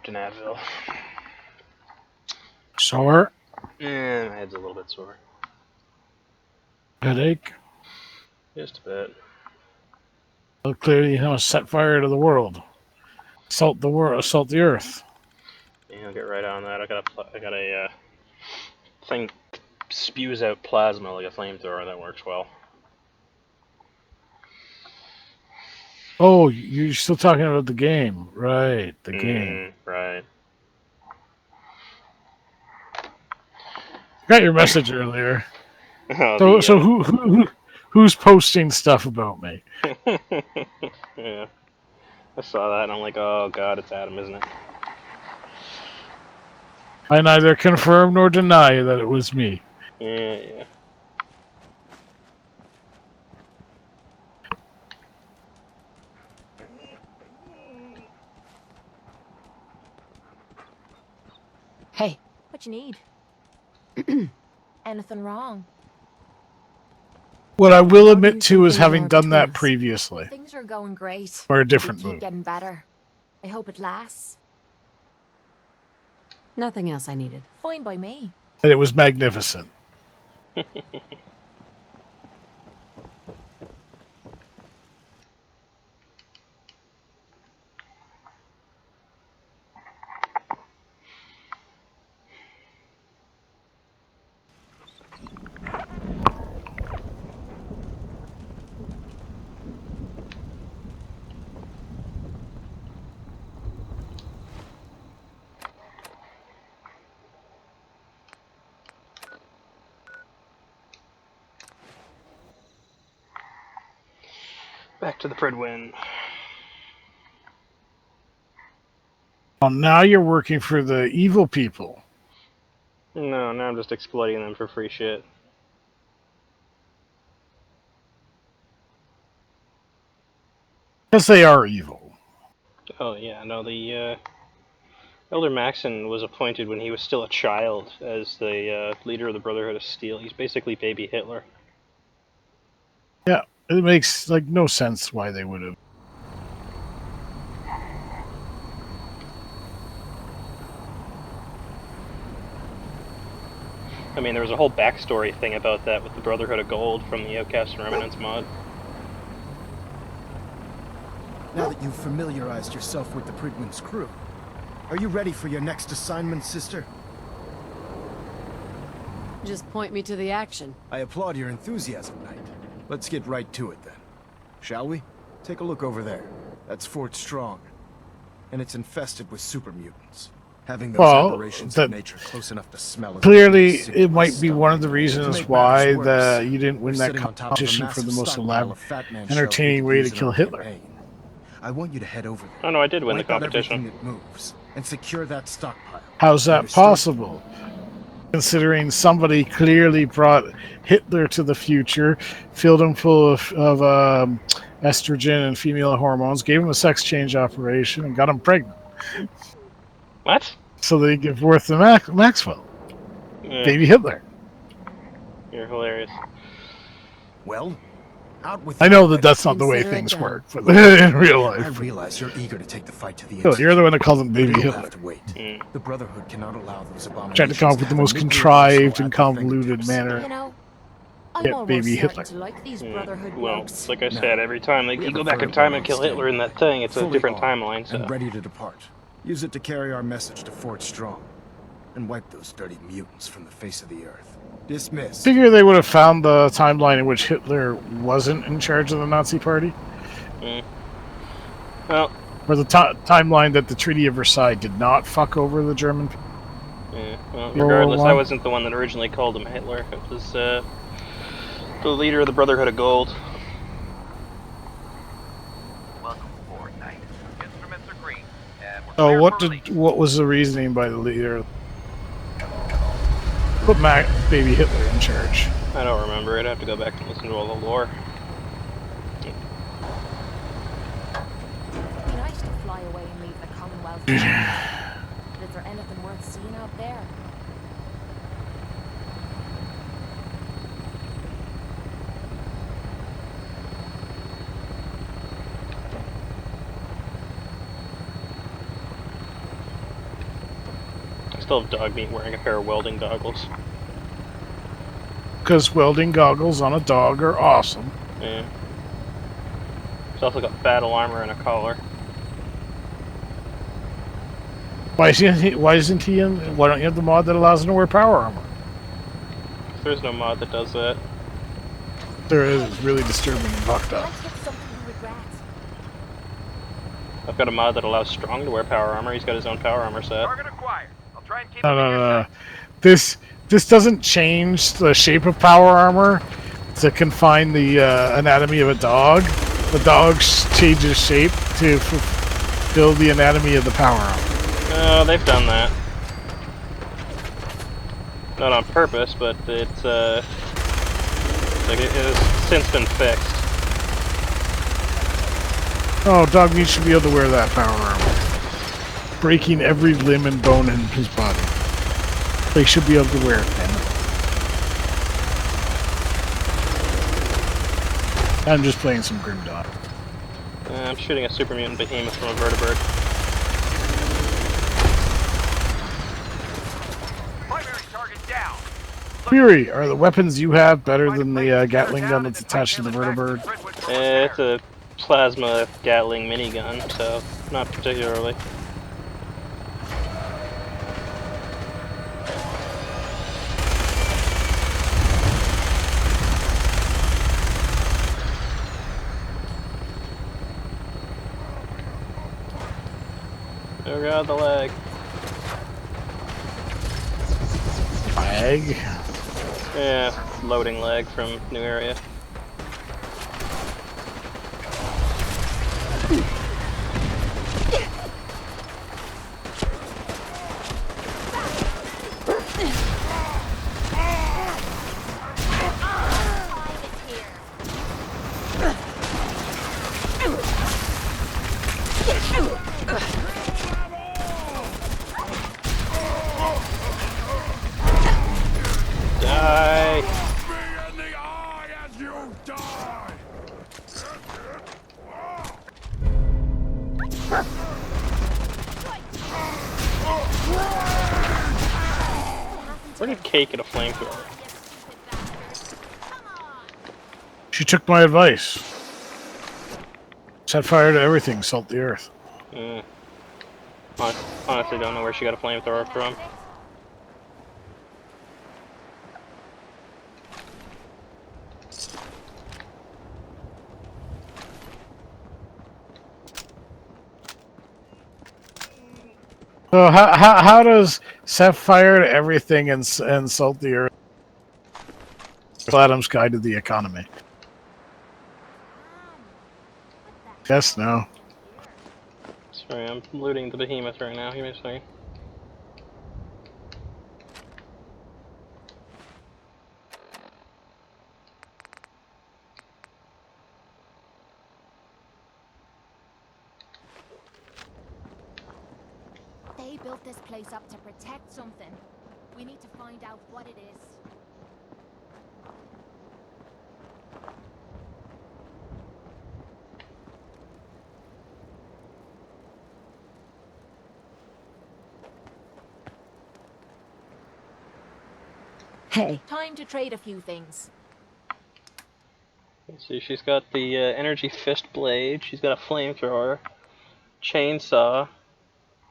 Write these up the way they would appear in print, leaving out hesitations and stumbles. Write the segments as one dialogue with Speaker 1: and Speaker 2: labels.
Speaker 1: an Advil.
Speaker 2: Sore?
Speaker 1: Yeah, my head's a little bit sore.
Speaker 2: Headache?
Speaker 1: Just a bit.
Speaker 2: Well, clearly you want to set fire to the world. Assault the world, assault the earth.
Speaker 1: Yeah, I'll get right on that. I got a thing that spews out plasma like a flamethrower. That works well.
Speaker 2: Oh, you're still talking about the game. Right, the game.
Speaker 1: Right.
Speaker 2: Got your message earlier.
Speaker 1: Oh,
Speaker 2: So who's posting stuff about me?
Speaker 1: yeah. I saw that and I'm like, oh god, it's Adam, isn't it?
Speaker 2: I neither confirm nor deny that it was me.
Speaker 1: Yeah.
Speaker 3: Hey, what you need? Anything wrong?
Speaker 2: What I will admit to is having done that previously.
Speaker 3: Things are going great.
Speaker 2: For a different
Speaker 3: Keep
Speaker 2: move.
Speaker 3: getting better. I hope it lasts.
Speaker 4: Nothing else I needed.
Speaker 3: Fine by me.
Speaker 2: And it was magnificent.
Speaker 1: Back to the Pridwin.
Speaker 2: Well, now you're working for the evil people.
Speaker 1: No, now I'm just exploiting them for free shit.
Speaker 2: Because they are evil.
Speaker 1: Oh yeah, no, the Elder Maxon was appointed when he was still a child as the leader of the Brotherhood of Steel. He's basically baby Hitler.
Speaker 2: Yeah, it makes like no sense why they would have.
Speaker 1: I mean, there was a whole backstory thing about that with the Brotherhood of Gold from the Outcast and Remnants mod.
Speaker 5: Now that you've familiarized yourself with the Pridwin's crew, are you ready for your next assignment, sister?
Speaker 4: Just point me to the action.
Speaker 5: I applaud your enthusiasm, Knight. Let's get right to it then. Shall we? Take a look over there. That's Fort Strong. And it's infested with super mutants. Having those aberrations of nature close enough to smell it.
Speaker 2: Clearly, it might be one of the reasons why you didn't win that competition for the most elaborate, entertaining way to kill Hitler.
Speaker 5: I want you to head over there.
Speaker 1: Oh no, I did win the competition.
Speaker 5: That moves and secure that stockpile.
Speaker 2: How's that possible? Considering somebody clearly brought Hitler to the future, filled him full of estrogen and female hormones, gave him a sex change operation, and got him pregnant.
Speaker 1: What?
Speaker 2: So they give birth to Maxwell.
Speaker 1: Yeah.
Speaker 2: Baby Hitler.
Speaker 1: You're hilarious.
Speaker 5: Well, out with.
Speaker 2: I know that that's not the way things work, but in real life.
Speaker 5: I realize you're eager to take the fight to the
Speaker 2: end. You're the one that calls him Baby Hitler.
Speaker 5: Have to wait. The Brotherhood cannot allow those abominations.
Speaker 2: Trying to come up with the most contrived and convoluted manner.
Speaker 3: You know,
Speaker 2: Get Baby Hitler.
Speaker 3: to like these Brotherhood
Speaker 1: Well,
Speaker 3: rogues.
Speaker 1: like I said, every time you go back in time and kill Hitler in that thing, it's a different timeline. So.
Speaker 5: And ready to depart. Use it to carry our message to Fort Strong, and wipe those dirty mutants from the face of the earth. Dismiss.
Speaker 2: Figure they would have found the timeline in which Hitler wasn't in charge of the Nazi Party.
Speaker 1: Well,
Speaker 2: or the timeline that the Treaty of Versailles did not fuck over the German.
Speaker 1: Yeah. Well, regardless, I wasn't the one that originally called him Hitler. It was the leader of the Brotherhood of Gold.
Speaker 2: Oh, what was the reasoning by the leader? Put Baby Hitler in charge.
Speaker 1: I don't remember. I'd have to go back and listen to all the lore.
Speaker 3: It'd be nice to fly away and leave the Commonwealth. But is there anything worth seeing out there?
Speaker 1: still have dog meat wearing a pair of welding goggles.
Speaker 2: Because welding goggles on a dog are awesome.
Speaker 1: Yeah. He's also got battle armor and a collar.
Speaker 2: Why isn't he in? Why don't you have the mod that allows him to wear power armor?
Speaker 1: There's no mod that does that.
Speaker 2: There is. It's really disturbing and fucked up.
Speaker 3: Let's get something you regret.
Speaker 1: I've got a mod that allows Strong to wear power armor. He's got his own power armor set.
Speaker 6: Target acquired. I'll try and keep
Speaker 2: No,
Speaker 6: him in
Speaker 2: no,
Speaker 6: your
Speaker 2: no.
Speaker 6: sights.
Speaker 2: This doesn't change the shape of power armor to confine the anatomy of a dog. The dog changes shape to fulfill the anatomy of the power armor.
Speaker 1: No, they've done that. Not on purpose, but it's like it has since been fixed.
Speaker 2: Oh, dog meat should be able to wear that power armor, breaking every limb and bone in his body. They should be able to wear it, damn it. I'm just playing some Grim Dog.
Speaker 1: I'm shooting a super mutant behemoth from a vertibird.
Speaker 6: Primary target down.
Speaker 2: Fury, are the weapons you have better than the Gatling gun that's attached to the vertibird?
Speaker 1: It's a plasma Gatling minigun, so not particularly. Oh god, the lag.
Speaker 2: Lag?
Speaker 1: Yeah, loading lag from new area. Die! Where did Kate get a flamethrower?
Speaker 2: She took my advice. Set fire to everything, salt the earth.
Speaker 1: Honestly, don't know where she got a flamethrower from.
Speaker 2: So how does set fire to everything and salt the earth? Adam's Guide to the Economy. Yes, no.
Speaker 1: Sorry, I'm looting the behemoth right now. Give me a second.
Speaker 3: They built this place up to protect something. We need to find out what it is.
Speaker 4: Hey.
Speaker 3: Time to trade a few things.
Speaker 1: Let's see, she's got the energy fist blade, she's got a flamethrower, chainsaw,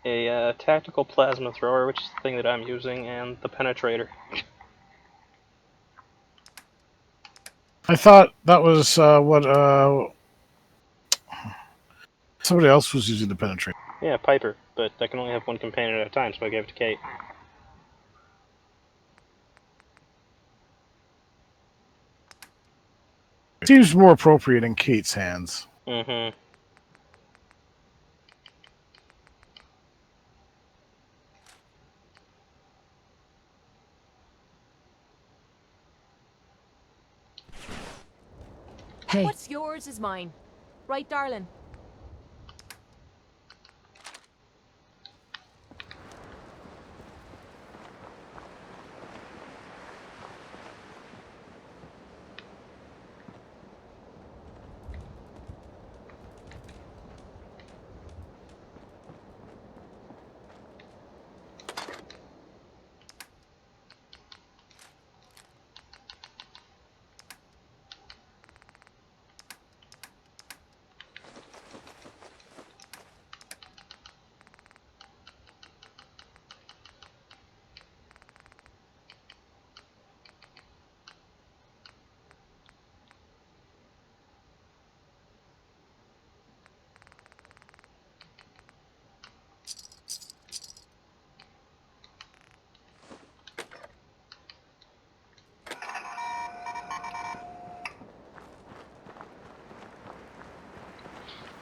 Speaker 1: a tactical plasma thrower, which is the thing that I'm using, and the penetrator.
Speaker 2: I thought that was what somebody else was using the penetrate.
Speaker 1: Yeah, Piper, but I can only have one companion at a time, so I gave it to Kate.
Speaker 2: Seems more appropriate in Kate's hands.
Speaker 1: Mm-hmm.
Speaker 4: Hey.
Speaker 3: What's yours is mine. Right, darling?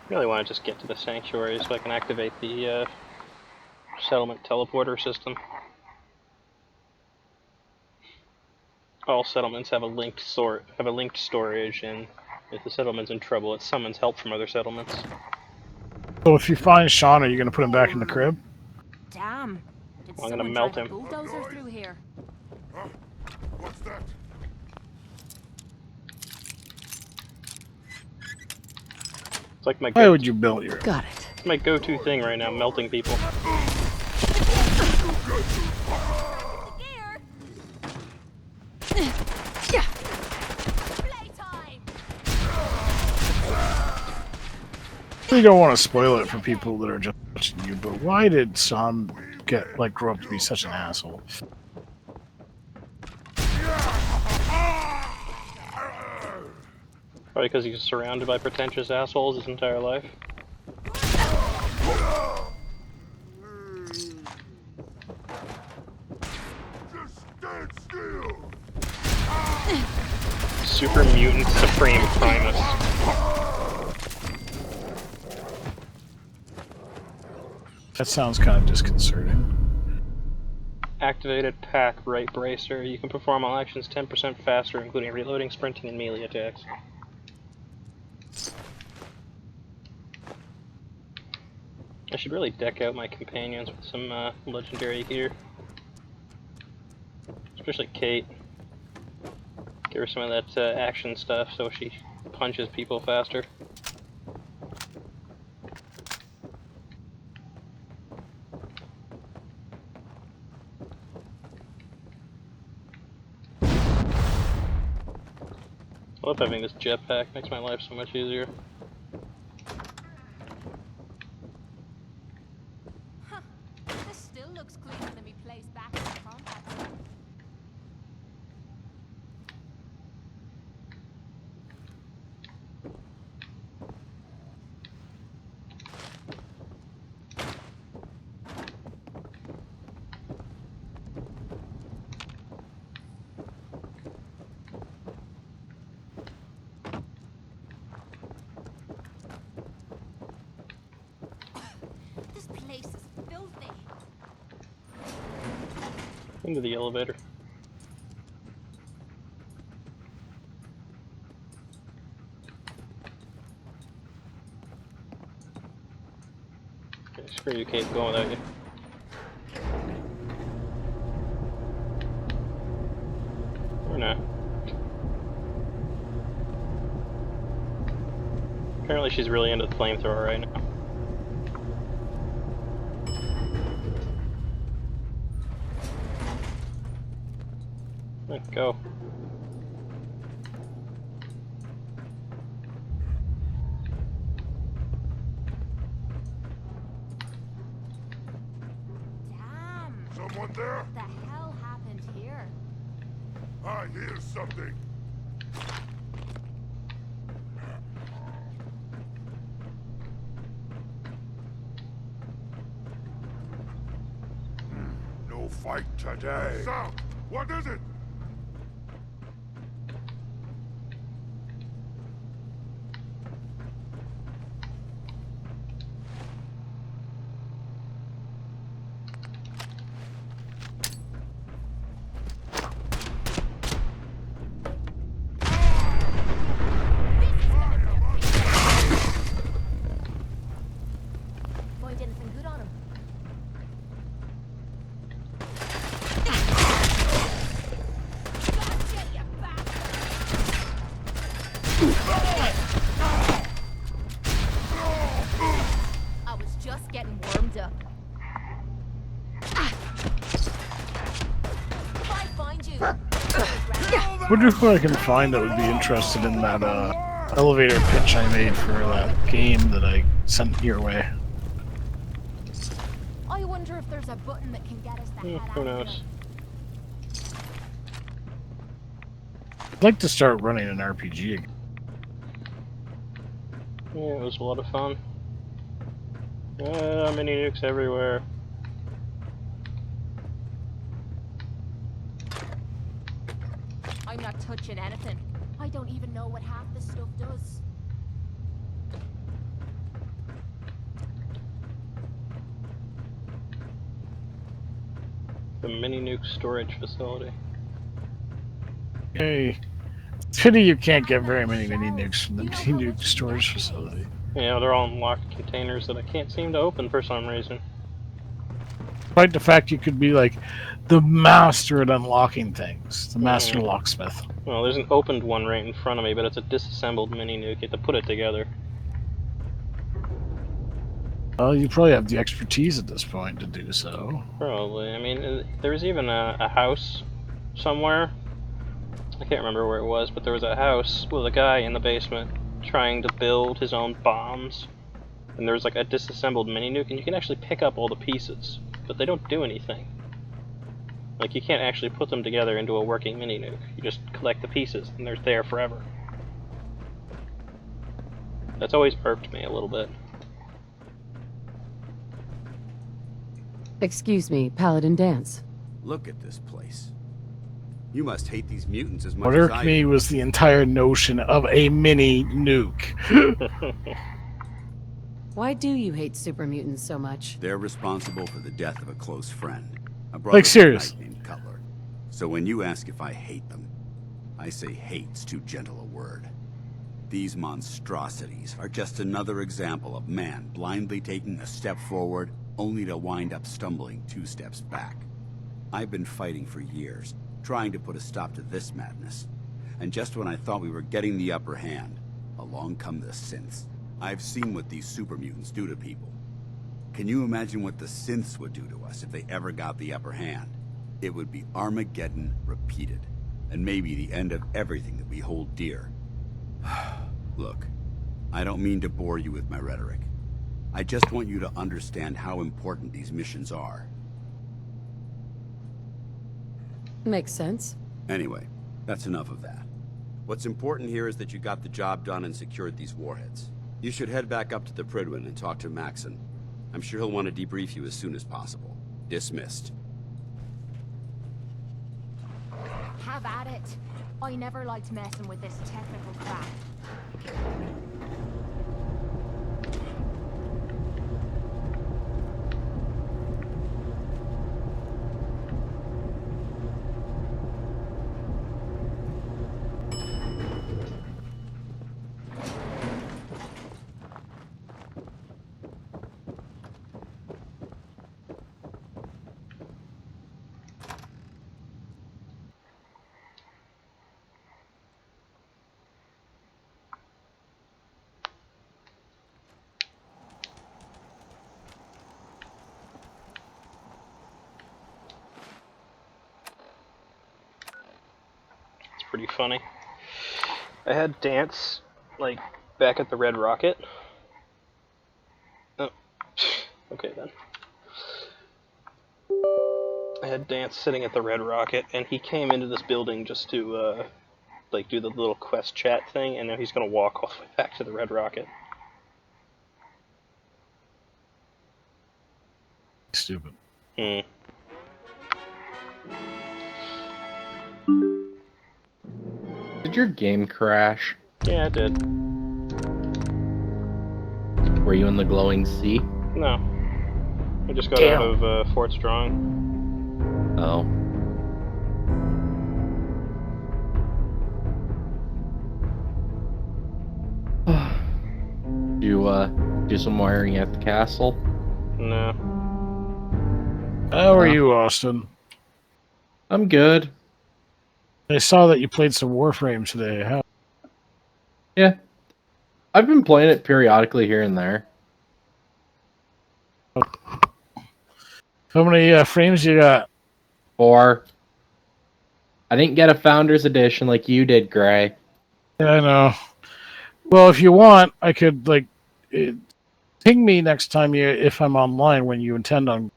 Speaker 1: Really want to just get to the sanctuary so I can activate the settlement teleporter system. All settlements have a linked storage, and if the settlement's in trouble, it summons help from other settlements.
Speaker 2: So if you find Sean, are you going to put him back in the crib?
Speaker 3: Damn. Did
Speaker 1: I'm gonna
Speaker 3: someone
Speaker 1: melt
Speaker 3: drive
Speaker 1: him.
Speaker 3: a bulldozer through here?
Speaker 6: What's that?
Speaker 1: It's like my
Speaker 2: Why would you build your...
Speaker 4: Got it.
Speaker 1: it's my go-to thing right now, melting people.
Speaker 3: Playtime!
Speaker 2: You don't want to spoil it for people that are just watching you, but why did Sean grow up to be such an asshole?
Speaker 1: Probably because he's surrounded by pretentious assholes his entire life.
Speaker 6: Just stand still.
Speaker 1: Super Mutant Supreme Primus.
Speaker 2: That sounds kind of disconcerting.
Speaker 1: Activated Pack Right Bracer. You can perform all actions 10% faster, including reloading, sprinting, and melee attacks. I should really deck out my companions with some legendary gear. Especially Kate. Give her some of that action stuff so she punches people faster. I love having this jetpack, makes my life so much easier.
Speaker 3: This still looks cleaner than me place back in the combat zone. This place is filthy.
Speaker 1: Into the elevator. Okay, screw you, Kate, going without you. Or not. Apparently she's really into the flamethrower right now. Go.
Speaker 3: Damn.
Speaker 6: Someone there?
Speaker 3: What the hell happened here?
Speaker 6: I hear something. No fight today. Sound! What is it?
Speaker 3: Find anything good on him? Gotcha, you bastard! I was just getting warmed up. If I find you,
Speaker 2: Wonder who I can find that would be interested in that elevator pitch I made for that game that I sent your way.
Speaker 3: I wonder if there's a button that can get us the hell out
Speaker 1: Who
Speaker 3: of
Speaker 1: knows?
Speaker 3: here.
Speaker 2: I'd like to start running an RPG again.
Speaker 1: Yeah, it was a lot of fun. Mini nukes everywhere.
Speaker 3: I'm not touching anything. I don't even know what half this stuff does.
Speaker 1: The mini nuke storage facility.
Speaker 2: Hey, it's pity you can't get very many mini nukes from the mini nuke storage facility.
Speaker 1: Yeah, they're all in locked containers that I can't seem to open for some reason.
Speaker 2: Despite the fact you could be like the master at unlocking things, the master
Speaker 1: Mhm.
Speaker 2: locksmith.
Speaker 1: Well, there's an opened one right in front of me, but it's a disassembled mini nuke. You have to put it together.
Speaker 2: Well, you probably have the expertise at this point to do so.
Speaker 1: Probably. I mean, there's even a house somewhere. I can't remember where it was, but there was a house with a guy in the basement trying to build his own bombs. And there's like a disassembled mini nuke, and you can actually pick up all the pieces, but they don't do anything. Like, you can't actually put them together into a working mini nuke. You just collect the pieces, and they're there forever. That's always irked me a little bit.
Speaker 4: Excuse me, Paladin Dance.
Speaker 7: Look at this place. You must hate these mutants as much
Speaker 2: What
Speaker 7: as
Speaker 2: irked
Speaker 7: I
Speaker 2: me
Speaker 7: do.
Speaker 2: was the entire notion of a mini nuke.
Speaker 4: Why do you hate super mutants so much?
Speaker 7: They're responsible for the death of a close friend, a brother
Speaker 2: Like,
Speaker 7: of a
Speaker 2: serious.
Speaker 7: knight named Cutler. So when you ask if I hate them, I say hate's too gentle a word. These monstrosities are just another example of man blindly taking a step forward only to wind up stumbling 2 steps back. I've been fighting for years, trying to put a stop to this madness. And just when I thought we were getting the upper hand, along come the synths. I've seen what these super mutants do to people. Can you imagine what the synths would do to us if they ever got the upper hand? It would be Armageddon repeated, and maybe the end of everything that we hold dear. Look, I don't mean to bore you with my rhetoric. I just want you to understand how important these missions are.
Speaker 4: Makes sense.
Speaker 7: Anyway, that's enough of that. What's important here is that you got the job done and secured these warheads. You should head back up to the Prydwen and talk to Maxon. I'm sure he'll want to debrief you as soon as possible. Dismissed.
Speaker 3: Have at it. I never liked messing with this technical crap.
Speaker 1: Pretty funny. I had Dance, like, back at the Red Rocket. Oh, okay then. I had Dance sitting at the Red Rocket, and he came into this building just to, like, do the little quest chat thing, and now he's gonna walk all the way back to the Red Rocket.
Speaker 2: Stupid.
Speaker 1: Hmm.
Speaker 8: Did your game crash?
Speaker 1: Yeah, I did.
Speaker 8: Were you in the glowing sea?
Speaker 1: No. I just got
Speaker 8: Damn.
Speaker 1: out of, Fort Strong.
Speaker 8: Oh. You, do some wiring at the castle?
Speaker 1: No.
Speaker 2: How are you, Austin?
Speaker 8: I'm good.
Speaker 2: I saw that you played some Warframe today. How?
Speaker 8: Yeah. I've been playing it periodically here and there.
Speaker 2: How many frames you got?
Speaker 8: 4. I didn't get a Founders Edition like you did, Gray.
Speaker 2: Yeah, I know. Well, if you want, I could like ping me next time if I'm online when you intend on.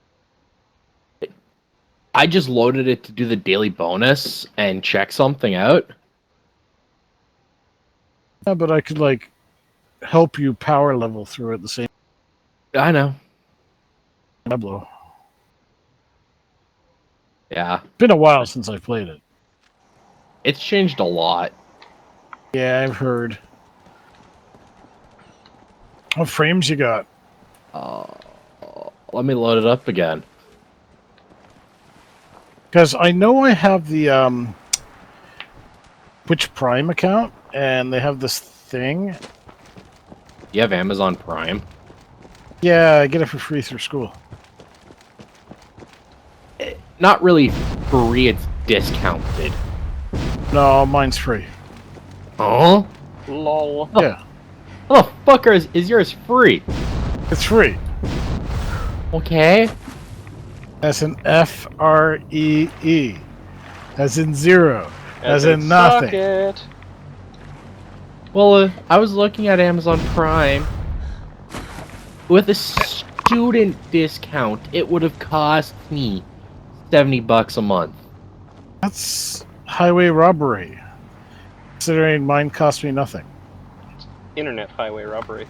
Speaker 8: I just loaded it to do the daily bonus and check something out.
Speaker 2: Yeah, but I could like help you power level through it the same.
Speaker 8: I know.
Speaker 2: Diablo.
Speaker 8: Yeah.
Speaker 2: It's been a while since I played it.
Speaker 8: It's changed a lot.
Speaker 2: Yeah, I've heard. What frames you got?
Speaker 8: Let me load it up again.
Speaker 2: Because I know I have the Twitch Prime account, and they have this thing.
Speaker 8: You have Amazon Prime?
Speaker 2: Yeah, I get it for free through school.
Speaker 8: Not really free, it's discounted.
Speaker 2: No, mine's free.
Speaker 8: Huh?
Speaker 1: Lol.
Speaker 2: Yeah,
Speaker 8: How the fuck is yours free?
Speaker 2: it's free.
Speaker 8: Okay.
Speaker 2: As in FREE. As in zero. As
Speaker 1: in
Speaker 2: in nothing.
Speaker 1: socket.
Speaker 8: Well, I was looking at Amazon Prime. With a student discount, it would have cost me $70 a month.
Speaker 2: That's highway robbery. Considering mine cost me nothing.
Speaker 1: Internet highway robbery.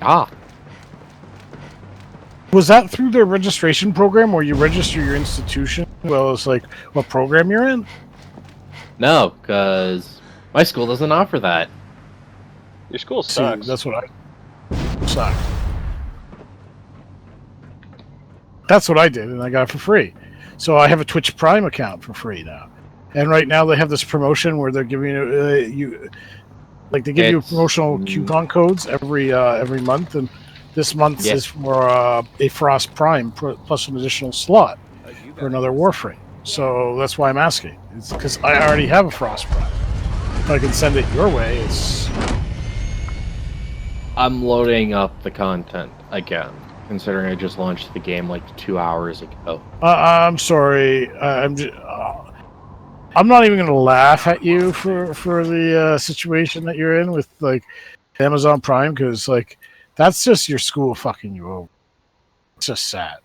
Speaker 8: Ah.
Speaker 2: Was that through their registration program where you register your institution? Well, it's like what program you're in?
Speaker 8: No, because my school doesn't offer that.
Speaker 1: Your school
Speaker 2: See,
Speaker 1: sucks.
Speaker 2: that's what I sucked. That's what I did, and I got it for free. So I have a Twitch Prime account for free now. And right now they have this promotion where they're giving you like they give you promotional coupon codes every month, and this month is for a Frost Prime plus an additional slot for another Warframe. So that's why I'm asking. It's because I already have a Frost Prime. If I can send it your way, it's...
Speaker 8: I'm loading up the content again, considering I just launched the game like 2 hours ago.
Speaker 2: I'm sorry. I'm not even going to laugh at you for the situation that you're in with like Amazon Prime, because like that's just your school fucking you over. It's just sad.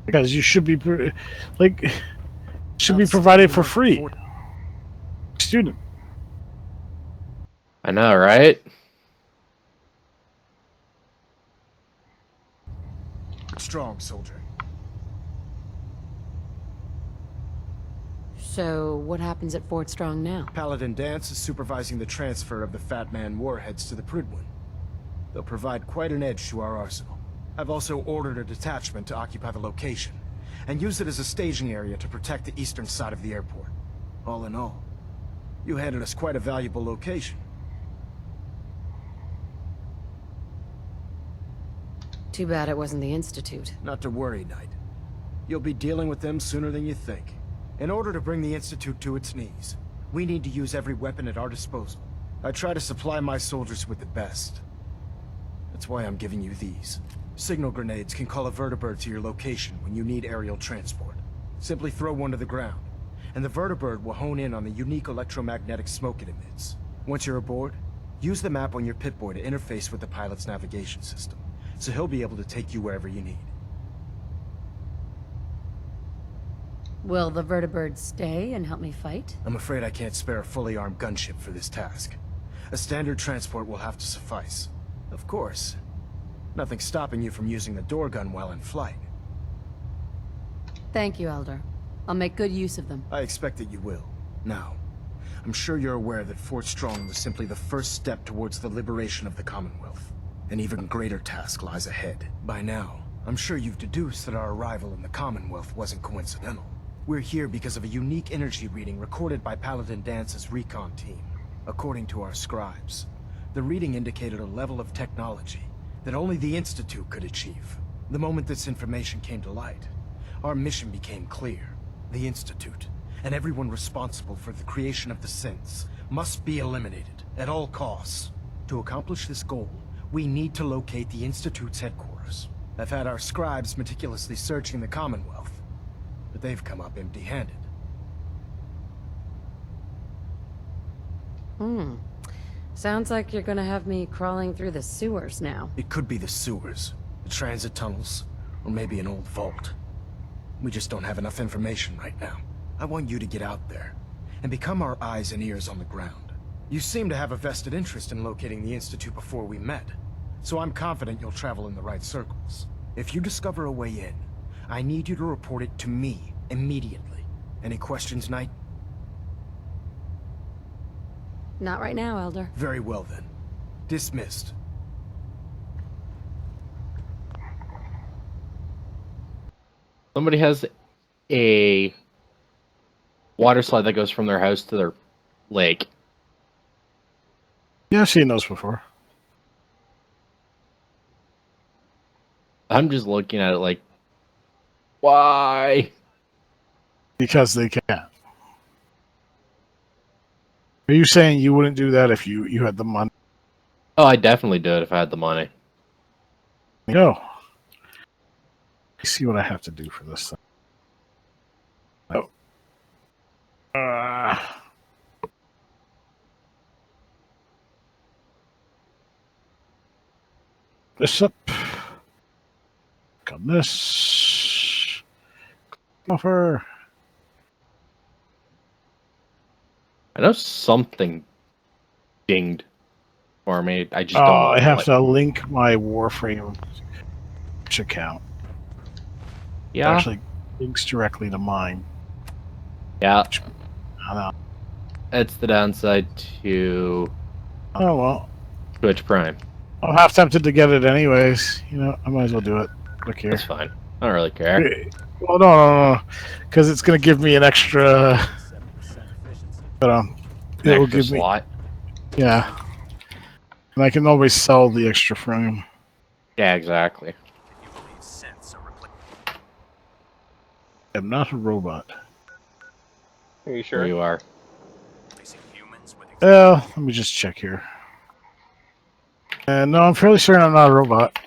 Speaker 2: Because you should be be provided for free. Student.
Speaker 8: I know, right?
Speaker 5: Strong, soldier.
Speaker 4: So, what happens at Fort Strong now?
Speaker 5: Paladin Dance is supervising the transfer of the Fat Man warheads to the Prydwen. They'll provide quite an edge to our arsenal. I've also ordered a detachment to occupy the location, and use it as a staging area to protect the eastern side of the airport. All in all, you handed us quite a valuable location.
Speaker 4: Too bad it wasn't the Institute.
Speaker 5: Not to worry, Knight. You'll be dealing with them sooner than you think. In order to bring the Institute to its knees, we need to use every weapon at our disposal. I try to supply my soldiers with the best. That's why I'm giving you these. Signal grenades can call a vertibird to your location when you need aerial transport. Simply throw one to the ground, and the vertibird will hone in on the unique electromagnetic smoke it emits. Once you're aboard, use the map on your Pip-Boy to interface with the pilot's navigation system, so he'll be able to take you wherever you need.
Speaker 4: Will the vertibird stay and help me fight?
Speaker 5: I'm afraid I can't spare a fully armed gunship for this task. A standard transport will have to suffice. Of course, nothing's stopping you from using the door gun while in flight.
Speaker 4: Thank you, Elder. I'll make good use of them.
Speaker 5: I expect that you will. Now, I'm sure you're aware that Fort Strong was simply the first step towards the liberation of the Commonwealth. An even greater task lies ahead. By now, I'm sure you've deduced that our arrival in the Commonwealth wasn't coincidental. We're here because of a unique energy reading recorded by Paladin Dance's recon team. According to our scribes, the reading indicated a level of technology that only the Institute could achieve. The moment this information came to light, our mission became clear. The Institute, and everyone responsible for the creation of the synths, must be eliminated at all costs. To accomplish this goal, we need to locate the Institute's headquarters. I've had our scribes meticulously searching the Commonwealth, but they've come up empty-handed.
Speaker 4: Sounds like you're gonna have me crawling through the sewers now.
Speaker 5: It could be the sewers, the transit tunnels, or maybe an old vault. We just don't have enough information right now. I want you to get out there and become our eyes and ears on the ground. You seem to have a vested interest in locating the Institute before we met, so I'm confident you'll travel in the right circles. If you discover a way in, I need you to report it to me immediately. Any questions, Knight?
Speaker 4: Not right now, Elder.
Speaker 5: Very well then. Dismissed.
Speaker 8: Somebody has a water slide that goes from their house to their lake.
Speaker 2: Yeah, I've seen those before.
Speaker 8: I'm just looking at it like, why?
Speaker 2: Because they can. Are you saying you wouldn't do that if you had the money?
Speaker 8: Oh, I definitely do it if I had the money.
Speaker 2: No. See what I have to do for this thing. Oh. This up. Come this. Offer.
Speaker 8: I know something dinged for me. I just
Speaker 2: Oh,
Speaker 8: don't know
Speaker 2: I have
Speaker 8: what.
Speaker 2: to link my Warframe account.
Speaker 8: Yeah.
Speaker 2: It actually links directly to mine.
Speaker 8: Yeah.
Speaker 2: I know.
Speaker 8: That's the downside to
Speaker 2: Oh, well.
Speaker 8: Twitch Prime.
Speaker 2: I'm half tempted to get it anyways. You know, I might as well do it. Look here.
Speaker 8: That's fine. I don't really care.
Speaker 2: Well, no. Because it's going to give me an extra... But, it will give
Speaker 8: slot.
Speaker 2: me... Yeah. And I can always sell the extra frame.
Speaker 8: Yeah, exactly.
Speaker 2: I'm not a robot.
Speaker 1: Are you sure?
Speaker 8: There you are.
Speaker 2: Well, let me just check here. No, I'm fairly certain I'm not a robot.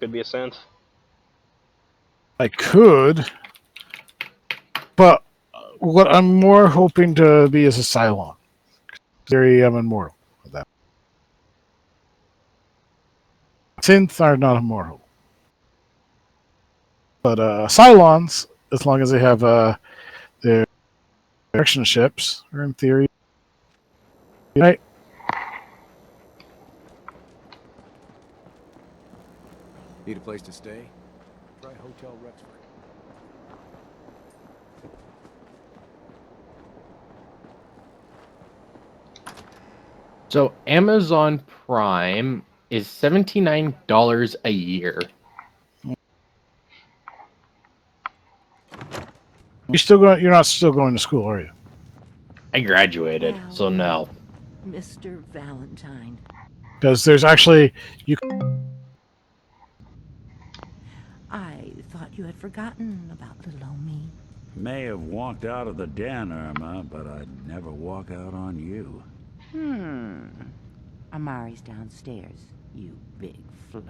Speaker 1: Could be a synth.
Speaker 2: I could, but what I'm more hoping to be is a Cylon. In theory, I'm immortal with that. Synths are not immortal. But Cylons, as long as they have their direction ships, are in theory. Right?
Speaker 5: Need a place to stay? Try Hotel Rexford.
Speaker 8: So Amazon Prime is $79 a year.
Speaker 2: You're not still going to school, are you?
Speaker 8: I graduated, so no.
Speaker 9: Mr. Valentine.
Speaker 2: Because there's actually
Speaker 9: I thought you had forgotten about little old me.
Speaker 10: May have walked out of the den, Irma, but I'd never walk out on you.
Speaker 9: Amari's downstairs, you big flirt.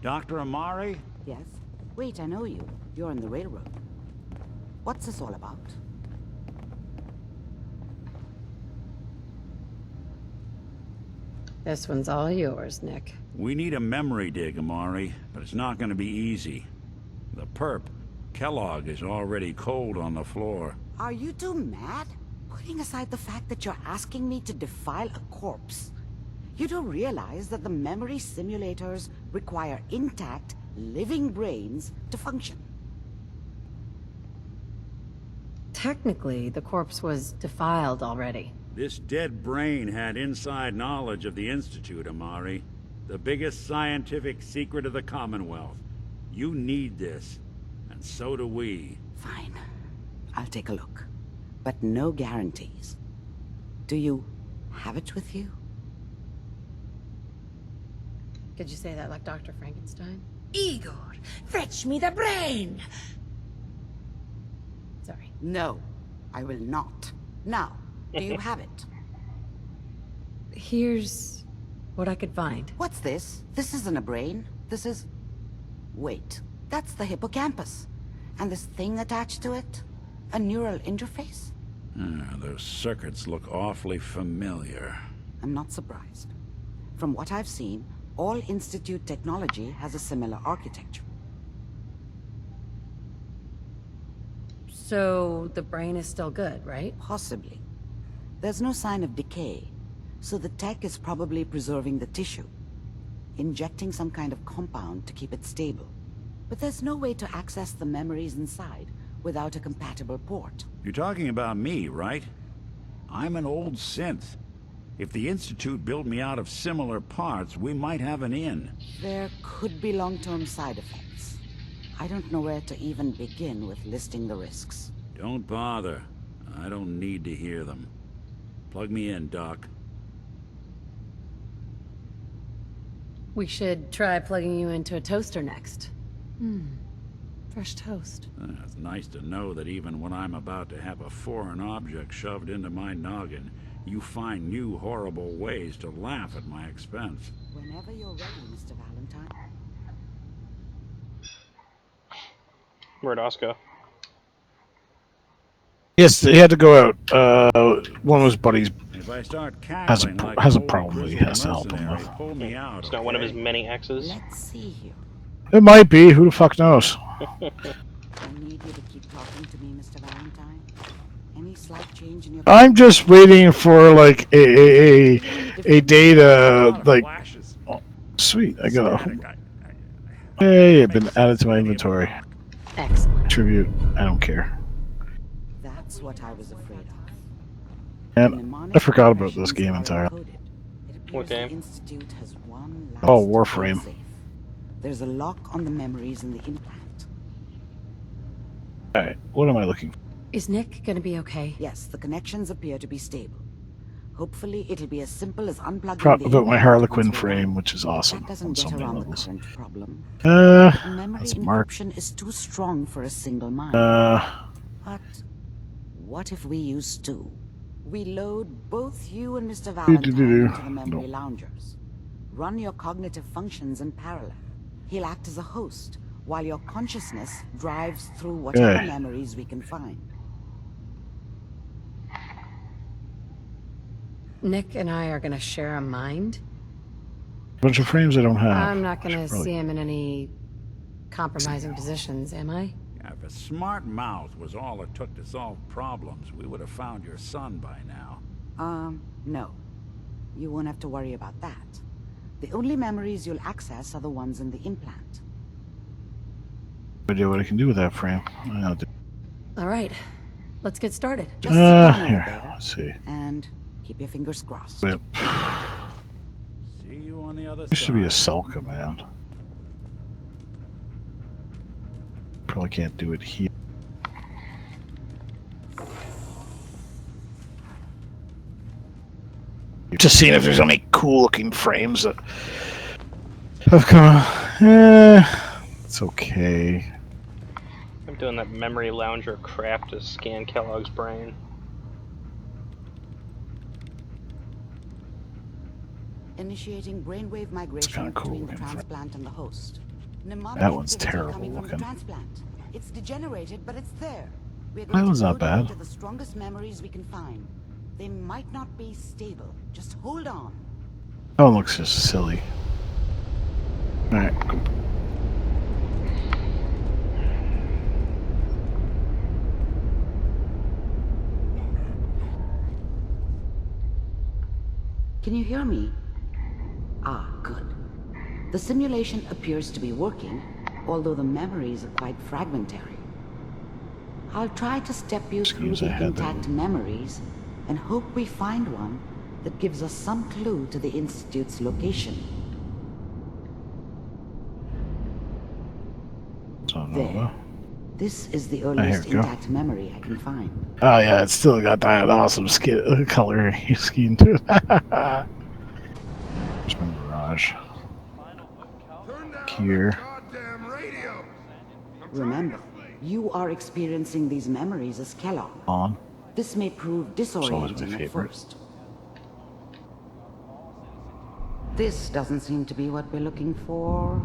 Speaker 10: Dr. Amari?
Speaker 11: Yes? Wait, I know you. You're on the railroad. What's this all about?
Speaker 4: This one's all yours, Nick.
Speaker 10: We need a memory dig, Amari, but it's not going to be easy. The perp, Kellogg, is already cold on the floor.
Speaker 11: Are you two mad? Putting aside the fact that you're asking me to defile a corpse, you do realize that the memory simulators require intact, living brains to function.
Speaker 4: Technically, the corpse was defiled already.
Speaker 10: This dead brain had inside knowledge of the Institute, Amari. The biggest scientific secret of the Commonwealth. You need this, and so do we.
Speaker 11: Fine. I'll take a look. But no guarantees. Do you have it with you?
Speaker 4: Could you say that like Dr. Frankenstein?
Speaker 9: Igor, fetch me the brain!
Speaker 4: Sorry.
Speaker 11: No, I will not. Now, do you have it?
Speaker 4: Here's what I could find.
Speaker 11: What's this? This isn't a brain. This is... Wait, that's the hippocampus. And this thing attached to it? A neural interface?
Speaker 10: Those circuits look awfully familiar.
Speaker 11: I'm not surprised. From what I've seen, All Institute technology has a similar architecture.
Speaker 4: So the brain is still good, right?
Speaker 11: Possibly. There's no sign of decay, so the tech is probably preserving the tissue, injecting some kind of compound to keep it stable. But there's no way to access the memories inside without a compatible port.
Speaker 10: You're talking about me, right? I'm an old synth. If the Institute built me out of similar parts, we might have an in.
Speaker 11: There could be long-term side effects. I don't know where to even begin with listing the risks.
Speaker 10: Don't bother. I don't need to hear them. Plug me in, Doc.
Speaker 4: We should try plugging you into a toaster next. Fresh toast.
Speaker 10: It's nice to know that even when I'm about to have a foreign object shoved into my noggin, you find new horrible ways to laugh at my expense.
Speaker 11: Whenever you're ready, Mr. Valentine.
Speaker 1: Where'd Oscar?
Speaker 2: Yes, he had to go out. One of his buddies
Speaker 10: If I start
Speaker 2: has
Speaker 10: cackling like
Speaker 2: a
Speaker 10: old
Speaker 2: problem he
Speaker 10: grizzled
Speaker 2: has to help him
Speaker 10: mercenary,
Speaker 2: with.
Speaker 10: pull me out,
Speaker 1: It's not one of his
Speaker 10: okay?
Speaker 1: many exes.
Speaker 11: Let's see here.
Speaker 2: It might be. Who the fuck knows?
Speaker 11: I need you to keep talking to me, Mr. Valentine. Any slight change in your...
Speaker 2: I'm just waiting for like a day to like. Oh, sweet, I got a. Hey, I've been added to my inventory.
Speaker 4: Excellent.
Speaker 2: Tribute. I don't care.
Speaker 11: That's what I was afraid of.
Speaker 2: And I forgot about this game entirely.
Speaker 1: What game?
Speaker 11: The Institute has one last
Speaker 2: Oh, Warframe.
Speaker 11: safe. There's a lock on the memories in the implant.
Speaker 2: Alright, what am I looking for?
Speaker 4: Is Nick gonna be okay?
Speaker 11: Yes, the connections appear to be stable. Hopefully, it'll be as simple as unplugging
Speaker 2: Forgot
Speaker 11: the
Speaker 2: about my
Speaker 11: implant
Speaker 2: Harlequin
Speaker 11: once we're
Speaker 2: frame,
Speaker 11: done.
Speaker 2: which is awesome
Speaker 11: That doesn't
Speaker 2: on
Speaker 11: get
Speaker 2: so many
Speaker 11: around the
Speaker 2: levels.
Speaker 11: current problem.
Speaker 2: That's
Speaker 11: Memory
Speaker 2: Mark.
Speaker 11: encryption is too strong for a single mind. But what if we use two? We load both you and Mr. Valentine into the memory loungers. Run your cognitive functions in parallel. He'll act as a host, while your consciousness drives through whatever memories we can find.
Speaker 4: Nick and I are gonna share a mind.
Speaker 2: Bunch of frames I don't have.
Speaker 4: I'm not gonna
Speaker 2: Should probably-
Speaker 4: see him in any compromising positions, am I?
Speaker 10: If a smart mouth was all it took to solve problems, we would have found your son by now.
Speaker 11: No. You won't have to worry about that. The only memories you'll access are the ones in the implant.
Speaker 2: No idea what I can do with that frame.
Speaker 4: All right, let's get started.
Speaker 11: Just sit down over
Speaker 2: Here,
Speaker 11: there
Speaker 2: let's see.
Speaker 11: and keep your fingers crossed.
Speaker 2: Whip.
Speaker 10: See you on the other
Speaker 2: There should be a
Speaker 10: side.
Speaker 2: cell command. Probably can't do it here. Just seeing if there's any cool looking frames that have come. It's okay.
Speaker 1: I'm doing that memory lounger crap to scan Kellogg's brain.
Speaker 11: Initiating brainwave migration
Speaker 2: kinda cool
Speaker 11: between the
Speaker 2: looking frame.
Speaker 11: transplant and the host. Mnemonic
Speaker 2: That one's
Speaker 11: activity
Speaker 2: terrible
Speaker 11: coming from the
Speaker 2: looking.
Speaker 11: transplant. It's degenerated, but it's there. We're
Speaker 2: That
Speaker 11: going
Speaker 2: one's
Speaker 11: to
Speaker 2: not
Speaker 11: load it
Speaker 2: bad.
Speaker 11: into the strongest memories we can find. They might not be stable. Just hold on.
Speaker 2: That one looks just silly. Alright.
Speaker 11: Can you hear me? Ah, good. The simulation appears to be working, although the memories are quite fragmentary. I'll try to step you through
Speaker 2: Excuse, I
Speaker 11: the
Speaker 2: had that
Speaker 11: intact memories and hope we find one that gives us some clue to the Institute's location.
Speaker 2: So,
Speaker 11: There. This is the
Speaker 2: here
Speaker 11: earliest
Speaker 2: we go.
Speaker 11: intact memory I can find.
Speaker 2: Oh yeah, it's still got that awesome skin color scheme to it. Here's my garage. Here.
Speaker 6: Goddamn radio!
Speaker 11: Remember, you are experiencing these memories as Kellogg.
Speaker 2: On.
Speaker 11: This may prove
Speaker 2: always my
Speaker 11: disorienting at
Speaker 2: favorite.
Speaker 11: first. This doesn't seem to be what we're looking for.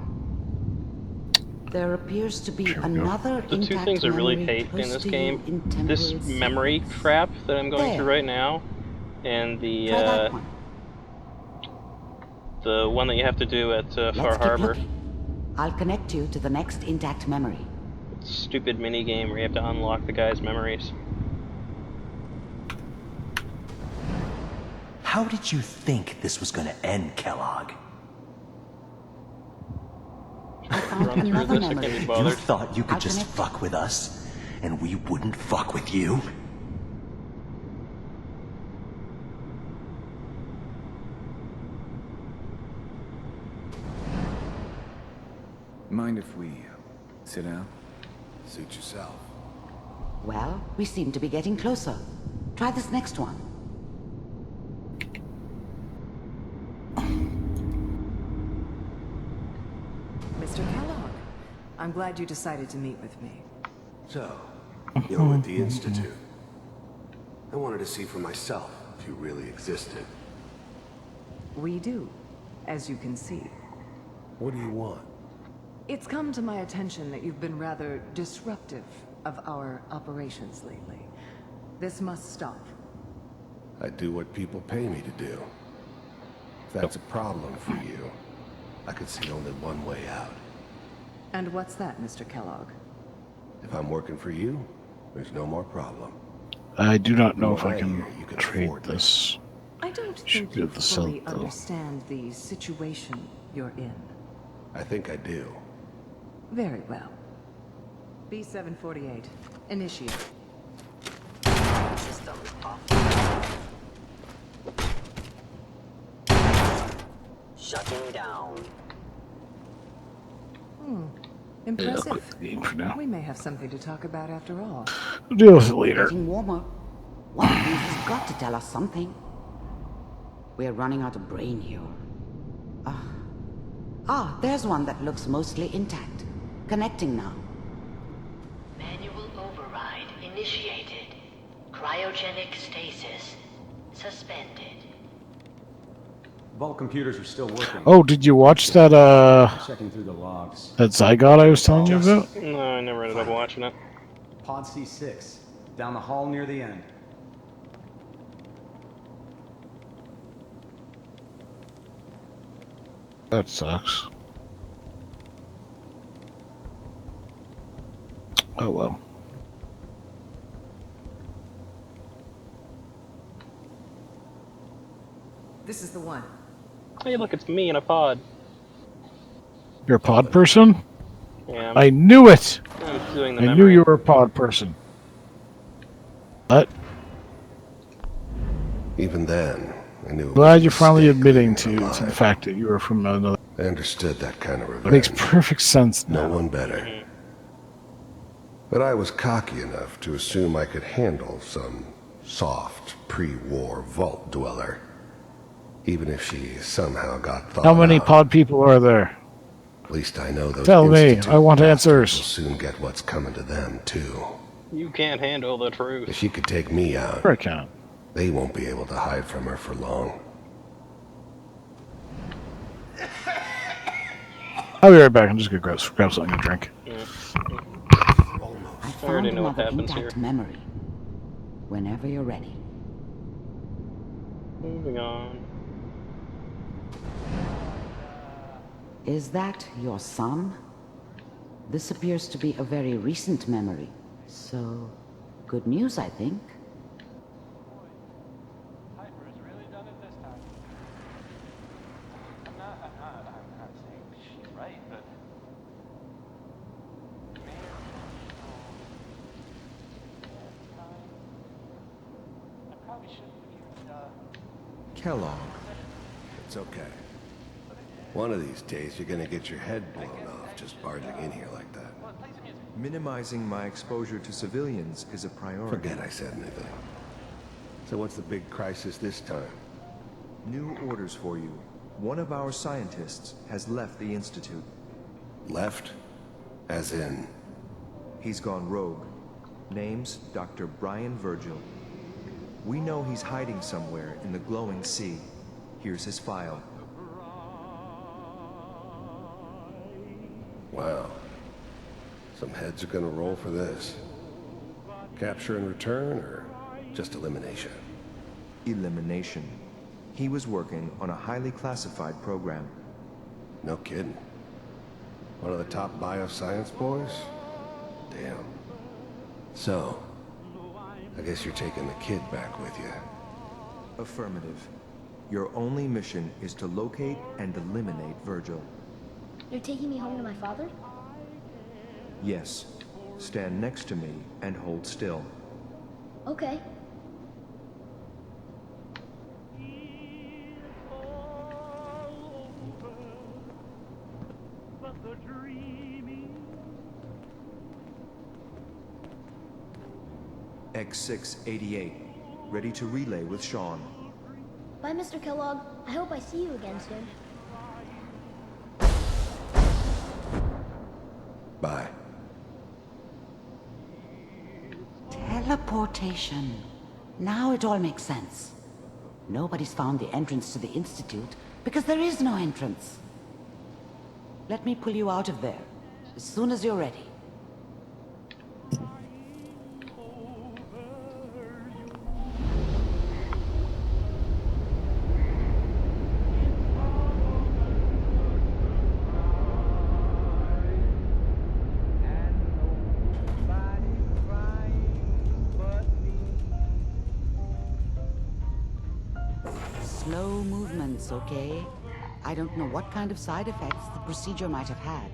Speaker 11: There appears to be
Speaker 2: Here we go.
Speaker 11: another
Speaker 1: The two
Speaker 11: intact
Speaker 1: things I really
Speaker 11: memory
Speaker 1: hate in
Speaker 11: close
Speaker 1: this
Speaker 11: to
Speaker 1: game,
Speaker 11: you in
Speaker 1: this
Speaker 11: temporal
Speaker 1: memory
Speaker 11: space.
Speaker 1: crap that I'm going through
Speaker 11: There.
Speaker 1: right now, and the
Speaker 11: Try that one.
Speaker 1: The one that you have to do at Far
Speaker 11: Let's keep
Speaker 1: Harbor.
Speaker 11: looking. I'll connect you to the next intact memory.
Speaker 1: Stupid mini game where you have to unlock the guy's memories.
Speaker 12: How did you think this was gonna end, Kellogg?
Speaker 11: I found
Speaker 1: Run through
Speaker 11: another
Speaker 1: this, I can't
Speaker 11: memory.
Speaker 1: be
Speaker 12: You
Speaker 1: bothered.
Speaker 12: thought you could
Speaker 11: I'll
Speaker 12: just
Speaker 11: connect-
Speaker 12: fuck with us, and we wouldn't fuck with you?
Speaker 5: Mind if we sit down? Suit yourself.
Speaker 11: Well, we seem to be getting closer. Try this next one.
Speaker 13: Mr. Kellogg, I'm glad you decided to meet with me.
Speaker 14: So, you're with the Institute. I wanted to see for myself if you really existed.
Speaker 13: We do, as you can see.
Speaker 14: What do you want?
Speaker 13: It's come to my attention that you've been rather disruptive of our operations lately. This must stop.
Speaker 14: I do what people pay me to do. If that's a problem for you, I could see only one way out.
Speaker 13: And what's that, Mr. Kellogg?
Speaker 14: If I'm working for you, there's no more problem.
Speaker 2: I do not know if
Speaker 14: From
Speaker 2: I
Speaker 14: what
Speaker 2: can
Speaker 14: hear, you
Speaker 2: trade
Speaker 14: afford
Speaker 2: this.
Speaker 13: I don't
Speaker 2: Should
Speaker 13: think
Speaker 2: be
Speaker 13: you
Speaker 2: able to sell
Speaker 13: fully
Speaker 2: it, though.
Speaker 13: understand the situation you're in.
Speaker 14: I think I do.
Speaker 13: Very well. B-748, initiate.
Speaker 15: System off. Shutting down.
Speaker 13: Impressive.
Speaker 2: Yeah, I'll quit the game for now.
Speaker 13: We may have something to talk about after all.
Speaker 2: We'll deal with it later.
Speaker 11: Getting warmer. One of these has got to tell us something. We're running out of brain here. There's one that looks mostly intact. Connecting now.
Speaker 15: Manual override initiated. Cryogenic stasis suspended.
Speaker 16: Vault computers are still working.
Speaker 2: Oh, did you watch that
Speaker 16: Checking through the logs.
Speaker 2: that Zygot I was telling you about?
Speaker 1: No, I never ended up watching it.
Speaker 16: Pod C6, down the hall near the end.
Speaker 2: That sucks. Oh well.
Speaker 13: This is the one.
Speaker 1: Hey, look, it's me in a pod.
Speaker 2: You're a pod person?
Speaker 1: Yeah,
Speaker 2: I knew it!
Speaker 1: I'm doing the
Speaker 2: I knew
Speaker 1: memory.
Speaker 2: you were a pod person. What?
Speaker 14: Even then, I knew. it
Speaker 2: Glad
Speaker 14: was a
Speaker 2: you're finally
Speaker 14: mistake
Speaker 2: admitting
Speaker 14: leaving
Speaker 2: to
Speaker 14: her
Speaker 2: the
Speaker 14: alive.
Speaker 2: fact that you were from another.
Speaker 14: I understood that kind of revenge.
Speaker 2: It makes perfect sense
Speaker 14: No
Speaker 2: now.
Speaker 14: one better. But I was cocky enough to assume I could handle some soft, pre-war vault dweller. Even if she somehow got thawed
Speaker 2: How many
Speaker 14: out.
Speaker 2: pod people are there?
Speaker 14: At least I know those
Speaker 2: Tell me,
Speaker 14: Institute
Speaker 2: I want
Speaker 14: bastards
Speaker 2: answers.
Speaker 14: will soon get what's coming to them, too.
Speaker 1: You can't handle the truth.
Speaker 14: If she could take me out,
Speaker 2: Sure I can.
Speaker 14: they won't be able to hide from her for long.
Speaker 2: I'll be right back. I'm just gonna grab something to drink.
Speaker 11: I
Speaker 1: already
Speaker 11: found
Speaker 1: know what
Speaker 11: another
Speaker 1: happens
Speaker 11: intact
Speaker 1: here.
Speaker 11: memory. Whenever you're ready.
Speaker 1: Moving on.
Speaker 11: Is that your son? This appears to be a very recent memory. So, good news, I think.
Speaker 5: Kellogg.
Speaker 14: It's okay. One of these days, you're gonna get your head blown off just barging in here like that.
Speaker 17: Minimizing my exposure to civilians is a priority.
Speaker 14: Forget I said anything. So what's the big crisis this time?
Speaker 17: New orders for you. One of our scientists has left the Institute.
Speaker 14: Left? As in?
Speaker 17: He's gone rogue. Name's Dr. Brian Virgil. We know he's hiding somewhere in the glowing sea. Here's his file.
Speaker 14: Wow. Some heads are gonna roll for this. Capture and return, or just elimination?
Speaker 17: Elimination. He was working on a highly classified program.
Speaker 14: No kidding. One of the top bioscience boys? Damn. So, I guess you're taking the kid back with you.
Speaker 17: Affirmative. Your only mission is to locate and eliminate Virgil.
Speaker 18: You're taking me home to my father?
Speaker 17: Yes. Stand next to me and hold still.
Speaker 18: Okay.
Speaker 17: X688. Ready to relay with Sean.
Speaker 18: Bye, Mr. Kellogg. I hope I see you again soon.
Speaker 14: Bye.
Speaker 11: Teleportation. Now it all makes sense. Nobody's found the entrance to the Institute because there is no entrance. Let me pull you out of there as soon as you're ready. Slow movements, okay? I don't know what kind of side effects the procedure might have had.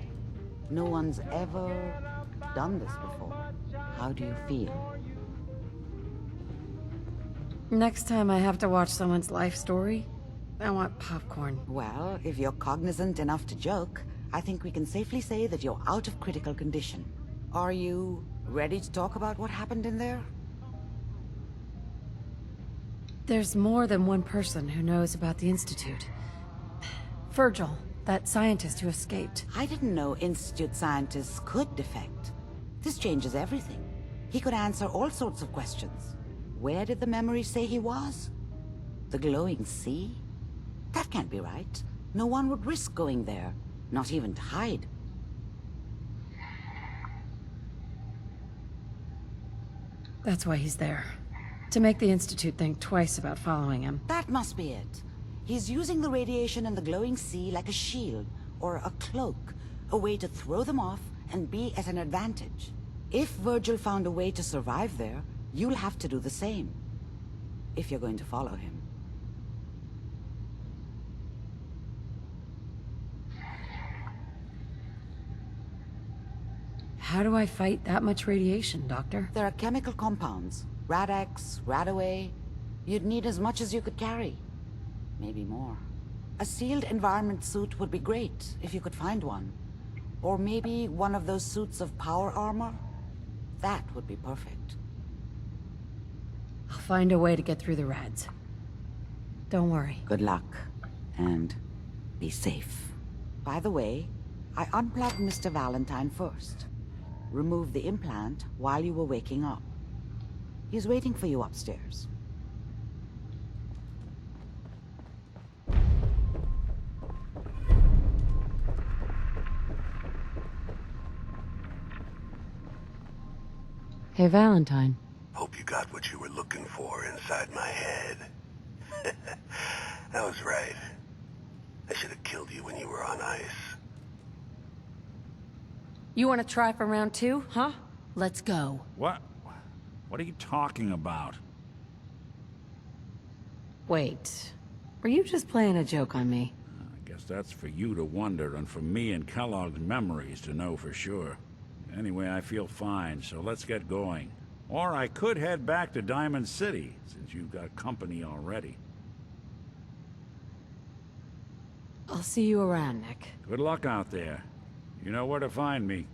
Speaker 11: No one's ever done this before. How do you feel?
Speaker 4: Next time I have to watch someone's life story, I want popcorn.
Speaker 11: Well, if you're cognizant enough to joke, I think we can safely say that you're out of critical condition. Are you ready to talk about what happened in there?
Speaker 4: There's more than one person who knows about the Institute. Virgil, that scientist who escaped.
Speaker 11: I didn't know Institute scientists could defect. This changes everything. He could answer all sorts of questions. Where did the memory say he was? The glowing sea? That can't be right. No one would risk going there, not even to hide.
Speaker 4: That's why he's there. To make the Institute think twice about following him.
Speaker 11: That must be it. He's using the radiation in the glowing sea like a shield, or a cloak, a way to throw them off and be at an advantage. If Virgil found a way to survive there, you'll have to do the same. If you're going to follow him.
Speaker 4: How do I fight that much radiation, Doctor?
Speaker 11: There are chemical compounds. Rad-X, Radaway. You'd need as much as you could carry. Maybe more. A sealed environment suit would be great, if you could find one. Or maybe one of those suits of power armor? That would be perfect.
Speaker 4: I'll find a way to get through the rads. Don't worry.
Speaker 11: Good luck. And be safe. By the way, I unplugged Mr. Valentine first. Removed the implant while you were waking up. He's waiting for you upstairs.
Speaker 4: Hey, Valentine.
Speaker 12: Hope you got what you were looking for inside my head. That was right. I should have killed you when you were on ice.
Speaker 4: You want to try for round 2, huh? Let's go.
Speaker 10: What? What are you talking about?
Speaker 4: Wait. Were you just playing a joke on me?
Speaker 10: I guess that's for you to wonder, and for me and Kellogg's memories to know for sure. Anyway, I feel fine, so let's get going. Or I could head back to Diamond City, since you've got company already.
Speaker 4: I'll see you around, Nick.
Speaker 10: Good luck out there. You know where to find me.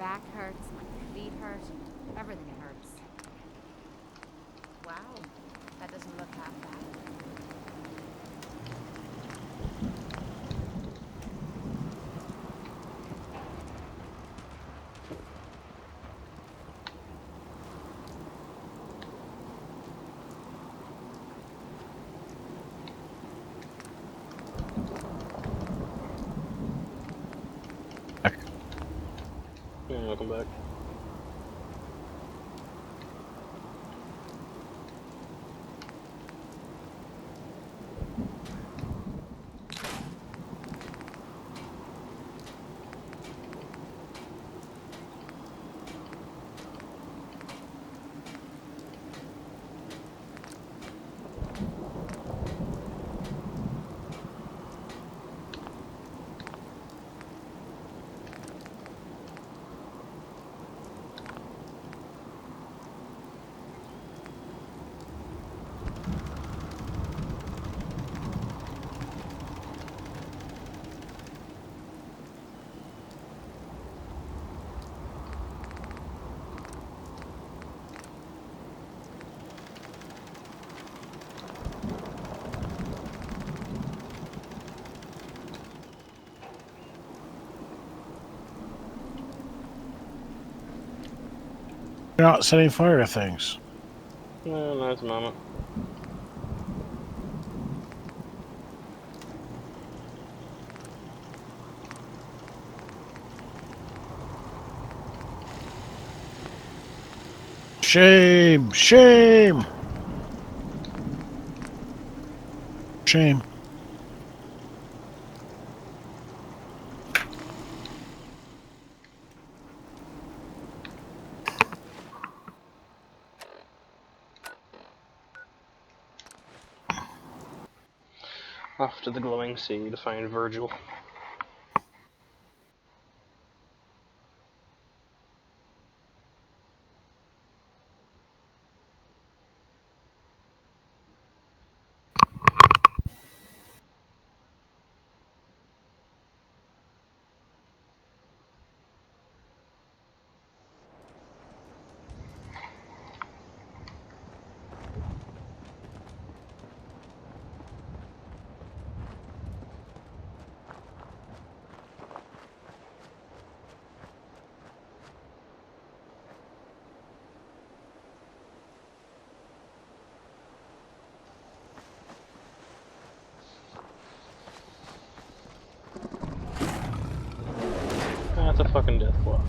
Speaker 3: back hurts, my feet hurt, everything hurts. Wow, that doesn't look half bad.
Speaker 1: Yeah, welcome back.
Speaker 2: You're not setting fire to things.
Speaker 1: No, not at the moment.
Speaker 2: Shame! Shame! Shame.
Speaker 1: Off to the glowing sea to find Virgil. That's a fucking death claw.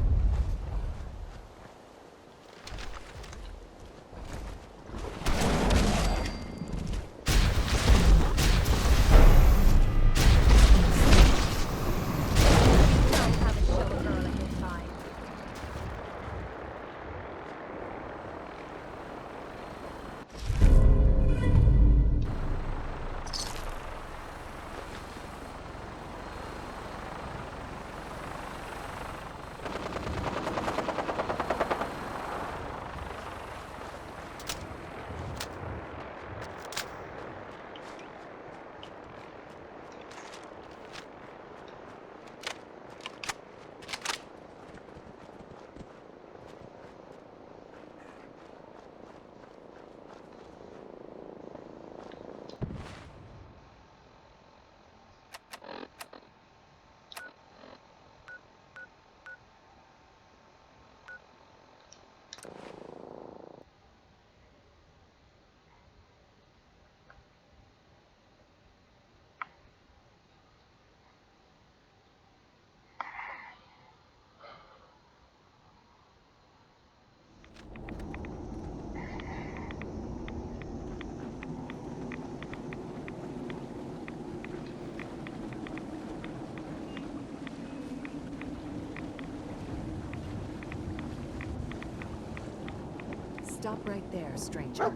Speaker 13: Stop right there, stranger.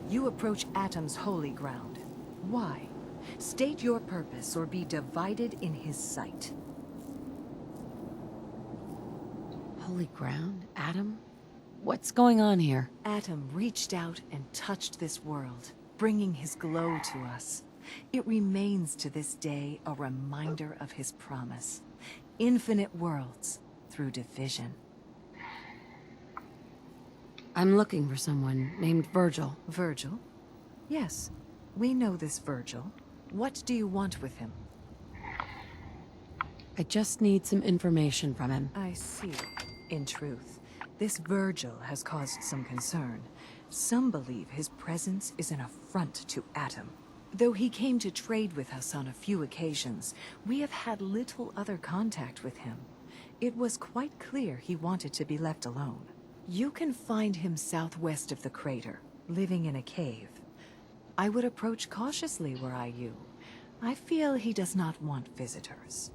Speaker 13: You approach Atom's holy ground. Why? State your purpose or be divided in his sight.
Speaker 4: Holy ground? Atom? What's going on here?
Speaker 13: Atom reached out and touched this world, bringing his glow to us. It remains to this day a reminder of his promise. Infinite worlds through division.
Speaker 4: I'm looking for someone named Virgil.
Speaker 13: Virgil? Yes, we know this Virgil. What do you want with him?
Speaker 4: I just need some information from him.
Speaker 13: I see. In truth, this Virgil has caused some concern. Some believe his presence is an affront to Atom. Though he came to trade with us on a few occasions, we have had little other contact with him. It was quite clear he wanted to be left alone. You can find him southwest of the crater, living in a cave. I would approach cautiously were I you. I feel he does not want visitors.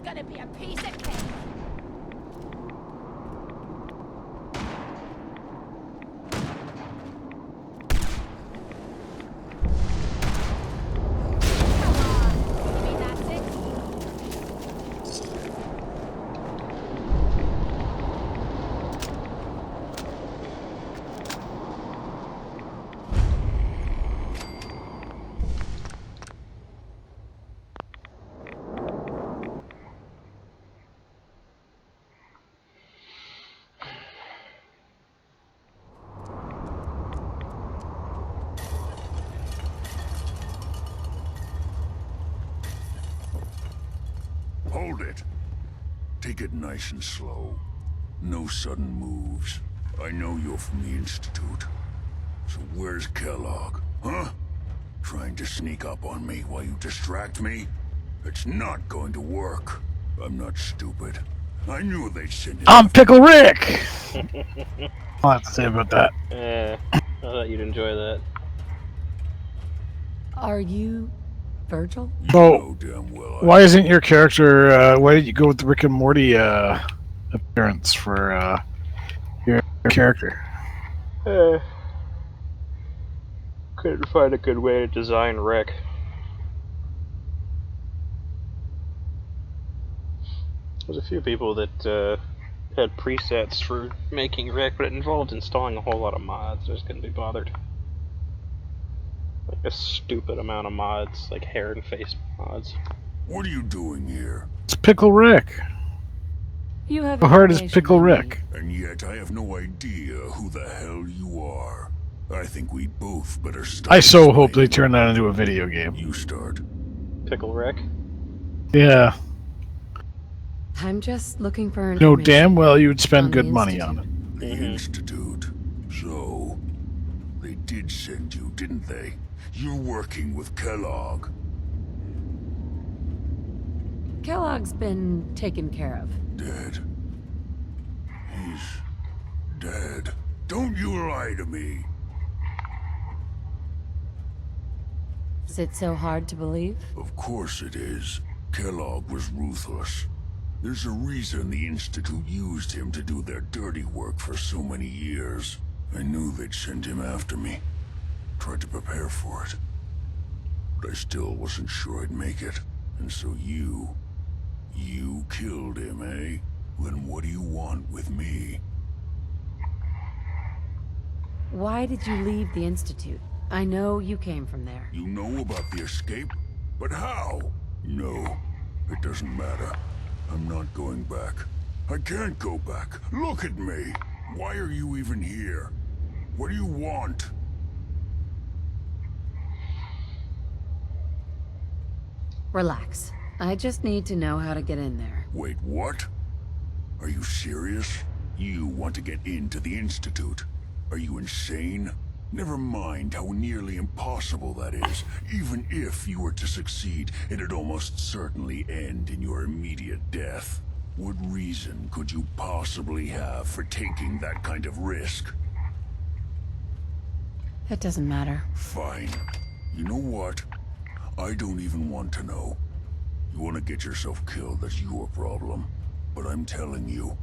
Speaker 3: Gonna be a piece of cake.
Speaker 6: Hold it. Take it nice and slow. No sudden moves. I know you're from the Institute. So where's Kellogg, huh? Trying to sneak up on me while you distract me? It's not going to work. I'm not stupid. I knew they'd send it.
Speaker 2: I'm Pickle Rick! I'll have to say about that.
Speaker 1: Yeah, I thought you'd enjoy that.
Speaker 4: Are you Virgil?
Speaker 2: So, why isn't your character, why did you go with the Rick and Morty appearance for your character?
Speaker 1: Couldn't find a good way to design Rick. There's a few people that had presets for making Rick, but it involved installing a whole lot of mods. I just couldn't be bothered. Like a stupid amount of mods, like hair and face mods.
Speaker 6: What are you doing here?
Speaker 2: It's Pickle Rick.
Speaker 4: You have
Speaker 2: How hard is
Speaker 4: information
Speaker 2: Pickle
Speaker 4: I
Speaker 2: Rick?
Speaker 6: And yet I have no idea who the hell you are. I think we both better start.
Speaker 2: I so hope they turn that into a video game.
Speaker 6: You start.
Speaker 1: Pickle Rick?
Speaker 2: Yeah.
Speaker 4: I'm just looking for
Speaker 2: No,
Speaker 4: information.
Speaker 2: damn well you would spend
Speaker 4: on
Speaker 2: good
Speaker 4: the
Speaker 2: money on it.
Speaker 6: The Institute. So, they did send you, didn't they? You're working with Kellogg.
Speaker 4: Kellogg's been taken care of.
Speaker 6: Dead. He's dead. Don't you lie to me.
Speaker 4: Is it so hard to believe?
Speaker 6: Of course it is. Kellogg was ruthless. There's a reason the Institute used him to do their dirty work for so many years. I knew they'd send him after me. Tried to prepare for it. But I still wasn't sure I'd make it. And so you killed him, eh? Then what do you want with me?
Speaker 4: Why did you leave the Institute? I know you came from there.
Speaker 6: You know about the escape? But how? No, it doesn't matter. I'm not going back. I can't go back. Look at me. Why are you even here? What do you want?
Speaker 4: Relax. I just need to know how to get in there.
Speaker 6: Wait, what? Are you serious? You want to get into the Institute? Are you insane? Never mind how nearly impossible that is. Even if you were to succeed, it'd almost certainly end in your immediate death. What reason could you possibly have for taking that kind of risk?
Speaker 4: It doesn't matter.
Speaker 6: Fine. You know what? I don't even want to know. You want to get yourself killed, that's your problem. But I'm telling you,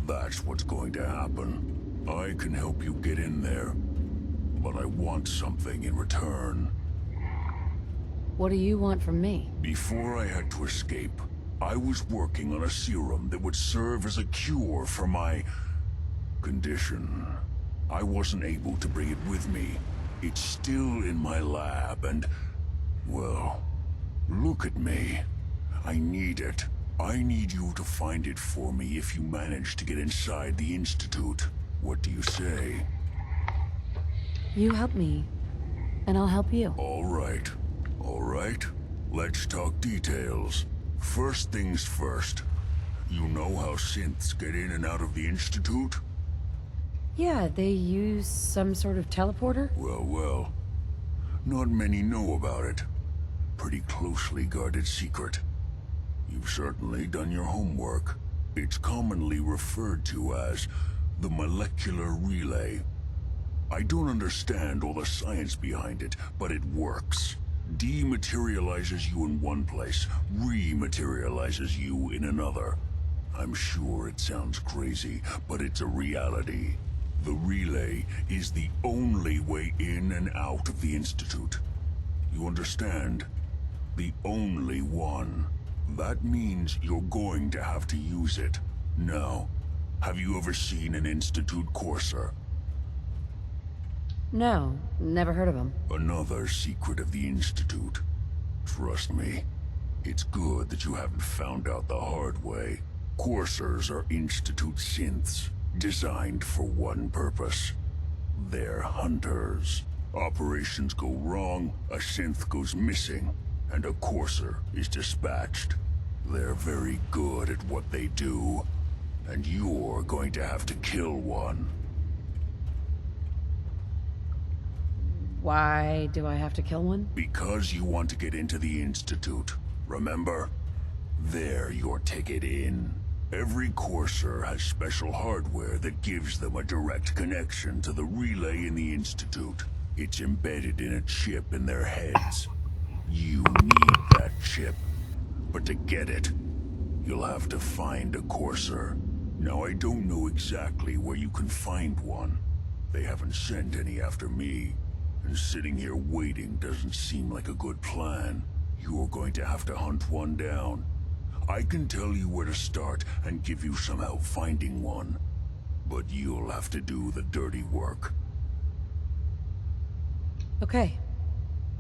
Speaker 6: that's what's going to happen. I can help you get in there. But I want something in return.
Speaker 4: What do you want from me?
Speaker 6: Before I had to escape, I was working on a serum that would serve as a cure for my condition. I wasn't able to bring it with me. It's still in my lab and, well, look at me. I need it. I need you to find it for me if you manage to get inside the Institute. What do you say?
Speaker 4: You help me, and I'll help you.
Speaker 6: All right. Let's talk details. First things first. You know how synths get in and out of the Institute?
Speaker 4: Yeah, they use some sort of teleporter?
Speaker 6: Well. Not many know about it. Pretty closely guarded secret. You've certainly done your homework. It's commonly referred to as the molecular relay. I don't understand all the science behind it, but it works. Dematerializes you in one place, rematerializes you in another. I'm sure it sounds crazy, but it's a reality. The relay is the only way in and out of the Institute. You understand? The only one. That means you're going to have to use it. Now, have you ever seen an Institute courser?
Speaker 4: No, never heard of him.
Speaker 6: Another secret of the Institute. Trust me, it's good that you haven't found out the hard way. Coursers are Institute synths, designed for one purpose. They're hunters. Operations go wrong, a synth goes missing, and a courser is dispatched. They're very good at what they do, and you're going to have to kill one.
Speaker 4: Why do I have to kill one?
Speaker 6: Because you want to get into the Institute, remember? They're your ticket in. Every courser has special hardware that gives them a direct connection to the relay in the Institute. It's embedded in a chip in their heads. You need that chip. But to get it, you'll have to find a courser. Now, I don't know exactly where you can find one. They haven't sent any after me. And sitting here waiting doesn't seem like a good plan. You're going to have to hunt one down. I can tell you where to start and give you some help finding one. But you'll have to do the dirty work.
Speaker 4: Okay.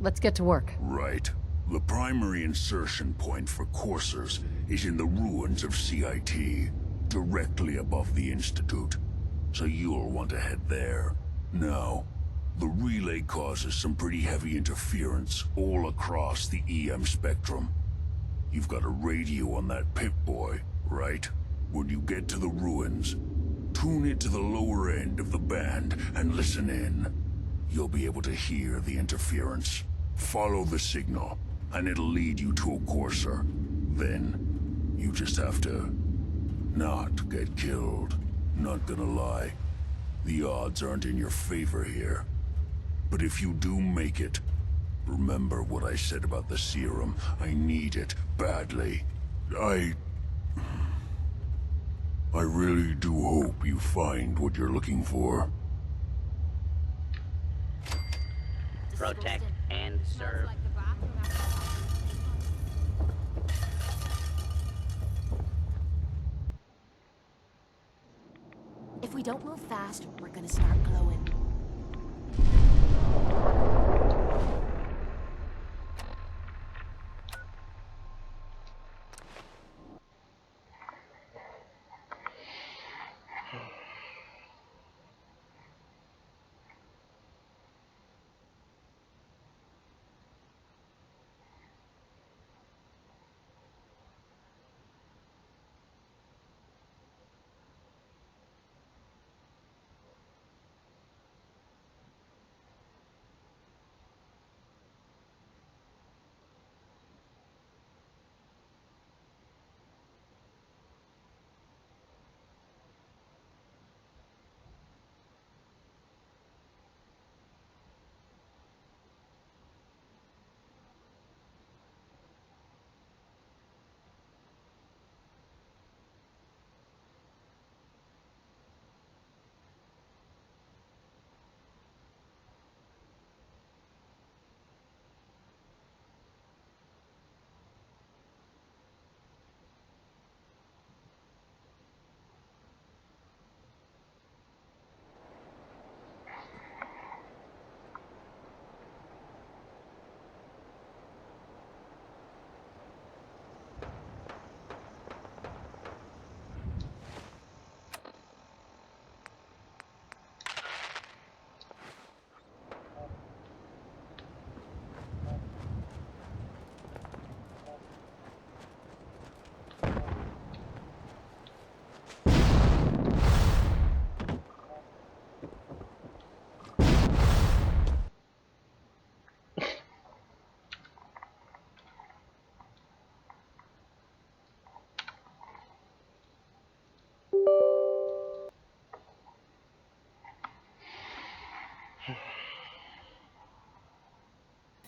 Speaker 4: Let's get to work.
Speaker 6: Right. The primary insertion point for coursers is in the ruins of CIT, directly above the Institute. So you'll want to head there. Now, the relay causes some pretty heavy interference all across the EM spectrum. You've got a radio on that Pip-Boy, right? When you get to the ruins, tune it to the lower end of the band and listen in. You'll be able to hear the interference. Follow the signal, and it'll lead you to a courser. Then, you just have to not get killed. Not gonna lie, the odds aren't in your favor here. But if you do make it, remember what I said about the serum. I need it badly. I really do hope you find what you're looking for.
Speaker 15: Protect and serve.
Speaker 3: If we don't move fast, we're gonna start glowing.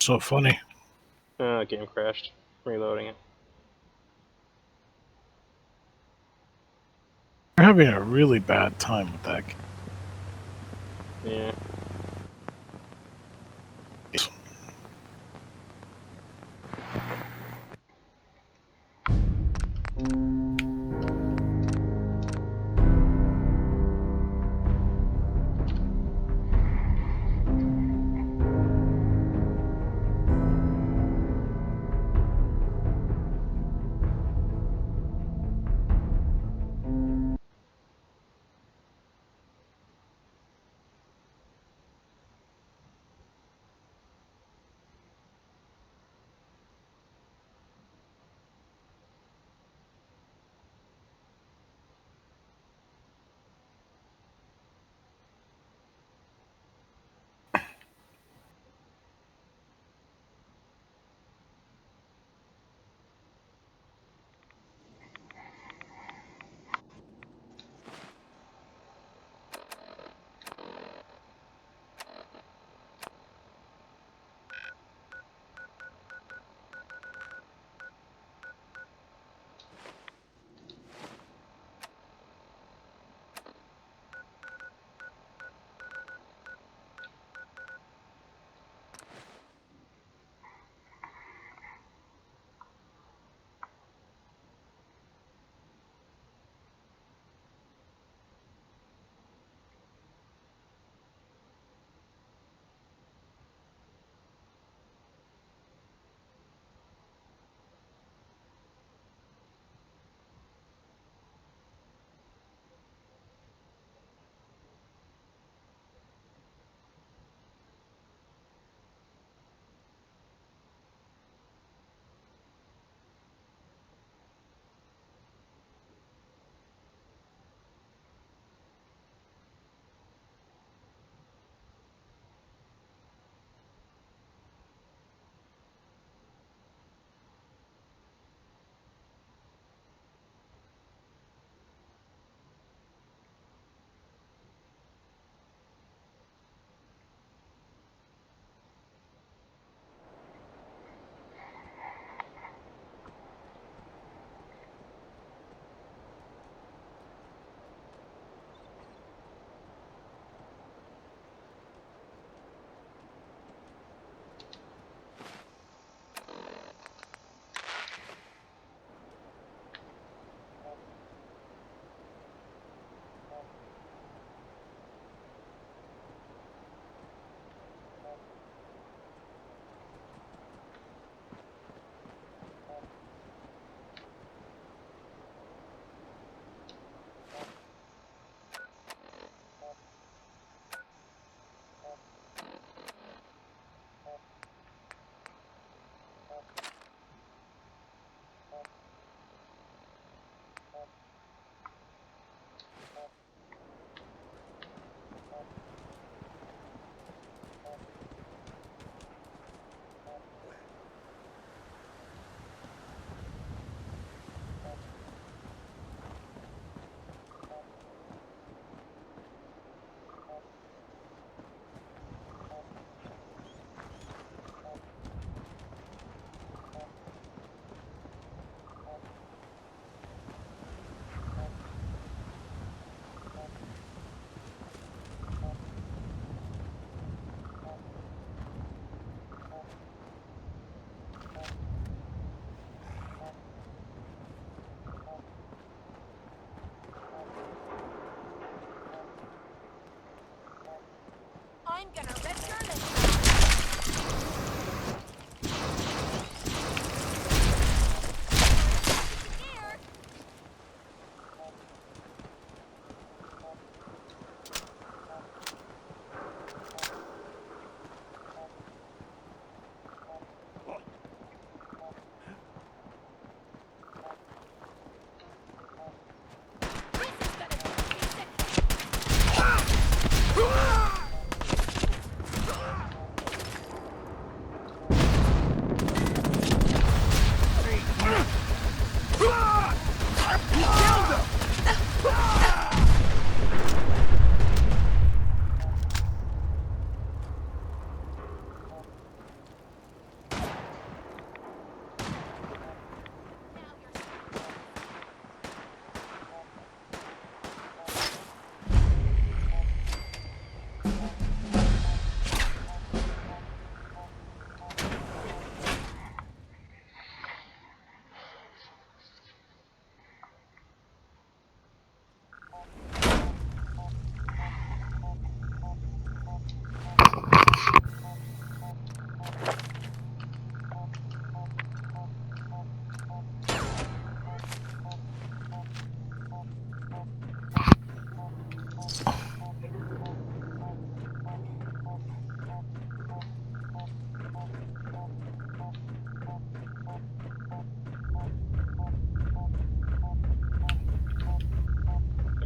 Speaker 2: So funny.
Speaker 1: Game crashed. Reloading it.
Speaker 2: You're having a really bad time with that.
Speaker 1: Yeah.
Speaker 3: ain't gonna rip your lips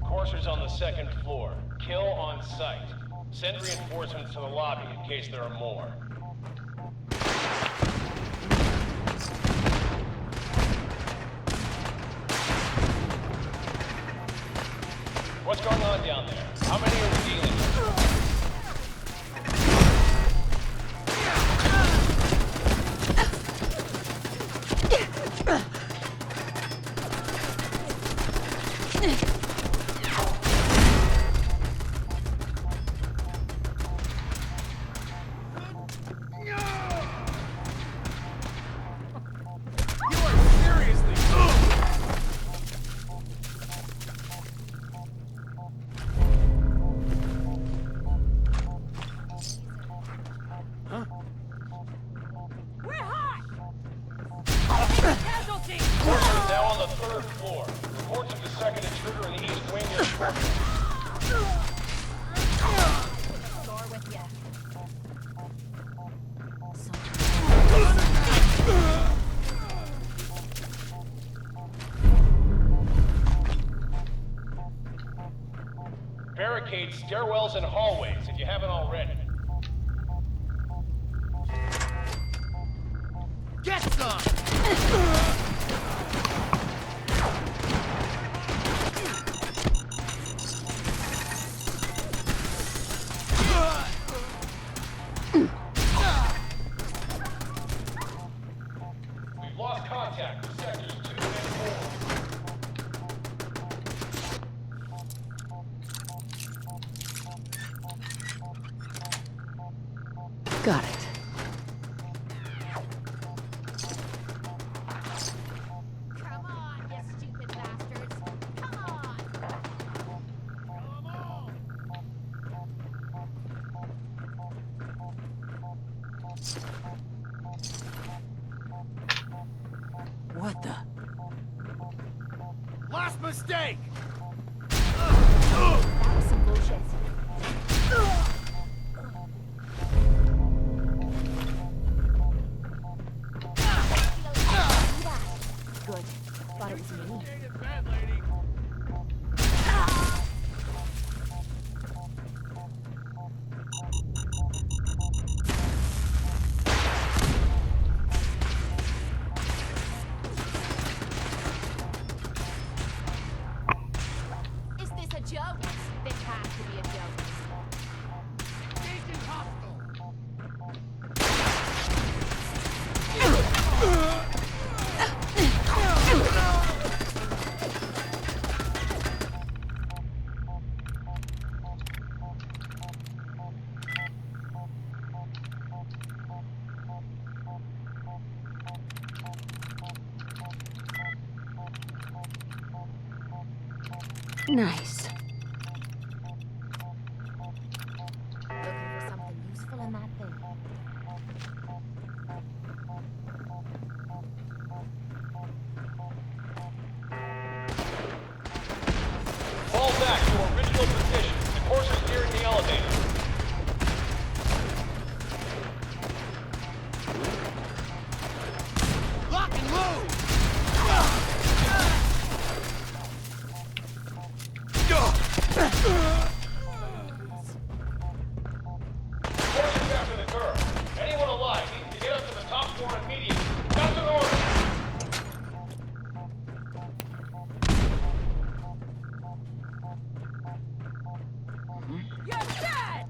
Speaker 19: Coursers on the second floor. Kill on sight. Send reinforcements to the lobby in case there are more. What's going on down there? How many are we dealing with? Now on the third floor. Reports of the second intruder in the east wing are
Speaker 3: Door with ya.
Speaker 19: barricade stairwells and hallways if you haven't already.
Speaker 20: Get some!
Speaker 19: We've lost contact with sectors 2 and 4.
Speaker 4: Got it.
Speaker 3: Come on, you stupid bastards. Come on.
Speaker 20: What the? Last mistake!
Speaker 3: That was some bullshit. Good. Thought it was me. Is this a joke? This has to be a joke. Agent hostile.
Speaker 4: Nice.
Speaker 3: Looking for something
Speaker 19: elevator.
Speaker 20: Lock and load!
Speaker 19: Forces after the curve. Anyone alive needs to get up to the top floor immediately. That's an order.
Speaker 20: You're dead!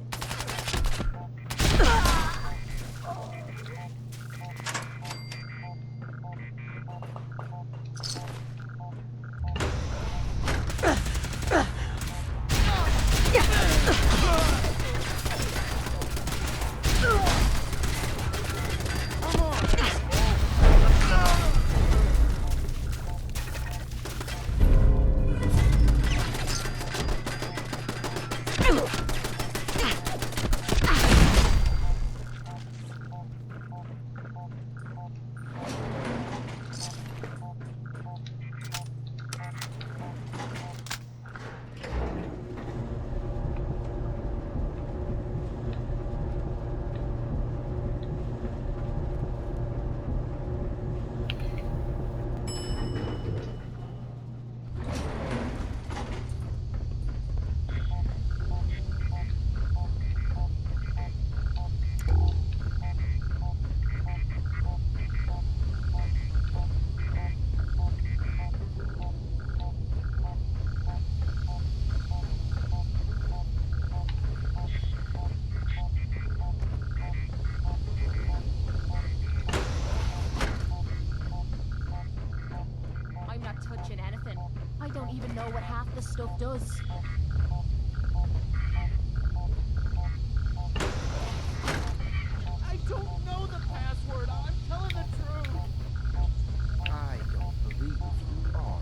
Speaker 3: I'm not touching anything. I don't even know what half this stuff does.
Speaker 20: I don't know the password. I'm telling the truth.
Speaker 12: I don't believe you are.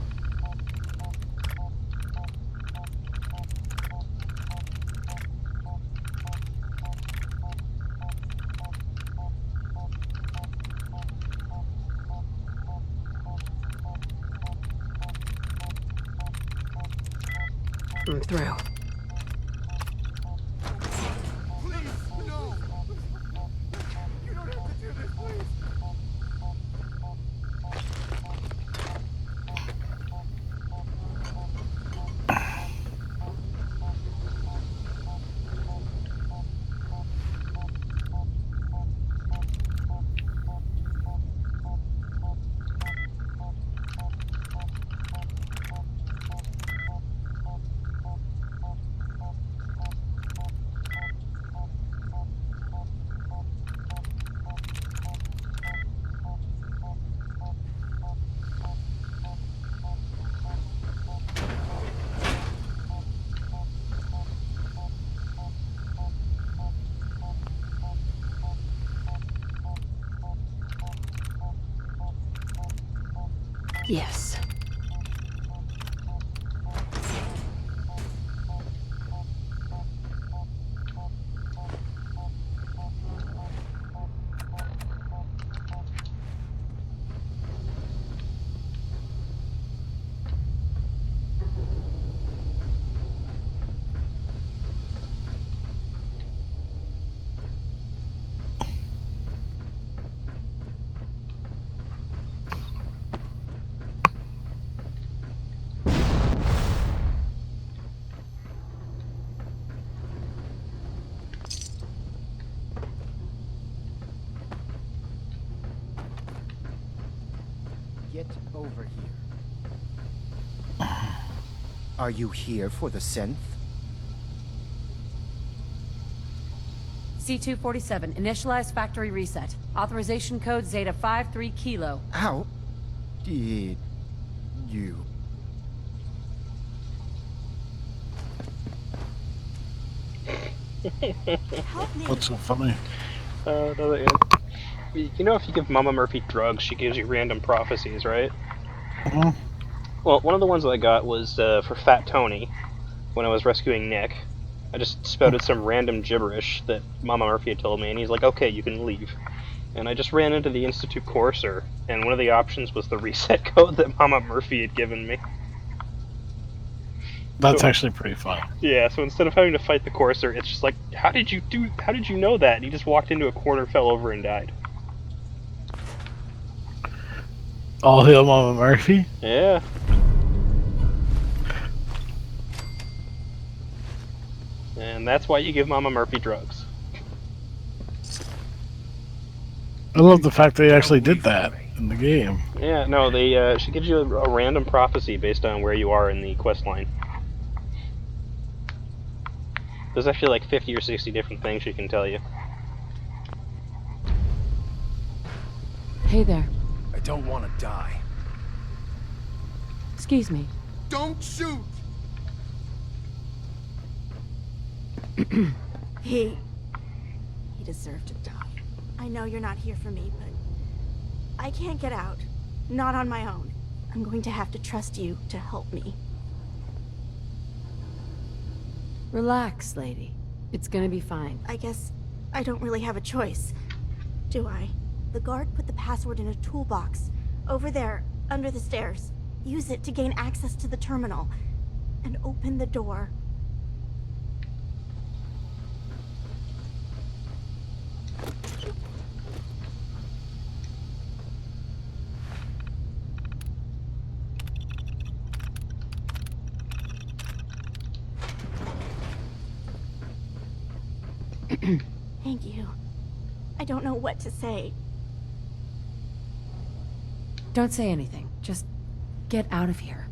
Speaker 4: I'm through.
Speaker 20: Please, no. You don't have to do this, please.
Speaker 4: Yes.
Speaker 12: Get over here. Are you here for the synth?
Speaker 4: C-247, initialize factory reset. Authorization code Zeta 53 Kilo.
Speaker 12: How did you?
Speaker 2: What's so funny?
Speaker 1: You know, if you give Mama Murphy drugs, she gives you random prophecies, right?
Speaker 2: Mhm.
Speaker 1: Well, one of the ones that I got was for Fat Tony, when I was rescuing Nick. I just spouted some random gibberish that Mama Murphy had told me, and he's like, okay, you can leave. And I just ran into the Institute Courser, and one of the options was the reset code that Mama Murphy had given me.
Speaker 2: That's actually pretty fun.
Speaker 1: Yeah, so instead of having to fight the courser, it's just like, how did you know that? And he just walked into a corner, fell over, and died.
Speaker 2: All hail Mama Murphy.
Speaker 1: Yeah. And that's why you give Mama Murphy drugs.
Speaker 2: I love the fact they actually did that in the game.
Speaker 1: Yeah, no, she gives you a random prophecy based on where you are in the quest line. There's actually like 50 or 60 different things she can tell you.
Speaker 4: Hey there.
Speaker 5: I don't want to die.
Speaker 4: Excuse me.
Speaker 20: Don't shoot!
Speaker 18: He deserved to die. I know you're not here for me, but I can't get out. Not on my own. I'm going to have to trust you to help me.
Speaker 4: Relax, lady. It's gonna be fine.
Speaker 18: I guess I don't really have a choice, do I? The guard put the password in a toolbox over there, under the stairs. Use it to gain access to the terminal and open the door. Thank you. I don't know what to say.
Speaker 4: Don't say anything. Just get out of here.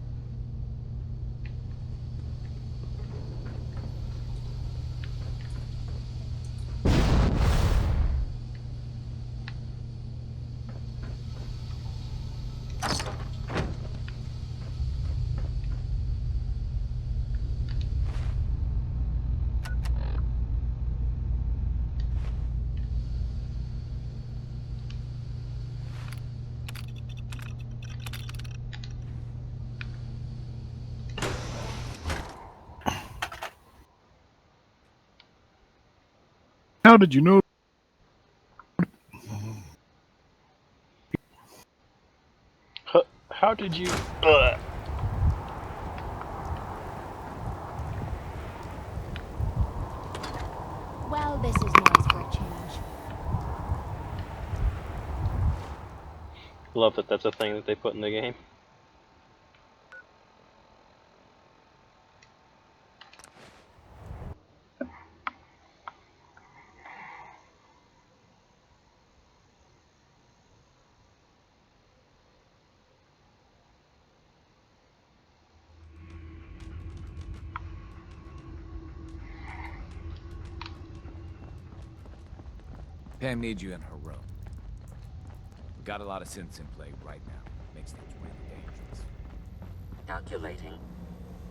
Speaker 2: How did you know?
Speaker 1: How did you...
Speaker 18: Well, this is noise for a change.
Speaker 1: Love that that's a thing that they put in the game.
Speaker 21: Pam needs you in her room. We've got a lot of synths in play right now. Makes things really dangerous.
Speaker 22: Calculating.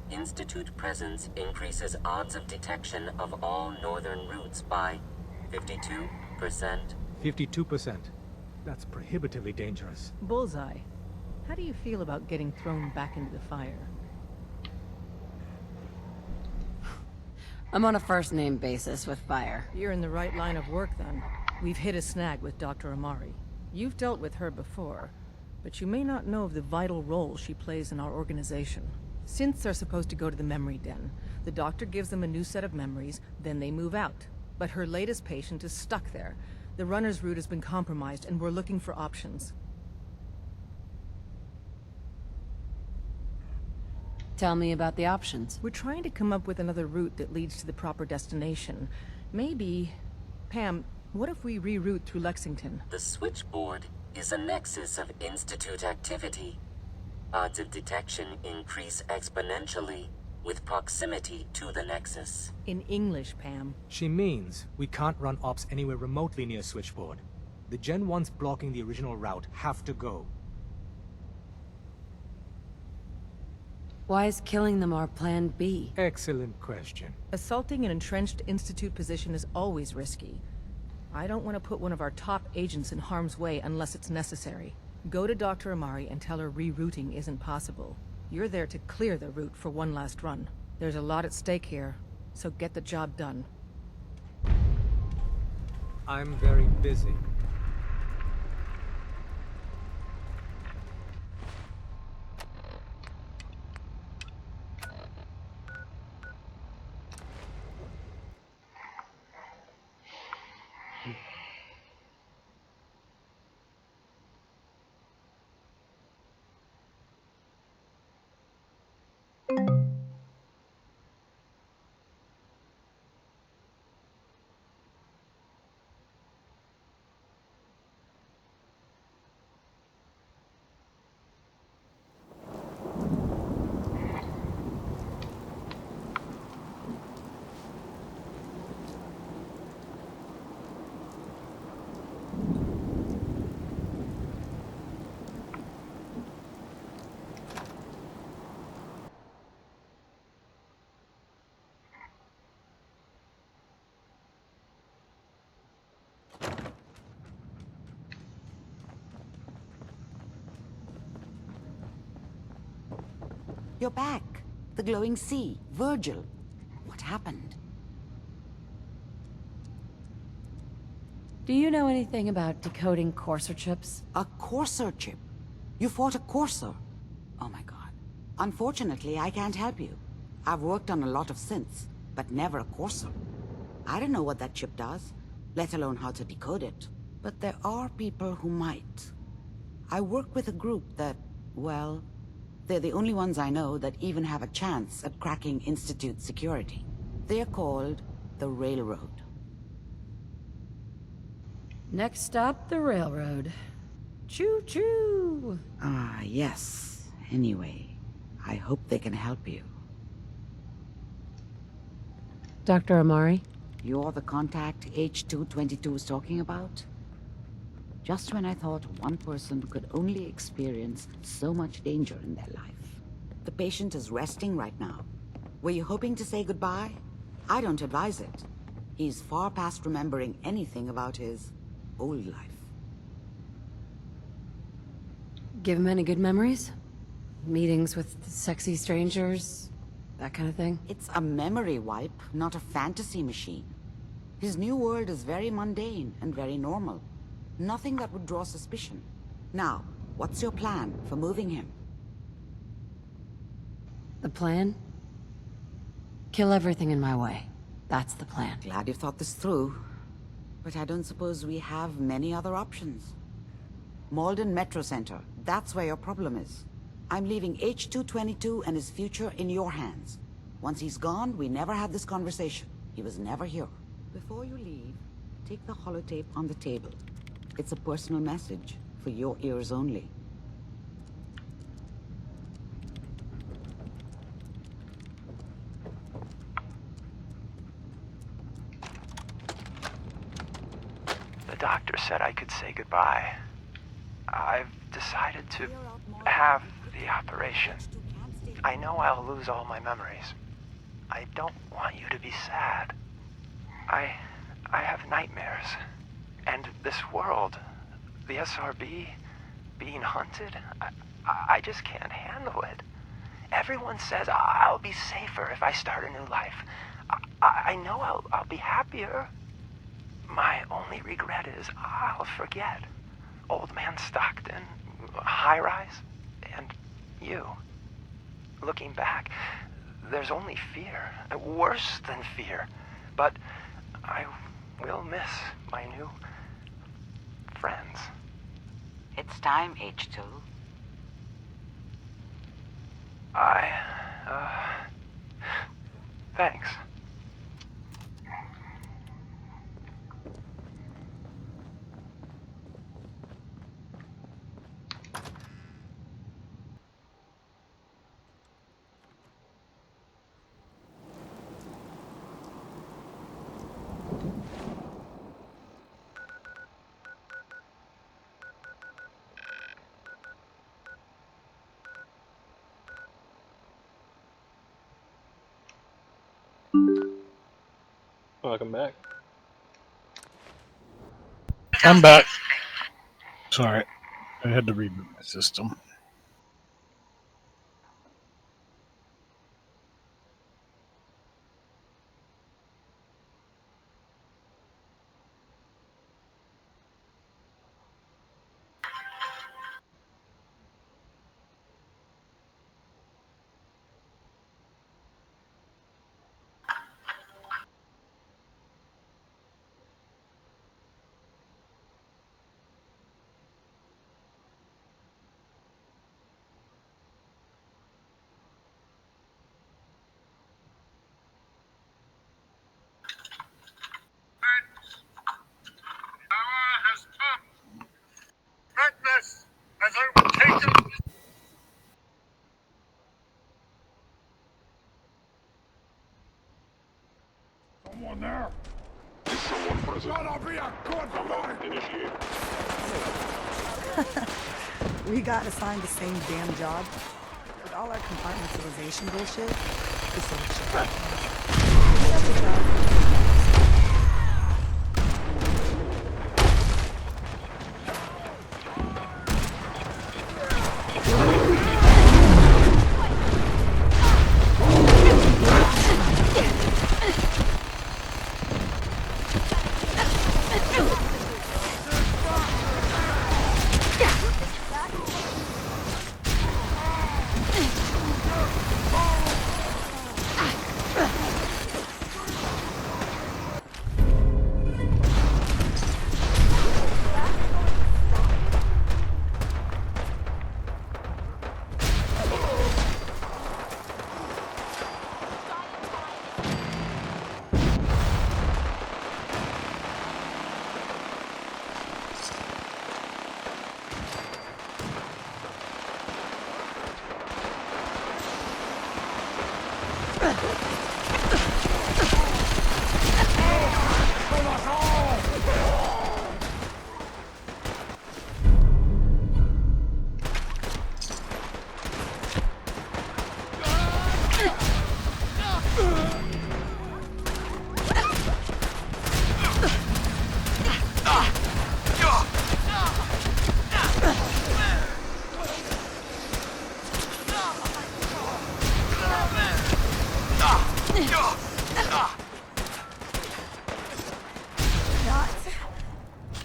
Speaker 22: Institute presence increases odds of detection of all northern routes by 52%.
Speaker 23: 52%. That's prohibitively dangerous.
Speaker 13: Bullseye. How do you feel about getting thrown back into the fire?
Speaker 4: I'm on a first-name basis with fire.
Speaker 13: You're in the right line of work, then. We've hit a snag with Dr. Amari. You've dealt with her before, but you may not know of the vital role she plays in our organization. Synths are supposed to go to the memory den. The doctor gives them a new set of memories, then they move out. But her latest patient is stuck there. The runner's route has been compromised, and we're looking for options.
Speaker 4: Tell me about the options.
Speaker 13: We're trying to come up with another route that leads to the proper destination. Maybe... Pam, what if we reroute through Lexington?
Speaker 22: The switchboard is a nexus of Institute activity. Odds of detection increase exponentially with proximity to the nexus.
Speaker 13: In English, Pam.
Speaker 23: She means we can't run ops anywhere remotely near Switchboard. The Gen 1s blocking the original route have to go.
Speaker 4: Why is killing them our plan B?
Speaker 23: Excellent question.
Speaker 13: Assaulting an entrenched Institute position is always risky. I don't want to put one of our top agents in harm's way unless it's necessary. Go to Dr. Amari and tell her rerouting isn't possible. You're there to clear the route for one last run. There's a lot at stake here, so get the job done.
Speaker 23: I'm very busy.
Speaker 11: You're back. The glowing sea. Virgil. What happened?
Speaker 4: Do you know anything about decoding courser chips?
Speaker 11: A courser chip? You fought a courser? Oh my god. Unfortunately, I can't help you. I've worked on a lot of synths, but never a courser. I don't know what that chip does, let alone how to decode it. But there are people who might. I work with a group that, well, they're the only ones I know that even have a chance at cracking Institute security. They're called the Railroad.
Speaker 4: Next stop, the railroad. Choo-choo!
Speaker 11: Ah, yes. Anyway, I hope they can help you.
Speaker 4: Dr. Amari?
Speaker 11: You're the contact H222 is talking about? Just when I thought one person could only experience so much danger in their life. The patient is resting right now. Were you hoping to say goodbye? I don't advise it. He's far past remembering anything about his old life.
Speaker 4: Give him any good memories? Meetings with sexy strangers? That kind of thing?
Speaker 11: It's a memory wipe, not a fantasy machine. His new world is very mundane and very normal. Nothing that would draw suspicion. Now, what's your plan for moving him?
Speaker 4: The plan? Kill everything in my way. That's the plan.
Speaker 11: Glad you thought this through. But I don't suppose we have many other options. Malden Metro Center, that's where your problem is. I'm leaving H222 and his future in your hands. Once he's gone, we never had this conversation. He was never here. Before you leave, take the holotape on the table. It's a personal message, for your ears only.
Speaker 7: The doctor said I could say goodbye. I've decided to have the operation. I know I'll lose all my memories. I don't want you to be sad. I have nightmares. And this world, the SRB, being hunted, I just can't handle it. Everyone says I'll be safer if I start a new life. I know I'll be happier. My only regret is I'll forget. Old Man Stockton, High Rise, and you. Looking back, there's only fear. Worse than fear. But I will miss my new friends.
Speaker 11: It's time, H2.
Speaker 7: Thanks.
Speaker 1: Welcome back.
Speaker 2: I'm back. Sorry, I had to reboot my system.
Speaker 20: Madness has overtaken. Someone there? Is someone present? Gotta be a good boy. Initiate.
Speaker 8: We got assigned the same damn job. With all our compartmentalization bullshit, this Not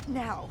Speaker 8: now.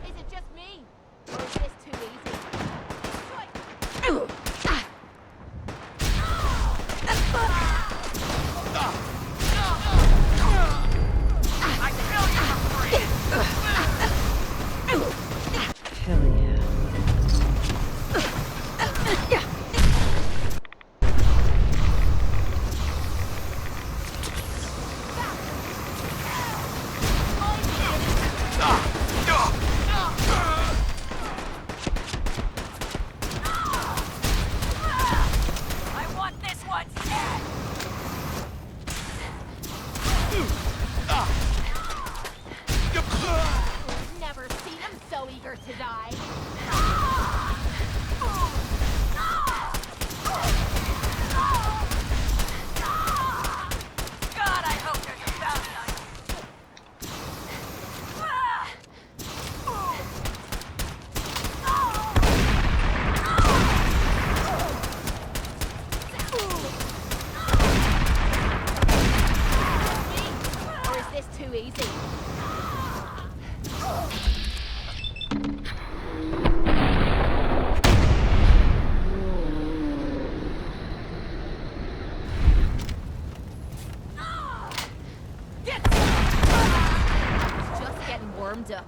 Speaker 3: Is it just me? Or is this too easy?
Speaker 4: Hell yeah.
Speaker 3: I want this one dead! Never seen him so eager to die. God, I hope there's a bounty on you. Or is this too easy? Get some! Just getting warmed up.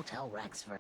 Speaker 15: tell Rexford.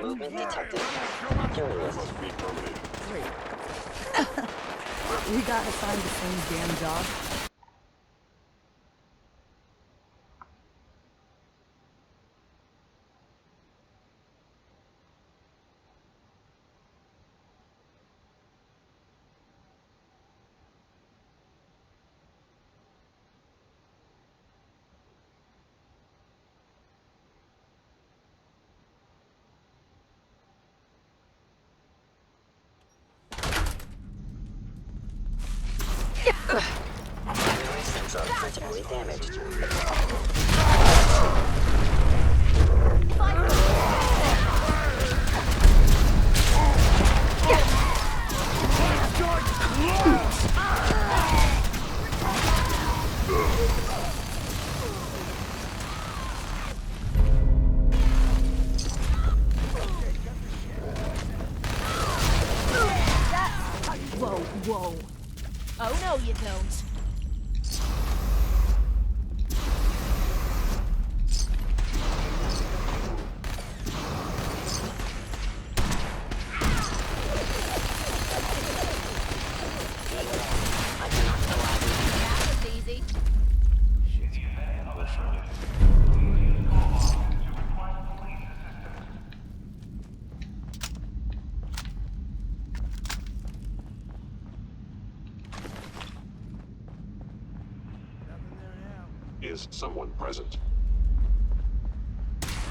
Speaker 20: Movement detected.
Speaker 3: Curious.
Speaker 8: Wait. We got assigned the same damn job?
Speaker 15: Memory sensor critically damaged.
Speaker 3: Whoa, whoa. Oh no, you don't. That was easy.
Speaker 9: Is someone present?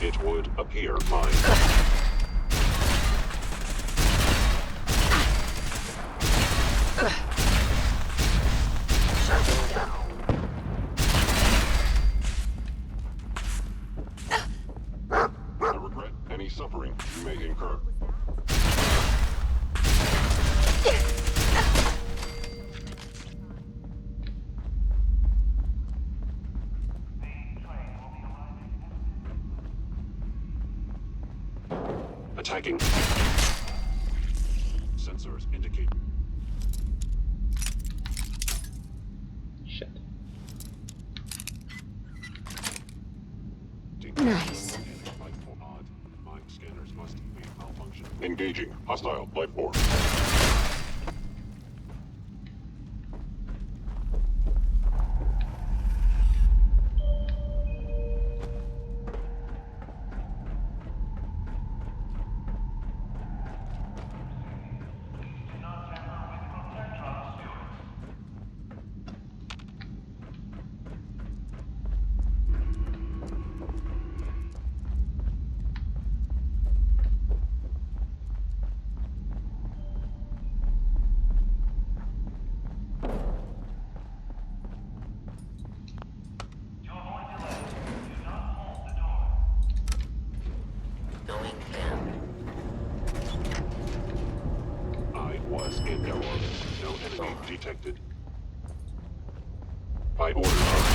Speaker 9: It would appear mine.
Speaker 15: Shutting down.
Speaker 9: I regret any suffering you may incur. Attacking. Sensors indicate.
Speaker 1: Shit.
Speaker 4: Nice.
Speaker 9: My scanners must be malfunctioning. Engaging hostile life form.
Speaker 15: Going down.
Speaker 9: I was in no orbit. No enemy detected. By order of...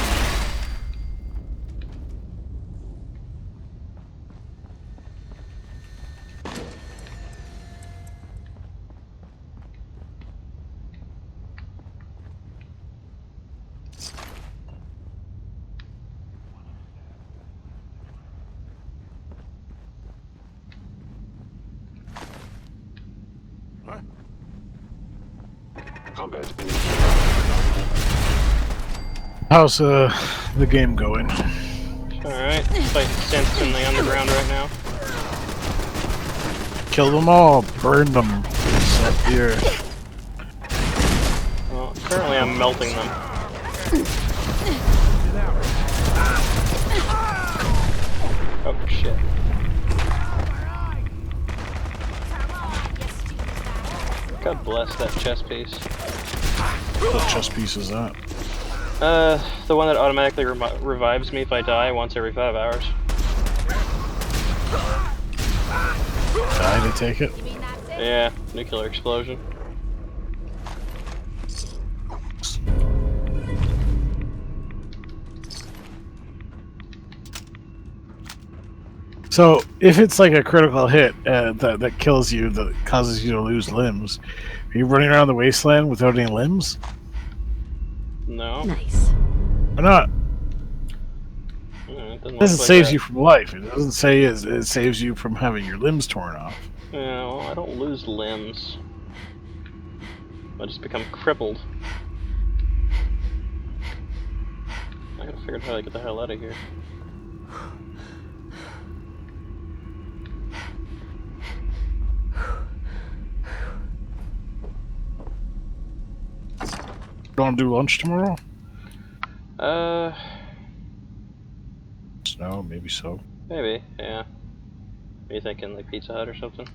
Speaker 9: Combat initiated.
Speaker 2: How's the game going?
Speaker 1: Alright, fighting synths in the underground right now.
Speaker 2: Kill them all, burn them. Set here.
Speaker 1: Well, currently I'm melting them. Oh shit. God bless that chest piece.
Speaker 2: What chest piece is that?
Speaker 1: The one that automatically revives me if I die once every 5 hours.
Speaker 2: Die to take it?
Speaker 1: Yeah, nuclear explosion.
Speaker 2: So, if it's like a critical hit that kills you, that causes you to lose limbs, are you running around the wasteland without any limbs?
Speaker 1: No.
Speaker 4: Nice.
Speaker 2: Why not?
Speaker 1: It
Speaker 2: doesn't save you from life. It doesn't say it saves you from having your limbs torn off.
Speaker 1: Yeah, well, I don't lose limbs. I just become crippled. I gotta figure out how to get the hell out of here.
Speaker 2: You want to do lunch tomorrow? No, maybe so.
Speaker 1: Maybe, yeah. Are you thinking like Pizza Hut or something?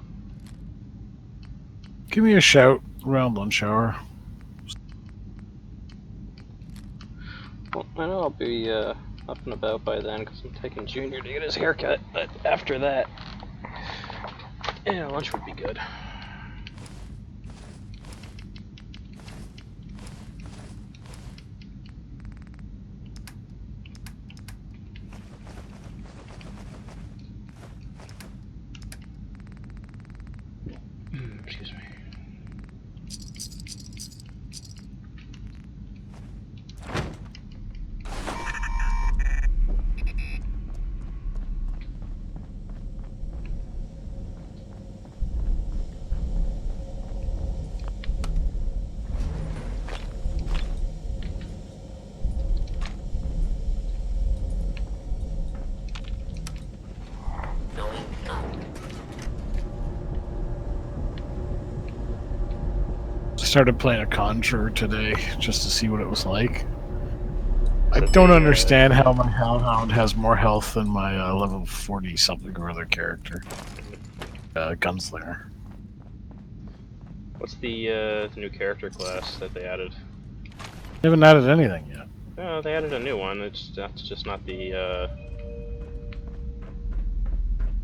Speaker 2: Give me a shout around lunch hour.
Speaker 1: Well, I know I'll be up and about by then because I'm taking Junior to get his haircut, but after that, yeah, lunch would be good. Excuse me.
Speaker 2: Started playing a Conjurer today just to see what it was like. I don't understand how my Hellhound has more health than my level 40 something or other character. Gunslinger.
Speaker 1: What's the new character class that they added?
Speaker 2: They haven't added anything yet.
Speaker 1: Oh, they added a new one. That's just not the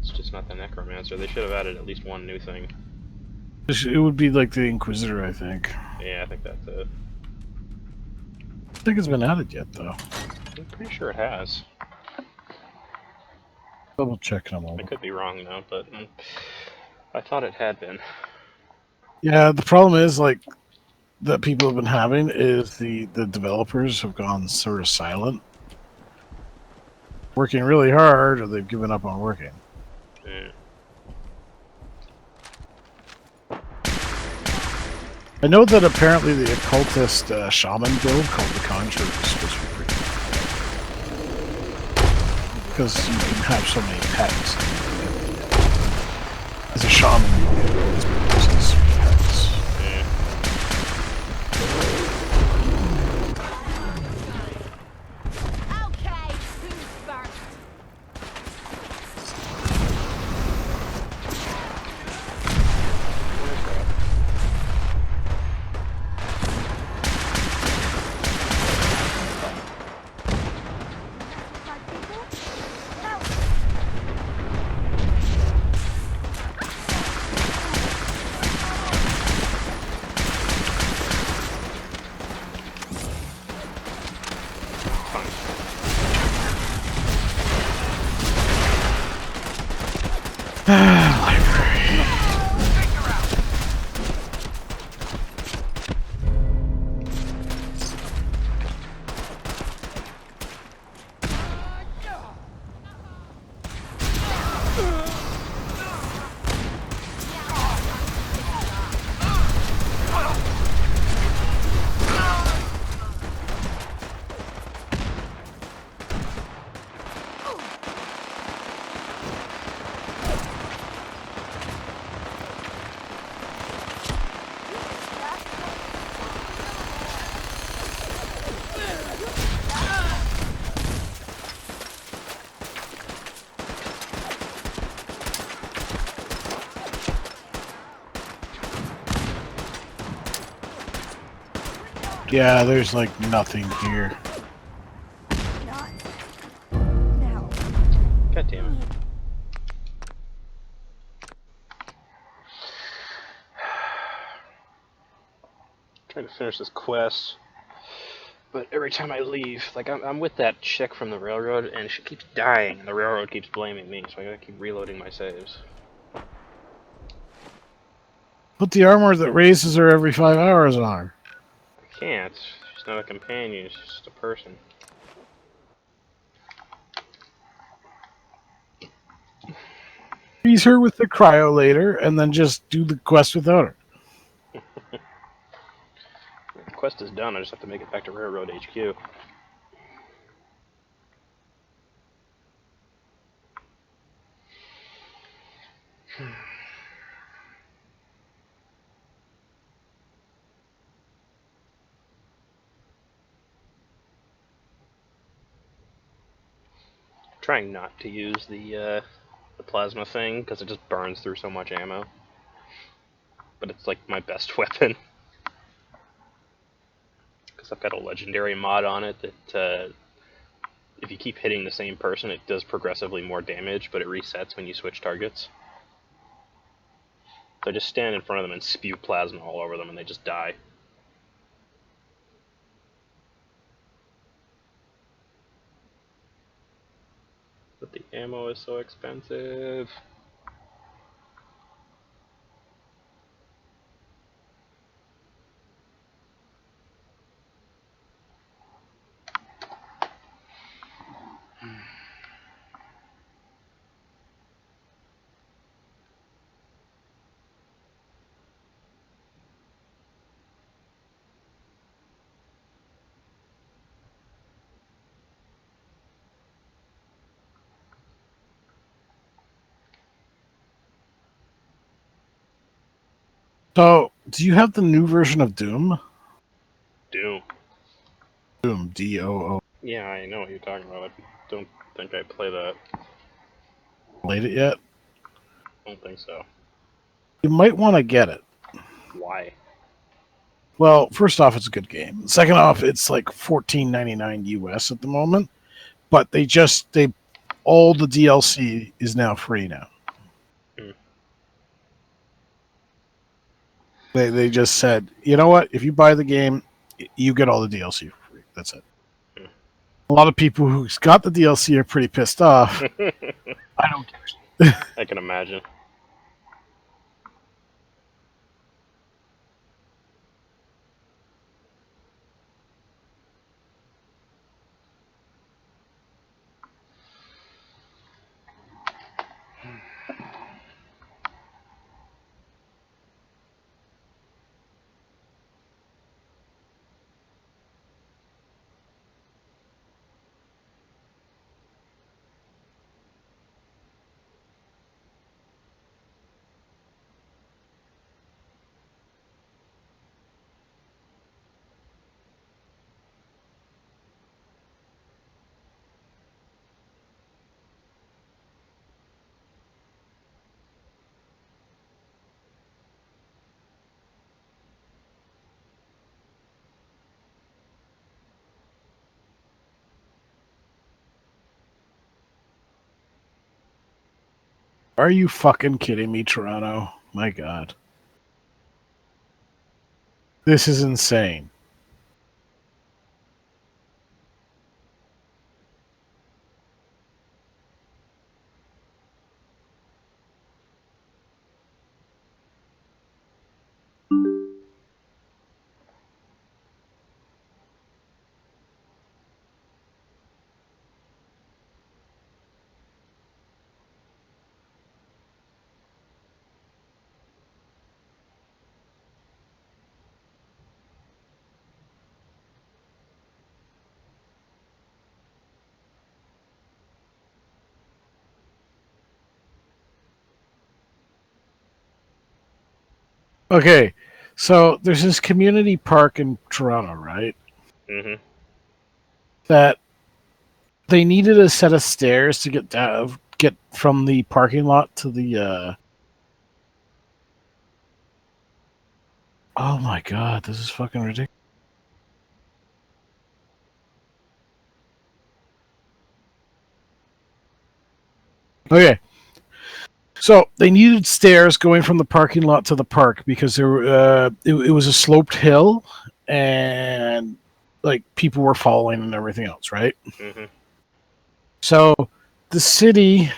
Speaker 1: it's just not the Necromancer. They should have added at least one new thing.
Speaker 2: It would be like the Inquisitor, I think.
Speaker 1: Yeah, I think that's it.
Speaker 2: I don't think it's been added yet, though.
Speaker 1: I'm pretty sure it has.
Speaker 2: Double check them all.
Speaker 1: I could be wrong though, but I thought it had been.
Speaker 2: Yeah, the problem is like that people have been having is the developers have gone sort of silent, working really hard, or they've given up on working.
Speaker 1: Yeah.
Speaker 2: I know that apparently the occultist shaman build called the Conjurer is supposed to be pretty good. Because you can have so many pets. As a shaman, you can build these pets.
Speaker 1: Yeah.
Speaker 3: Okay, who's first?
Speaker 2: Yeah, there's like nothing here.
Speaker 18: Not now.
Speaker 1: God damn it. Trying to finish this quest, but every time I leave, like I'm with that chick from the railroad, and she keeps dying, and the railroad keeps blaming me, so I gotta keep reloading my saves.
Speaker 2: Put the armor that raises her every 5 hours on her.
Speaker 1: I can't. She's not a companion. She's just a person.
Speaker 2: Freeze her with the cryo later, and then just do the quest without her.
Speaker 1: The quest is done. I just have to make it back to Railroad HQ. Trying not to use the plasma thing because it just burns through so much ammo. But it's like my best weapon. Because I've got a legendary mod on it that if you keep hitting the same person, it does progressively more damage, but it resets when you switch targets. So I just stand in front of them and spew plasma all over them, and they just die. But the ammo is so expensive.
Speaker 2: So, do you have the new version of Doom?
Speaker 1: Doom.
Speaker 2: Doom, D-O-O.
Speaker 1: Yeah, I know what you're talking about. I don't think I play that.
Speaker 2: Played it yet?
Speaker 1: I don't think so.
Speaker 2: You might want to get it.
Speaker 1: Why?
Speaker 2: Well, first off, it's a good game. Second off, it's like $14.99 US at the moment. But they all the DLC is now free now.
Speaker 1: Hmm.
Speaker 2: They just said, you know what? If you buy the game, you get all the DLC for free. That's it.
Speaker 1: Hmm.
Speaker 2: A lot of people who got the DLC are pretty pissed off. I don't care.
Speaker 1: I can imagine.
Speaker 2: Are you fucking kidding me, Toronto? My God. This is insane. Okay, so there's this community park in Toronto, right?
Speaker 1: Mm-hmm.
Speaker 2: That they needed a set of stairs to get from the parking lot to the. Oh my God, this is fucking ridiculous. Okay. So they needed stairs going from the parking lot to the park because it was a sloped hill and like people were falling and everything else, right?
Speaker 1: Mm-hmm.
Speaker 2: So the city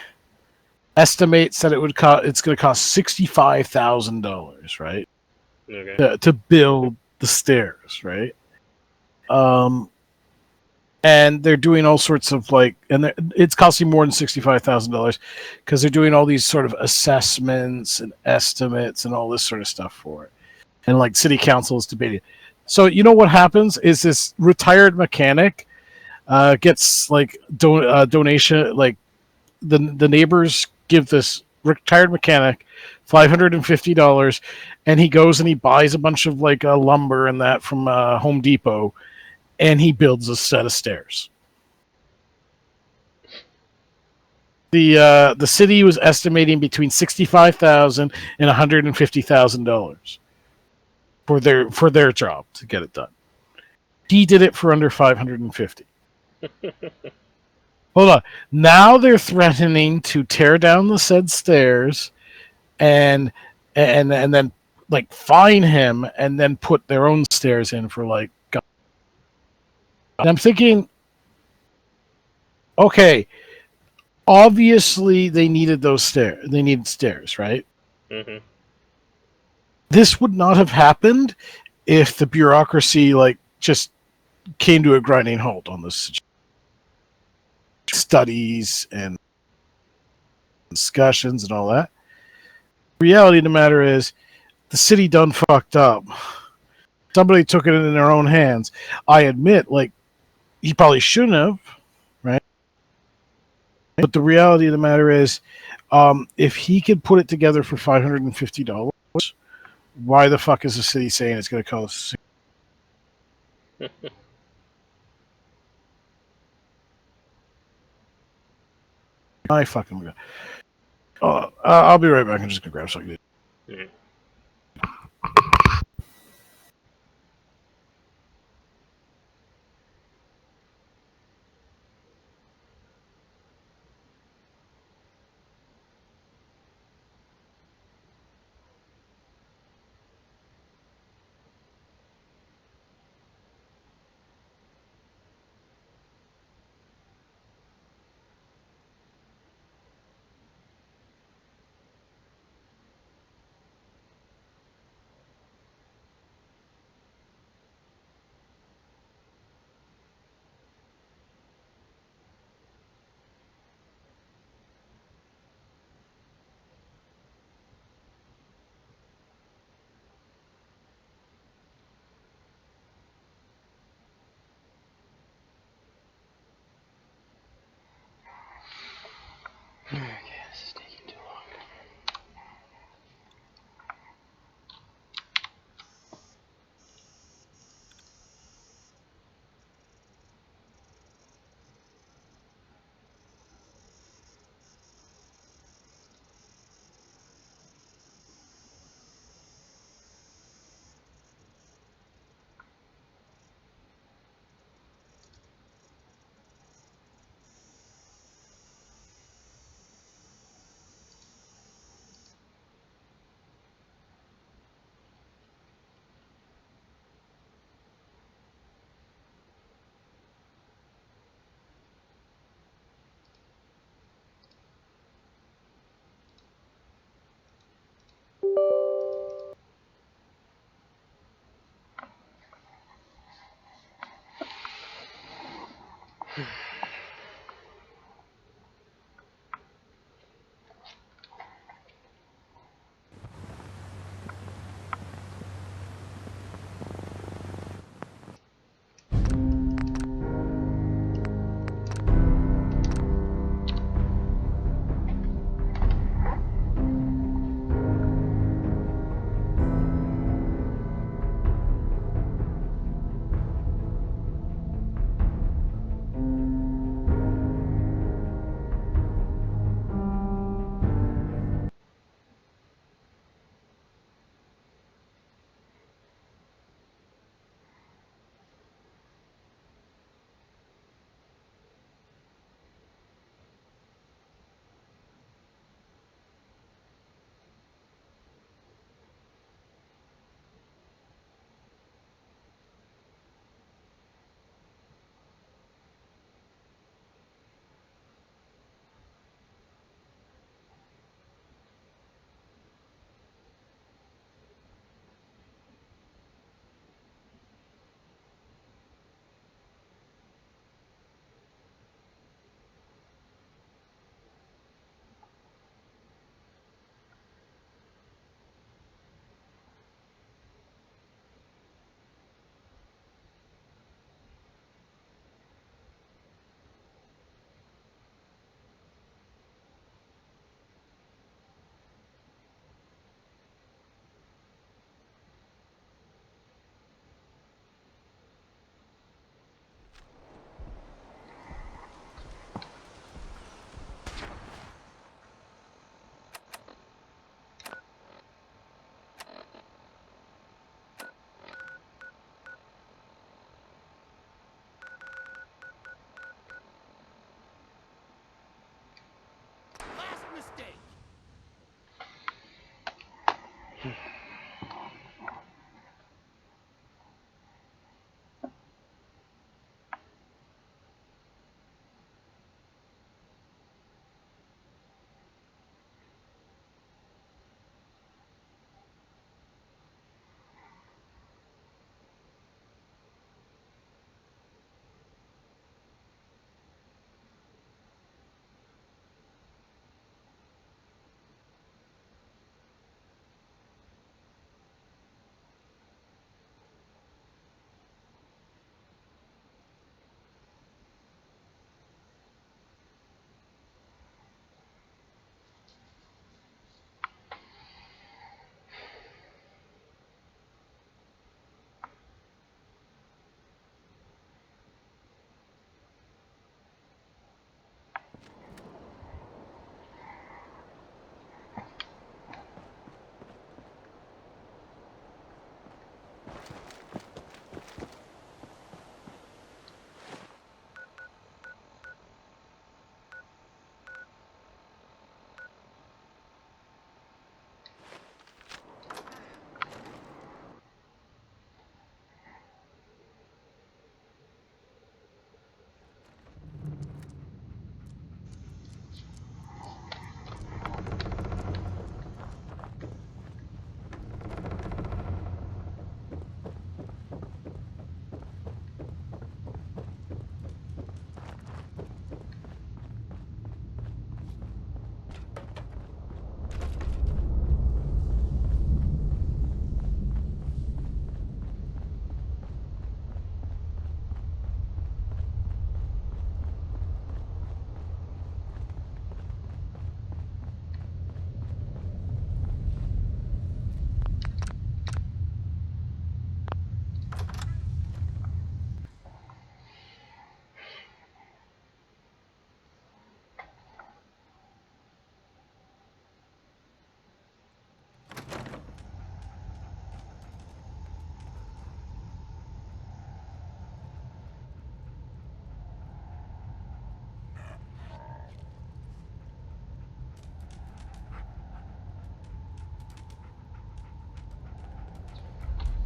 Speaker 2: estimates that it's going to cost $65,000, right?
Speaker 1: Okay.
Speaker 2: To build the stairs, right? And they're doing all sorts of it's costing more than $65,000 because they're doing all these sort of assessments and estimates and all this sort of stuff for it. And like city council is debating. So you know what happens is this retired mechanic gets like donation, like the neighbors give this retired mechanic $550, and he goes and he buys a bunch of like lumber and that from Home Depot, and he builds a set of stairs. The city was estimating between $65,000 and $150,000 for their job to get it done. He did it for under $550. Hold on. Now they're threatening to tear down the said stairs and then like fine him and then put their own stairs in for like. And I'm thinking, okay, obviously they needed those stairs. They needed stairs, right?
Speaker 1: Mm-hmm.
Speaker 2: This would not have happened if the bureaucracy like just came to a grinding halt on this studies and discussions and all that. The reality of the matter is the city done fucked up. Somebody took it in their own hands. I admit, like, he probably shouldn't have, right? But the reality of the matter is, if he could put it together for $550, why the fuck is the city saying it's going to cost? I fucking. I'll be right back. I'm just gonna grab something.
Speaker 1: Mm-hmm. Okay, this is taking too long.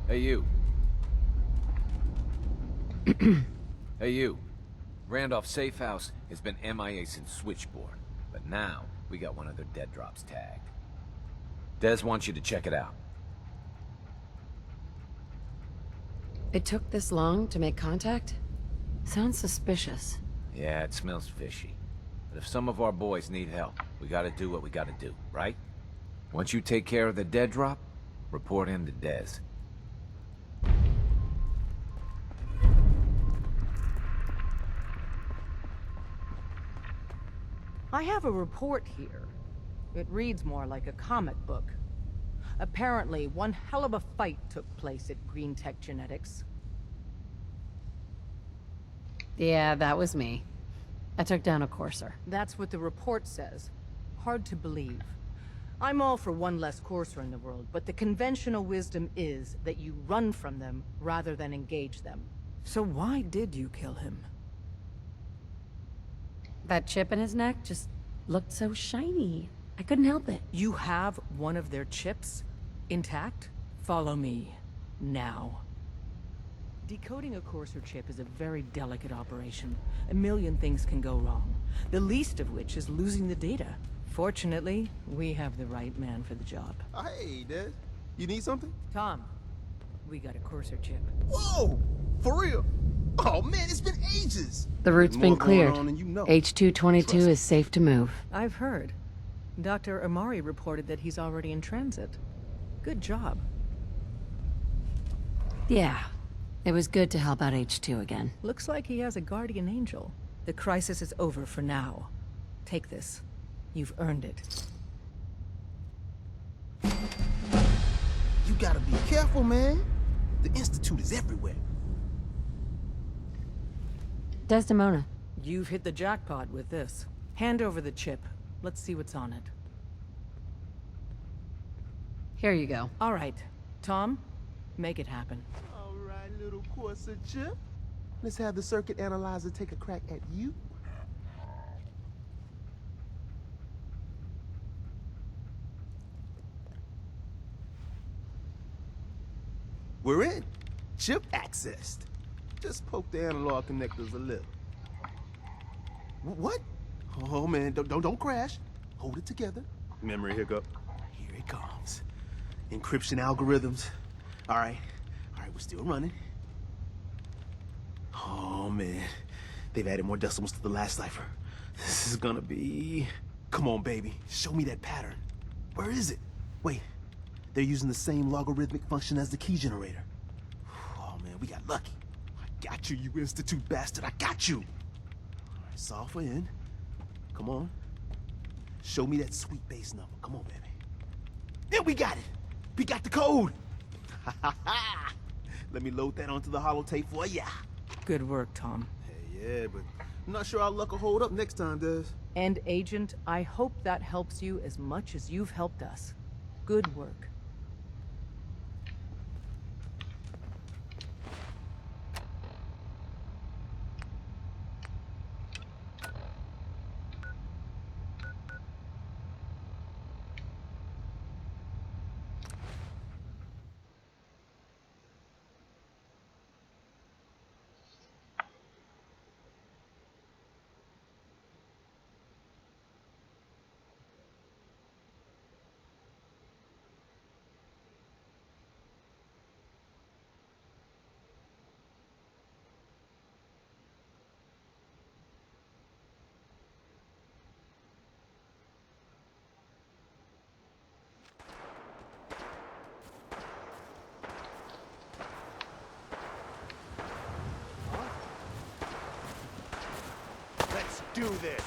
Speaker 21: Hey, you. Hey, you. Randolph Safe House has been MIA since Switchboard, but now we got one of their dead drops tagged. Des wants you to check it out.
Speaker 4: It took this long to make contact? Sounds suspicious.
Speaker 21: Yeah, it smells fishy. But if some of our boys need help, we gotta do what we gotta do, right? Once you take care of the dead drop, report in to Des.
Speaker 14: I have a report here. It reads more like a comic book. Apparently, one hell of a fight took place at Green Tech Genetics.
Speaker 4: Yeah, that was me. I took down a courser.
Speaker 14: That's what the report says. Hard to believe. I'm all for one less courser in the world, but the conventional wisdom is that you run from them rather than engage them.
Speaker 23: So why did you kill him?
Speaker 4: That chip in his neck just looked so shiny. I couldn't help it.
Speaker 14: You have one of their chips? Intact? Follow me. Now. Decoding a courser chip is a very delicate operation. A million things can go wrong. The least of which is losing the data. Fortunately, we have the right man for the job.
Speaker 16: Hey, Des. You need something?
Speaker 14: Tom, we got a courser chip.
Speaker 16: Whoa! For real? Oh man, it's been ages!
Speaker 4: The route's been cleared.
Speaker 16: You know.
Speaker 4: H-222 is safe to move.
Speaker 14: I've heard. Dr. Amari reported that he's already in transit. Good job.
Speaker 4: Yeah. It was good to help out H2 again.
Speaker 14: Looks like he has a guardian angel. The crisis is over for now. Take this. You've earned it.
Speaker 16: You gotta be careful, man. The Institute is everywhere.
Speaker 4: Desdemona.
Speaker 14: You've hit the jackpot with this. Hand over the chip. Let's see what's on it.
Speaker 4: Here you go.
Speaker 14: All right. Tom, make it happen.
Speaker 16: All right, little courser chip. Let's have the circuit analyzer take a crack at you. We're in. Chip accessed. Just poke the analog connectors a little. What? Oh man, don't crash. Hold it together. Memory hiccup. Here it comes. Encryption algorithms. All right, we're still running. Oh man, they've added more decimals to the last cipher. This is gonna be... Come on, baby, show me that pattern. Where is it? Wait, they're using the same logarithmic function as the key generator. Oh man, we got lucky. I got you, you Institute bastard, I got you. All right, solve for N. Come on. Show me that sweet base number. Come on, baby. Yeah, we got it. We got the code. Let me load that onto the holotape for ya.
Speaker 14: Good work, Tom.
Speaker 16: Hey, yeah, but I'm not sure our luck will hold up next time, Des.
Speaker 14: And Agent, I hope that helps you as much as you've helped us. Good work.
Speaker 16: Let's do this.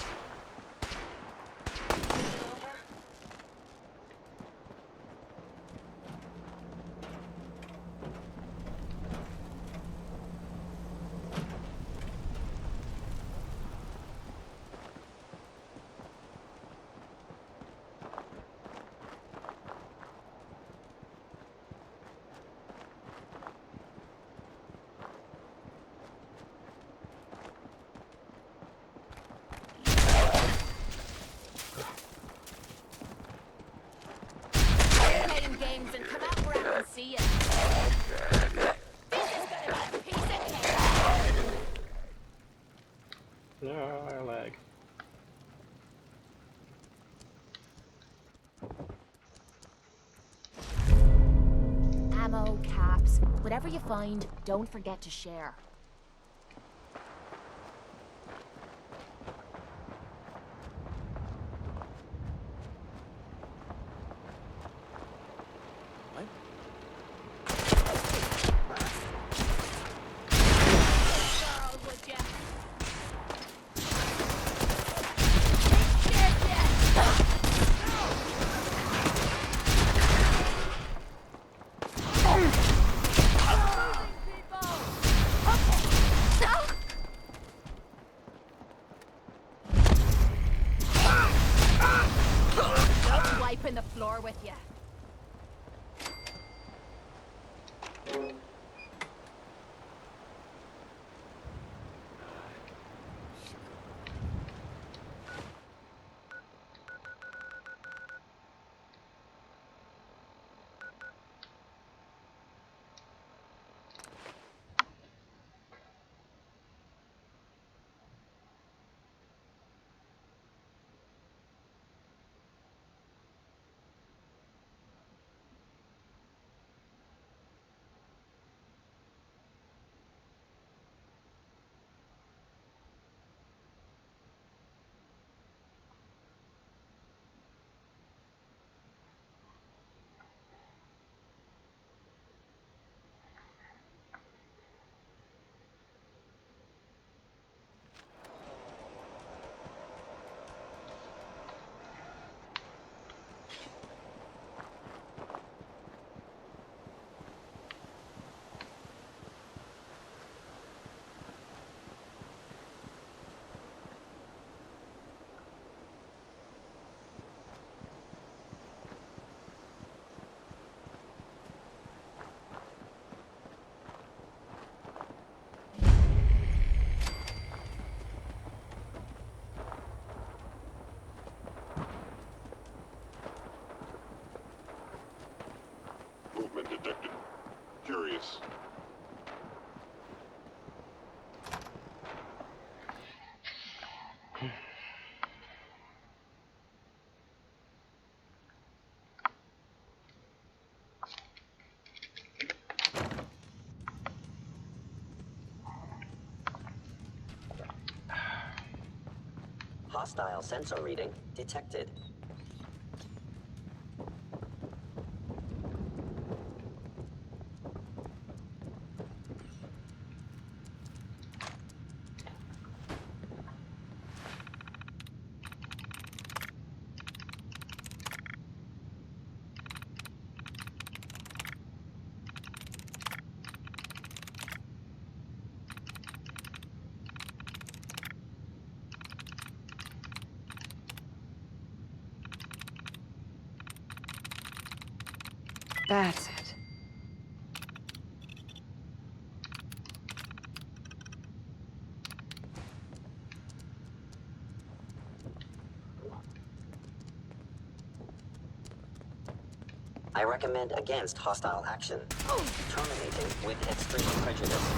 Speaker 3: corpse. Whatever you find, don't forget to share. Wiping the floor with you.
Speaker 9: Movement detected. Curious.
Speaker 15: Hostile sensor reading detected.
Speaker 4: That's it.
Speaker 15: I recommend against hostile action. Terminating with extreme prejudice.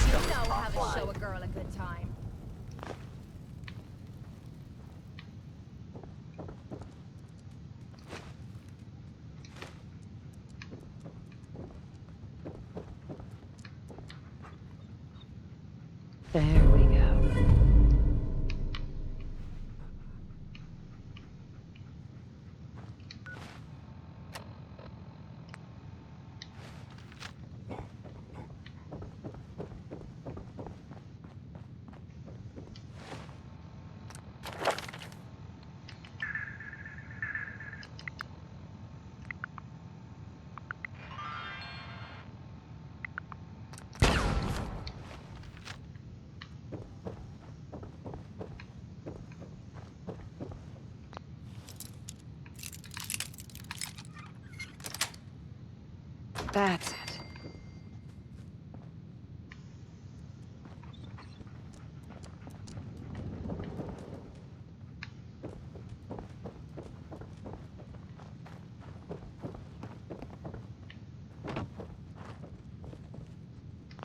Speaker 3: You know how to show a girl a good time.
Speaker 4: There we go. That's it.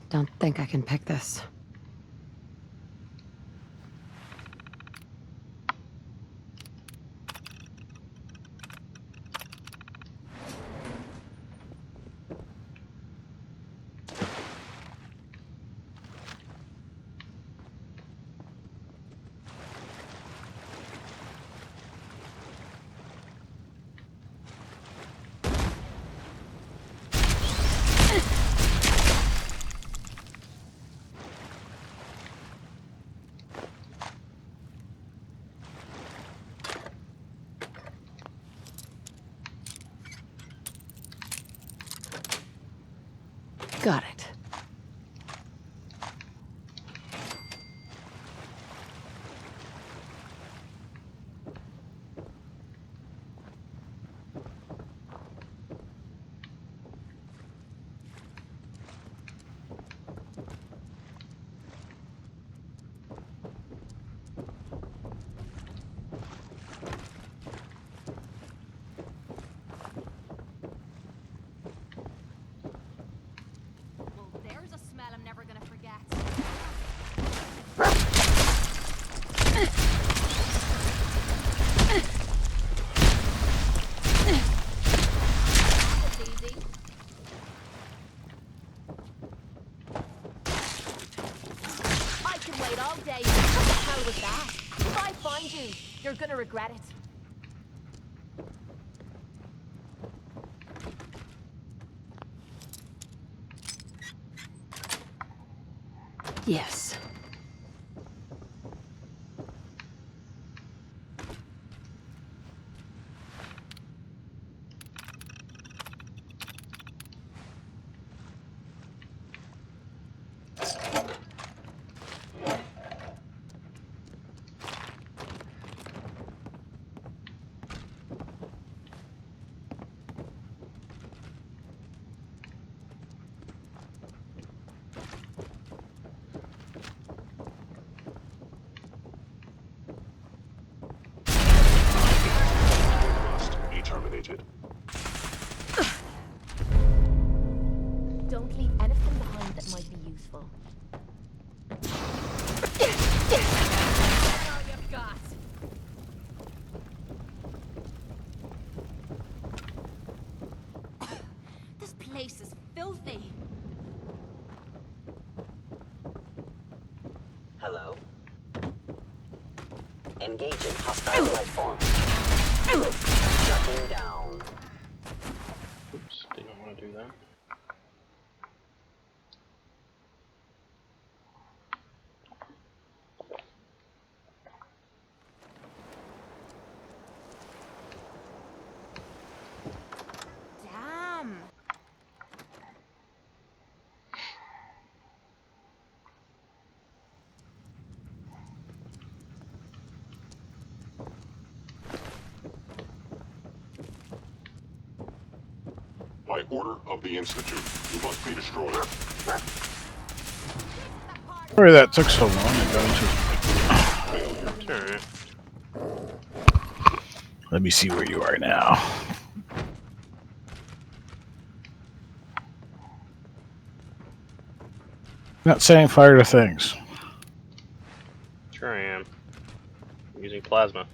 Speaker 4: Don't think I can pick this. Got it.
Speaker 3: Well, there's a smell I'm never gonna forget. That's easy. I can wait all day. What the hell was that? If I find you, you're gonna regret it.
Speaker 4: Yes.
Speaker 9: Must be terminated.
Speaker 3: Don't leave anything behind that might be useful. All you've got. This place is filthy.
Speaker 15: Hello? Engaging hostile life form. Shutting down.
Speaker 1: Oops, didn't want to do that.
Speaker 3: Damn.
Speaker 9: By order of the Institute, you must be destroyed.
Speaker 2: Sorry that took so long to go to.
Speaker 1: Sure.
Speaker 2: Let me see where you are now. Not saying fire to things.
Speaker 1: Sure I am. I'm using plasma.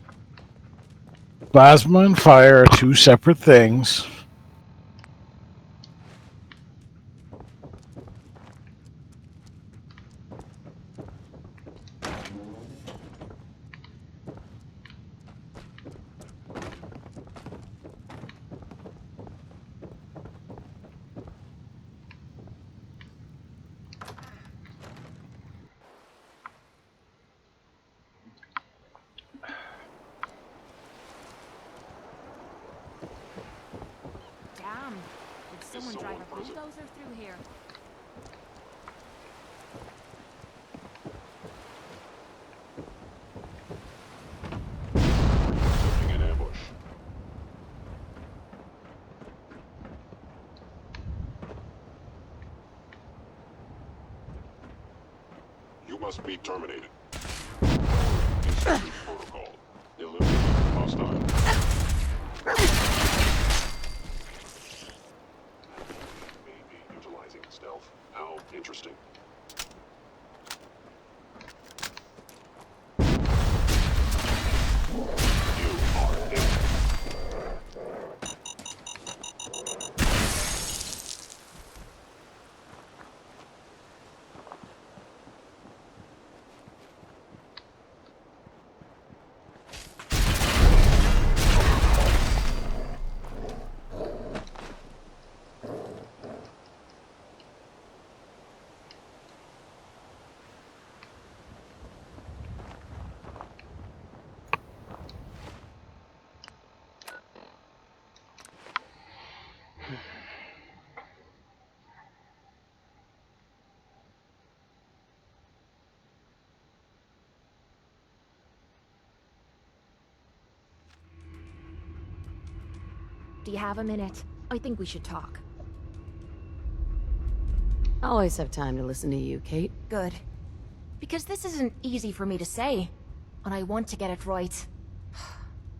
Speaker 2: Plasma and fire are two separate things.
Speaker 3: Damn. Did someone drive a bulldozer through here?
Speaker 9: Setting an ambush. You must be terminated. Institute protocol. Eliminate hostile. Maybe utilizing stealth. How interesting. You are it.
Speaker 3: Do you have a minute? I think we should talk.
Speaker 4: Always have time to listen to you, Kate.
Speaker 3: Good. Because this isn't easy for me to say, and I want to get it right.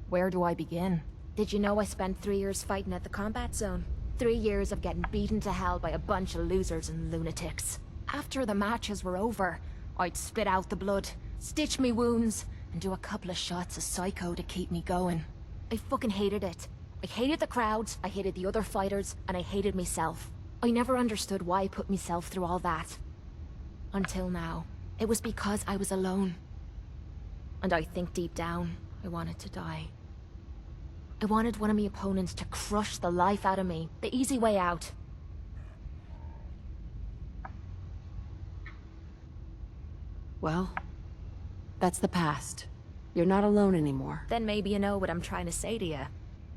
Speaker 3: Where do I begin? Did you know I spent 3 years fighting at the combat zone? 3 years of getting beaten to hell by a bunch of losers and lunatics. After the matches were over, I'd spit out the blood, stitch me wounds, and do a couple of shots of psycho to keep me going. I fucking hated it. I hated the crowds, I hated the other fighters, and I hated myself. I never understood why I put myself through all that. Until now. It was because I was alone. And I think deep down, I wanted to die. I wanted one of my opponents to crush the life out of me. The easy way out.
Speaker 4: Well, that's the past. You're not alone anymore.
Speaker 3: Then maybe you know what I'm trying to say to you.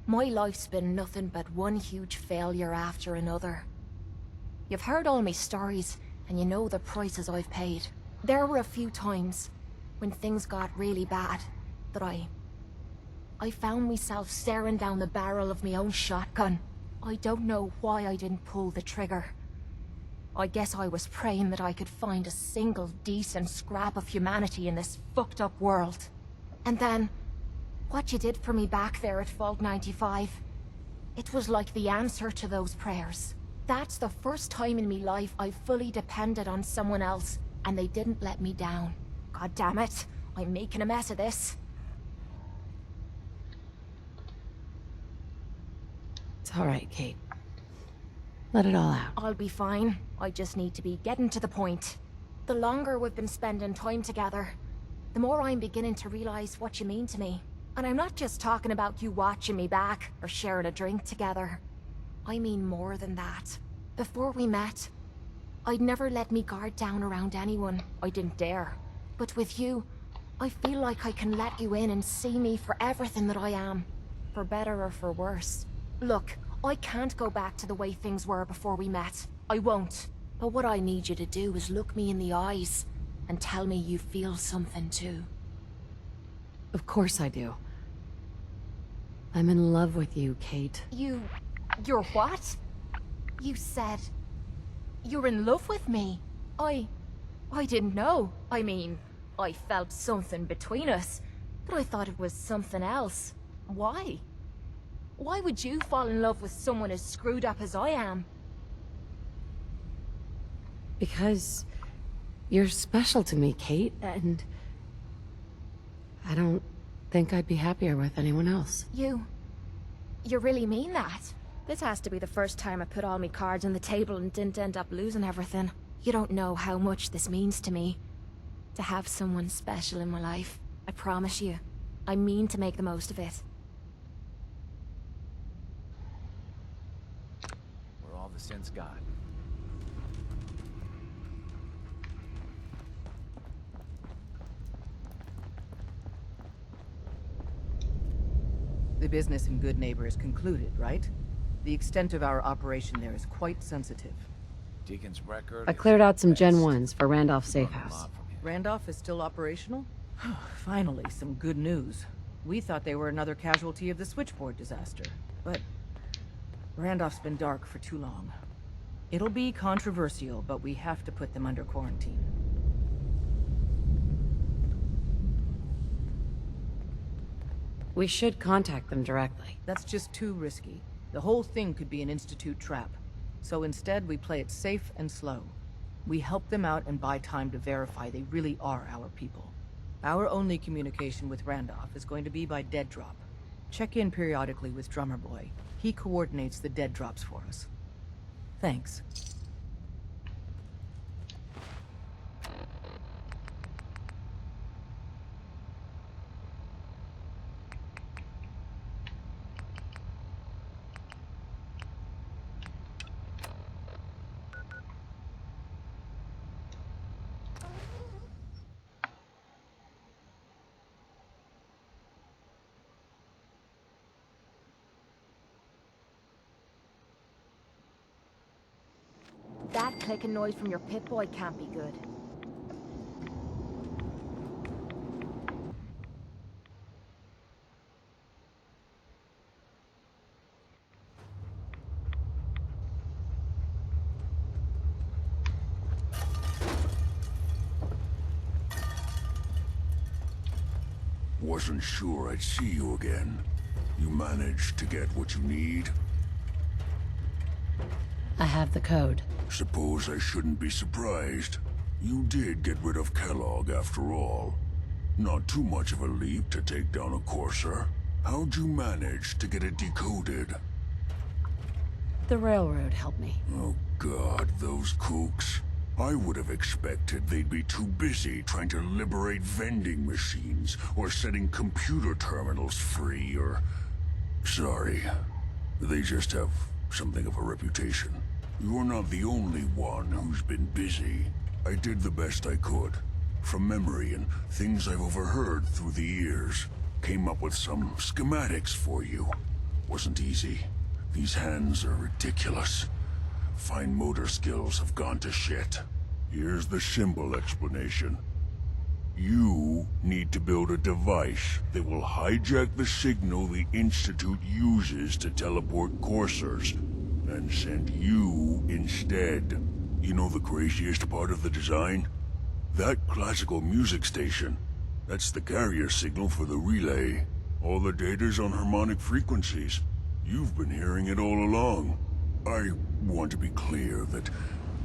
Speaker 3: My life's been nothing but one huge failure after another. You've heard all my stories, and you know the prices I've paid. There were a few times, when things got really bad, that I found myself staring down the barrel of my own shotgun. I don't know why I didn't pull the trigger. I guess I was praying that I could find a single decent scrap of humanity in this fucked up world. And then, what you did for me back there at Vault 95, it was like the answer to those prayers. That's the first time in me life I've fully depended on someone else, and they didn't let me down. God damn it, I'm making a mess of this.
Speaker 4: It's all right, Kate. Let it all out.
Speaker 3: I'll be fine. I just need to be getting to the point. The longer we've been spending time together, the more I'm beginning to realize what you mean to me. And I'm not just talking about you watching me back or sharing a drink together. I mean more than that. Before we met, I'd never let me guard down around anyone. I didn't dare. But with you, I feel like I can let you in and see me for everything that I am. For better or for worse. Look, I can't go back to the way things were before we met. I won't. But what I need you to do is look me in the eyes and tell me you feel something too.
Speaker 4: Of course I do. I'm in love with you, Kate.
Speaker 3: You're what? You said you're in love with me. I didn't know. I mean, I felt something between us, but I thought it was something else. Why? Why would you fall in love with someone as screwed up as I am?
Speaker 4: Because you're special to me, Kate, and I don't think I'd be happier with anyone else.
Speaker 3: You really mean that? This has to be the first time I put all my cards on the table and didn't end up losing everything. You don't know how much this means to me. To have someone special in my life. I promise you. I mean to make the most of it.
Speaker 21: We're all the sense God.
Speaker 14: The business in Good Neighbor is concluded, right? The extent of our operation there is quite sensitive.
Speaker 21: Deacon's record.
Speaker 4: I cleared out some Gen 1s for Randolph Safe House.
Speaker 14: Randolph is still operational? Finally, some good news. We thought they were another casualty of the switchboard disaster. But Randolph's been dark for too long. It'll be controversial, but we have to put them under quarantine.
Speaker 4: We should contact them directly.
Speaker 14: That's just too risky. The whole thing could be an Institute trap. So instead, we play it safe and slow. We help them out and buy time to verify they really are our people. Our only communication with Randolph is going to be by dead drop. Check in periodically with Drummer Boy. He coordinates the dead drops for us. Thanks.
Speaker 3: That clicking noise from your Pip-Boy can't be good.
Speaker 20: Wasn't sure I'd see you again. You managed to get what you need?
Speaker 4: I have the code.
Speaker 20: Suppose I shouldn't be surprised. You did get rid of Kellogg after all. Not too much of a leap to take down a Courser. How'd you manage to get it decoded?
Speaker 4: The railroad helped me.
Speaker 20: Oh God, those kooks. I would have expected they'd be too busy trying to liberate vending machines or setting computer terminals free or... Sorry. They just have something of a reputation. You're not the only one who's been busy. I did the best I could. From memory and things I've overheard through the years. Came up with some schematics for you. Wasn't easy. These hands are ridiculous. Fine motor skills have gone to shit. Here's the simple explanation. You need to build a device that will hijack the signal the Institute uses to teleport coursers, and send you instead. You know the craziest part of the design? That classical music station. That's the carrier signal for the relay. All the data's on harmonic frequencies. You've been hearing it all along. I want to be clear that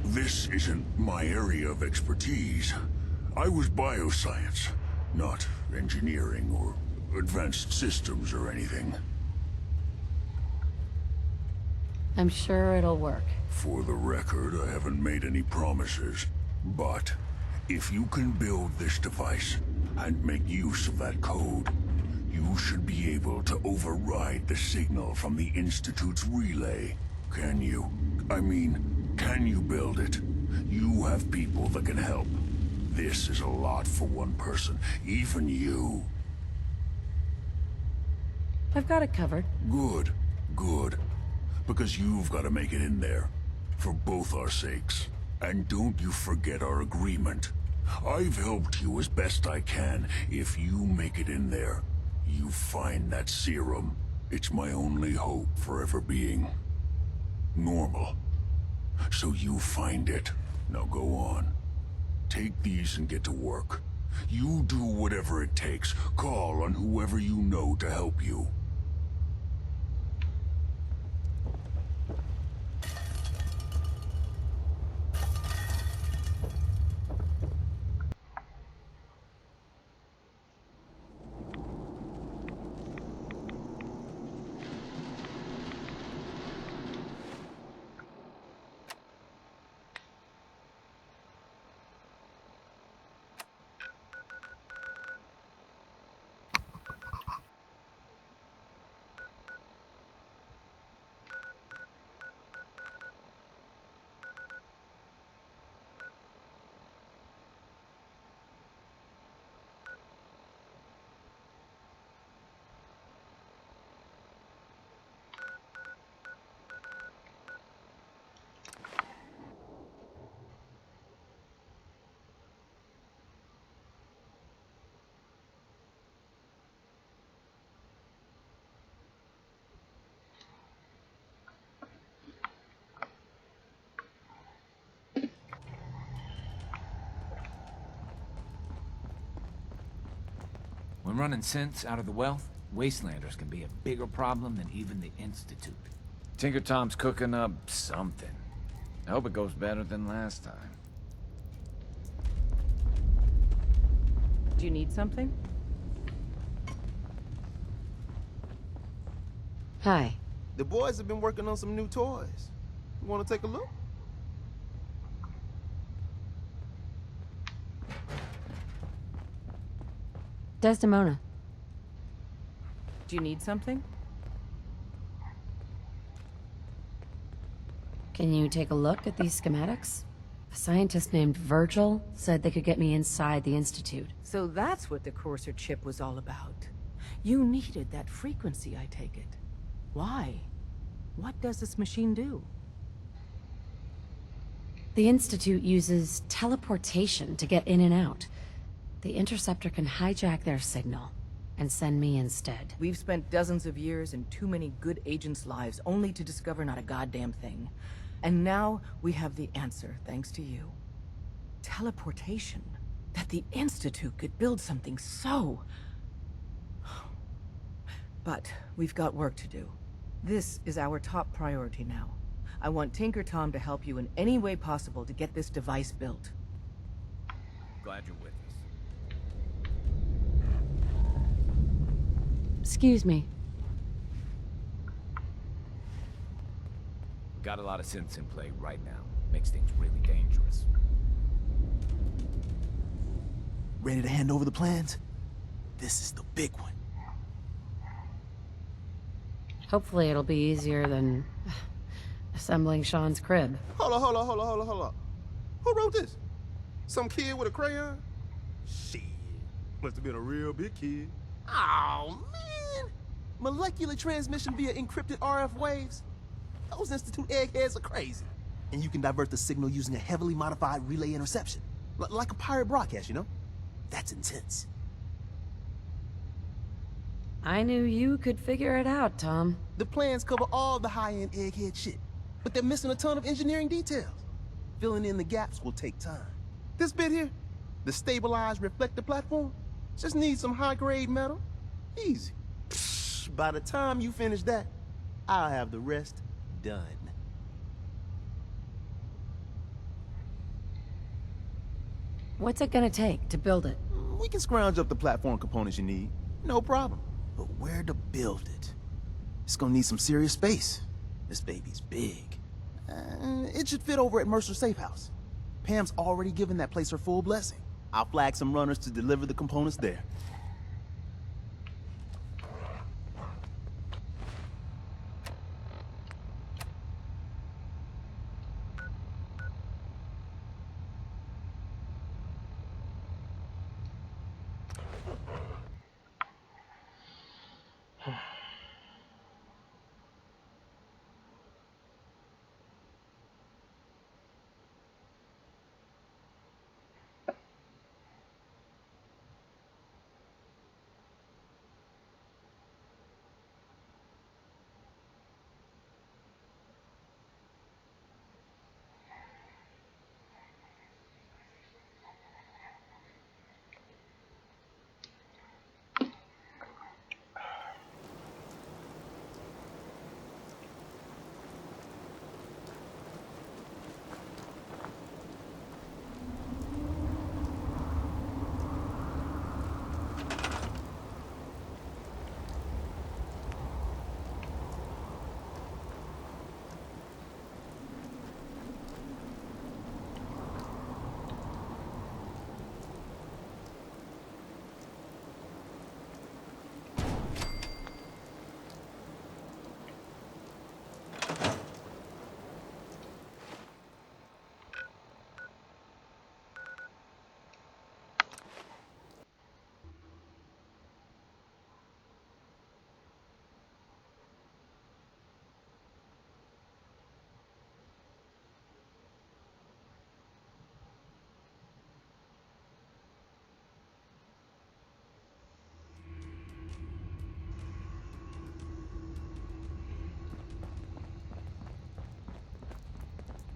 Speaker 20: this isn't my area of expertise. I was bioscience, not engineering or advanced systems or anything.
Speaker 4: I'm sure it'll work.
Speaker 20: For the record, I haven't made any promises, but if you can build this device and make use of that code, you should be able to override the signal from the Institute's relay. Can you? I mean, can you build it? You have people that can help. This is a lot for one person, even you.
Speaker 4: I've got it covered.
Speaker 20: Good, good. Because you've got to make it in there. For both our sakes. And don't you forget our agreement. I've helped you as best I can. If you make it in there, you find that serum. It's my only hope for ever being normal. So you find it. Now go on. Take these and get to work. You do whatever it takes. Call on whoever you know to help you.
Speaker 21: When running synths out of the wealth, wastelanders can be a bigger problem than even the Institute. Tinker Tom's cooking up something. I hope it goes better than last time.
Speaker 14: Do you need something?
Speaker 4: Hi.
Speaker 16: The boys have been working on some new toys. You want to take a look?
Speaker 4: Desdemona.
Speaker 14: Do you need something?
Speaker 4: Can you take a look at these schematics? A scientist named Virgil said they could get me inside the Institute.
Speaker 14: So that's what the Courser chip was all about. You needed that frequency, I take it. Why? What does this machine do?
Speaker 4: The Institute uses teleportation to get in and out. The Interceptor can hijack their signal and send me instead.
Speaker 14: We've spent dozens of years and too many good agents' lives only to discover not a goddamn thing. And now we have the answer, thanks to you. Teleportation. That the Institute could build something so But we've got work to do. This is our top priority now. I want Tinker Tom to help you in any way possible to get this device built.
Speaker 21: Glad you're with us.
Speaker 4: Excuse me.
Speaker 21: Got a lot of synths in play right now. Makes things really dangerous.
Speaker 16: Ready to hand over the plans? This is the big one.
Speaker 4: Hopefully it'll be easier than assembling Sean's crib.
Speaker 16: Hold on. Who wrote this? Some kid with a crayon? Shit. Must have been a real big kid. Oh, man. Molecular transmission via encrypted RF waves? Those Institute eggheads are crazy. And you can divert the signal using a heavily modified relay interception. Like a pirate broadcast, you know? That's intense.
Speaker 4: I knew you could figure it out, Tom.
Speaker 16: The plans cover all the high-end egghead shit, but they're missing a ton of engineering details. Filling in the gaps will take time. This bit here, the stabilized reflector platform, just needs some high-grade metal. Easy. Psh, by the time you finish that, I'll have the rest done.
Speaker 4: What's it gonna take to build it?
Speaker 16: We can scrounge up the platform components you need. No problem. But where to build it? It's gonna need some serious space. This baby's big. It should fit over at Mercer's safe house. Pam's already given that place her full blessing. I'll flag some runners to deliver the components there.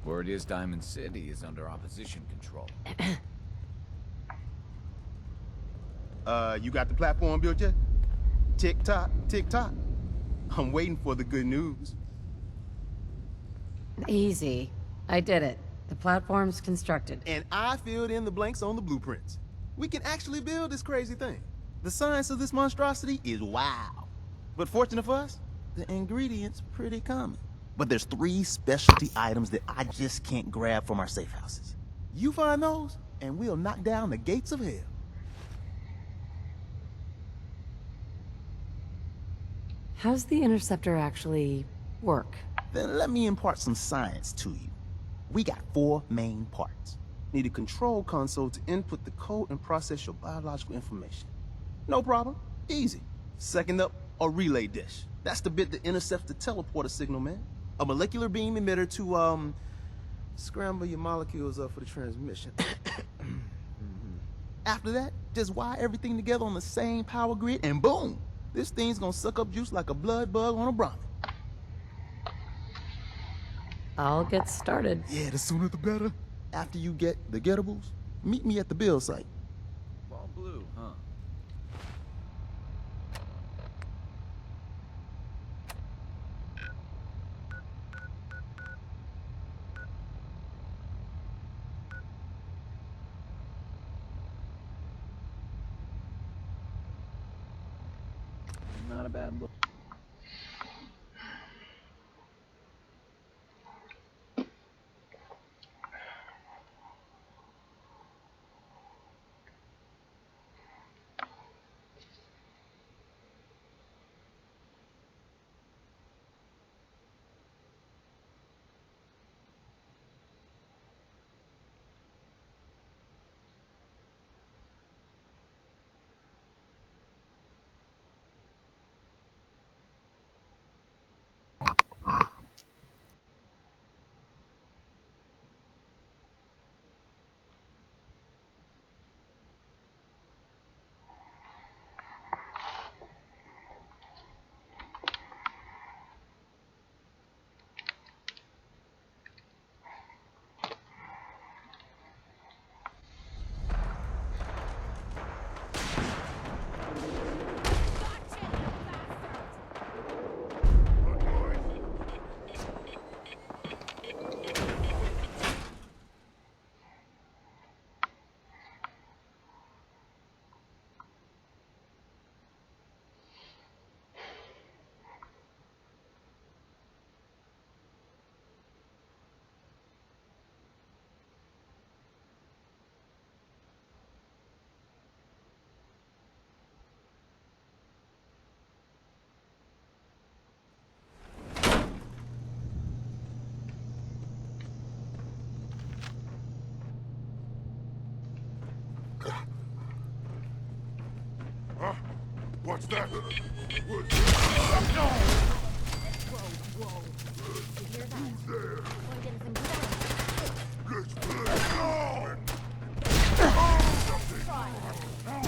Speaker 21: Word is Diamond City is under opposition control.
Speaker 16: You got the platform built yet? Tick-tock, tick-tock. I'm waiting for the good news.
Speaker 4: Easy. I did it. The platform's constructed.
Speaker 16: And I filled in the blanks on the blueprints. We can actually build this crazy thing. The science of this monstrosity is wow. But fortunate for us, the ingredients pretty common. But there's 3 specialty items that I just can't grab from our safe houses. You find those, and we'll knock down the gates of hell.
Speaker 4: How's the interceptor actually work?
Speaker 16: Then let me impart some science to you. We got 4 main parts. Need a control console to input the code and process your biological information. No problem. Easy. Second up, a relay dish. That's the bit that intercepts the teleporter signal, man. A molecular beam emitter to, scramble your molecules up for the transmission. After that, just wire everything together on the same power grid, and boom! This thing's gonna suck up juice like a blood bug on a Brahmin.
Speaker 4: I'll get started.
Speaker 16: Yeah, the sooner the better. After you get the getables, meet me at the build site.
Speaker 21: All blue, huh?
Speaker 6: Not a bad look.
Speaker 9: Huh? What's that?
Speaker 3: Whoa, whoa. You hear that?
Speaker 9: Who's there?
Speaker 3: One getting some good.
Speaker 9: Let's play. No!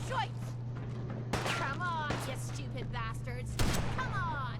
Speaker 3: Shite! Come on, you stupid bastards! Come on!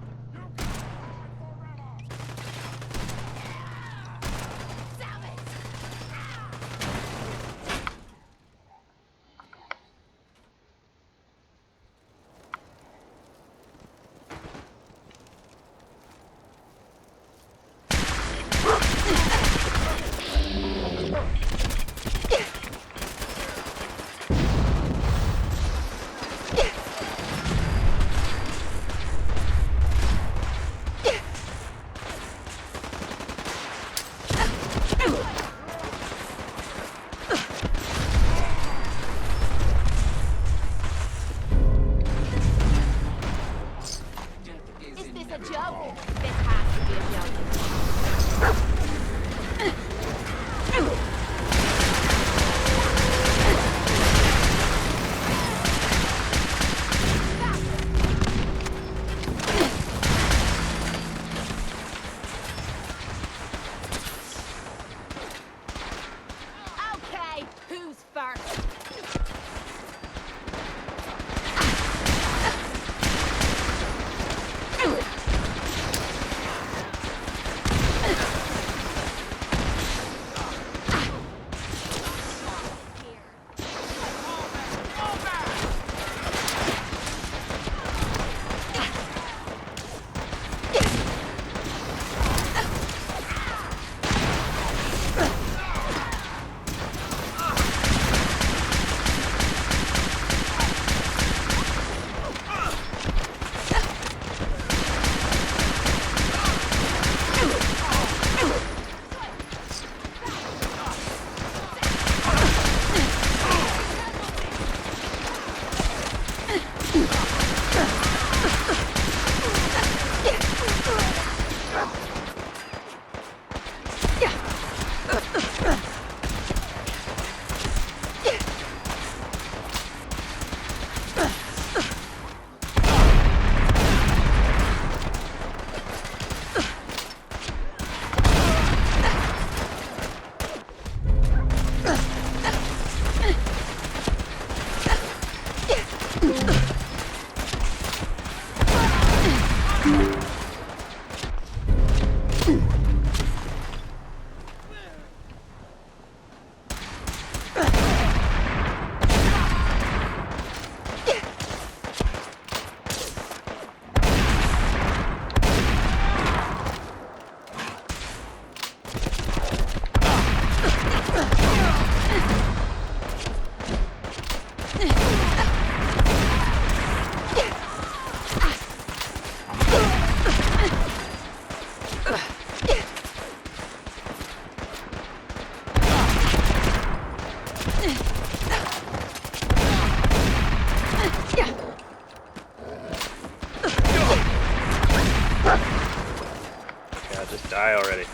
Speaker 1: already.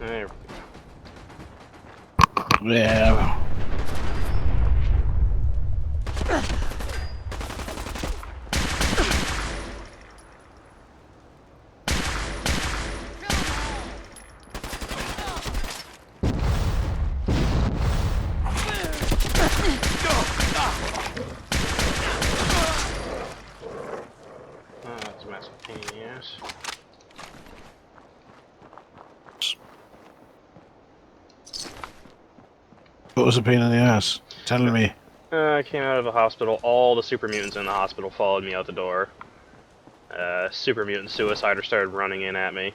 Speaker 1: There.
Speaker 2: Yeah.
Speaker 1: Oh, that's a massive pain in the ass.
Speaker 2: What was a pain in the ass? Telling me.
Speaker 1: I came out of the hospital. All the super mutants in the hospital followed me out the door. Super mutant suicider started running in at me.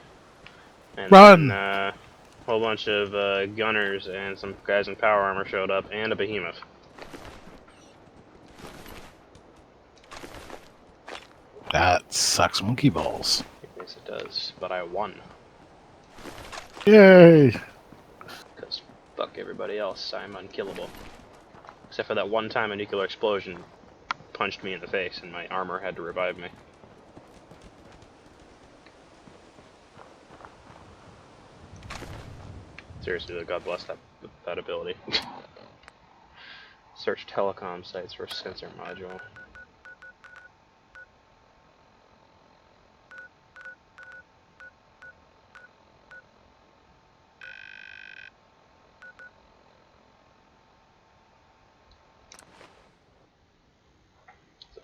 Speaker 1: And
Speaker 2: Run!
Speaker 1: then, a whole bunch of gunners and some guys in power armor showed up, and a behemoth.
Speaker 2: That sucks monkey balls.
Speaker 1: Yes, it does. But I won.
Speaker 2: Yay!
Speaker 1: Because fuck everybody else, I'm unkillable. Except for that one time a nuclear explosion punched me in the face and my armor had to revive me. Seriously, God bless that ability. Search telecom sites for sensor module.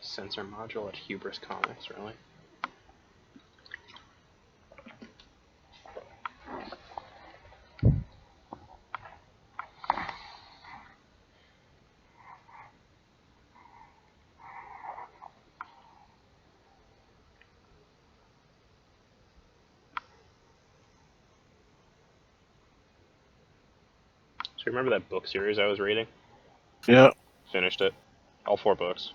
Speaker 1: Sensor module at Hubris Comics, really? So remember that book series I was reading?
Speaker 2: Yeah.
Speaker 1: Finished it. All 4 books.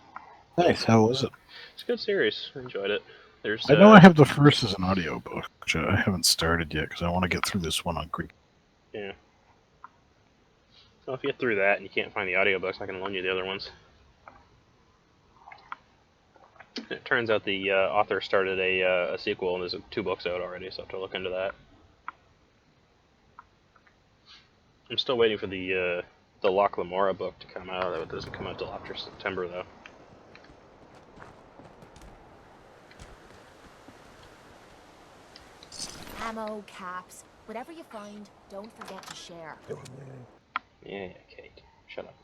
Speaker 2: Nice. How was it?
Speaker 1: It's a good series. I enjoyed it. There's
Speaker 2: I know I have the first as an audiobook, which I haven't started yet because I want to get through this one on Greek.
Speaker 1: Yeah. Well, if you get through that and you can't find the audiobooks, I can loan you the other ones. It turns out the author started a sequel, and there's 2 books out already, so I have to look into that. I'm still waiting for the Loch Lamora book to come out. That doesn't come out till after September, though.
Speaker 3: Ammo, caps, whatever you find, don't forget to share.
Speaker 1: Yeah, Kate. Shut up.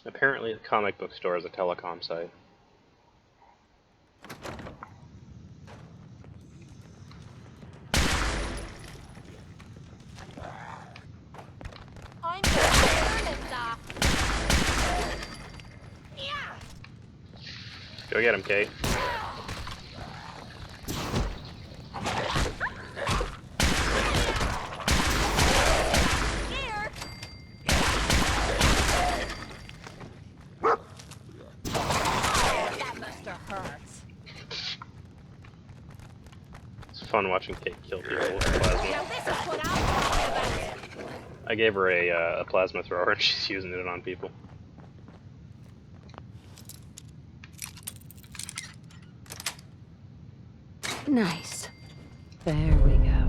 Speaker 1: Apparently, the comic book store is a telecom site.
Speaker 3: I'm turning off.
Speaker 1: Go get him, Kate. It's fun watching Kate kill people with plasma. I gave her a plasma thrower and she's using it on people.
Speaker 4: Nice. There we go.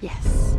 Speaker 4: Yes.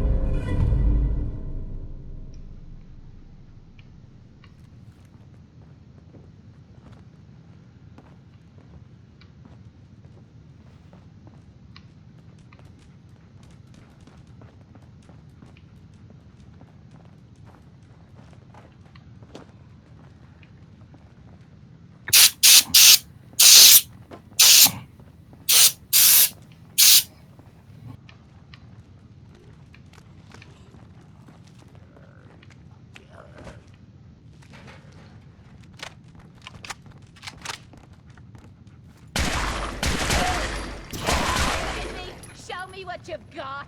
Speaker 3: what you've got.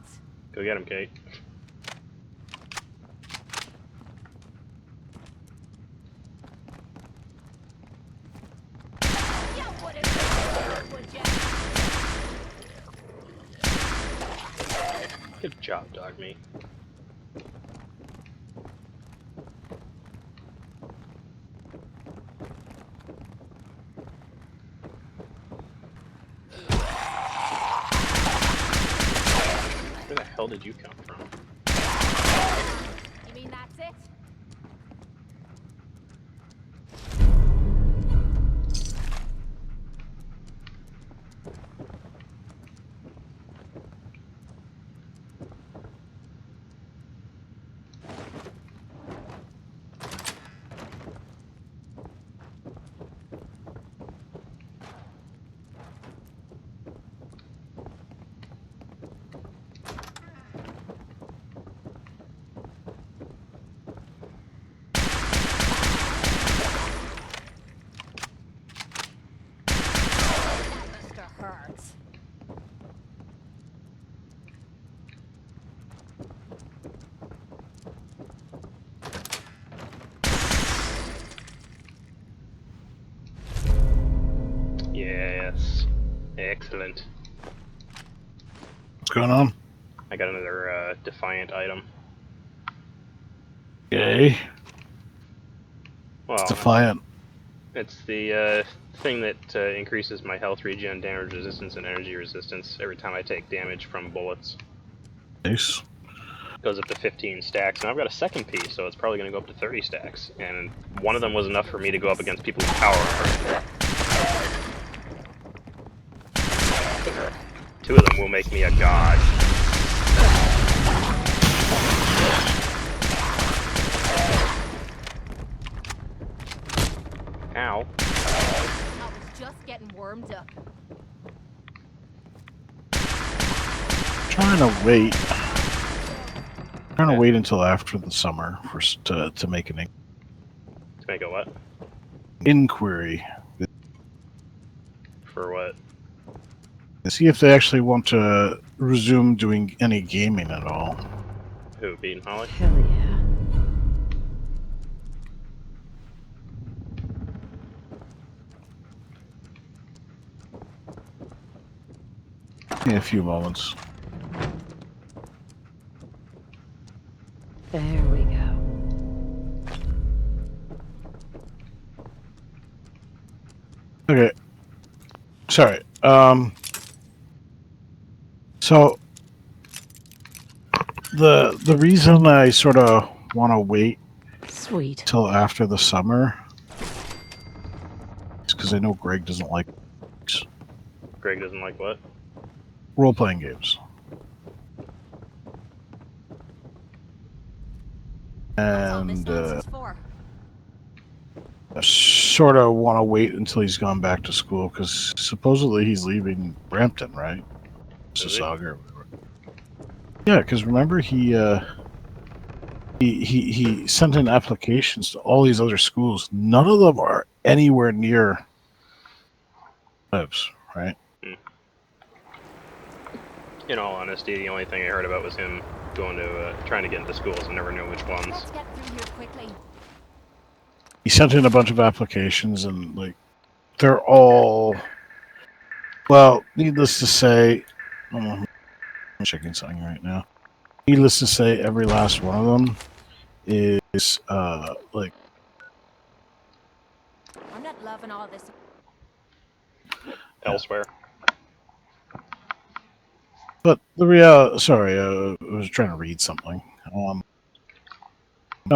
Speaker 1: Go get him, Kate.
Speaker 3: You wouldn't, would ya?
Speaker 1: Good job, dog meat. Where the hell did you come from?
Speaker 3: You mean that's it? Hurts.
Speaker 1: Yes. Excellent.
Speaker 2: What's going on?
Speaker 1: I got another Defiant item.
Speaker 2: Yay.
Speaker 1: Well,
Speaker 2: It's Defiant.
Speaker 1: It's the thing that increases my health regen, damage resistance, and energy resistance every time I take damage from bullets.
Speaker 2: Nice.
Speaker 1: Goes up to 15 stacks, and I've got a second piece, so it's probably going to go up to 30 stacks. And one of them was enough for me to go up against people with power armor. Two of them will make me a god. Ow.
Speaker 3: I was just getting warmed up.
Speaker 2: Trying to wait. Trying to wait until after the summer to make an
Speaker 1: To make a what?
Speaker 2: inquiry.
Speaker 1: For what?
Speaker 2: To see if they actually want to resume doing any gaming at all.
Speaker 1: Who, Beat and Holly?
Speaker 4: Hell yeah.
Speaker 2: In a few moments.
Speaker 4: There we go.
Speaker 2: Okay. Sorry. So the reason I sort of want to wait
Speaker 4: Sweet
Speaker 2: till after the summer is because I know Greg doesn't like
Speaker 1: Greg doesn't like what?
Speaker 2: role-playing games. And I sort of want to wait until he's gone back to school because supposedly he's leaving Rampant, right? Mississauga or whatever. Yeah, because remember he sent in applications to all these other schools. None of them are anywhere near lives, right?
Speaker 1: In all honesty, the only thing I heard about was him going to trying to get into schools and never knew which ones.
Speaker 3: Let's get through here quickly.
Speaker 2: He sent in a bunch of applications and like they're all well, needless to say, I'm checking something right now. Needless to say, every last one of them is like
Speaker 3: I'm not loving all this.
Speaker 1: Elsewhere.
Speaker 2: But the real sorry, I was trying to read something. No,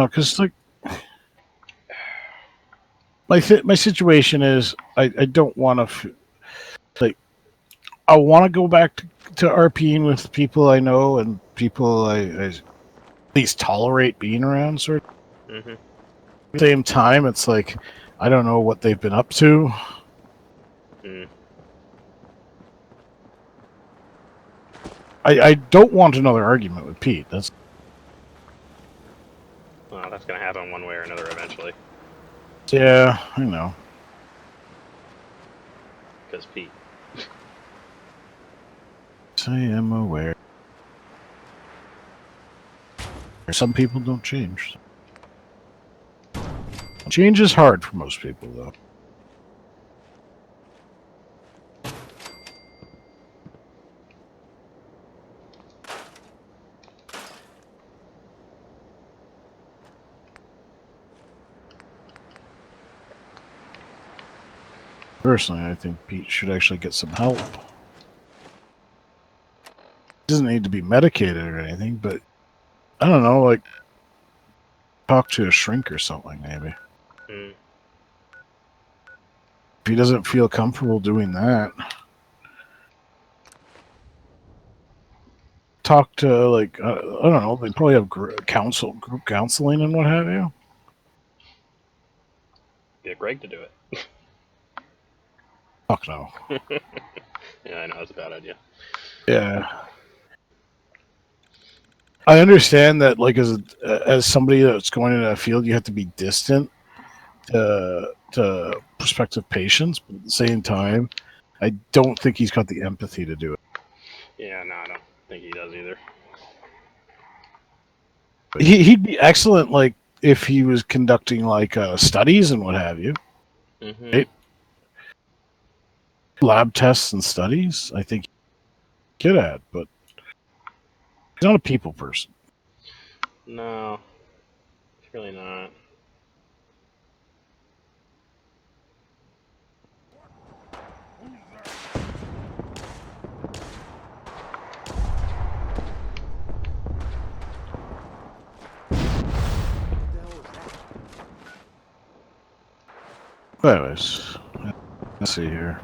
Speaker 2: because like my situation is I don't want to like I want to go back to RPing with people I know and people I at least tolerate being around. Sort of.
Speaker 1: Mm-hmm.
Speaker 2: At the same time, it's like I don't know what they've been up to.
Speaker 1: Mm.
Speaker 2: I don't want another argument with Pete. That's
Speaker 1: Well, that's going to happen one way or another eventually.
Speaker 2: yeah, I know.
Speaker 1: Because Pete.
Speaker 2: Yes, I am aware. Some people don't change. Change is hard for most people, though. Personally, I think Pete should actually get some help. Doesn't need to be medicated or anything, but I don't know, like talk to a shrink or something, maybe.
Speaker 1: Mm.
Speaker 2: If he doesn't feel comfortable doing that, talk to, like, I don't know, they probably have group counseling and what have you.
Speaker 1: Get Greg to do it.
Speaker 2: Fuck no.
Speaker 1: Yeah, I know, it's a bad idea.
Speaker 2: Yeah. I understand that, like, as somebody that's going into a field, you have to be distant to prospective patients, but at the same time, I don't think he's got the empathy to do it.
Speaker 1: Yeah, no, I don't think he does either.
Speaker 2: He'd be excellent, like, if he was conducting, like, studies and what have you.
Speaker 1: Mm-hmm.
Speaker 2: Right? Lab tests and studies, I think he'd get at, but he's not a people person.
Speaker 1: No, it's really not.
Speaker 2: Anyways, let's see here.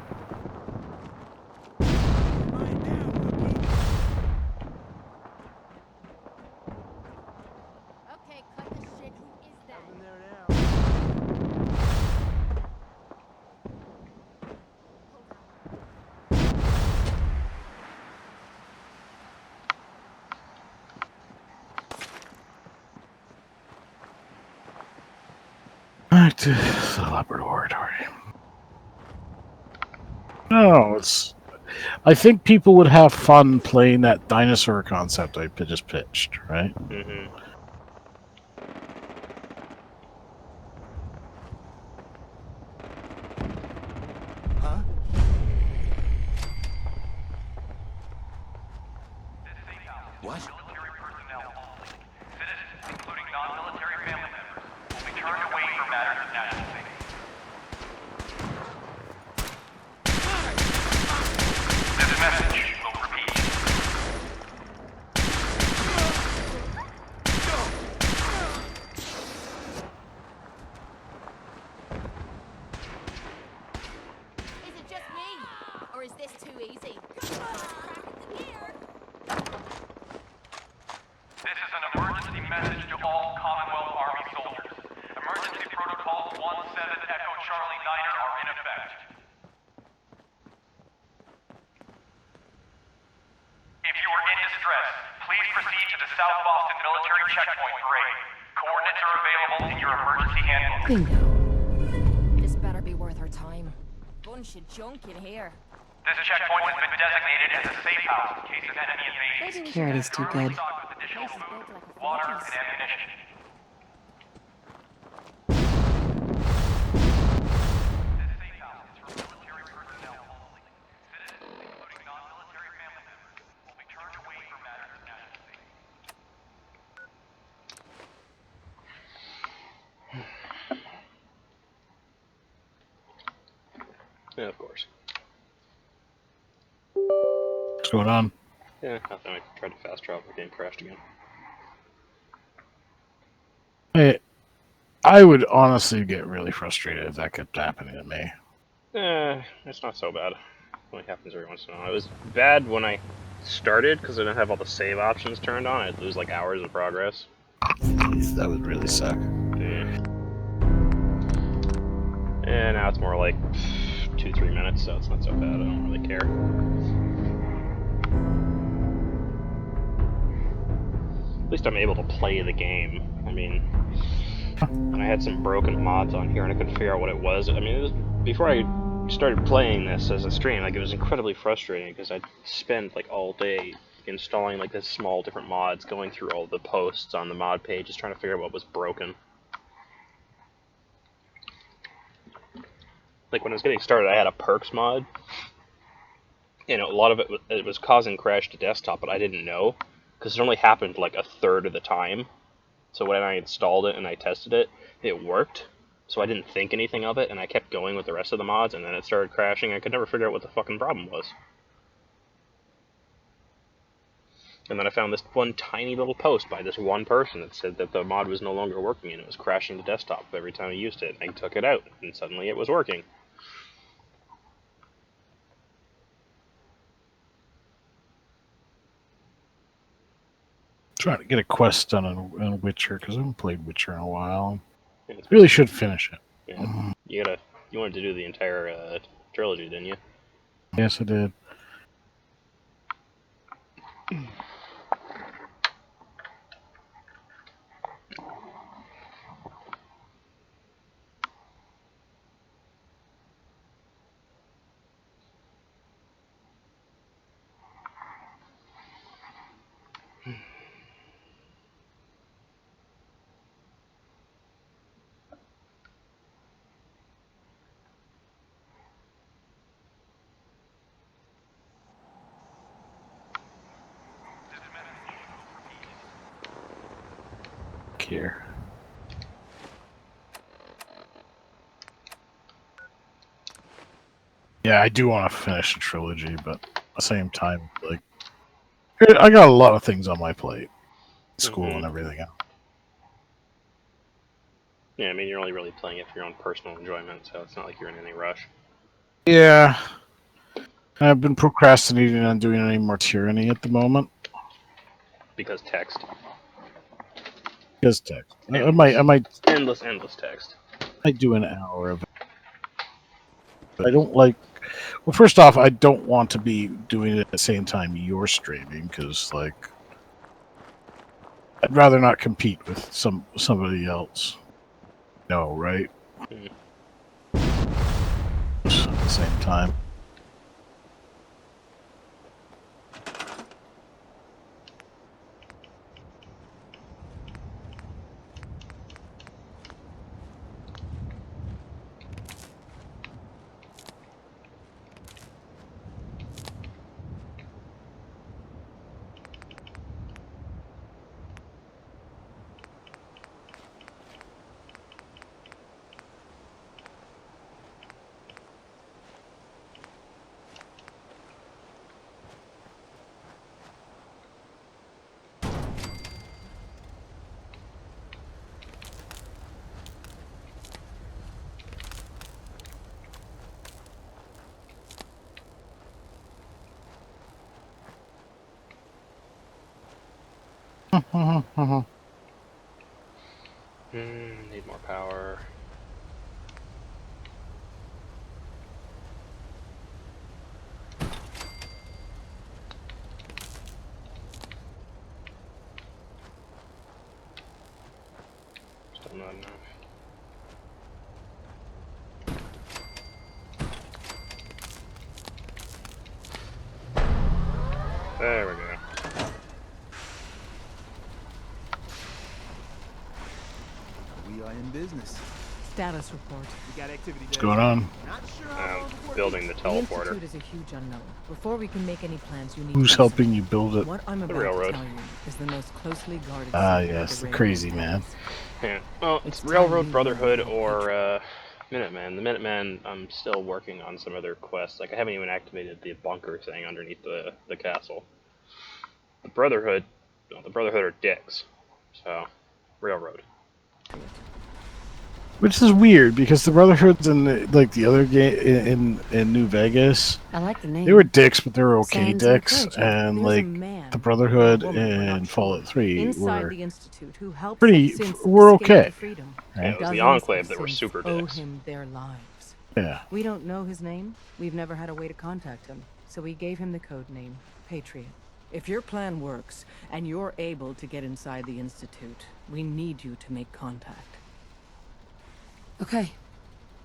Speaker 3: Okay, cut the shit. Who is that?
Speaker 2: Back to the laboratory. No, it's. I think people would have fun playing that dinosaur concept I just pitched, right?
Speaker 1: Mm-hmm.
Speaker 5: Huh? What?
Speaker 6: Citizens, including non-military family members, will be turned away from matters of national safety. This message will repeat.
Speaker 3: Is it just me? Or is this too easy?
Speaker 6: This is an emergency message to all Commonwealth Army soldiers. Emergency protocols 17 Echo Charlie Niner are in effect. If you are in distress, please proceed to the South Boston Military Checkpoint Parade. Coordinates are available in your emergency handbook.
Speaker 4: Bingo.
Speaker 3: This better be worth our time. Bunch of junk in here.
Speaker 6: This checkpoint has been designated as a safe house in case of enemy invasion.
Speaker 4: Security's too good.
Speaker 6: Stocked with additional food, water, and ammunition. This safe house is for military personnel only. Citizens, including non-military family members, will be turned away from matters of national safety.
Speaker 1: Yeah, of course.
Speaker 2: What's going on?
Speaker 1: Yeah, nothing. I tried to fast travel, the game crashed again.
Speaker 2: I would honestly get really frustrated if that kept happening to me.
Speaker 1: It's not so bad. It only happens every once in a while. It was bad when I started, because I didn't have all the save options turned on. I'd lose like hours of progress.
Speaker 2: That would really suck.
Speaker 1: Yeah. And now it's more like 2-3 minutes, so it's not so bad. I don't really care. At least I'm able to play the game. I mean, and I had some broken mods on here and I couldn't figure out what it was. I mean, it was before I started playing this as a stream, like it was incredibly frustrating because I'd spend like all day installing like this small different mods, going through all the posts on the mod page, just trying to figure out what was broken. Like when I was getting started, I had a perks mod. You know, a lot of it was causing crash to desktop, but I didn't know because it only happened like a third of the time. So when I installed it and I tested it, it worked. So I didn't think anything of it, and I kept going with the rest of the mods, and then it started crashing. I could never figure out what the fucking problem was. And then I found this one tiny little post by this one person that said that the mod was no longer working and it was crashing the desktop every time I used it. I took it out, and suddenly it was working.
Speaker 2: Trying to get a quest done on Witcher because I haven't played Witcher in a while. Really should finish it.
Speaker 1: Yeah. You wanted to do the entire trilogy, didn't you?
Speaker 2: Yes, I did. Here. Yeah, I do want to finish the trilogy, but at the same time, like, I got a lot of things on my plate, school and everything else.
Speaker 1: Yeah, I mean, you're only really playing it for your own personal enjoyment, so it's not like you're in any rush.
Speaker 2: Yeah, I've been procrastinating on doing any more Tyranny at the moment.
Speaker 1: Because text.
Speaker 2: Because text. I might.
Speaker 1: Endless text.
Speaker 2: I do an hour of it. But I don't like. Well, first off, I don't want to be doing it at the same time you're streaming because, like, I'd rather not compete with somebody else. No, right? At the same time.
Speaker 1: Need more power. Still not enough. There we go.
Speaker 16: We are in business.
Speaker 14: Status report.
Speaker 16: We got activity.
Speaker 2: What's going on?
Speaker 1: Building the teleporter.
Speaker 14: The Institute is a huge unknown. Before we can make any plans, you need.
Speaker 2: Who's helping you build it?
Speaker 14: What I'm about to tell you is the most closely guarded.
Speaker 2: Ah, yes, the crazy man.
Speaker 1: Yeah. Well, it's Railroad Brotherhood or Minutemen. The Minutemen, I'm still working on some other quests. Like I haven't even activated the bunker thing underneath the castle. The Brotherhood are dicks. So, Railroad.
Speaker 2: Which is weird because the Brotherhood's in the other game in New Vegas.
Speaker 4: I like the name.
Speaker 2: They were dicks, but they were okay
Speaker 4: Sounds
Speaker 2: dicks,
Speaker 4: encouraging.
Speaker 2: and
Speaker 4: There's
Speaker 2: like
Speaker 4: a man
Speaker 2: the Brotherhood
Speaker 4: or a woman,
Speaker 2: and Fallout 3
Speaker 13: Inside
Speaker 2: were
Speaker 13: the Institute, who helped
Speaker 2: pretty
Speaker 13: since
Speaker 2: were
Speaker 13: escaping
Speaker 2: okay.
Speaker 13: to freedom.
Speaker 1: Yeah, it was the
Speaker 13: Dozens
Speaker 1: Enclave
Speaker 13: of
Speaker 1: that were
Speaker 13: Synths
Speaker 1: super
Speaker 13: owe
Speaker 1: dicks.
Speaker 13: him their lives.
Speaker 2: Yeah.
Speaker 13: We don't know his name. We've never had a way to contact him, so we gave him the code name, Patriot.
Speaker 14: If your plan works, and you're able to get inside the Institute, we need you to make contact.
Speaker 4: Okay.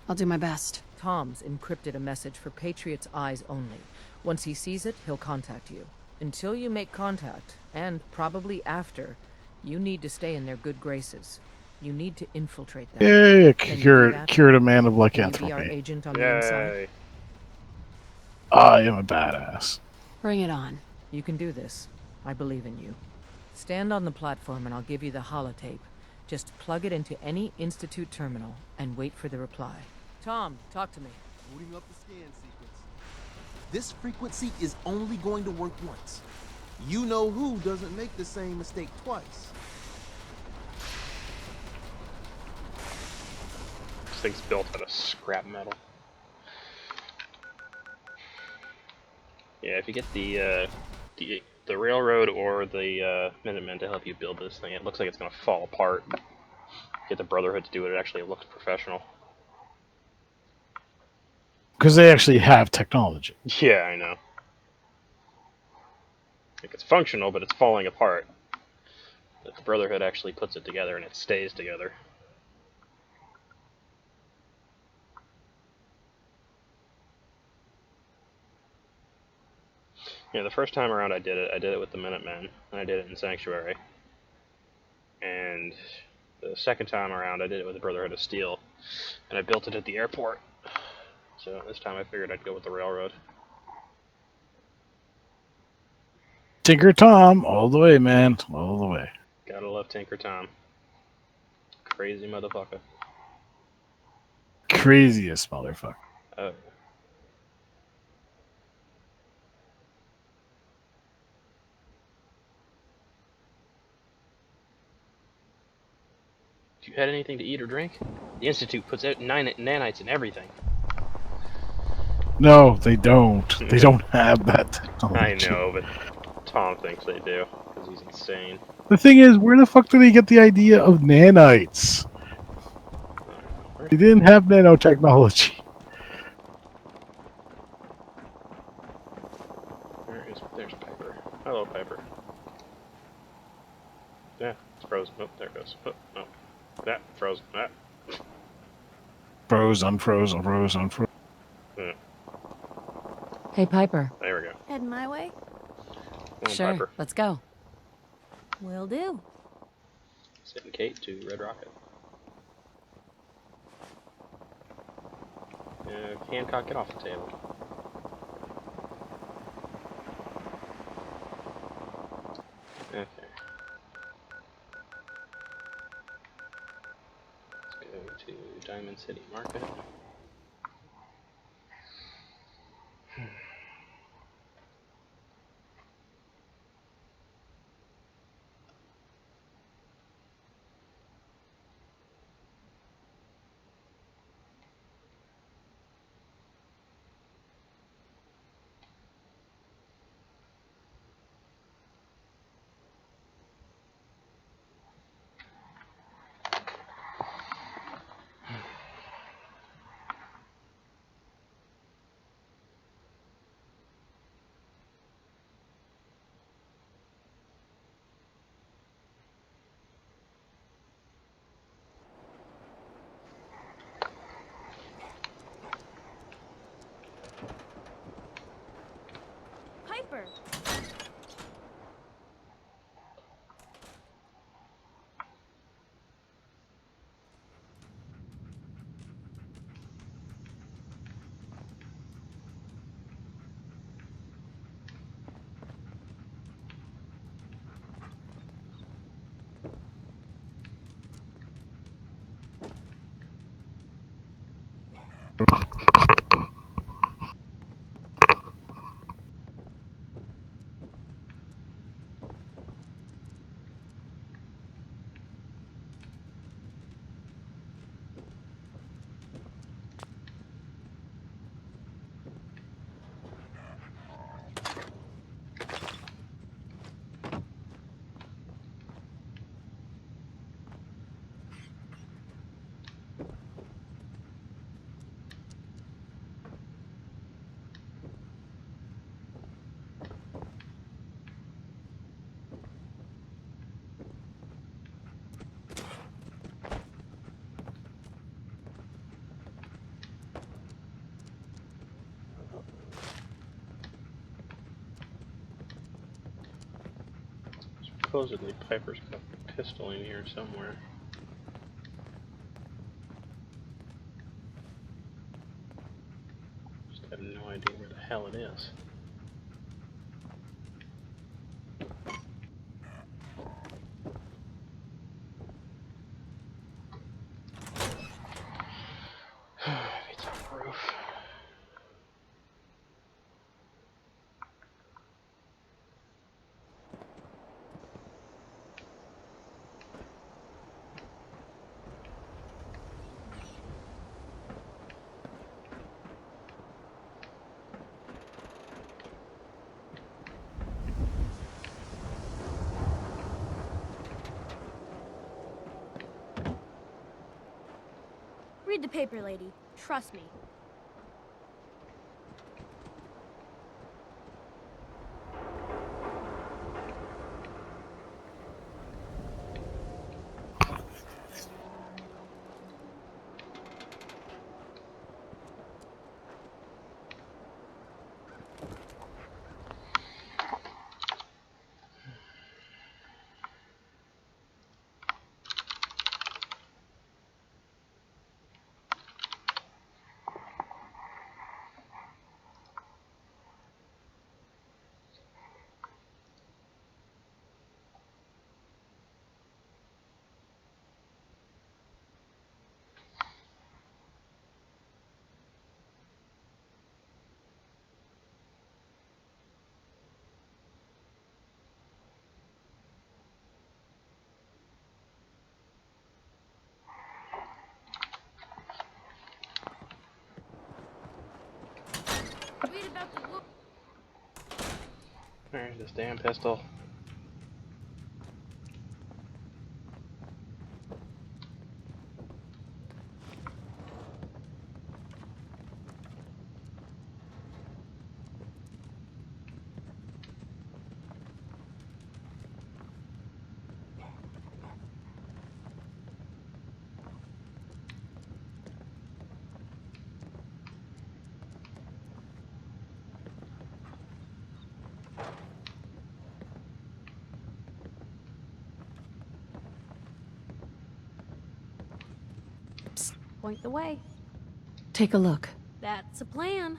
Speaker 4: I'll do my best.
Speaker 14: Tom's encrypted a message for Patriot's eyes only. Once he sees it, he'll contact you. Until you make contact, and probably after, you need to stay in their good graces. You need to infiltrate them.
Speaker 2: Yeah,
Speaker 14: Can you do that?
Speaker 2: cured a man of
Speaker 14: Can you be our
Speaker 2: lycanthropy.
Speaker 14: agent on the inside?
Speaker 1: Yay.
Speaker 2: I am a badass.
Speaker 4: Bring it on.
Speaker 14: You can do this. I believe in you. Stand on the platform and I'll give you the holotape. Just plug it into any Institute terminal and wait for the reply. Tom, talk to me.
Speaker 16: Booting up the scan sequence. This frequency is only going to work once. You know who doesn't make the same mistake twice.
Speaker 1: This thing's built out of scrap metal. Yeah, if you get the railroad or the Minutemen to help you build this thing, it looks like it's gonna fall apart. Get the Brotherhood to do it, it actually looks professional.
Speaker 2: Because they actually have technology.
Speaker 1: Yeah, I know. Like, it's functional, but it's falling apart. But the Brotherhood actually puts it together and it stays together. Yeah, the first time around I did it with the Minutemen, and I did it in Sanctuary. And the second time around I did it with the Brotherhood of Steel, and I built it at the airport. So this time I figured I'd go with the railroad.
Speaker 2: Tinker Tom, all the way, man. All the way.
Speaker 1: Gotta love Tinker Tom. Crazy motherfucker.
Speaker 2: Craziest motherfucker.
Speaker 1: Oh. If you had anything to eat or drink, the Institute puts out nanites in everything.
Speaker 2: No, they don't. They don't have that technology.
Speaker 1: I know, but Tom thinks they do, because he's insane.
Speaker 2: The thing is, where the fuck did he get the idea of nanites? They didn't have nanotechnology.
Speaker 1: There's Piper. Hello, Piper. Yeah, it's frozen. Oh, there it goes. Oh, no. That, frozen. That.
Speaker 2: Froze, unfroze, unfroze, unfroze.
Speaker 1: Yeah.
Speaker 4: Hey, Piper.
Speaker 1: There we go.
Speaker 18: Head my way?
Speaker 1: Come on,
Speaker 4: Sure,
Speaker 1: Piper.
Speaker 4: let's go.
Speaker 18: Will do.
Speaker 1: Sending Kate to Red Rocket. Hancock, get off the table. Okay. Let's go to Diamond City Market.
Speaker 18: Piper!
Speaker 1: Supposedly Piper's got a pistol in here somewhere. Just have no idea where the hell it is. It's on the roof.
Speaker 10: Read the paper, lady. Trust me. Read about the war.
Speaker 1: There's this damn pistol.
Speaker 10: Point the way.
Speaker 4: Take a look.
Speaker 10: That's a plan.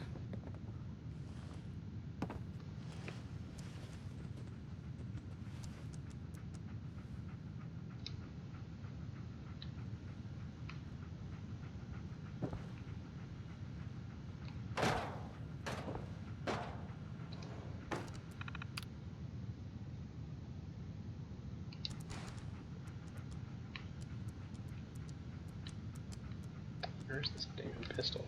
Speaker 1: Where's this damn pistol?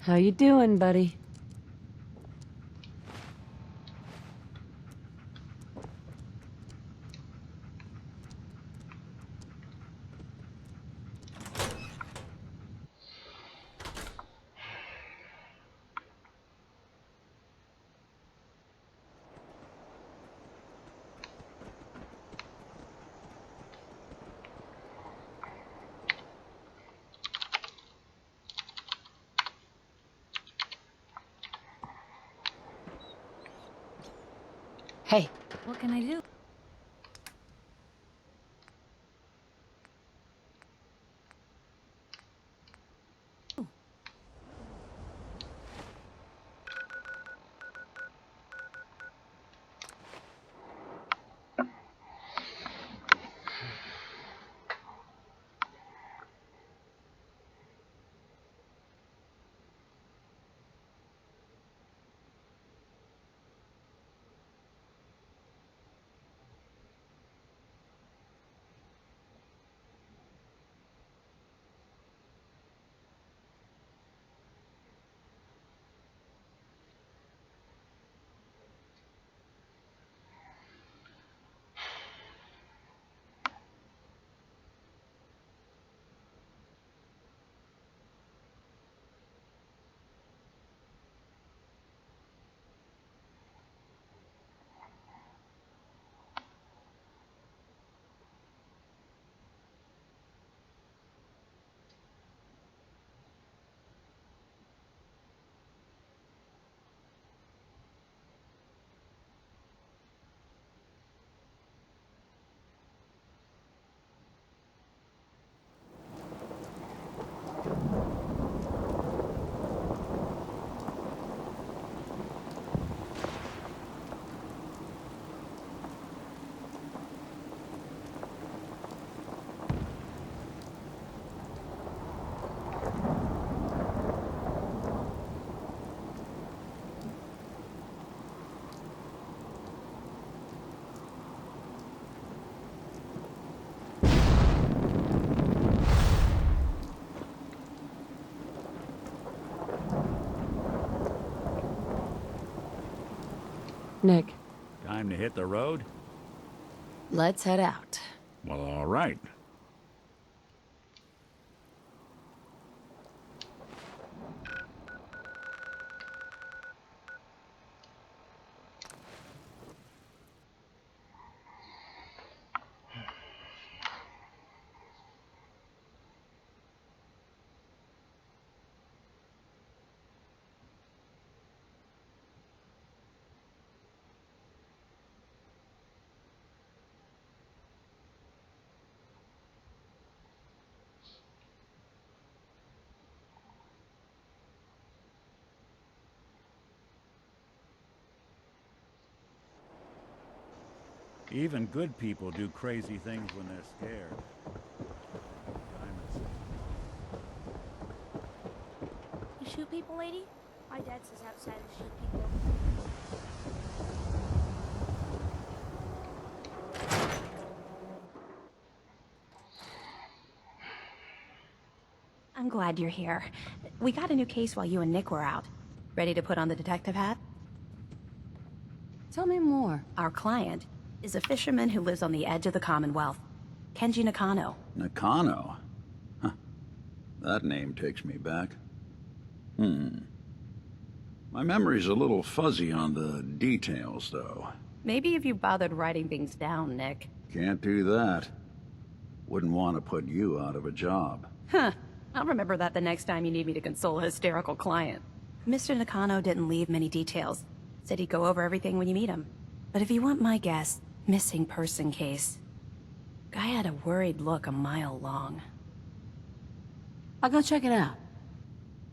Speaker 4: How you doing, buddy? Hey.
Speaker 10: What can I do?
Speaker 4: Nick,
Speaker 12: Time to hit the road?
Speaker 4: let's head out.
Speaker 12: Well, all right. Even good people do crazy things when they're scared.
Speaker 10: You shoot people, lady? My dad says outside to shoot people.
Speaker 17: I'm glad you're here. We got a new case while you and Nick were out. Ready to put on the detective hat?
Speaker 4: Tell me more.
Speaker 17: Our client is a fisherman who lives on the edge of the Commonwealth. Kenji Nakano.
Speaker 19: Nakano? Huh. That name takes me back. My memory's a little fuzzy on the details, though.
Speaker 17: Maybe if you bothered writing things down, Nick.
Speaker 19: Can't do that. Wouldn't want to put you out of a job.
Speaker 17: Huh. I'll remember that the next time you need me to console a hysterical client. Mr. Nakano didn't leave many details. Said he'd go over everything when you meet him. But if you want my guess, missing person case. Guy had a worried look a mile long.
Speaker 4: I'll go check it out.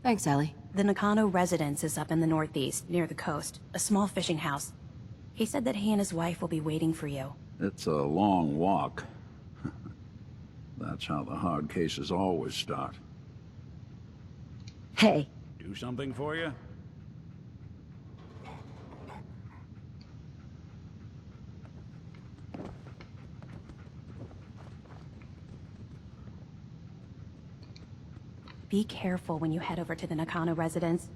Speaker 4: Thanks, Ellie.
Speaker 17: The Nakano residence is up in the northeast, near the coast. A small fishing house. He said that he and his wife will be waiting for you.
Speaker 19: It's a long walk. That's how the hard cases always start.
Speaker 17: Hey.
Speaker 12: Do something for you?
Speaker 17: Be careful when you head over to the Nakano residence.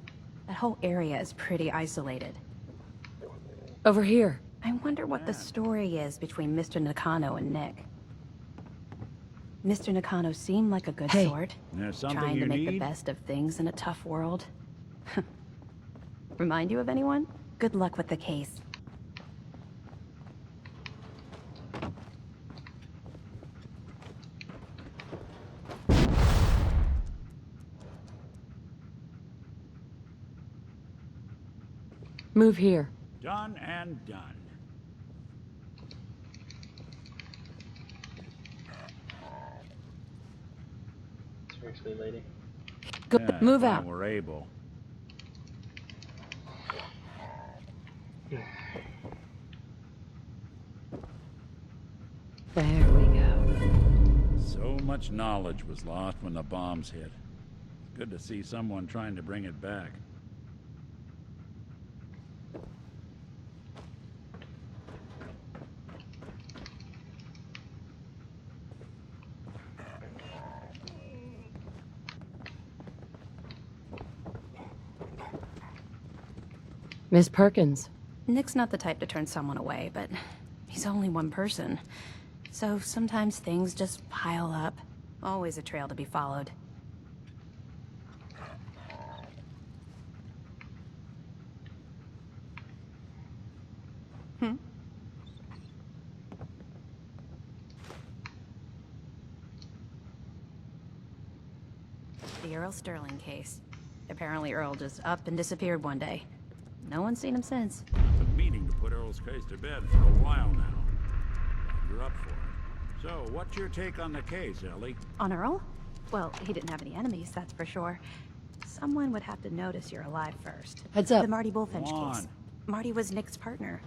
Speaker 17: That whole area is pretty isolated.
Speaker 4: Over here.
Speaker 17: I wonder what the story is between Mr. Nakano and Nick. Mr. Nakano seemed like a good sort,
Speaker 12: There's something
Speaker 17: trying to
Speaker 12: you
Speaker 17: make the
Speaker 12: need?
Speaker 17: best of things in a tough world. Remind you of anyone? Good luck with the case.
Speaker 4: Move here.
Speaker 12: Done and done.
Speaker 1: Seriously, lady.
Speaker 4: Go,
Speaker 12: Yeah,
Speaker 4: move
Speaker 12: if
Speaker 4: out.
Speaker 12: We're able.
Speaker 4: There we go.
Speaker 12: So much knowledge was lost when the bombs hit. It's good to see someone trying to bring it back.
Speaker 4: Miss Perkins.
Speaker 17: Nick's not the type to turn someone away, but he's only one person. So sometimes things just pile up. Always a trail to be followed. The Earl Sterling case. Apparently Earl just up and disappeared one day. No one's seen him since.
Speaker 12: I've been meaning to put Earl's case to bed for a while now. Glad you're up for it. So, what's your take on the case, Ellie?
Speaker 17: On Earl? Well, he didn't have any enemies, that's for sure. Someone would have to notice you're alive first.
Speaker 4: Heads up.
Speaker 17: The Marty Bullfinch
Speaker 12: Come
Speaker 17: case.
Speaker 12: on.
Speaker 17: Marty was Nick's partner.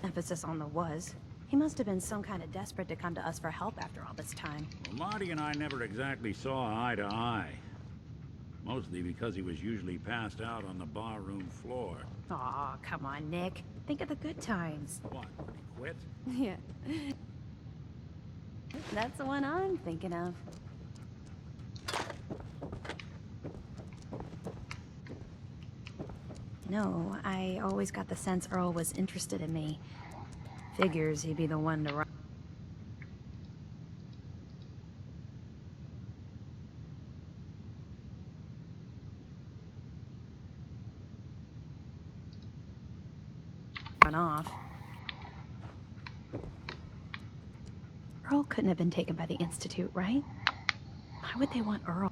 Speaker 17: Emphasis on the was. He must have been some kind of desperate to come to us for help after all this time.
Speaker 12: Well, Marty and I never exactly saw eye to eye. Mostly because he was usually passed out on the barroom floor.
Speaker 17: Aw, come on, Nick. Think of the good times.
Speaker 12: What, when he quit?
Speaker 17: Yeah. That's the one I'm thinking of. No, I always got the sense Earl was interested in me. Figures he'd be the one to run. Off. Earl couldn't have been taken by the Institute, right? Why would they want Earl?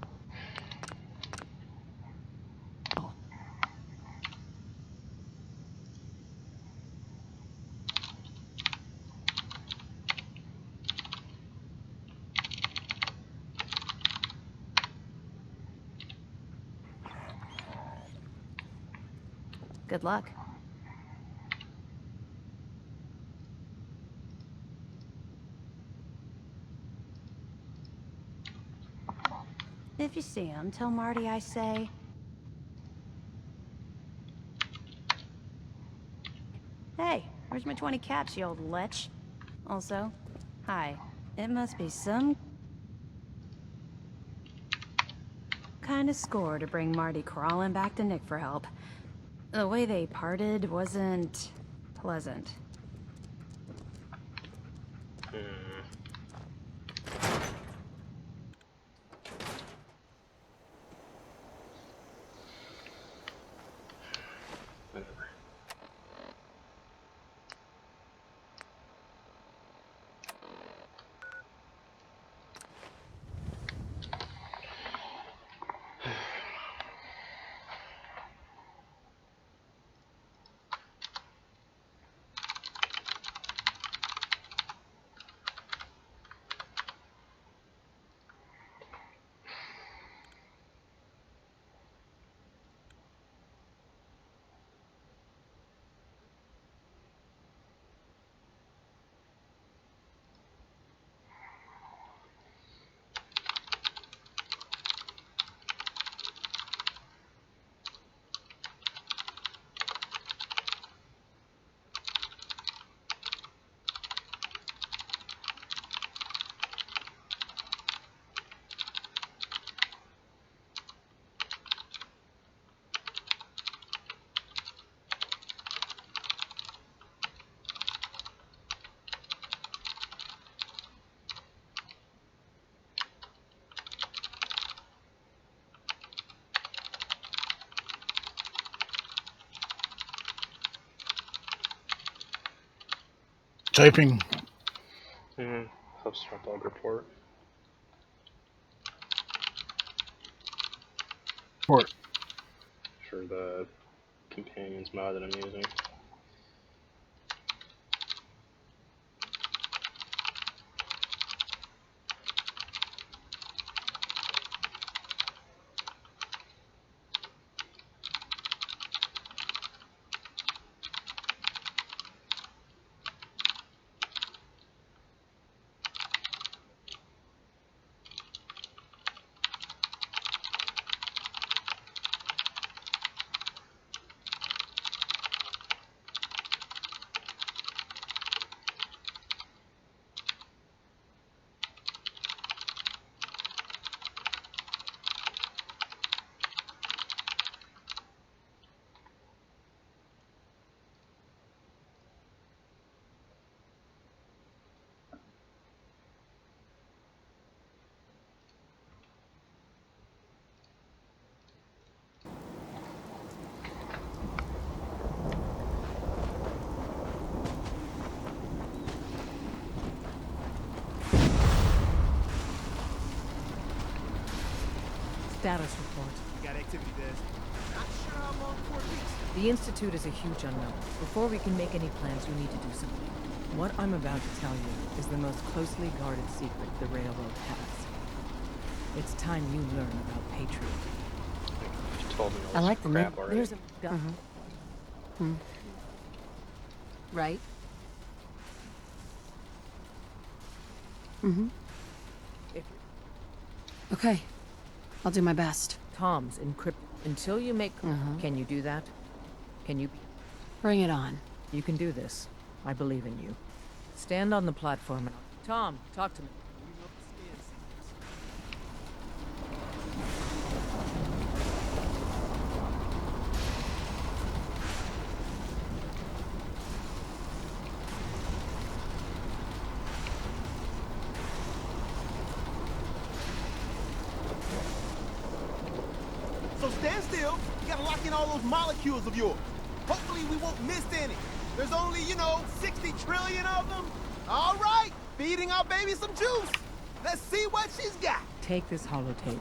Speaker 17: Good luck. If you see him, tell Marty I say... Hey, where's my 20 caps, you old lech? Also, hi. It must be some... kind of score to bring Marty crawling back to Nick for help. The way they parted wasn't... pleasant.
Speaker 2: Typing.
Speaker 1: Post our bug report.
Speaker 2: Report.
Speaker 1: For the companions mod that I'm using.
Speaker 14: Status report.
Speaker 16: Got activity, Des. Not sure how long for it reaches.
Speaker 14: The Institute is a huge unknown. Before we can make any plans, we need to do something. What I'm about to tell you is the most closely guarded secret the Railroad has. It's time you learn about Patriot.
Speaker 1: You told me all
Speaker 4: I
Speaker 1: this
Speaker 4: like the
Speaker 1: crap
Speaker 4: name.
Speaker 1: already.
Speaker 14: There's a gun.
Speaker 4: Right. Mm-hmm.
Speaker 14: If
Speaker 4: Okay. I'll do my best.
Speaker 14: Tom's encrypt until you make. Can you do that? Can you?
Speaker 4: Bring it on.
Speaker 14: You can do this. I believe in you. Stand on the platform. Tom, talk to me.
Speaker 16: So stand still. You gotta lock in all those molecules of yours. Hopefully we won't miss any. There's only, 60 trillion of them. All right, feeding our baby some juice. Let's see what she's got.
Speaker 14: Take this holotape.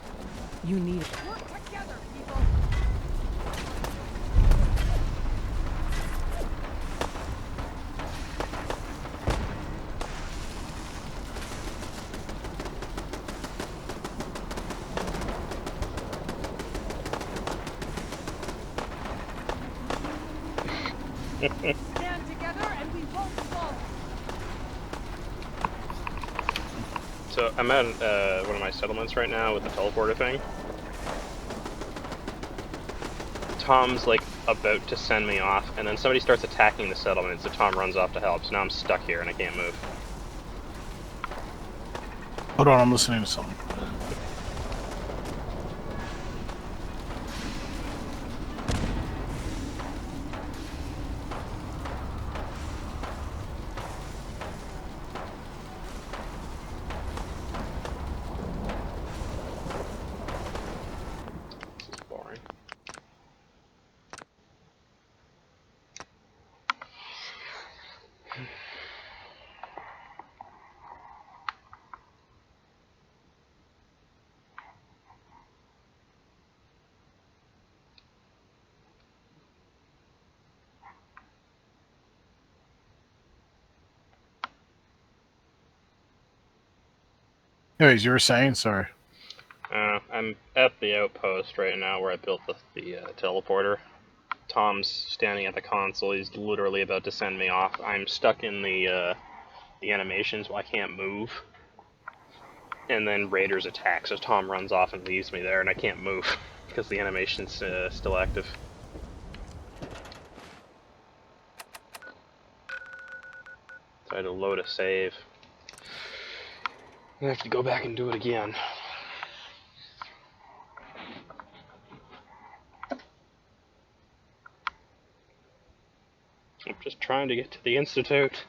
Speaker 14: You need it.
Speaker 16: Work together, people.
Speaker 10: Stand together and we won't fall.
Speaker 1: So I'm at one of my settlements right now with the teleporter thing. Tom's like about to send me off, and then somebody starts attacking the settlement, so Tom runs off to help. So now I'm stuck here and I can't move.
Speaker 2: Hold on, I'm listening to something.
Speaker 1: Boring.
Speaker 2: Anyways, you were saying? Sorry.
Speaker 1: I'm at the outpost right now where I built the teleporter. Tom's standing at the console. He's literally about to send me off. I'm stuck in the animations. I can't move. And then Raiders attack, so Tom runs off and leaves me there, and I can't move because the animation's still active. So I had to load a save. I have to go back and do it again. I'm just trying to get to the Institute.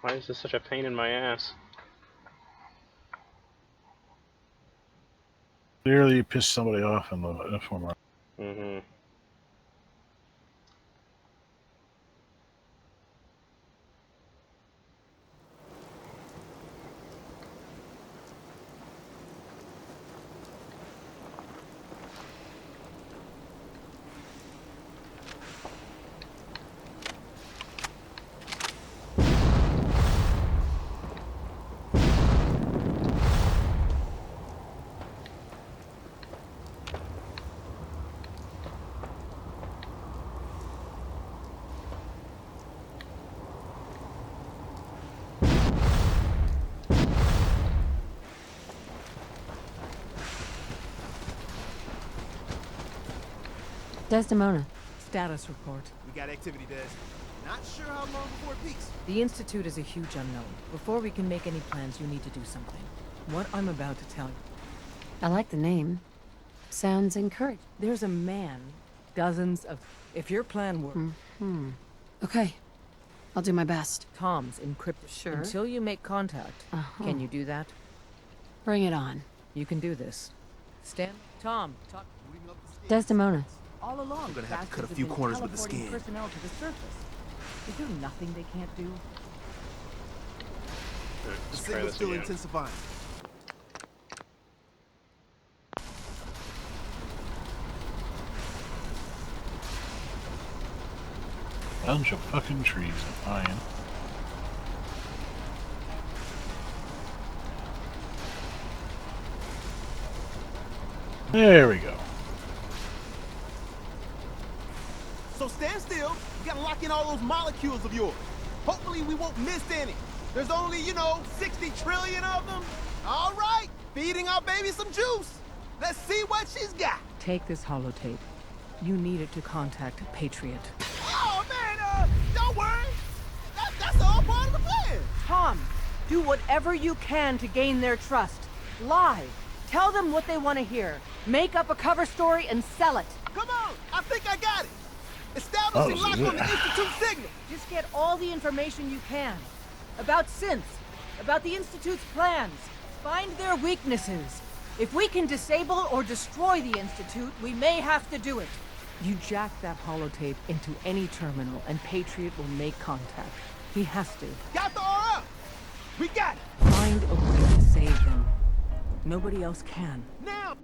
Speaker 1: Why is this such a pain in my ass?
Speaker 2: Clearly, you pissed somebody off in the former.
Speaker 1: Mm-hmm.
Speaker 4: Desdemona.
Speaker 14: Status report.
Speaker 16: We got activity, Des. Not sure how long before it peaks.
Speaker 14: The Institute is a huge unknown. Before we can make any plans, you need to do something. What I'm about to tell you.
Speaker 4: I like the name. Sounds encouraging.
Speaker 14: There's a man, dozens of... If your plan works...
Speaker 4: Okay. I'll do my best.
Speaker 14: Tom's encrypted.
Speaker 4: Sure.
Speaker 14: Until you make contact. Can you do that?
Speaker 4: Bring it on.
Speaker 14: You can do this. Tom, talk...
Speaker 4: Desdemona.
Speaker 14: All along,
Speaker 16: I'm gonna have to cut a
Speaker 14: bastards
Speaker 16: few
Speaker 14: have been
Speaker 16: corners with the
Speaker 14: teleporting
Speaker 16: scan.
Speaker 14: personnel to the surface. Is there nothing they can't do?
Speaker 16: The signal's still intensifying.
Speaker 2: Bunch of fucking trees and pine. There we go.
Speaker 16: So stand still. We gotta lock in all those molecules of yours. Hopefully we won't miss any. There's only, 60 trillion of them. All right, feeding our baby some juice. Let's see what she's got.
Speaker 14: Take this holotape. You need it to contact Patriot.
Speaker 16: Oh, man, don't worry. That's all part of the plan.
Speaker 14: Tom, do whatever you can to gain their trust. Lie. Tell them what they want to hear. Make up a cover story and sell it.
Speaker 16: Come on, I think I got it. Establishing lock on the Institute signal.
Speaker 14: Just get all the information you can. About synths. About the Institute's plans. Find their weaknesses. If we can disable or destroy the Institute, we may have to do it. You jack that holotape into any terminal and Patriot will make contact. He has to.
Speaker 16: Got the RF. We got it.
Speaker 14: Find a way to save them. Nobody else can.
Speaker 16: Now.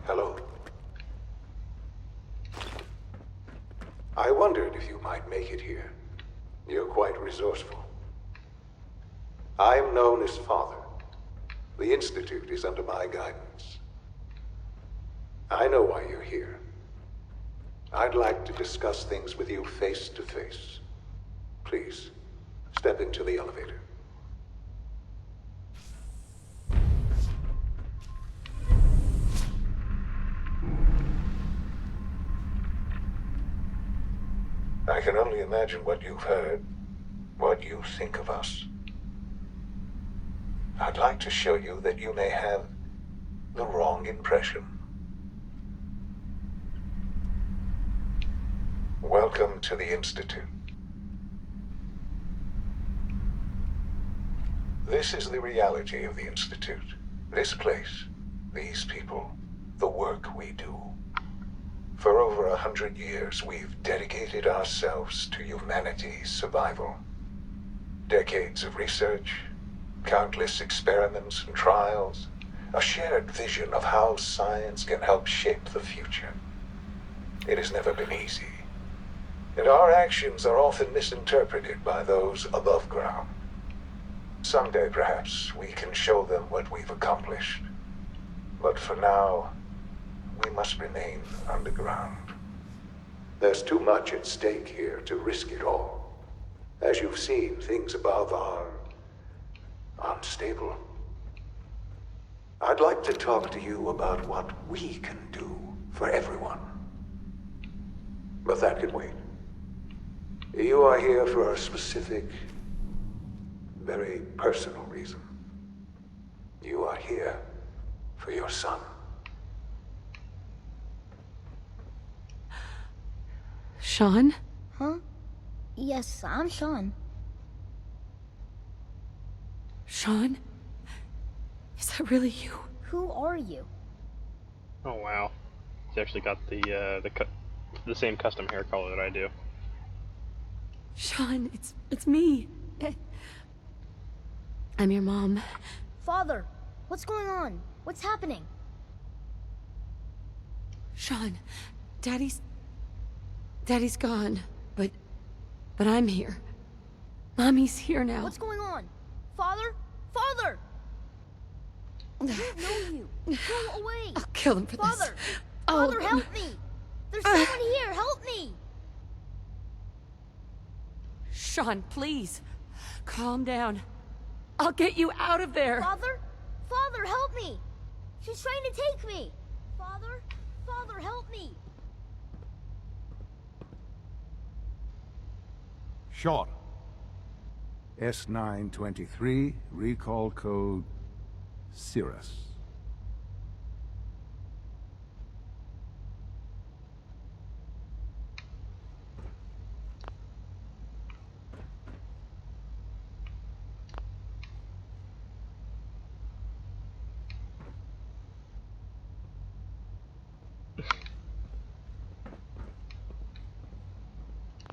Speaker 7: Hello. I wondered if you might make it here. You're quite resourceful. I'm known as Father. The Institute is under my guidance. I know why you're here. I'd like to discuss things with you face to face. Please, step into the elevator. I can only imagine what you've heard, what you think of us. I'd like to show you that you may have the wrong impression. Welcome to the Institute. This is the reality of the Institute. This place, these people, the work we do. For over 100 years, we've dedicated ourselves to humanity's survival. Decades of research, countless experiments and trials, a shared vision of how science can help shape the future. It has never been easy, and our actions are often misinterpreted by those above ground. Someday, perhaps, we can show them what we've accomplished. But for now, we must remain underground. There's too much at stake here to risk it all. As you've seen, things above are unstable. I'd like to talk to you about what we can do for everyone. But that can wait. You are here for a specific, very personal reason. You are here for your son.
Speaker 4: Sean?
Speaker 10: Huh? Yes, I'm Sean.
Speaker 4: Sean? Is that really you?
Speaker 10: Who are you?
Speaker 1: Oh wow, he's actually got the same custom hair color that I do.
Speaker 4: Sean, it's me. I'm your mom.
Speaker 10: Father, what's going on? What's happening?
Speaker 4: Sean, Daddy's gone, but I'm here. Mommy's here now.
Speaker 10: What's going on? Father? Father! I don't know you. Go away.
Speaker 4: I'll kill him for
Speaker 10: Father!
Speaker 4: this.
Speaker 10: Father, help me! There's someone here. Help me!
Speaker 4: Sean, please. Calm down. I'll get you out of there.
Speaker 10: Father? Father, help me! She's trying to take me! Father? Father, help me!
Speaker 8: Sean. S923, recall code Cirrus.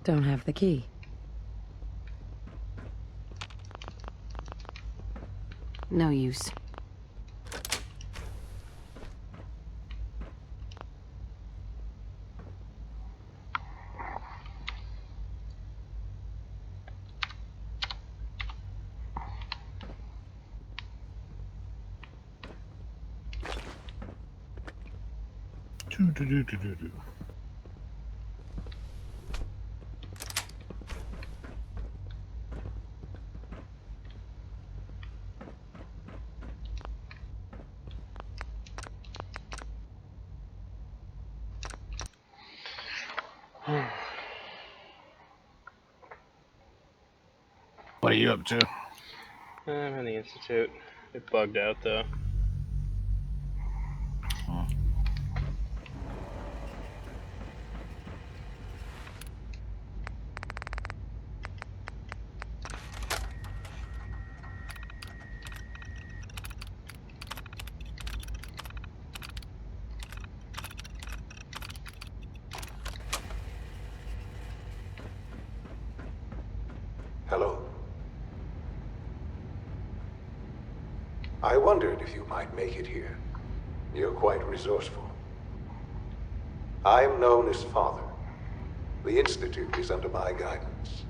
Speaker 4: Don't have the key. No use.
Speaker 2: Do. What are you up to?
Speaker 1: I'm in the Institute. It bugged out though.
Speaker 7: Hello. I wondered if you might make it here. You're quite resourceful. I'm known as Father. The Institute is under my guidance.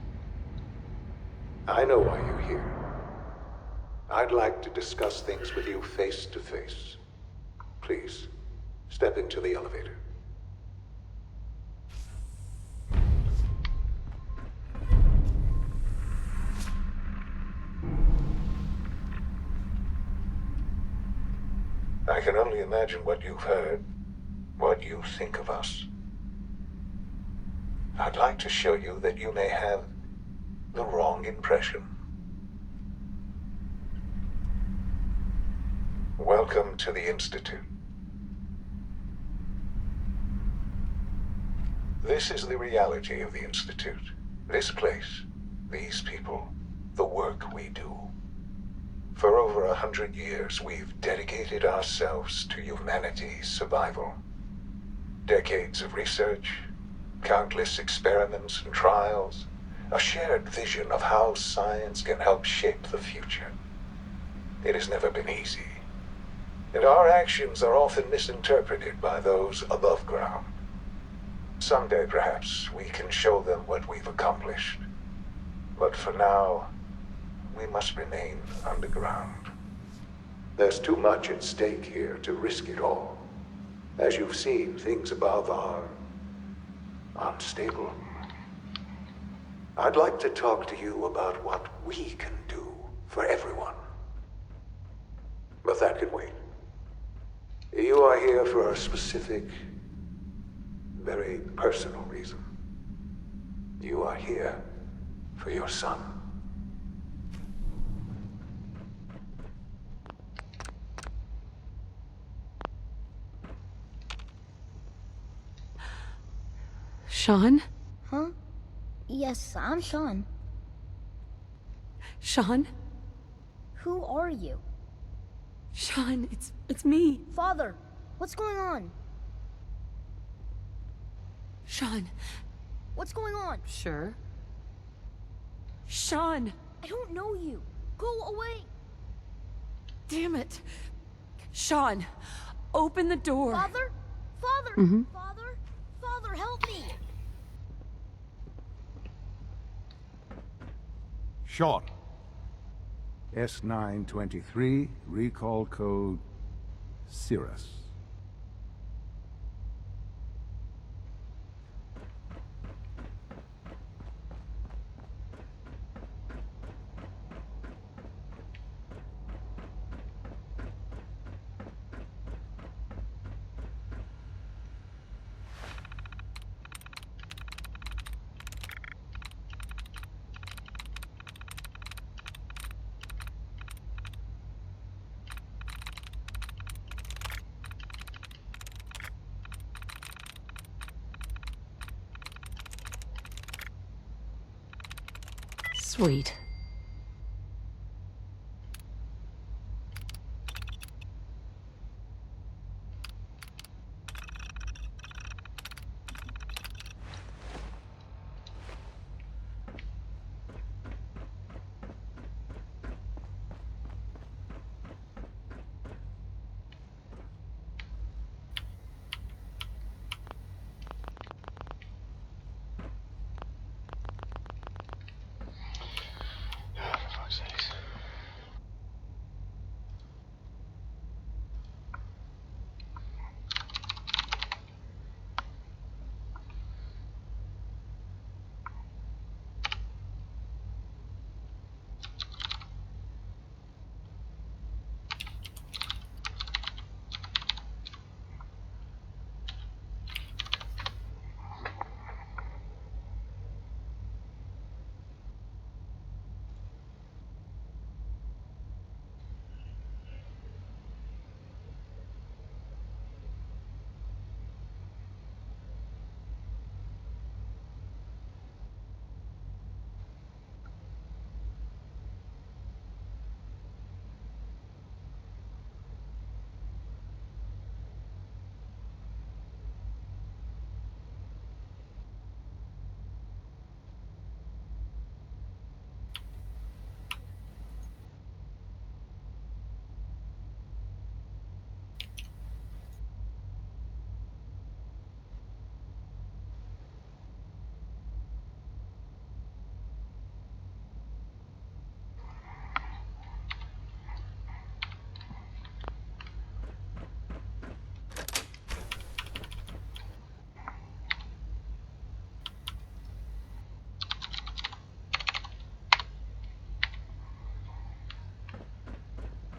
Speaker 7: I know why you're here. I'd like to discuss things with you face to face. Please, step into the elevator. I can only imagine what you've heard, what you think of us. I'd like to show you that you may have the wrong impression. Welcome to the Institute. This is the reality of the Institute. This place, these people, the work we do. For over 100 years, we've dedicated ourselves to humanity's survival. Decades of research, countless experiments and trials, a shared vision of how science can help shape the future. It has never been easy, and our actions are often misinterpreted by those above ground. Someday, perhaps, we can show them what we've accomplished. But for now, we must remain underground. There's too much at stake here to risk it all. As you've seen, things above are unstable. I'd like to talk to you about what we can do for everyone. But that can wait. You are here for a specific, very personal reason. You are here for your son.
Speaker 4: Sean?
Speaker 10: Huh? Yes, I'm Sean.
Speaker 4: Sean?
Speaker 10: Who are you?
Speaker 4: Sean, it's me.
Speaker 10: Father, what's going on?
Speaker 4: Sean.
Speaker 10: What's going on?
Speaker 4: Sure. Sean!
Speaker 10: I don't know you. Go away.
Speaker 4: Damn it. Sean, open the door.
Speaker 10: Father? Father!
Speaker 4: Mm-hmm.
Speaker 10: Father? Father, help me!
Speaker 8: Sean. S923, recall code Cirrus.
Speaker 4: Sweet.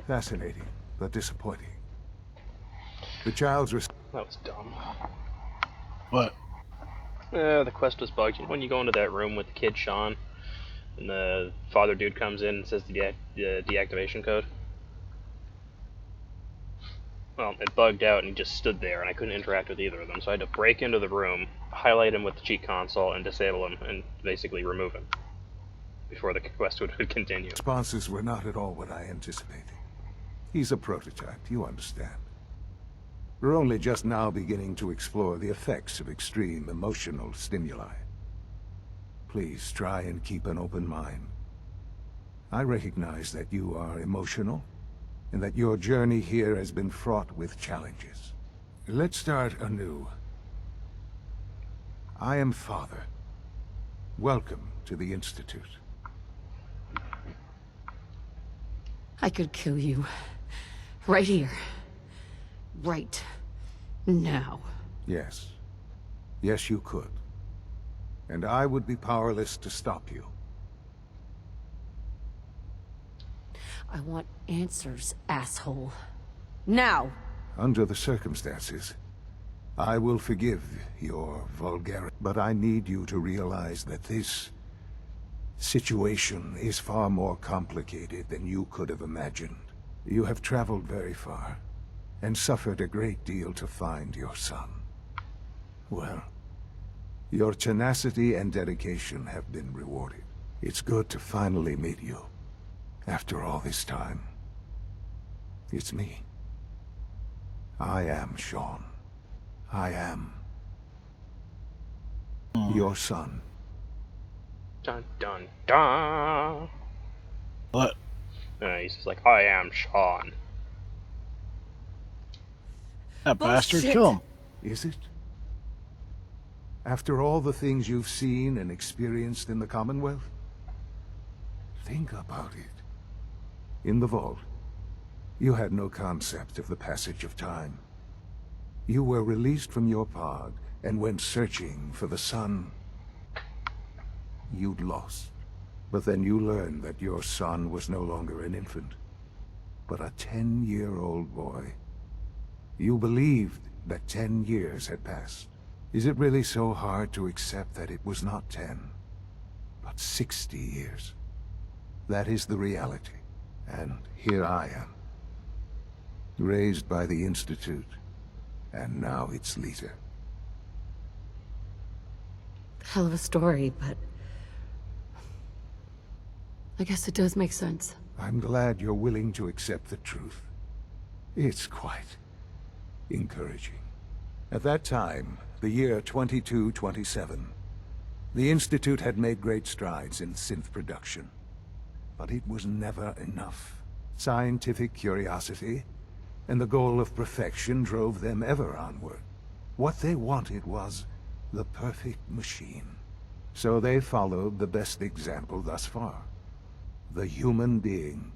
Speaker 8: Fascinating, but disappointing. The child's
Speaker 1: That was dumb.
Speaker 2: What?
Speaker 1: The quest was bugged. When you go into that room with the kid Sean, and the father dude comes in and says the deactivation code. Well, it bugged out and he just stood there, and I couldn't interact with either of them, so I had to break into the room, highlight him with the cheat console, and disable him, and basically remove him. before the quest would continue.
Speaker 8: Responses were not at all what I anticipated. He's a prototype, you understand. We're only just now beginning to explore the effects of extreme emotional stimuli. Please try and keep an open mind. I recognize that you are emotional, and that your journey here has been fraught with challenges. Let's start anew. I am Father. Welcome to the Institute.
Speaker 4: I could kill you. Right here. Right now.
Speaker 8: Yes. Yes, you could. And I would be powerless to stop you.
Speaker 4: I want answers, asshole. Now!
Speaker 8: Under the circumstances, I will forgive your vulgarity. But I need you to realize that this situation is far more complicated than you could have imagined. You have traveled very far, and suffered a great deal to find your son. Well, your tenacity and dedication have been rewarded. It's good to finally meet you. After all this time, it's me. I am Sean. I am your son.
Speaker 1: Dun dun dun.
Speaker 2: What?
Speaker 1: He's just like, I am Sean.
Speaker 2: That bastard, kill him.
Speaker 8: Is it? After all the things you've seen and experienced in the Commonwealth? Think about it. In the vault, you had no concept of the passage of time. You were released from your pod and went searching for the son you'd lost. But then you learned that your son was no longer an infant, but a 10-year-old boy. You believed that 10 years had passed. Is it really so hard to accept that it was not 10, but 60 years? That is the reality. And here I am, raised by the Institute, and now its leader.
Speaker 4: Hell of a story, but I guess it does make sense.
Speaker 8: I'm glad you're willing to accept the truth. It's quite encouraging. At that time, the year 2227, the Institute had made great strides in synth production. But it was never enough. Scientific curiosity and the goal of perfection drove them ever onward. What they wanted was the perfect machine. So they followed the best example thus far. The human being.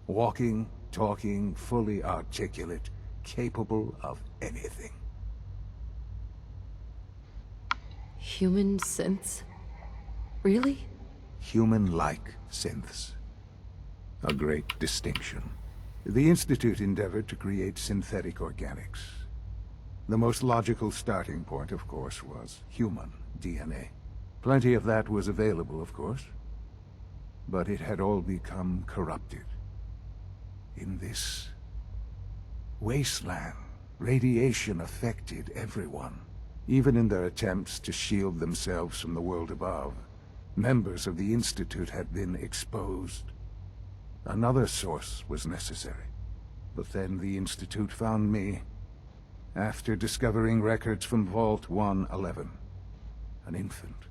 Speaker 8: Walking, talking, fully articulate, capable of anything.
Speaker 4: Human synths? Really?
Speaker 8: Human-like synths. A great distinction. The Institute endeavored to create synthetic organics. The most logical starting point, of course, was human DNA. Plenty of that was available, of course. But it had all become corrupted. In this wasteland, radiation affected everyone. Even in their attempts to shield themselves from the world above, members of the Institute had been exposed. Another source was necessary. But then the Institute found me, after discovering records from Vault 111. An infant,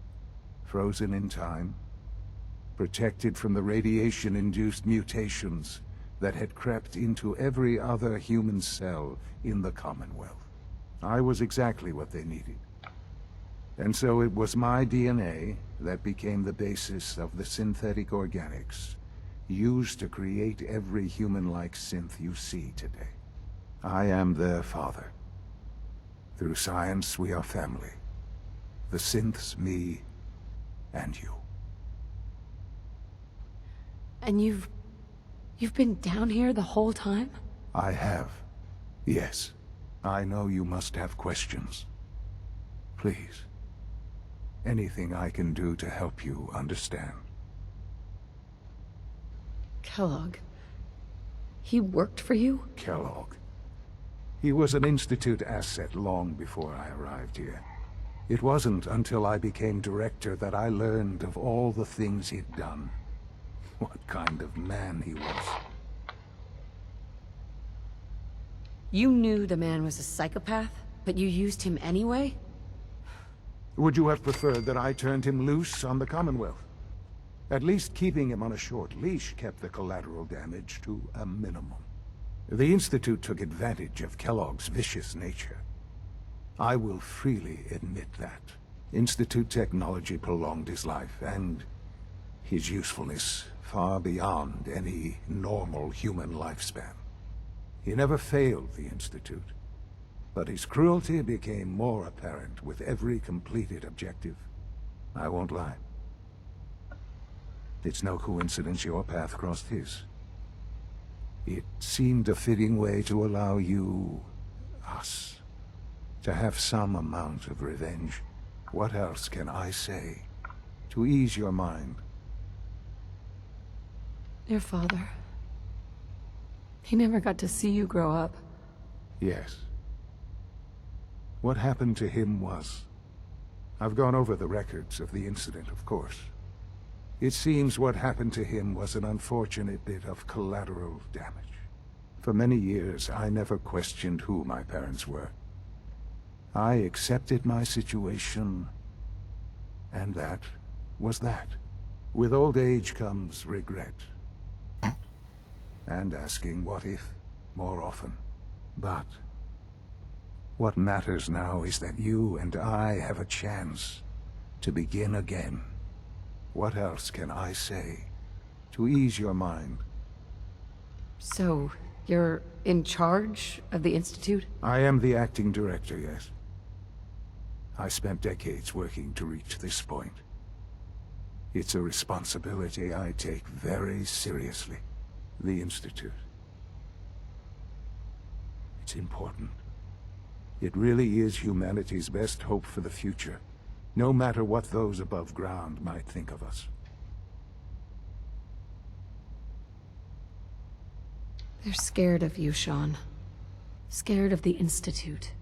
Speaker 8: frozen in time, protected from the radiation-induced mutations that had crept into every other human cell in the Commonwealth. I was exactly what they needed. And so it was my DNA that became the basis of the synthetic organics used to create every human-like synth you see today. I am their father. Through science, we are family. The synths, me, and you.
Speaker 4: And you've been down here the whole time?
Speaker 8: I have. Yes. I know you must have questions. Please. Anything I can do to help you understand.
Speaker 4: Kellogg. He worked for you?
Speaker 8: Kellogg. He was an Institute asset long before I arrived here. It wasn't until I became director that I learned of all the things he'd done. what kind of man he was.
Speaker 4: You knew the man was a psychopath, but you used him anyway?
Speaker 8: Would you have preferred that I turned him loose on the Commonwealth? At least keeping him on a short leash kept the collateral damage to a minimum. The Institute took advantage of Kellogg's vicious nature. I will freely admit that. Institute technology prolonged his life, and his usefulness far beyond any normal human lifespan. He never failed the Institute, but his cruelty became more apparent with every completed objective. I won't lie. It's no coincidence your path crossed his. It seemed a fitting way to allow you, us, to have some amount of revenge. What else can I say to ease your mind?
Speaker 4: Your father. He never got to see you grow up.
Speaker 8: Yes. What happened to him was... I've gone over the records of the incident, of course. It seems what happened to him was an unfortunate bit of collateral damage. For many years, I never questioned who my parents were. I accepted my situation, and that was that. With old age comes regret. And asking what if more often. But what matters now is that you and I have a chance to begin again. What else can I say to ease your mind?
Speaker 4: So, you're in charge of the Institute?
Speaker 8: I am the acting director, yes. I spent decades working to reach this point. It's a responsibility I take very seriously. The Institute. It's important. It really is humanity's best hope for the future, no matter what those above ground might think of us.
Speaker 4: They're scared of you, Sean. Scared of the Institute.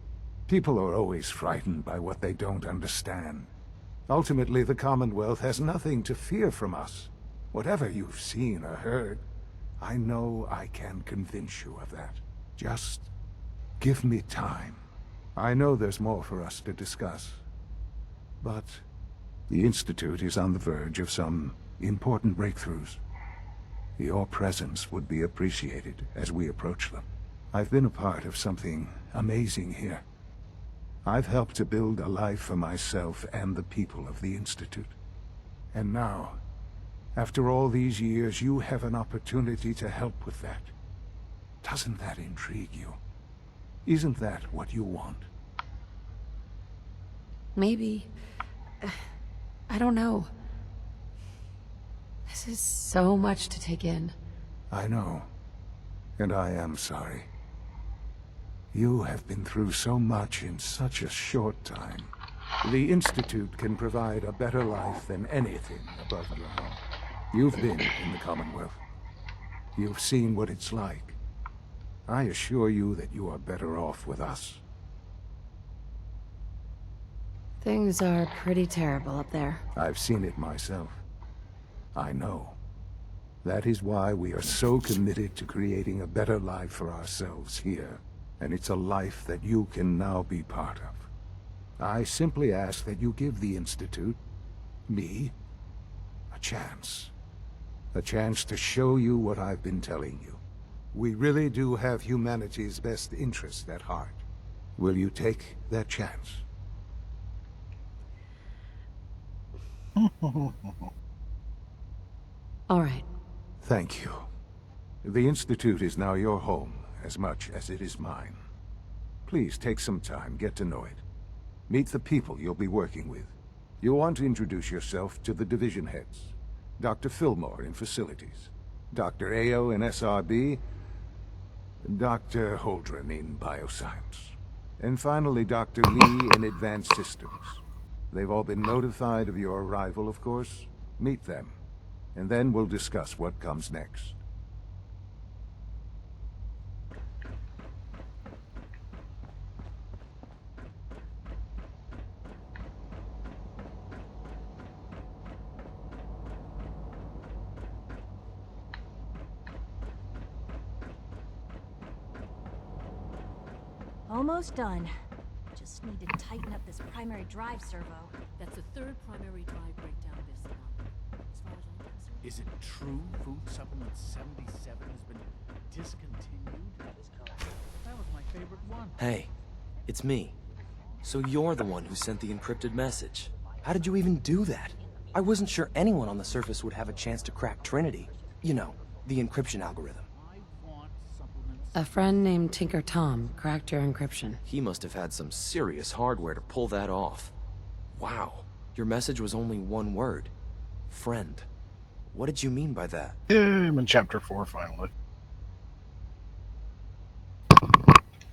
Speaker 8: People are always frightened by what they don't understand. Ultimately, the Commonwealth has nothing to fear from us. Whatever you've seen or heard, I know I can convince you of that. Just give me time. I know there's more for us to discuss. But the Institute is on the verge of some important breakthroughs. Your presence would be appreciated as we approach them. I've been a part of something amazing here. I've helped to build a life for myself and the people of the Institute. And now, after all these years, you have an opportunity to help with that. Doesn't that intrigue you? Isn't that what you want?
Speaker 4: Maybe. I don't know. This is so much to take in.
Speaker 8: I know. And I am sorry. You have been through so much in such a short time. The Institute can provide a better life than anything above ground. You've been in the Commonwealth. You've seen what it's like. I assure you that you are better off with us.
Speaker 4: Things are pretty terrible up there.
Speaker 8: I've seen it myself. I know. That is why we are so committed to creating a better life for ourselves here. And it's a life that you can now be part of. I simply ask that you give the Institute, me, a chance. A chance to show you what I've been telling you. We really do have humanity's best interest at heart. Will you take that chance?
Speaker 4: All right.
Speaker 8: Thank you. The Institute is now your home, as much as it is mine. Please take some time, get to know it. Meet the people you'll be working with. You'll want to introduce yourself to the division heads. Dr. Fillmore in Facilities, Dr. Ao in SRB, Dr. Holdren in Bioscience, and finally Dr. Lee in Advanced Systems. They've all been notified of your arrival, of course. Meet them, and then we'll discuss what comes next.
Speaker 10: Almost done. Just need to tighten up this primary drive servo.
Speaker 14: That's the third primary drive breakdown this month. As far as I'm concerned.
Speaker 11: Is it true Food Supplement 77 has been discontinued? That is correct. That was my favorite one.
Speaker 22: Hey, it's me. So you're the one who sent the encrypted message. How did you even do that? I wasn't sure anyone on the surface would have a chance to crack Trinity. You know, the encryption algorithm.
Speaker 4: A friend named Tinker Tom cracked your encryption.
Speaker 22: He must have had some serious hardware to pull that off. Wow, your message was only one word. Friend. What did you mean by that?
Speaker 2: Yeah, I'm in chapter 4 finally.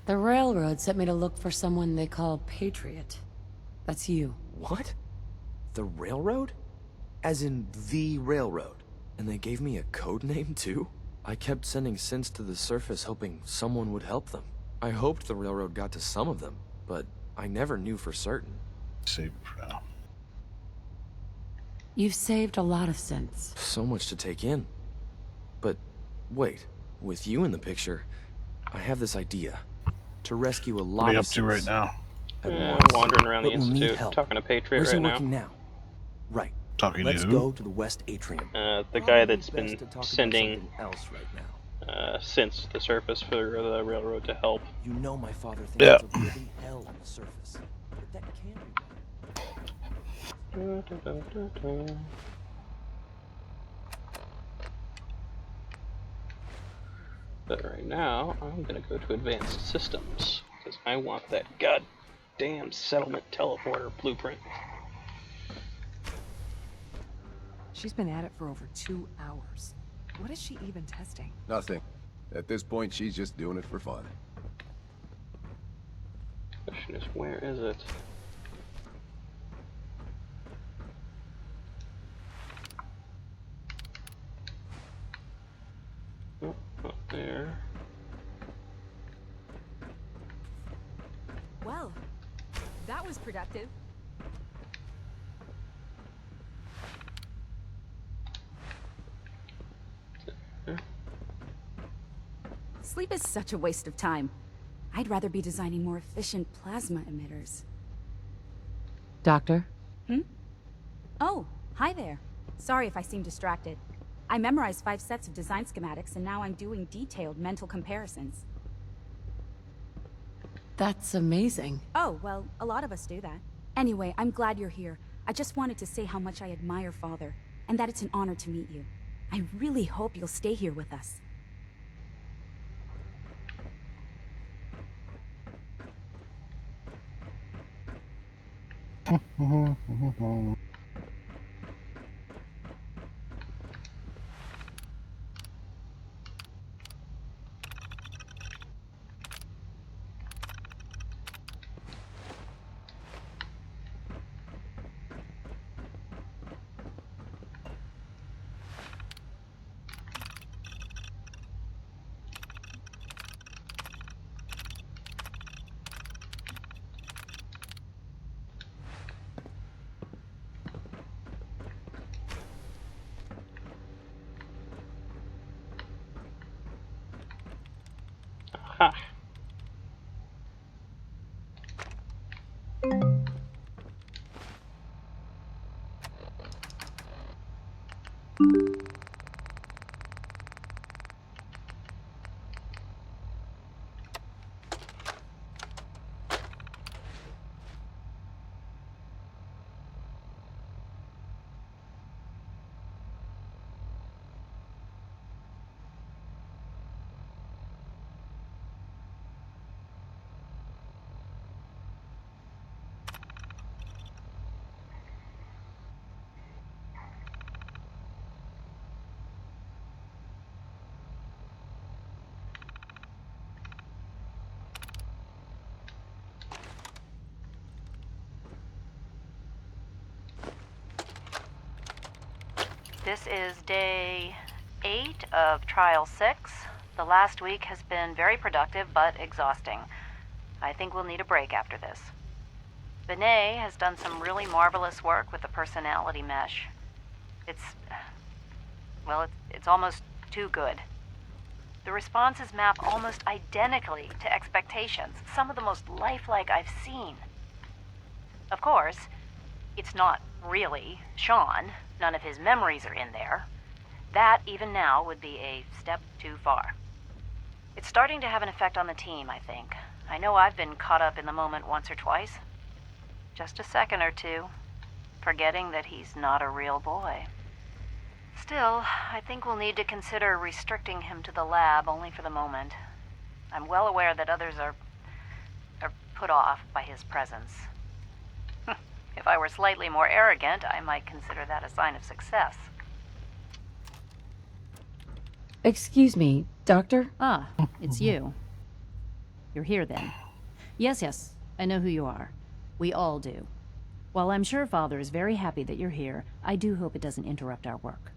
Speaker 4: The railroad sent me to look for someone they call Patriot. That's you.
Speaker 22: What? The railroad? As in the railroad? And they gave me a code name too? I kept sending synths to the surface hoping someone would help them. I hoped the railroad got to some of them, but I never knew for certain.
Speaker 2: Save it for now.
Speaker 4: You've saved a lot of synths.
Speaker 22: So much to take in. But wait, with you in the picture, I have this idea. To rescue a lot
Speaker 2: What are you
Speaker 22: of
Speaker 2: up to right now?
Speaker 1: I'm wandering around the
Speaker 22: But we'll need
Speaker 1: Institute,
Speaker 22: help.
Speaker 1: talking to Patriot
Speaker 22: Where's
Speaker 1: right
Speaker 22: he
Speaker 1: now.
Speaker 22: working now? Right.
Speaker 2: Talking
Speaker 22: Let's
Speaker 2: to who?
Speaker 22: go to the West Atrium.
Speaker 1: The guy that's
Speaker 22: Probably
Speaker 1: been
Speaker 22: best to talk about
Speaker 1: sending
Speaker 22: something else right now.
Speaker 1: since the surface for the railroad to help.
Speaker 22: You know my father thinks
Speaker 2: Yeah.
Speaker 22: it's a living hell on the surface. But that can't be right.
Speaker 1: But right now, I'm gonna go to Advanced Systems, because I want that goddamn settlement teleporter blueprint.
Speaker 13: She's been at it for over 2 hours. What is she even testing?
Speaker 23: Nothing. At this point, she's just doing it for fun.
Speaker 1: Question is, where is it? Oh, up there.
Speaker 10: Well, that was productive. Sleep is such a waste of time. I'd rather be designing more efficient plasma emitters.
Speaker 4: Doctor?
Speaker 10: Oh, hi there. Sorry if I seem distracted. I memorized 5 sets of design schematics and now I'm doing detailed mental comparisons.
Speaker 4: That's amazing.
Speaker 10: Oh, well, a lot of us do that. Anyway, I'm glad you're here. I just wanted to say how much I admire Father, and that it's an honor to meet you. I really hope you'll stay here with us.
Speaker 1: Ha!
Speaker 24: This is day 8 of Trial 6. The last week has been very productive but exhausting. I think we'll need a break after this. Benet has done some really marvelous work with the personality mesh. It's almost too good. The responses map almost identically to expectations, some of the most lifelike I've seen. Of course, it's not really Sean. None of his memories are in there. That, even now, would be a step too far. It's starting to have an effect on the team, I think. I know I've been caught up in the moment once or twice. Just a second or two, forgetting that he's not a real boy. Still, I think we'll need to consider restricting him to the lab only for the moment. I'm well aware that others are put off by his presence. If I were slightly more arrogant, I might consider that a sign of success.
Speaker 4: Excuse me, Doctor?
Speaker 9: Ah, it's you. You're here then. Yes, I know who you are. We all do. While I'm sure Father is very happy that you're here, I do hope it doesn't interrupt our work.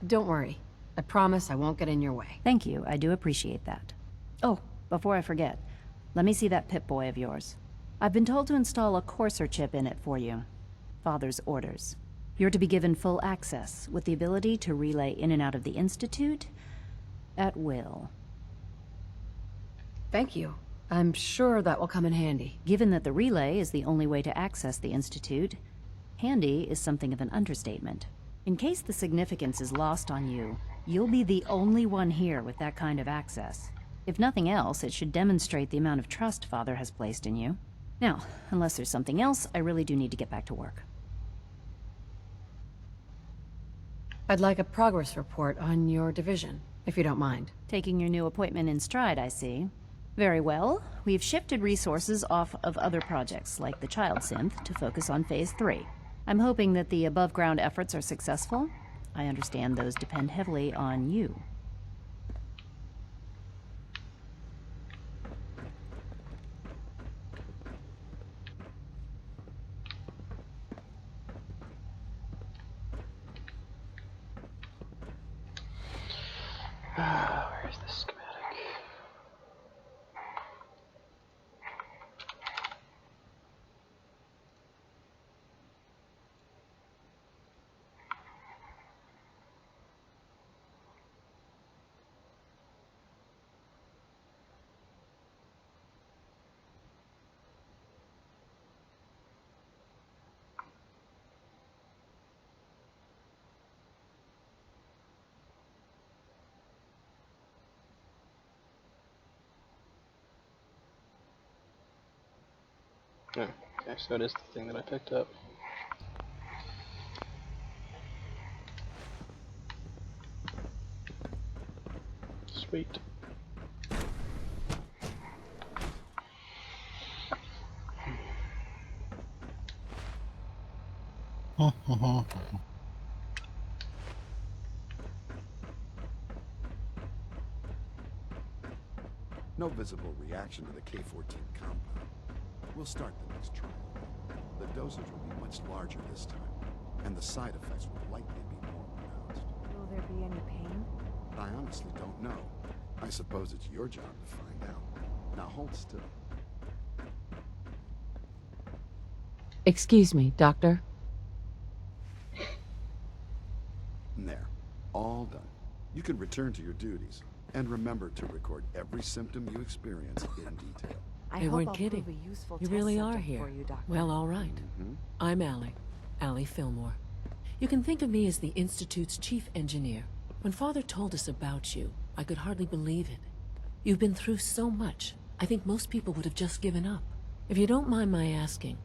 Speaker 4: Don't worry. I promise I won't get in your way.
Speaker 9: Thank you, I do appreciate that. Oh, before I forget, let me see that Pip-Boy of yours. I've been told to install a courser chip in it for you. Father's orders. You're to be given full access, with the ability to relay in and out of the Institute at will.
Speaker 4: Thank you. I'm sure that will come in handy.
Speaker 9: Given that the relay is the only way to access the Institute, handy is something of an understatement. In case the significance is lost on you, you'll be the only one here with that kind of access. If nothing else, it should demonstrate the amount of trust Father has placed in you. Now, unless there's something else, I really do need to get back to work.
Speaker 4: I'd like a progress report on your division, if you don't mind.
Speaker 9: Taking your new appointment in stride, I see. Very well. We've shifted resources off of other projects, like the child synth, to focus on Phase 3. I'm hoping that the above-ground efforts are successful. I understand those depend heavily on you.
Speaker 1: Where's the schematic? Oh, okay, so it is the thing that I picked up. Sweet.
Speaker 15: No visible reaction to the K-14 compound. We'll start the next trial. The dosage will be much larger this time, and the side effects will likely be more pronounced.
Speaker 10: Will there be any pain?
Speaker 15: I honestly don't know. I suppose it's your job to find out. Now hold still.
Speaker 4: Excuse me, Doctor?
Speaker 15: There. All done. You can return to your duties, and remember to record every symptom you experience in detail.
Speaker 14: They weren't kidding. You really are here. Well, all right. I'm Allie Fillmore. You can think of me as the Institute's chief engineer. When Father told us about you, I could hardly believe it. You've been through so much, I think most people would have just given up. If you don't mind my asking,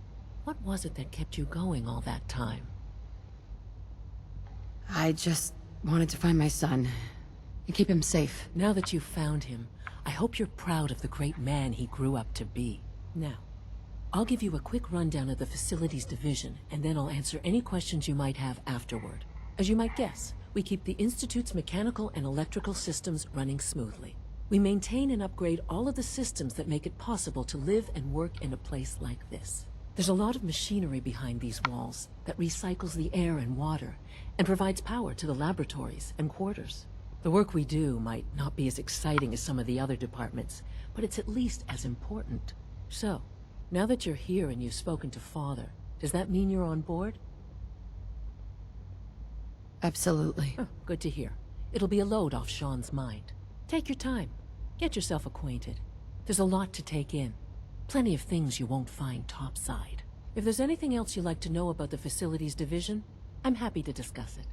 Speaker 14: what was it that kept you going all that time?
Speaker 4: I just wanted to find my son and keep him safe.
Speaker 14: Now that you've found him, I hope you're proud of the great man he grew up to be. Now, I'll give you a quick rundown of the facilities division, and then I'll answer any questions you might have afterward. As you might guess, we keep the Institute's mechanical and electrical systems running smoothly. We maintain and upgrade all of the systems that make it possible to live and work in a place like this. There's a lot of machinery behind these walls that recycles the air and water, and provides power to the laboratories and quarters. The work we do might not be as exciting as some of the other departments, but it's at least as important. So, now that you're here and you've spoken to Father, does that mean you're on board?
Speaker 4: Absolutely.
Speaker 14: Oh, good to hear. It'll be a load off Sean's mind. Take your time. Get yourself acquainted. There's a lot to take in. Plenty of things you won't find topside. If there's anything else you'd like to know about the facilities division, I'm happy to discuss it.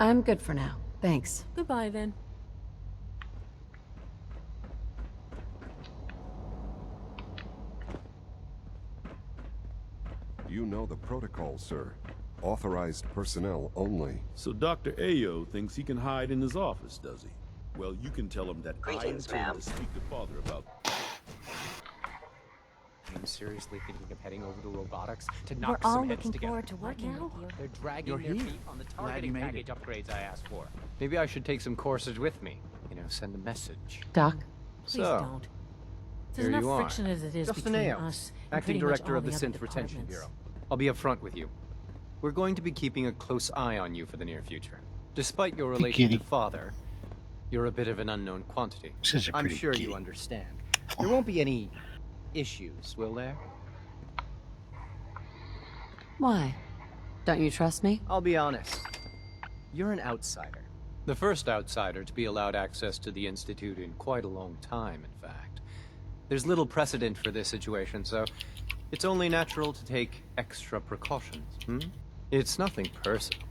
Speaker 4: I'm good for now. Thanks.
Speaker 14: Goodbye, then.
Speaker 15: You know the protocol, sir. Authorized personnel only.
Speaker 3: So Dr. Ayo thinks he can hide in his office, does he? Well, you can tell him that
Speaker 5: Greetings,
Speaker 3: I intend
Speaker 5: ma'am.
Speaker 3: to speak to Father about...
Speaker 5: Are you seriously thinking of heading over to robotics to
Speaker 10: We're
Speaker 5: knock
Speaker 10: all
Speaker 5: some heads
Speaker 10: looking
Speaker 5: together?
Speaker 10: forward to working with you.
Speaker 5: They're dragging
Speaker 11: You're
Speaker 5: their
Speaker 11: here.
Speaker 5: feet on the
Speaker 11: Glad you
Speaker 5: targeting
Speaker 11: made
Speaker 5: package
Speaker 11: it.
Speaker 5: upgrades I asked for. Maybe I should take some courses with me. You know, send a message.
Speaker 4: Doc?
Speaker 14: Please
Speaker 5: So,
Speaker 14: don't. There's
Speaker 5: here
Speaker 14: enough
Speaker 5: you are.
Speaker 14: friction as it is
Speaker 5: Justin
Speaker 14: between
Speaker 5: Ayo,
Speaker 14: us and
Speaker 5: Acting
Speaker 14: pretty much
Speaker 5: Director
Speaker 14: all
Speaker 5: of the
Speaker 14: other
Speaker 5: Synth Retention
Speaker 14: departments.
Speaker 5: Bureau. I'll be upfront with you. We're going to be keeping a close eye on you for the near future. Despite your relation to Father, you're a bit of an unknown quantity.
Speaker 2: Such a
Speaker 5: I'm
Speaker 2: pretty
Speaker 5: sure
Speaker 2: kitty.
Speaker 5: you understand. There won't be any issues, will there?
Speaker 4: Why? Don't you trust me?
Speaker 5: I'll be honest. You're an outsider. The first outsider to be allowed access to the Institute in quite a long time, in fact. There's little precedent for this situation, so it's only natural to take extra precautions, It's nothing personal,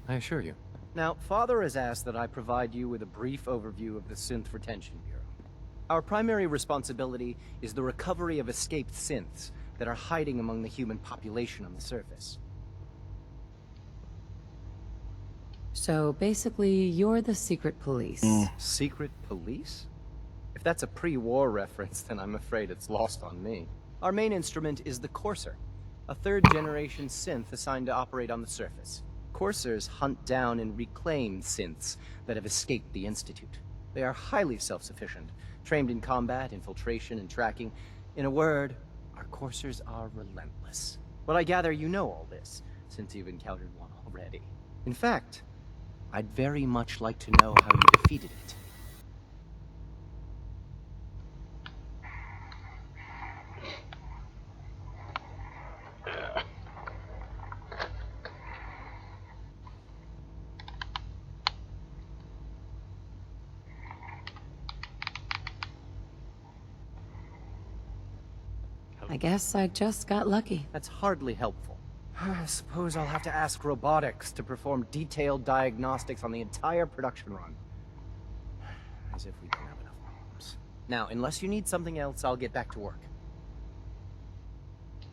Speaker 5: I assure you. Now, Father has asked that I provide you with a brief overview of the Synth Retention Bureau. Our primary responsibility is the recovery of escaped synths that are hiding among the human population on the surface.
Speaker 4: So basically, you're the secret police.
Speaker 5: Secret police? If that's a pre-war reference, then I'm afraid it's lost on me. Our main instrument is the Courser, a third-generation synth assigned to operate on the surface. Coursers hunt down and reclaim synths that have escaped the Institute. They are highly self-sufficient, trained in combat, infiltration, and tracking. In a word, our Coursers are relentless. But I gather you know all this, since you've encountered one already. In fact, I'd very much like to know how you defeated it.
Speaker 4: I guess I just got lucky.
Speaker 5: That's hardly helpful. I suppose I'll have to ask robotics to perform detailed diagnostics on the entire production run. As if we don't have enough problems. Now, unless you need something else, I'll get back to work.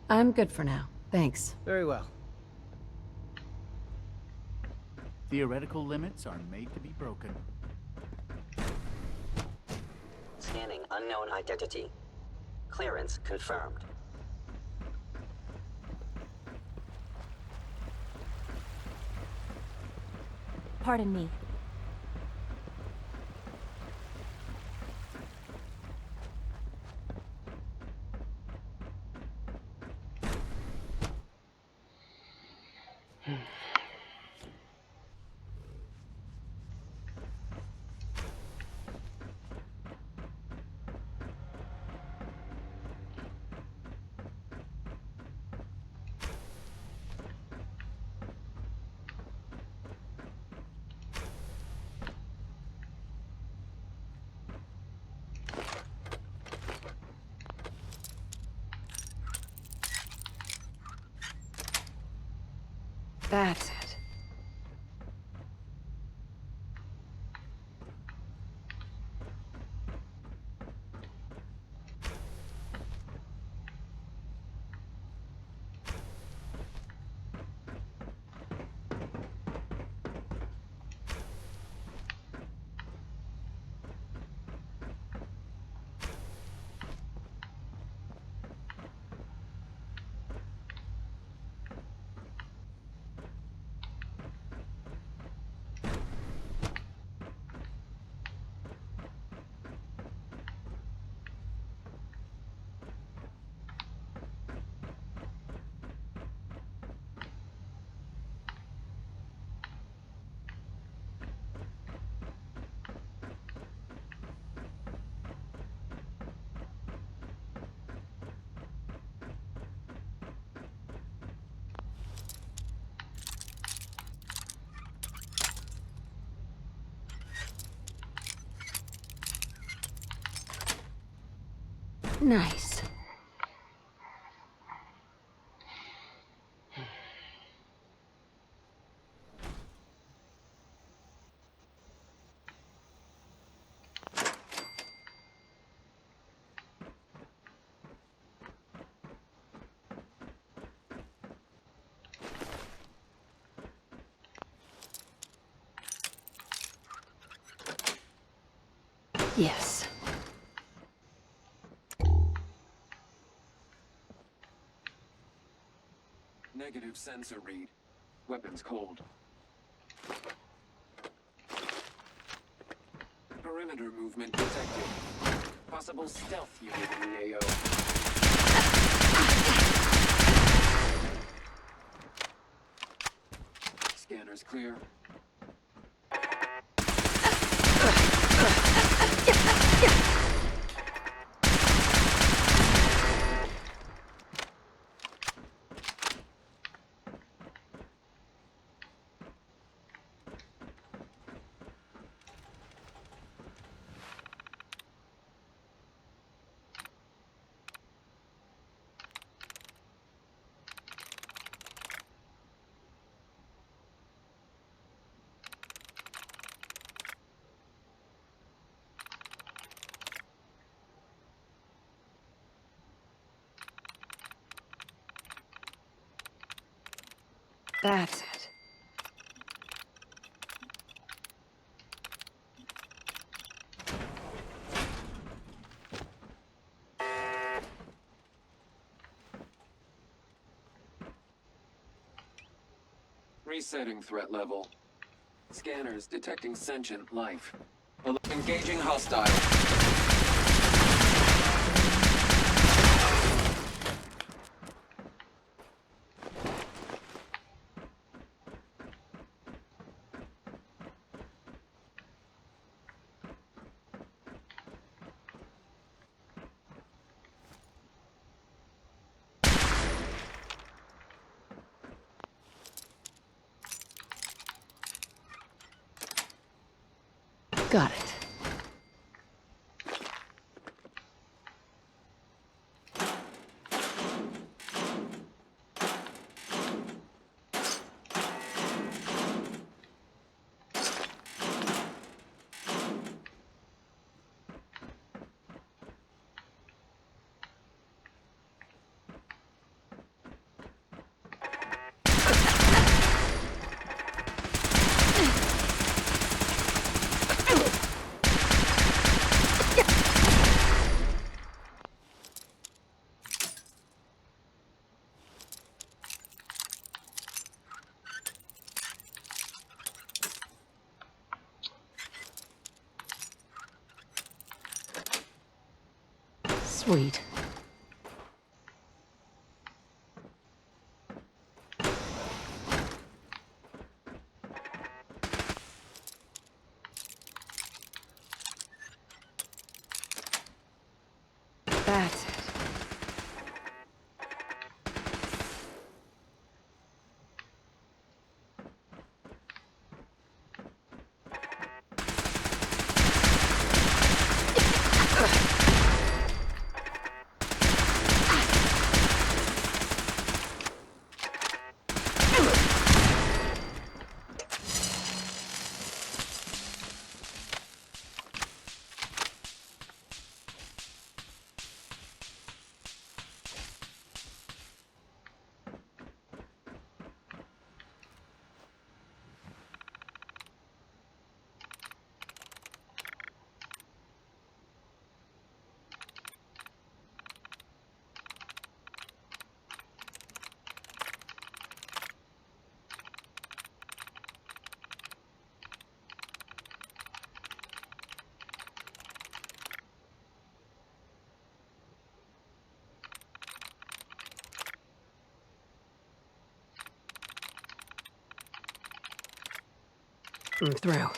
Speaker 4: I'm good for now. Thanks.
Speaker 5: Very well.
Speaker 11: Theoretical limits are made to be broken.
Speaker 5: Scanning unknown identity. Clearance confirmed.
Speaker 10: Pardon me.
Speaker 4: That's it. Nice. Yes.
Speaker 6: Negative sensor read. Weapons cold. Perimeter movement detected. Possible stealth unit in the AO. Scanners clear.
Speaker 13: That's it.
Speaker 6: Resetting threat level. Scanners detecting sentient life. Engaging hostile.
Speaker 4: Got it. Sweet.
Speaker 13: That's it.
Speaker 4: I'm through.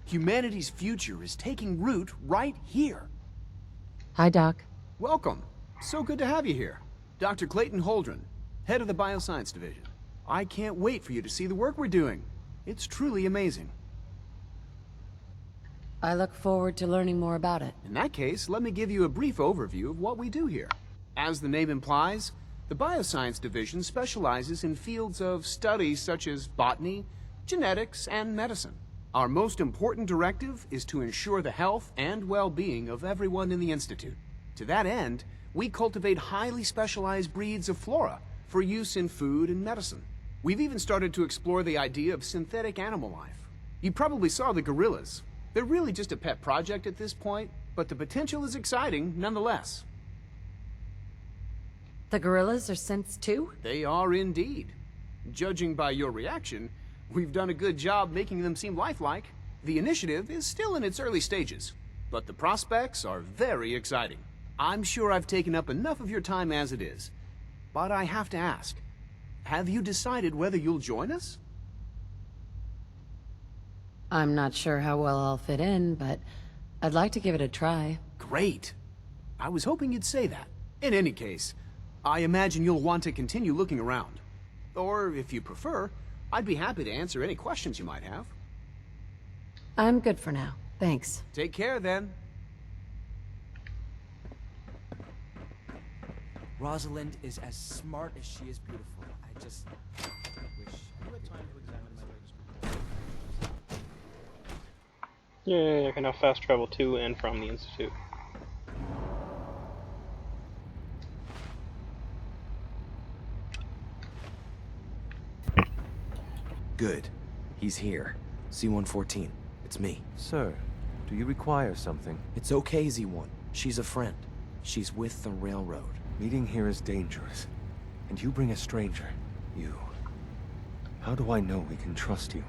Speaker 11: Humanity's future is taking root right here.
Speaker 4: Hi, Doc.
Speaker 11: Welcome. So good to have you here. Dr. Clayton Holdren, head of the Bioscience Division. I can't wait for you to see the work we're doing. It's truly amazing.
Speaker 4: I look forward to learning more about it.
Speaker 11: In that case, let me give you a brief overview of what we do here. As the name implies, the Bioscience Division specializes in fields of studies such as botany, genetics, and medicine. Our most important directive is to ensure the health and well-being of everyone in the Institute. To that end, we cultivate highly specialized breeds of flora for use in food and medicine. We've even started to explore the idea of synthetic animal life. You probably saw the gorillas. They're really just a pet project at this point, but the potential is exciting nonetheless.
Speaker 4: The gorillas are synths too?
Speaker 11: They are indeed. Judging by your reaction, we've done a good job making them seem lifelike. The initiative is still in its early stages, but the prospects are very exciting. I'm sure I've taken up enough of your time as it is, but I have to ask, have you decided whether you'll join us?
Speaker 4: I'm not sure how well I'll fit in, but I'd like to give it a try.
Speaker 11: Great. I was hoping you'd say that. In any case, I imagine you'll want to continue looking around. Or, if you prefer, I'd be happy to answer any questions you might have.
Speaker 4: I'm good for now. Thanks.
Speaker 11: Take care, then.
Speaker 18: Rosalind is as smart as she is beautiful. I just wish you had time to examine my latest report.
Speaker 1: Yay, I can now fast travel to and from the Institute.
Speaker 22: Good. He's here. C-114. It's me.
Speaker 19: Sir, do you require something?
Speaker 22: It's okay, Z1. She's a friend. She's with the railroad.
Speaker 19: Meeting here is dangerous. And you bring a stranger. You. How do I know we can trust you?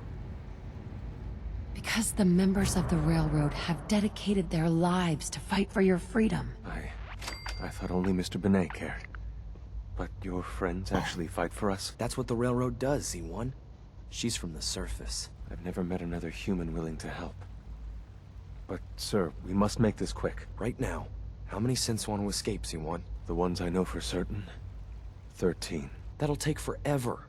Speaker 4: Because the members of the railroad have dedicated their lives to fight for your freedom.
Speaker 19: I thought only Mr. Benet cared. But your friends actually fight for us?
Speaker 22: That's what the railroad does, Z1. She's from the surface.
Speaker 19: I've never met another human willing to help. But, sir, we must make this quick.
Speaker 22: Right now, how many synths want to escape, Z1?
Speaker 19: The ones I know for certain? 13.
Speaker 22: That'll take forever.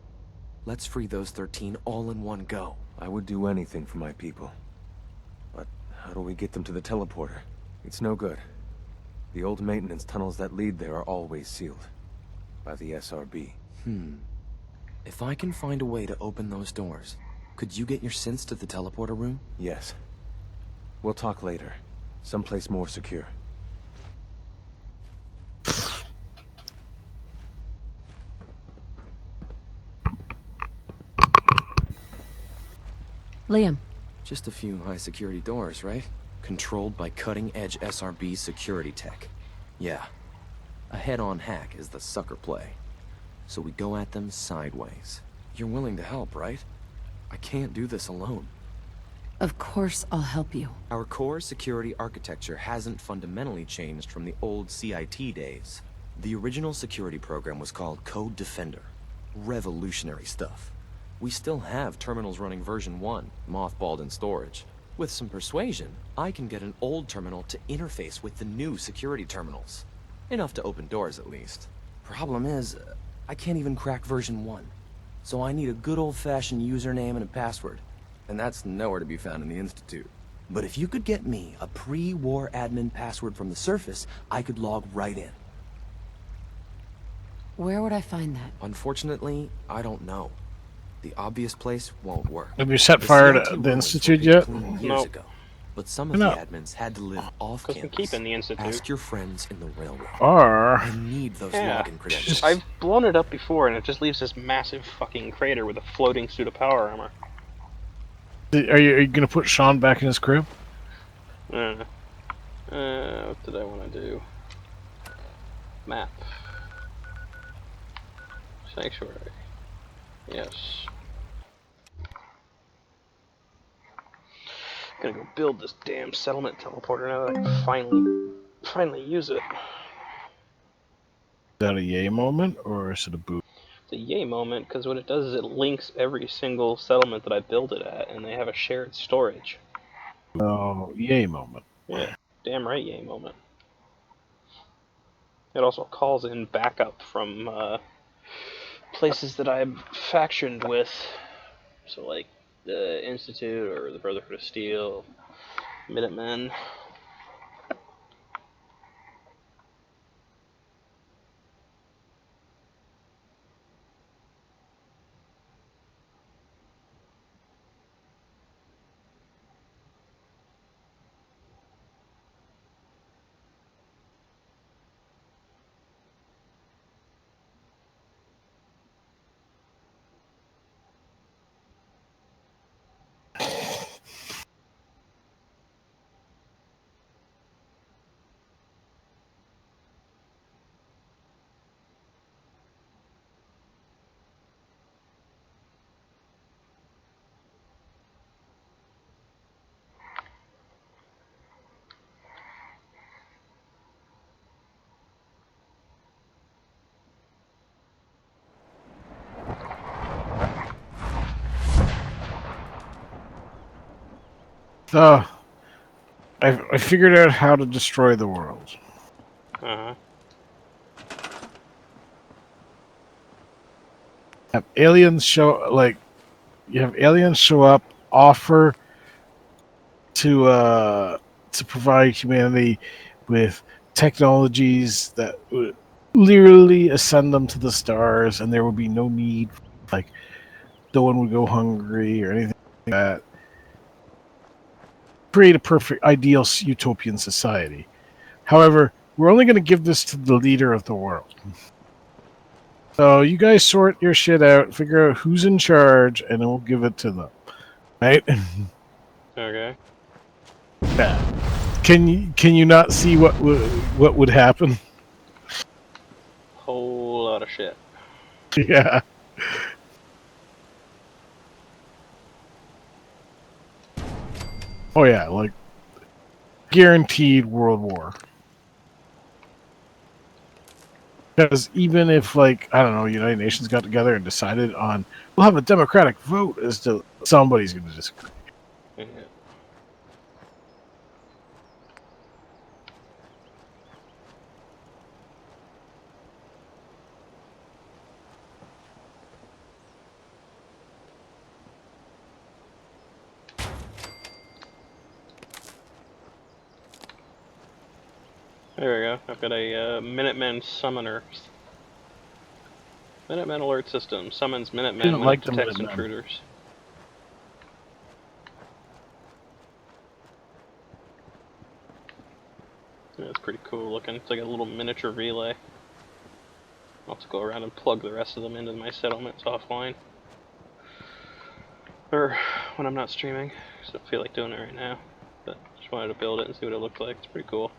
Speaker 22: Let's free those 13 all in one go.
Speaker 19: I would do anything for my people. But how do we get them to the teleporter? It's no good. The old maintenance tunnels that lead there are always sealed. By the SRB.
Speaker 22: If I can find a way to open those doors, could you get your synths to the teleporter room?
Speaker 19: Yes. We'll talk later. Someplace more secure.
Speaker 4: Liam.
Speaker 22: Just a few high-security doors, right? Controlled by cutting-edge SRB security tech. Yeah. A head-on hack is the sucker play. So we go at them sideways. You're willing to help, right? I can't do this alone.
Speaker 4: Of course I'll help you.
Speaker 22: Our core security architecture hasn't fundamentally changed from the old CIT days. The original security program was called Code Defender. Revolutionary stuff. We still have terminals running version 1, mothballed in storage. With some persuasion, I can get an old terminal to interface with the new security terminals. Enough to open doors, at least. Problem is, I can't even crack version 1. So I need a good old-fashioned username and a password. And that's nowhere to be found in the Institute. But if you could get me a pre-war admin password from the surface, I could log right in.
Speaker 4: Where would I find that?
Speaker 22: Unfortunately, I don't know. The obvious place won't work.
Speaker 2: Have you set fire to the Institute yet?
Speaker 22: Years ago. But some of the admins had to live off campus.
Speaker 1: We keep in the Institute.
Speaker 22: Ask your friends in the railroad.
Speaker 2: I
Speaker 22: need those login credentials.
Speaker 1: I've blown it up before, and it just leaves this massive fucking crater with a floating suit of power armor.
Speaker 2: Are you going to put Sean back in his crib?
Speaker 1: What did I want to do? Map. Sanctuary. Yes. Gonna go build this damn settlement teleporter now that I can finally use it.
Speaker 2: Is that a yay moment, or is it a boo?
Speaker 1: It's a yay moment, because what it does is it links every single settlement that I build it at, and they have a shared storage.
Speaker 2: Oh, yay moment.
Speaker 1: Yeah, damn right, yay moment. It also calls in backup from places that I'm factioned with. So, like, the Institute or the Brotherhood of Steel, Minutemen.
Speaker 2: So, I figured out how to destroy the world.
Speaker 1: Uh-huh.
Speaker 2: Have aliens show you have aliens show up, offer to provide humanity with technologies that would literally ascend them to the stars, and there would be no need, like, no one would go hungry or anything like that. Create a perfect, ideal utopian society. However, we're only going to give this to the leader of the world. So you guys sort your shit out, figure out who's in charge, and then we'll give it to them. Right?
Speaker 1: Okay.
Speaker 2: Yeah. Can you not see what would happen?
Speaker 1: Whole lot of shit.
Speaker 2: Yeah. Oh yeah, like guaranteed world war. Because even if, like, I don't know, United Nations got together and decided on we'll have a democratic vote as to somebody's going to disagree.
Speaker 1: Yeah. There we go. I've got a Minutemen summoner. Minutemen alert system summons Minutemen
Speaker 2: Didn't
Speaker 1: when
Speaker 2: like
Speaker 1: it
Speaker 2: the
Speaker 1: detects
Speaker 2: Minutemen.
Speaker 1: intruders. Yeah, it's pretty cool looking. It's like a little miniature relay. I'll have to go around and plug the rest of them into my settlements offline. Or when I'm not streaming, because I don't feel like doing it right now. But just wanted to build it and see what it looked like. It's pretty cool.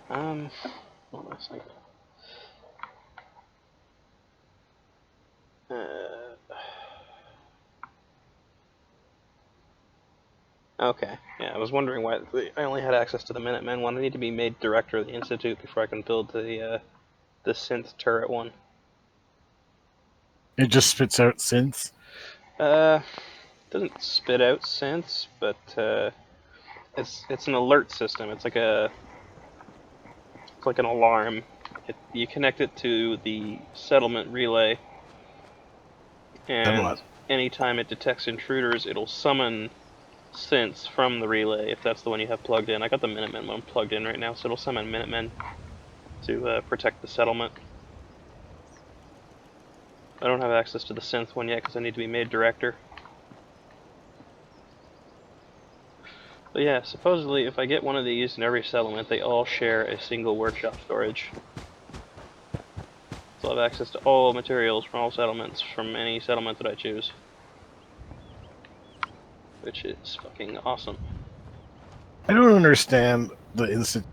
Speaker 1: What was I thinking? Okay, yeah, I was wondering why I only had access to the Minutemen one. I need to be made director of the Institute before I can build the synth turret one.
Speaker 2: It just spits out synths.
Speaker 1: Doesn't spit out synths, but it's an alert system. It's like an alarm. You connect it to the settlement relay, and anytime it detects intruders, it'll summon synths from the relay if that's the one you have plugged in. I got the Minutemen one plugged in right now, so it'll summon Minutemen to protect the settlement. I don't have access to the synth one yet because I need to be made director. But yeah, supposedly if I get one of these in every settlement, they all share a single workshop storage. So I'll have access to all materials from all settlements, from any settlement that I choose. Which is fucking awesome.
Speaker 2: I don't understand the instant.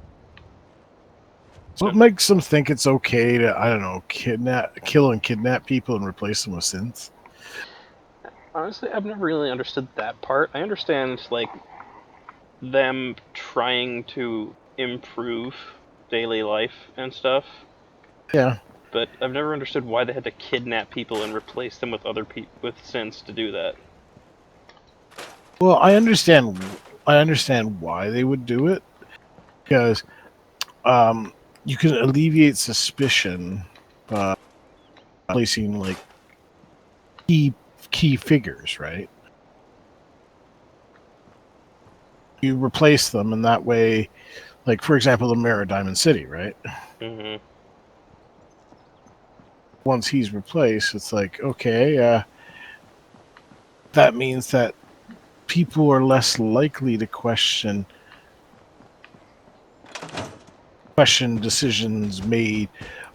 Speaker 2: What makes them think it's okay to, I don't know, kill and kidnap people and replace them with synths?
Speaker 1: Honestly, I've never really understood that part. I understand, like, them trying to improve daily life and stuff.
Speaker 2: Yeah.
Speaker 1: But I've never understood why they had to kidnap people and replace them with other with synths to do that.
Speaker 2: Well, I understand I understand why they would do it, because you can alleviate suspicion by placing like key figures, right? You replace them, and that way, like for example, the mayor of Diamond City, right?
Speaker 1: Mm-hmm.
Speaker 2: Once he's replaced, it's like, okay, that means that people are less likely to question decisions made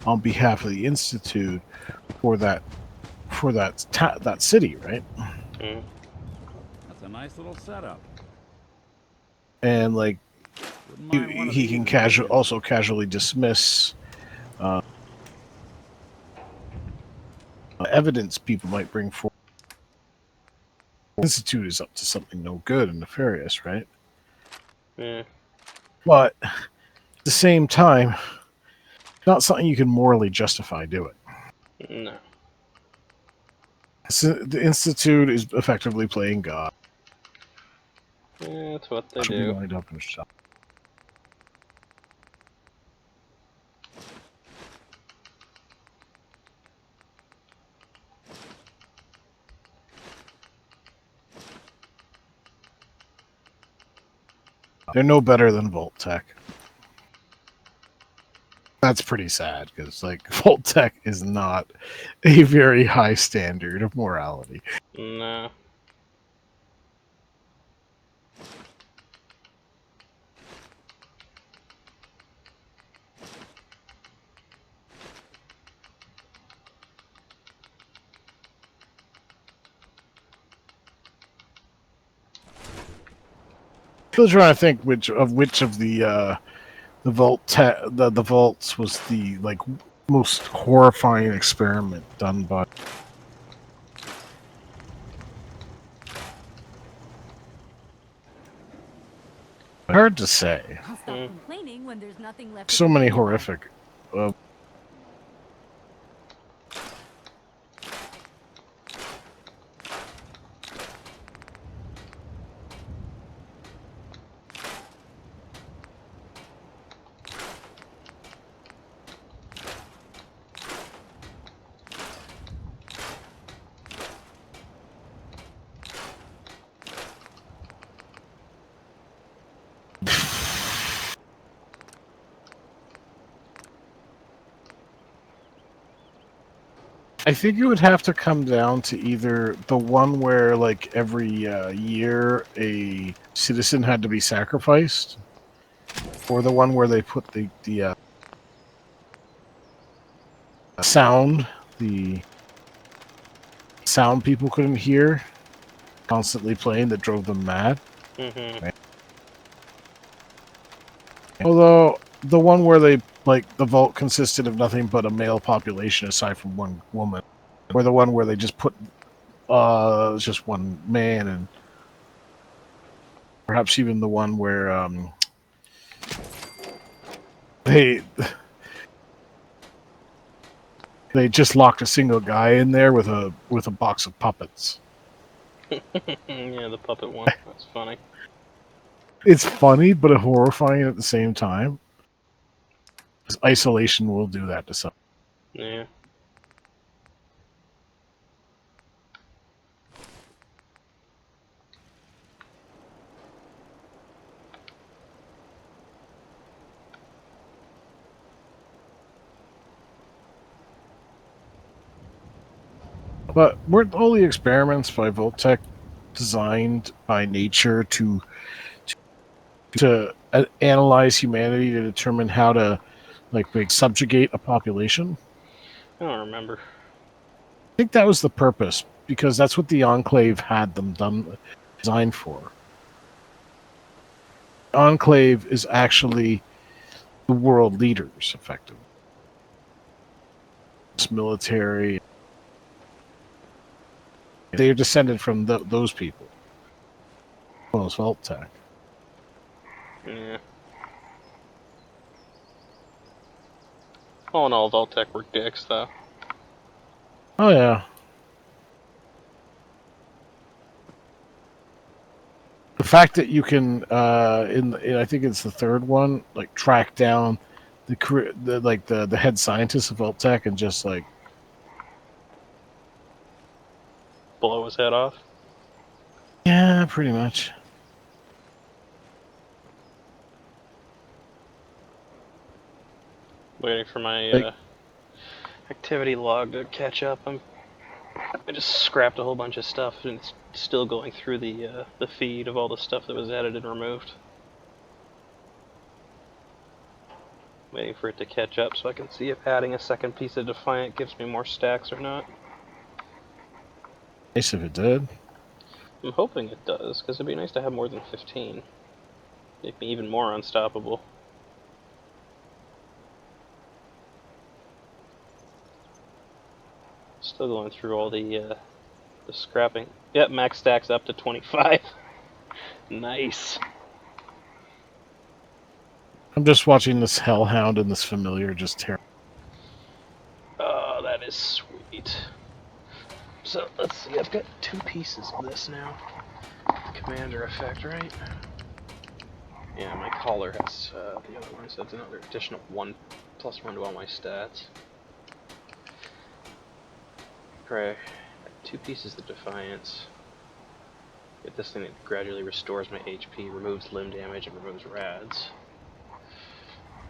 Speaker 2: on behalf of the Institute for that that city, right?
Speaker 1: Mm.
Speaker 3: That's a nice little setup.
Speaker 2: And like
Speaker 3: Wouldn't mind one of
Speaker 2: he
Speaker 3: these
Speaker 2: can
Speaker 3: in the future.
Speaker 2: casually dismiss evidence people might bring forward. The Institute is up to something no good and nefarious, right?
Speaker 1: Yeah.
Speaker 2: But at the same time, not something you can morally justify doing.
Speaker 1: No.
Speaker 2: So the Institute is effectively playing God.
Speaker 1: Yeah, that's what they
Speaker 2: Should be
Speaker 1: do.
Speaker 2: lined up and shot. They're no better than Volt Tech. That's pretty sad because, like, Volt Tech is not a very high standard of morality.
Speaker 1: No.
Speaker 2: Still trying to think which of the the vaults was the like most horrifying experiment done by. Hard to say.
Speaker 10: I'll stop complaining when there's nothing left.
Speaker 2: So many horrific. I think it would have to come down to either the one where, like, every year a citizen had to be sacrificed, or the one where they put the sound, the sound people couldn't hear, constantly playing that drove them mad.
Speaker 1: Mm-hmm.
Speaker 2: Right? Although the one where they the vault consisted of nothing but a male population aside from one woman, or the one where they just put just one man, and perhaps even the one where they just locked a single guy in there with a box of puppets.
Speaker 1: Yeah, the puppet one. That's funny.
Speaker 2: It's funny, but horrifying at the same time. Isolation will do that to some.
Speaker 1: Yeah.
Speaker 2: But weren't all the experiments by Voltec designed by nature to analyze humanity to determine how to subjugate a population?
Speaker 1: I don't remember.
Speaker 2: I think that was the purpose, because that's what the Enclave had them designed for. Enclave is actually the world leaders, effectively. It's military. They are descended from those people. Those Voltec.
Speaker 1: Yeah. All in all, Voltec were dicks, though.
Speaker 2: Oh, yeah. fact that you can, I think it's the third one, like track down the head scientist of Vault-Tec and just like
Speaker 1: blow his head off.
Speaker 2: yeah, pretty much.
Speaker 1: Waiting for my activity log to catch up. I just scrapped a whole bunch of stuff, and it's still going through the feed of all the stuff that was added and removed. Waiting for it to catch up so I can see if adding a second piece of Defiant gives me more stacks or not.
Speaker 2: Nice if it did.
Speaker 1: I'm hoping it does, because it'd be nice to have more than 15. Make me even more unstoppable. Still going through all the scrapping. Yep, max stacks up to 25. Nice.
Speaker 2: I'm just watching this Hellhound and this Familiar just tear.
Speaker 1: Oh, that is sweet. So, let's see, I've got 2 pieces of this now. Commander effect, right? Yeah, my collar has the other one, so that's another additional 1+1 to all my stats. Right, 2 pieces of Defiance. Get this thing that gradually restores my HP, removes limb damage, and removes rads.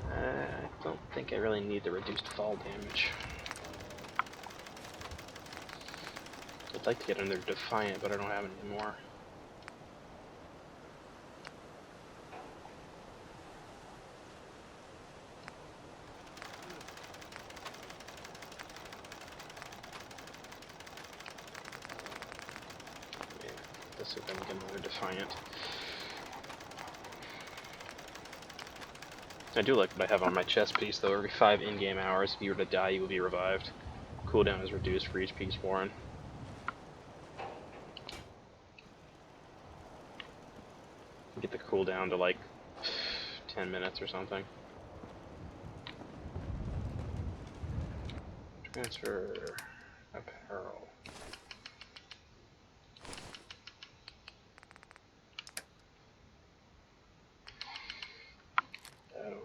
Speaker 1: I don't think I really need the reduced fall damage. I'd like to get another Defiant, but I don't have any more. Yeah, let's see if I can get another Defiant. I do like what I have on my chest piece, though. Every 5 in-game hours, if you were to die, you will be revived. Cooldown is reduced for each piece worn. Get the cooldown to like 10 minutes or something. Transfer apparel. That away.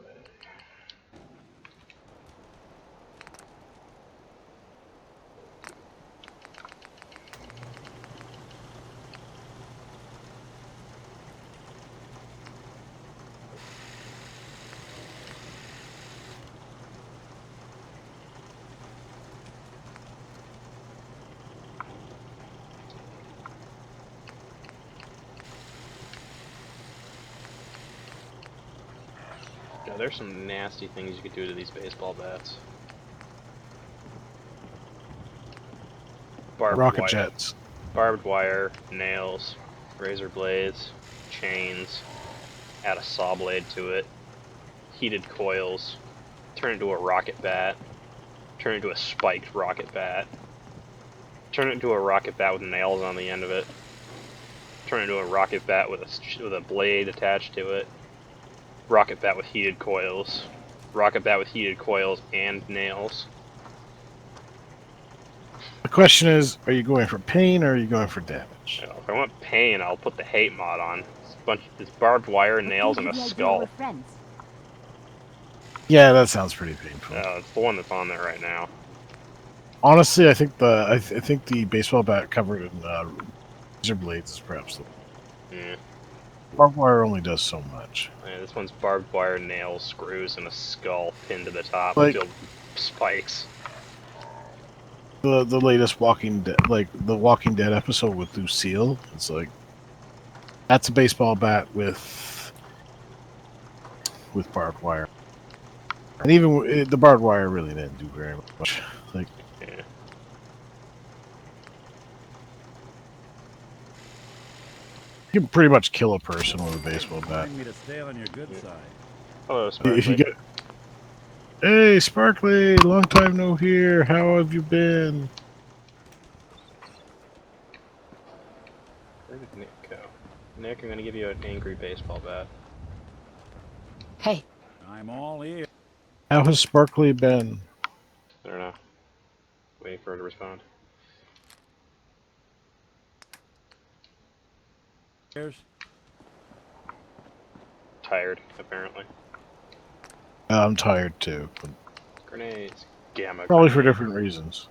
Speaker 1: Now, there's some nasty things you could do to these baseball bats.
Speaker 2: Rocket jets.
Speaker 1: Barbed wire, nails, razor blades, chains, add a saw blade to it, heated coils, turn it into a rocket bat, turn it into a spiked rocket bat, turn it into a rocket bat with nails on the end of it, turn it into a rocket bat with a blade attached to it, rocket bat with heated coils, rocket bat with heated coils and nails.
Speaker 2: The question is, are you going for pain or are you going for damage?
Speaker 1: You know, if I want pain, I'll put the hate mod on. It's barbed wire, nails, and a skull.
Speaker 2: Yeah, that sounds pretty painful.
Speaker 1: It's the one that's on there right now.
Speaker 2: Honestly, I think the baseball bat covered in razor blades is perhaps the.
Speaker 1: Yeah.
Speaker 2: Barbed wire only does so much.
Speaker 1: Yeah, this one's barbed wire, nails, screws, and a skull pinned to the top
Speaker 2: Like,
Speaker 1: with spikes.
Speaker 2: The latest Walking Dead, like the Walking Dead episode with Lucille, it's like that's a baseball bat with barbed wire, and even the barbed wire really didn't do very much. Like,
Speaker 1: yeah.
Speaker 2: You can pretty much kill a person with a baseball bat.
Speaker 3: Me to stay on your good side.
Speaker 1: Hello, Sparkly.
Speaker 2: If you get, hey, Sparkly, long time no hear. How have you been?
Speaker 1: Where did Nick go? Nick, I'm gonna give you an angry baseball bat.
Speaker 4: Hey.
Speaker 3: I'm all ears.
Speaker 2: How has Sparkly been?
Speaker 1: I don't know. Waiting for her to respond. tired, apparently.
Speaker 2: I'm tired too, but
Speaker 1: Grenades. Gamma
Speaker 2: probably
Speaker 1: grenades.
Speaker 2: for different reasons.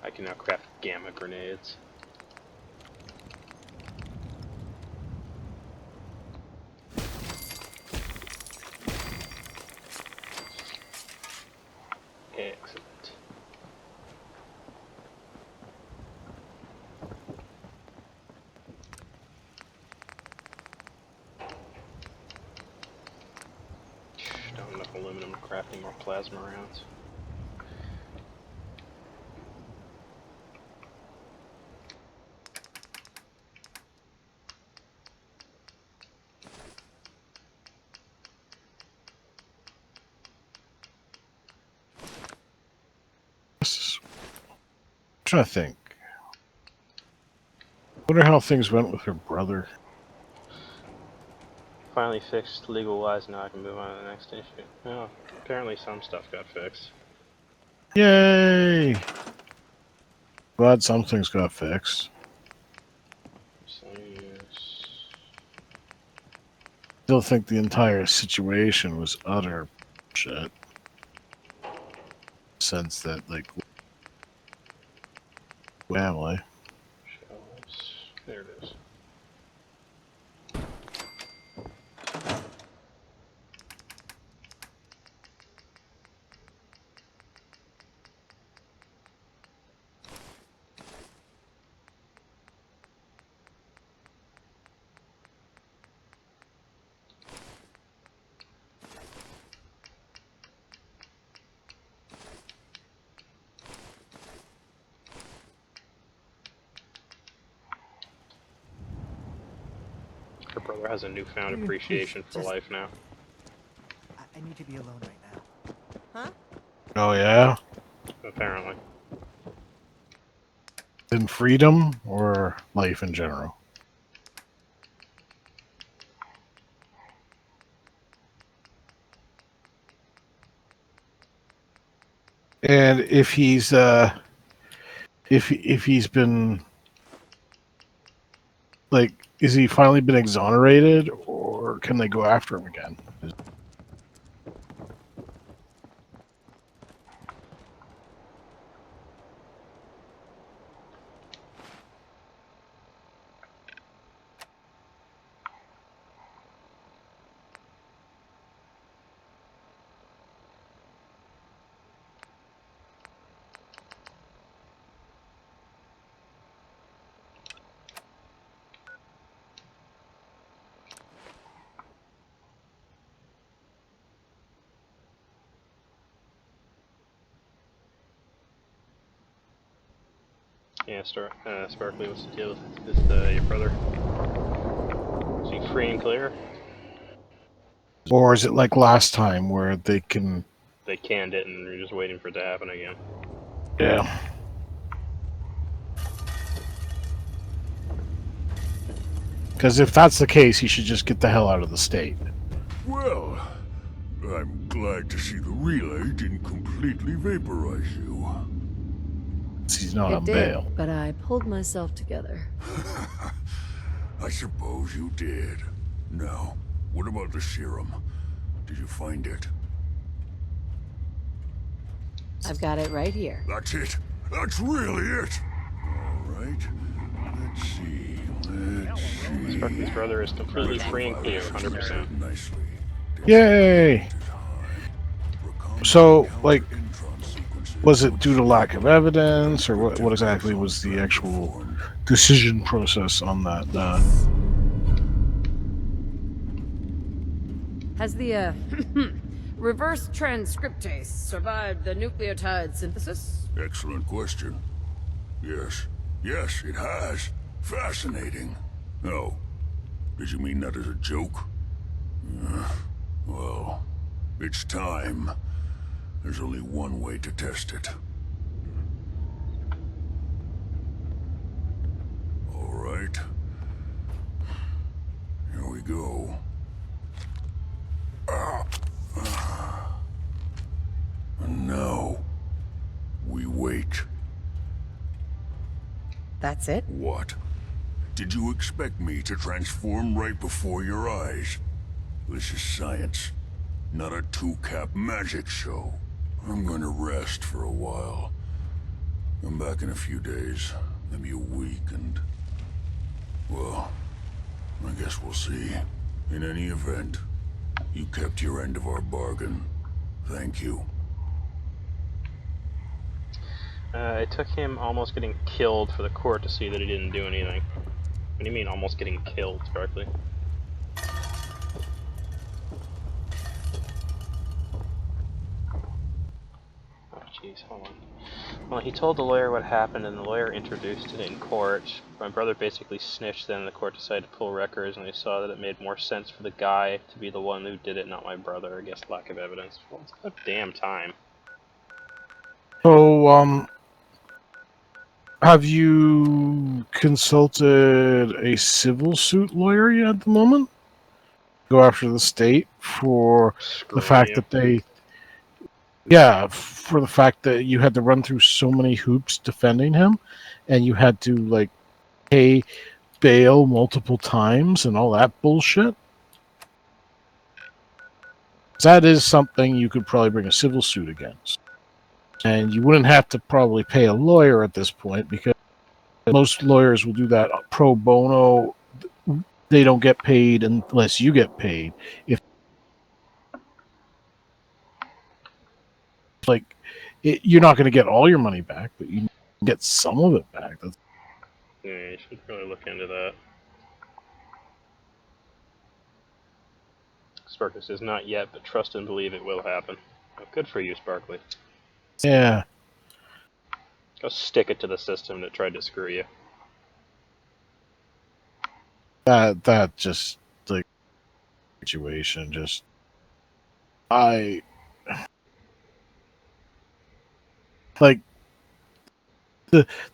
Speaker 1: I can now craft gamma grenades. Excellent. Don't have enough aluminum to craft any more plasma rounds.
Speaker 2: I'm trying to think. Wonder how things went with her brother.
Speaker 1: Finally fixed legal-wise, now I can move on to the next issue. Oh, apparently some stuff got fixed.
Speaker 2: Yay! Glad some things got fixed. Still think the entire situation was utter shit. Sense that, like, family.
Speaker 1: Shelves. There it is. Her brother has a newfound appreciation for life now.
Speaker 18: I need to be alone right now. Huh?
Speaker 2: Oh yeah?
Speaker 1: Apparently.
Speaker 2: In freedom or life in general? And if he's if he's been, like, is he finally been exonerated, or can they go after him again?
Speaker 1: Yeah, Sparkly, what's the deal with your brother? Is he free and clear?
Speaker 2: Or is it like last time where they can...
Speaker 1: They canned it and we're just waiting for it to happen again.
Speaker 2: Yeah. Because if that's the case, he should just get the hell out of the state.
Speaker 12: Well, I'm glad to see the relay didn't completely vaporize you.
Speaker 2: He's not
Speaker 4: It
Speaker 2: on
Speaker 4: did,
Speaker 2: bail.
Speaker 4: but I pulled myself together.
Speaker 12: I suppose you did. Now, what about the serum? Did you find it?
Speaker 4: I've got it right here.
Speaker 12: That's it. That's really it. All right. Let's see.
Speaker 1: Sparkly's brother is completely free and clear, 100%.
Speaker 2: Yay! So, like, was it due to lack of evidence, or what exactly was the actual decision process on that?
Speaker 4: Has the, reverse transcriptase survived the nucleotide synthesis?
Speaker 12: Excellent question. Yes. Yes, it has. Fascinating. Oh, did you mean that as a joke? Well, it's time. There's only one way to test it. All right. Here we go. And now, we wait.
Speaker 4: That's it?
Speaker 12: What? Did you expect me to transform right before your eyes? This is science, not a two-cap magic show. I'm gonna rest for a while. I'm back in a few days, maybe a week, and... well, I guess we'll see. In any event, you kept your end of our bargain. Thank you.
Speaker 1: It took him almost getting killed for the court to see that he didn't do anything. What do you mean, almost getting killed, Sparkly? Oh, jeez, hold on. Well, he told the lawyer what happened, and the lawyer introduced it in court. My brother basically snitched, then the court decided to pull records, and they saw that it made more sense for the guy to be the one who did it, not my brother. I guess lack of evidence. Well, it's about damn time.
Speaker 2: So, have you consulted a civil suit lawyer yet at the moment? Go after the state for the fact that they... Yeah, for the fact that you had to run through so many hoops defending him, and you had to, like, pay bail multiple times and all that bullshit. That is something you could probably bring a civil suit against. And you wouldn't have to probably pay a lawyer at this point, because most lawyers will do that pro bono. They don't get paid unless you get paid. You're not going to get all your money back, but you get some of it back.
Speaker 1: Yeah, you should really look into that. Sparkly says, not yet, but trust and believe it will happen. Oh, good for you, Sparkly.
Speaker 2: Yeah.
Speaker 1: Go stick it to the system that tried to screw you.
Speaker 2: That just, like, situation, just...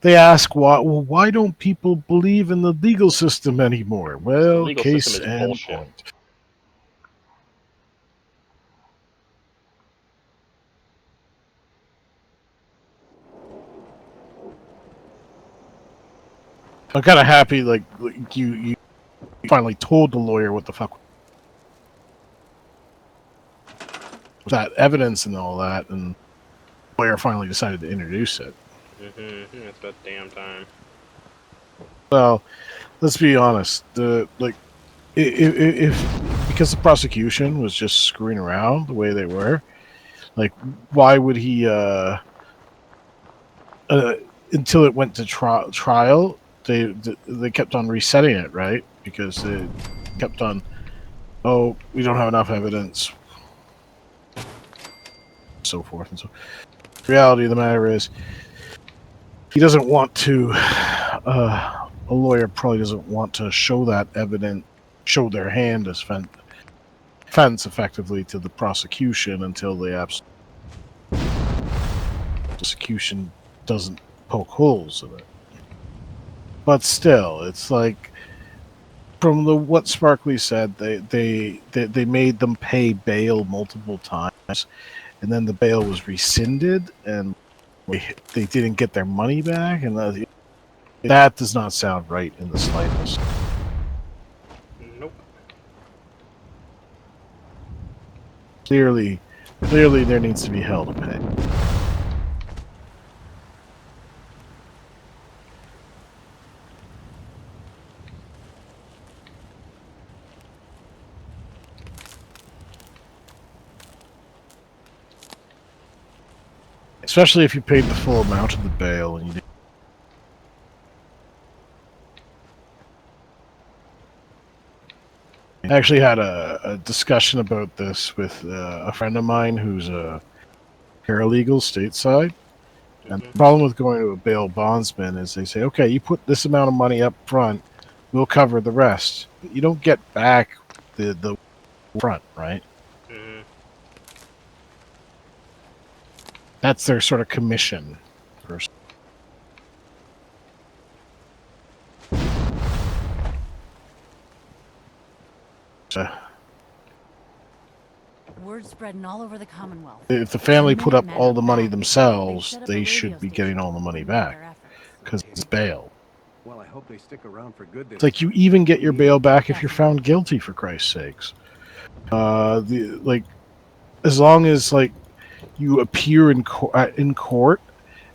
Speaker 2: They ask why don't people believe in the legal system anymore? Well,
Speaker 1: the legal
Speaker 2: case
Speaker 1: system is
Speaker 2: and
Speaker 1: bullshit.
Speaker 2: point. I'm kind of happy, like you finally told the lawyer what the fuck that evidence and all that, and the lawyer finally decided to introduce it.
Speaker 1: It's about damn time.
Speaker 2: Well, let's be honest. If because the prosecution was just screwing around the way they were, like, why would he? Until it went to trial, they kept on resetting it, right? Because they kept on, oh, we don't have enough evidence, so forth and so. The reality of the matter is, he doesn't want to. A lawyer probably doesn't want to show that evidence, show their hand as defense effectively to the prosecution until the prosecution doesn't poke holes in it. But still, it's like, from what Sparkly said, they made them pay bail multiple times, and then the bail was rescinded, and they didn't get their money back, and that does not sound right in the slightest.
Speaker 1: Nope.
Speaker 2: Clearly there needs to be hell to pay. Especially if you paid the full amount of the bail and you didn't. I actually had a discussion about this with a friend of mine who's a paralegal stateside. And the problem with going to a bail bondsman is they say, okay, you put this amount of money up front, we'll cover the rest. But you don't get back the front, right? That's their sort of commission.
Speaker 9: Word spreading all over the Commonwealth.
Speaker 2: If the family put up all the money themselves, they should be getting all the money back, because it's bail.
Speaker 15: Well, I hope they stick around for good.
Speaker 2: It's like you even get your bail back if you're found guilty, for Christ's sakes. As long as like you appear in court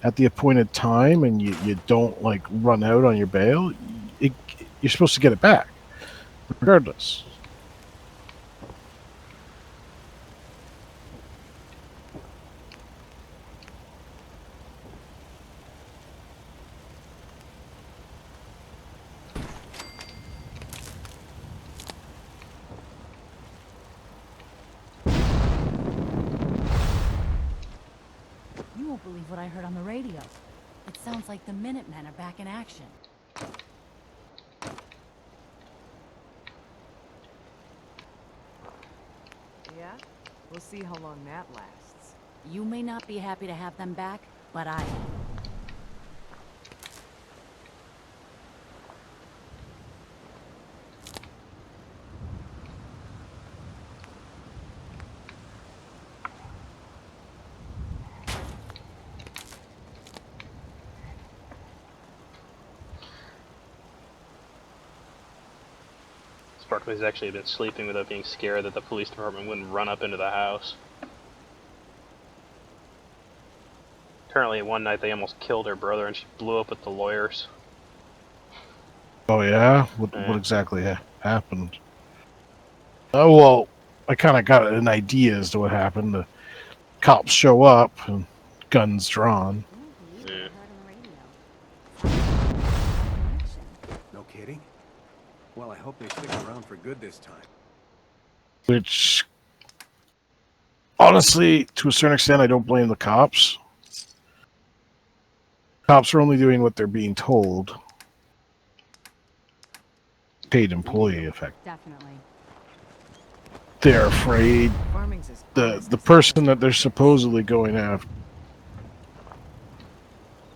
Speaker 2: at the appointed time and you don't like run out on your bail, you're supposed to get it back, regardless.
Speaker 9: You won't believe what I heard on the radio. It sounds like the Minutemen are back in action.
Speaker 13: Yeah? We'll see how long that lasts.
Speaker 9: You may not be happy to have them back, but I am.
Speaker 1: Sparkley's actually been sleeping without being scared that the police department wouldn't run up into the house. Apparently one night they almost killed her brother and she blew up with the lawyers.
Speaker 2: Oh yeah? What exactly happened? Oh well, I kind of got an idea as to what happened. The cops show up and guns drawn.
Speaker 1: Yeah.
Speaker 15: No kidding? Well, I hope they stick around for good this time.
Speaker 2: Which, honestly, to a certain extent, I don't blame the cops. Cops are only doing what they're being told. Paid employee effect.
Speaker 9: Definitely.
Speaker 2: They're afraid the person that they're supposedly going after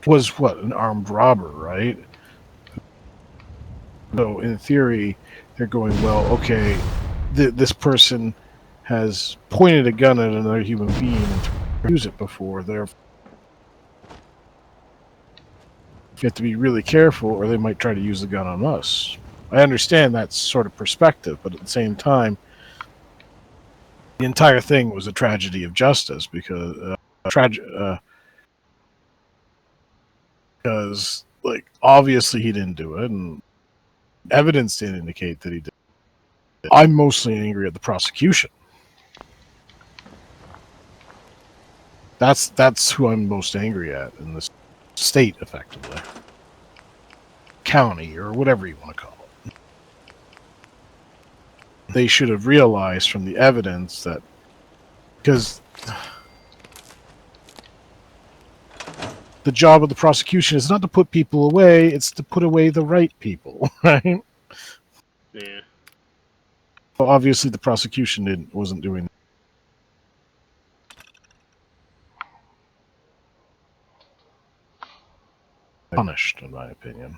Speaker 2: was what, an armed robber, right? So in theory, they're going, well, okay, this person has pointed a gun at another human being and used it before. You have to be really careful, or they might try to use the gun on us. I understand that sort of perspective, but at the same time, the entire thing was a tragedy of justice because like obviously he didn't do it, and evidence didn't indicate that he did. I'm mostly angry at the prosecution. That's who I'm most angry at in this state, effectively. County, or whatever you want to call it. They should have realized from the evidence that, because the job of the prosecution is not to put people away, it's to put away the right people, right?
Speaker 1: Yeah.
Speaker 2: Well, obviously the prosecution wasn't doing that. Punished, in my opinion.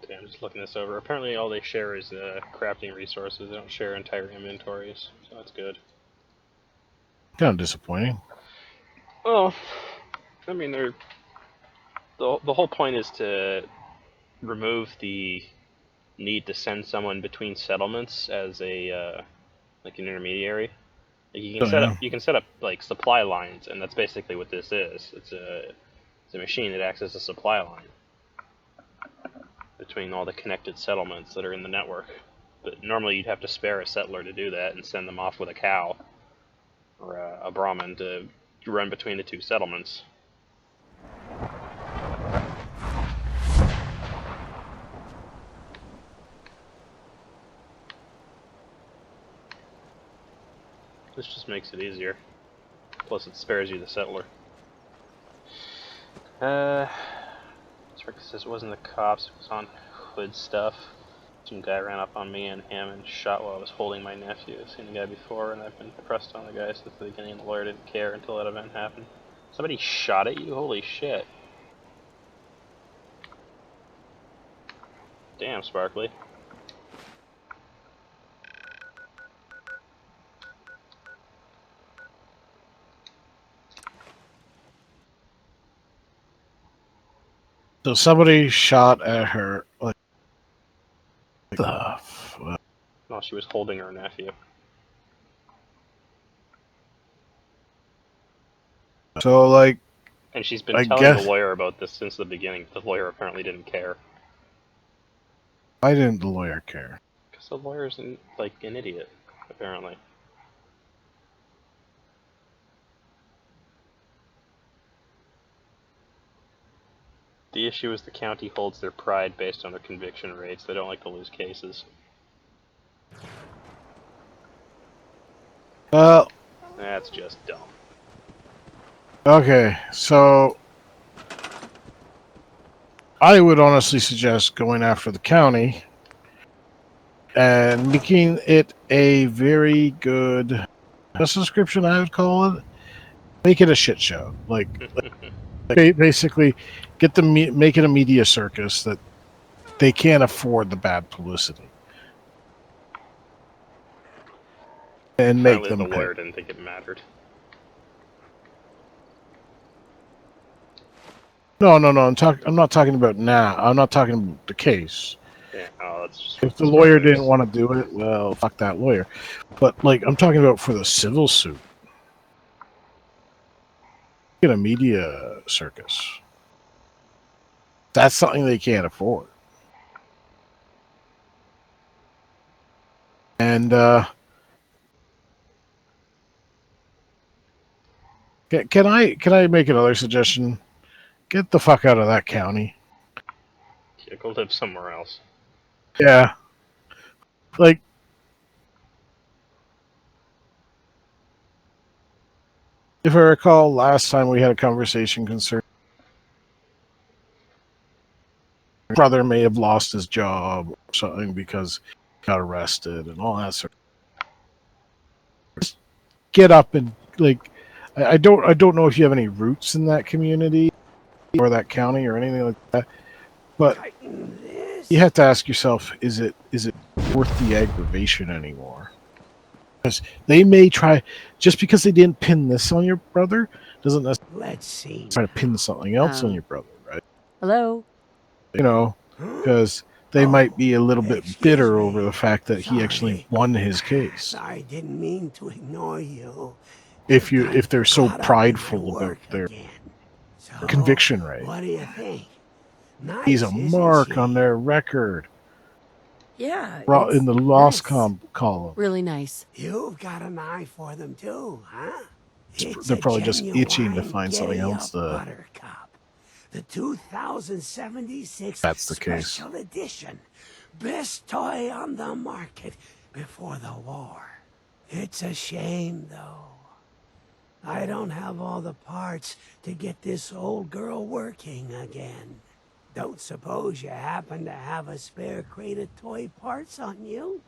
Speaker 1: Okay, I'm just looking this over. Apparently all they share is crafting resources. They don't share entire inventories, so that's good.
Speaker 2: Kind of disappointing.
Speaker 1: Well, I mean, the whole point is to remove the need to send someone between settlements as a like an intermediary. Like you can set up like supply lines, and that's basically what this is. It's a machine that acts as a supply line between all the connected settlements that are in the network. But normally you'd have to spare a settler to do that and send them off with a cow or a Brahmin to run between the two settlements. This just makes it easier. Plus it spares you the settler. Says it wasn't the cops, it was on hood stuff. Some guy ran up on me and him and shot while I was holding my nephew. I've seen the guy before and I've been pressed on the guy since the beginning. The lawyer didn't care until that event happened. Somebody shot at you? Holy shit. Damn, Sparkly.
Speaker 2: So somebody shot at her. Like, the fuck?
Speaker 1: No, she was holding her nephew.
Speaker 2: So, like...
Speaker 1: And she's been
Speaker 2: I
Speaker 1: telling
Speaker 2: guess...
Speaker 1: the lawyer about this since the beginning. The lawyer apparently didn't care.
Speaker 2: Why didn't the lawyer care?
Speaker 1: Because the lawyer's like an idiot, apparently. The issue is the county holds their pride based on their conviction rates. They don't like to lose cases.
Speaker 2: Well...
Speaker 1: That's just dumb.
Speaker 2: Okay, so... I would honestly suggest going after the county and making it a very good description, I would call it. Make it a shit show. Like basically, make it a media circus that they can't afford the bad publicity, and make
Speaker 1: Apparently
Speaker 2: them
Speaker 1: the
Speaker 2: pay.
Speaker 1: lawyer didn't think it mattered.
Speaker 2: No. I'm not talking about now. I'm not talking about the case.
Speaker 1: Yeah, oh, that's just
Speaker 2: If the lawyer didn't want to do it, well, fuck that lawyer. But like, I'm talking about for the civil suit. Get a media circus. That's something they can't afford. And can I make another suggestion? Get the fuck out of that county.
Speaker 1: Yeah, go live somewhere else.
Speaker 2: Yeah. Like, if I recall, last time we had a conversation concerning brother may have lost his job or something because he got arrested and all that sort of... Just get up and, like, I don't know if you have any roots in that community or that county or anything like that, but you have to ask yourself, is it worth the aggravation anymore? Because they may try, just because they didn't pin this on your brother doesn't necessarily try to pin something else on your brother, right?
Speaker 9: Hello?
Speaker 2: You know, because they might be a little bit bitter over the fact that he actually won his case.
Speaker 16: I didn't mean to ignore you.
Speaker 2: If they're so prideful about their conviction rate.
Speaker 16: What do you think?
Speaker 2: He's a mark on their record.
Speaker 4: Yeah,
Speaker 2: In the loss column.
Speaker 4: Really nice.
Speaker 16: You've got an eye for them too, huh?
Speaker 2: They're probably just itching to find something else to...
Speaker 16: Buttercup. The 2076
Speaker 2: That's the case.
Speaker 16: special edition. Best toy on the market before the war. It's a shame, though. I don't have all the parts to get this old girl working again. Don't suppose you happen to have a spare crate of toy parts on you?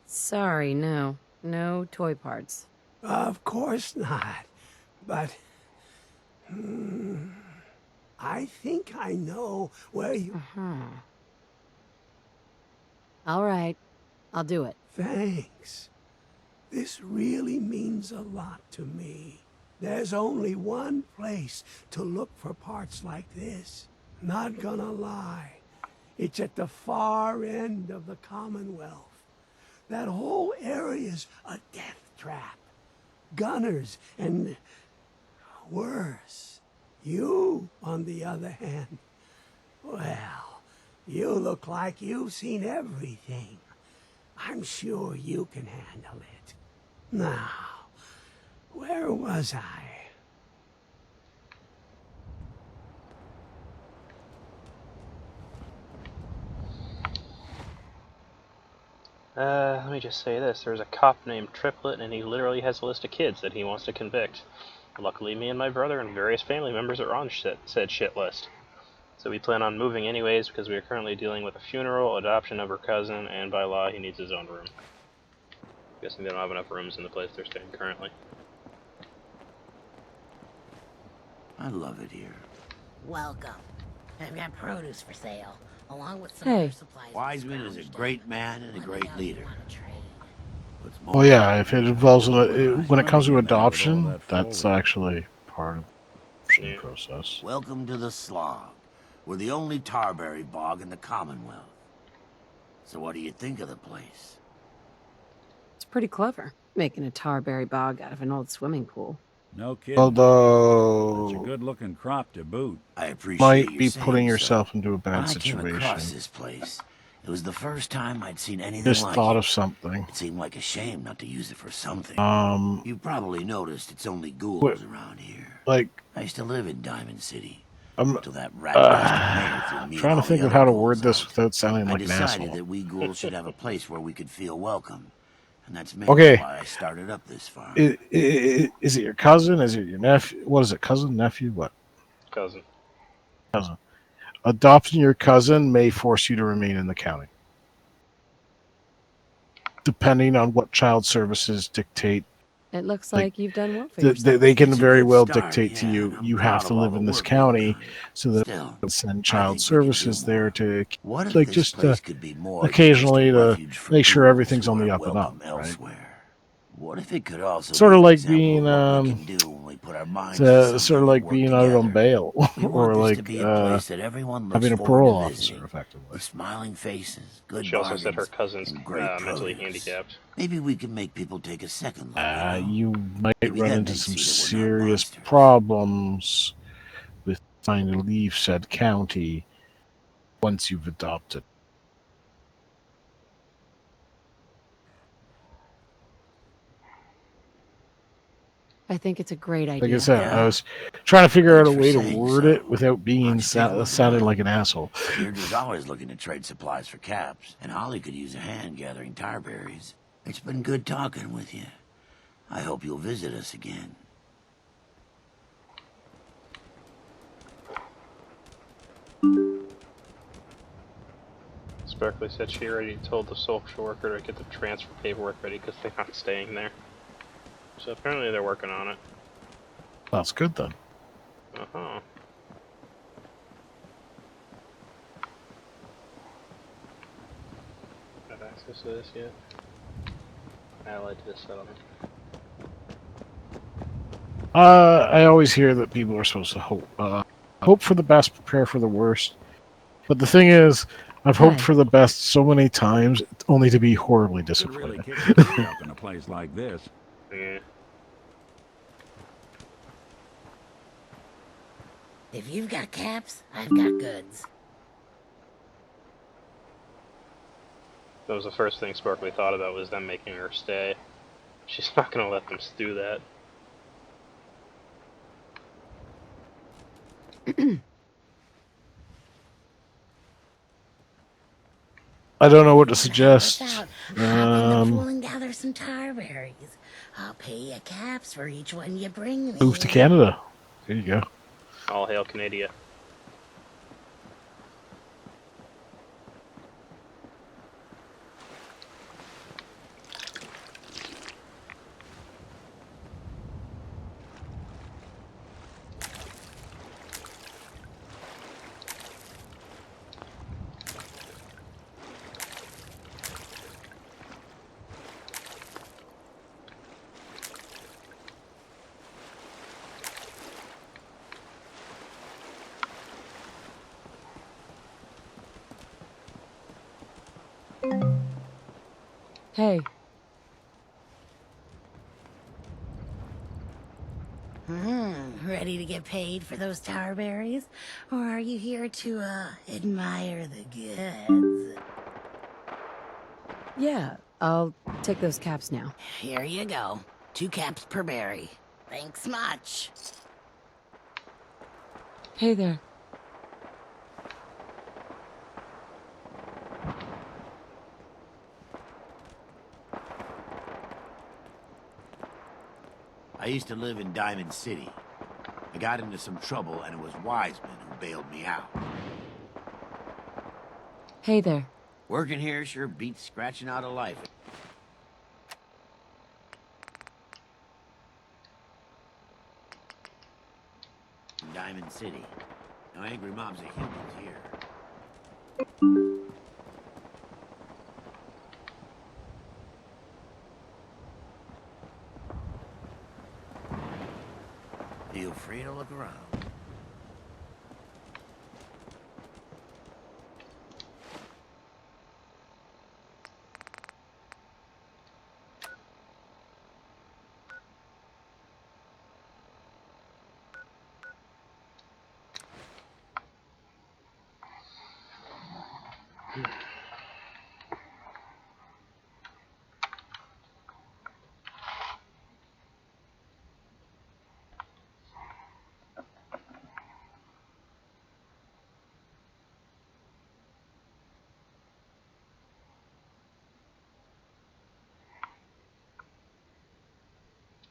Speaker 4: Sorry, no. No toy parts.
Speaker 16: Of course not. But... I think I know where you...
Speaker 4: All right. I'll do it.
Speaker 16: Thanks. This really means a lot to me. There's only one place to look for parts like this. Not gonna lie. It's at the far end of the Commonwealth. That whole area's a death trap. Gunners and... worse. You, on the other hand, well, you look like you've seen everything. I'm sure you can handle it. Now, where was I?
Speaker 1: Let me just say this. There's a cop named Triplet, and he literally has a list of kids that he wants to convict. Luckily, me and my brother and various family members are on said shit list. So we plan on moving anyways, because we are currently dealing with a funeral, adoption of her cousin, and by law, he needs his own room. Guessing they don't have enough rooms in the place they're staying currently.
Speaker 7: I love it here. Welcome. I've got produce for sale, along with some
Speaker 4: Hey.
Speaker 7: other supplies. Wiseman is a great man and a great leader. What's
Speaker 2: Oh
Speaker 7: more,
Speaker 2: yeah, if it involves when it comes to
Speaker 15: Matter with all
Speaker 2: adoption,
Speaker 15: that
Speaker 2: that's
Speaker 15: forward.
Speaker 2: actually part of the adoption process.
Speaker 7: welcome to the Slog. We're the only tarberry bog in the Commonwealth. So what do you think of the place?
Speaker 4: It's pretty clever, making a tarberry bog out of an old swimming pool.
Speaker 15: No kidding.
Speaker 2: Although,
Speaker 15: It's a good-looking crop to boot.
Speaker 7: I appreciate
Speaker 2: might
Speaker 7: you
Speaker 2: be
Speaker 7: saying
Speaker 2: putting
Speaker 7: so.
Speaker 2: yourself into a
Speaker 7: When
Speaker 2: bad
Speaker 7: I came across
Speaker 2: situation.
Speaker 7: this place, it was the first time I'd seen anything
Speaker 2: Just
Speaker 7: like
Speaker 2: thought
Speaker 7: it.
Speaker 2: of something.
Speaker 7: It seemed like a shame not to use it for something.
Speaker 2: Um,
Speaker 7: You've probably noticed it's only ghouls
Speaker 2: what-
Speaker 7: around here.
Speaker 2: like,
Speaker 7: I used to live in Diamond City.
Speaker 2: I'm
Speaker 7: Till that rat bastard mayor threw me
Speaker 2: trying
Speaker 7: and
Speaker 2: to
Speaker 7: all
Speaker 2: think
Speaker 7: the
Speaker 2: of
Speaker 7: other
Speaker 2: how to
Speaker 7: ghouls
Speaker 2: word this
Speaker 7: out.
Speaker 2: without sounding
Speaker 7: I
Speaker 2: like an
Speaker 7: decided
Speaker 2: asshole.
Speaker 7: that we ghouls should have a place where we could feel welcome. And that's mainly
Speaker 2: Okay.
Speaker 7: why I started up this farm.
Speaker 2: Is it your cousin? Is it your nephew? What is it? Cousin, nephew? What?
Speaker 1: Cousin.
Speaker 2: Cousin. Adopting your cousin may force you to remain in the county, depending on what child services dictate.
Speaker 4: It looks
Speaker 2: Like,
Speaker 4: like you've done well for yourself.
Speaker 2: They can
Speaker 7: It's a
Speaker 2: very
Speaker 7: good
Speaker 2: well
Speaker 7: start,
Speaker 2: dictate to
Speaker 7: yeah,
Speaker 2: you,
Speaker 7: and I'm
Speaker 2: you
Speaker 7: proud
Speaker 2: have to
Speaker 7: of all
Speaker 2: live
Speaker 7: the
Speaker 2: in this
Speaker 7: work we've
Speaker 2: county,
Speaker 7: done.
Speaker 2: so that
Speaker 7: Still,
Speaker 2: they'll send
Speaker 7: I
Speaker 2: child
Speaker 7: think we can do
Speaker 2: services
Speaker 7: more.
Speaker 2: there to,
Speaker 7: What if
Speaker 2: like,
Speaker 7: this
Speaker 2: just
Speaker 7: place could be more than
Speaker 2: occasionally
Speaker 7: just a
Speaker 2: to
Speaker 7: refuge for
Speaker 2: make sure
Speaker 7: ghouls
Speaker 2: everything's
Speaker 7: who
Speaker 2: on the
Speaker 7: are
Speaker 2: up and up,
Speaker 7: welcome
Speaker 2: right?
Speaker 7: elsewhere? What if it could also
Speaker 2: Sort
Speaker 7: be
Speaker 2: of
Speaker 7: an
Speaker 2: like
Speaker 7: example
Speaker 2: being,
Speaker 7: of what we can do when we put our minds to something
Speaker 2: sort of
Speaker 7: and
Speaker 2: like
Speaker 7: work
Speaker 2: being out
Speaker 7: together?
Speaker 2: on bail,
Speaker 7: We
Speaker 2: or
Speaker 7: want this to
Speaker 2: like
Speaker 7: be a place that everyone looks
Speaker 2: having a
Speaker 7: forward
Speaker 2: parole
Speaker 7: to
Speaker 2: officer,
Speaker 7: visiting.
Speaker 2: effectively.
Speaker 7: With smiling faces, good
Speaker 1: She also said her
Speaker 7: bargains,
Speaker 1: cousin's
Speaker 7: and great
Speaker 1: mentally
Speaker 7: produce.
Speaker 1: handicapped.
Speaker 7: Maybe we can make people take a second look.
Speaker 2: You might
Speaker 7: Maybe
Speaker 2: run
Speaker 7: then
Speaker 2: into
Speaker 7: they'd
Speaker 2: some
Speaker 7: see that we're not
Speaker 2: serious
Speaker 7: monsters.
Speaker 2: problems with trying to leave said county once you've adopted.
Speaker 4: I think it's a great
Speaker 2: Like
Speaker 4: idea.
Speaker 2: I said, I was trying to figure out a
Speaker 7: Thanks for
Speaker 2: way to
Speaker 7: saying
Speaker 2: word
Speaker 7: so.
Speaker 2: it without being
Speaker 7: Why don't you take a look
Speaker 2: sounding
Speaker 7: around?
Speaker 2: like an asshole.
Speaker 7: Deirdre's always looking to trade supplies for caps, and Holly could use a hand gathering tarberries. It's been good talking with you. I hope you'll visit us again.
Speaker 1: Sparkly said she already told the social worker to get the transfer paperwork ready because they're not staying there. So apparently they're working on it.
Speaker 2: That's good then.
Speaker 1: Uh-huh. Have access to this yet? Allied to this settlement.
Speaker 2: I always hear that people are supposed to hope for the best, prepare for the worst. But the thing is, I've hoped for the best so many times, only to be horribly
Speaker 15: Could really
Speaker 2: disappointed.
Speaker 15: kick your feet up in a place like this.
Speaker 1: Yeah.
Speaker 7: If you've got caps, I've got goods.
Speaker 1: That was the first thing Sparkly thought about, was them making her stay. She's not gonna let them do that.
Speaker 2: I don't know what to suggest.
Speaker 7: Hop in the pool and gather some tarberries. I'll pay you caps for each one you bring me.
Speaker 2: Move to Canada. There you go.
Speaker 1: All hail Canada.
Speaker 4: Hey.
Speaker 7: Ready to get paid for those tarberries? Or are you here to, admire the goods?
Speaker 4: Yeah, I'll take those caps now.
Speaker 7: Here you go. 2 caps per berry. Thanks much.
Speaker 4: Hey there.
Speaker 7: I used to live in Diamond City. I got into some trouble, and it was Wiseman who bailed me out.
Speaker 4: Hey there.
Speaker 7: Working here sure beats scratching out a life. Diamond City. No angry mobs of humans here. Feel free to look around.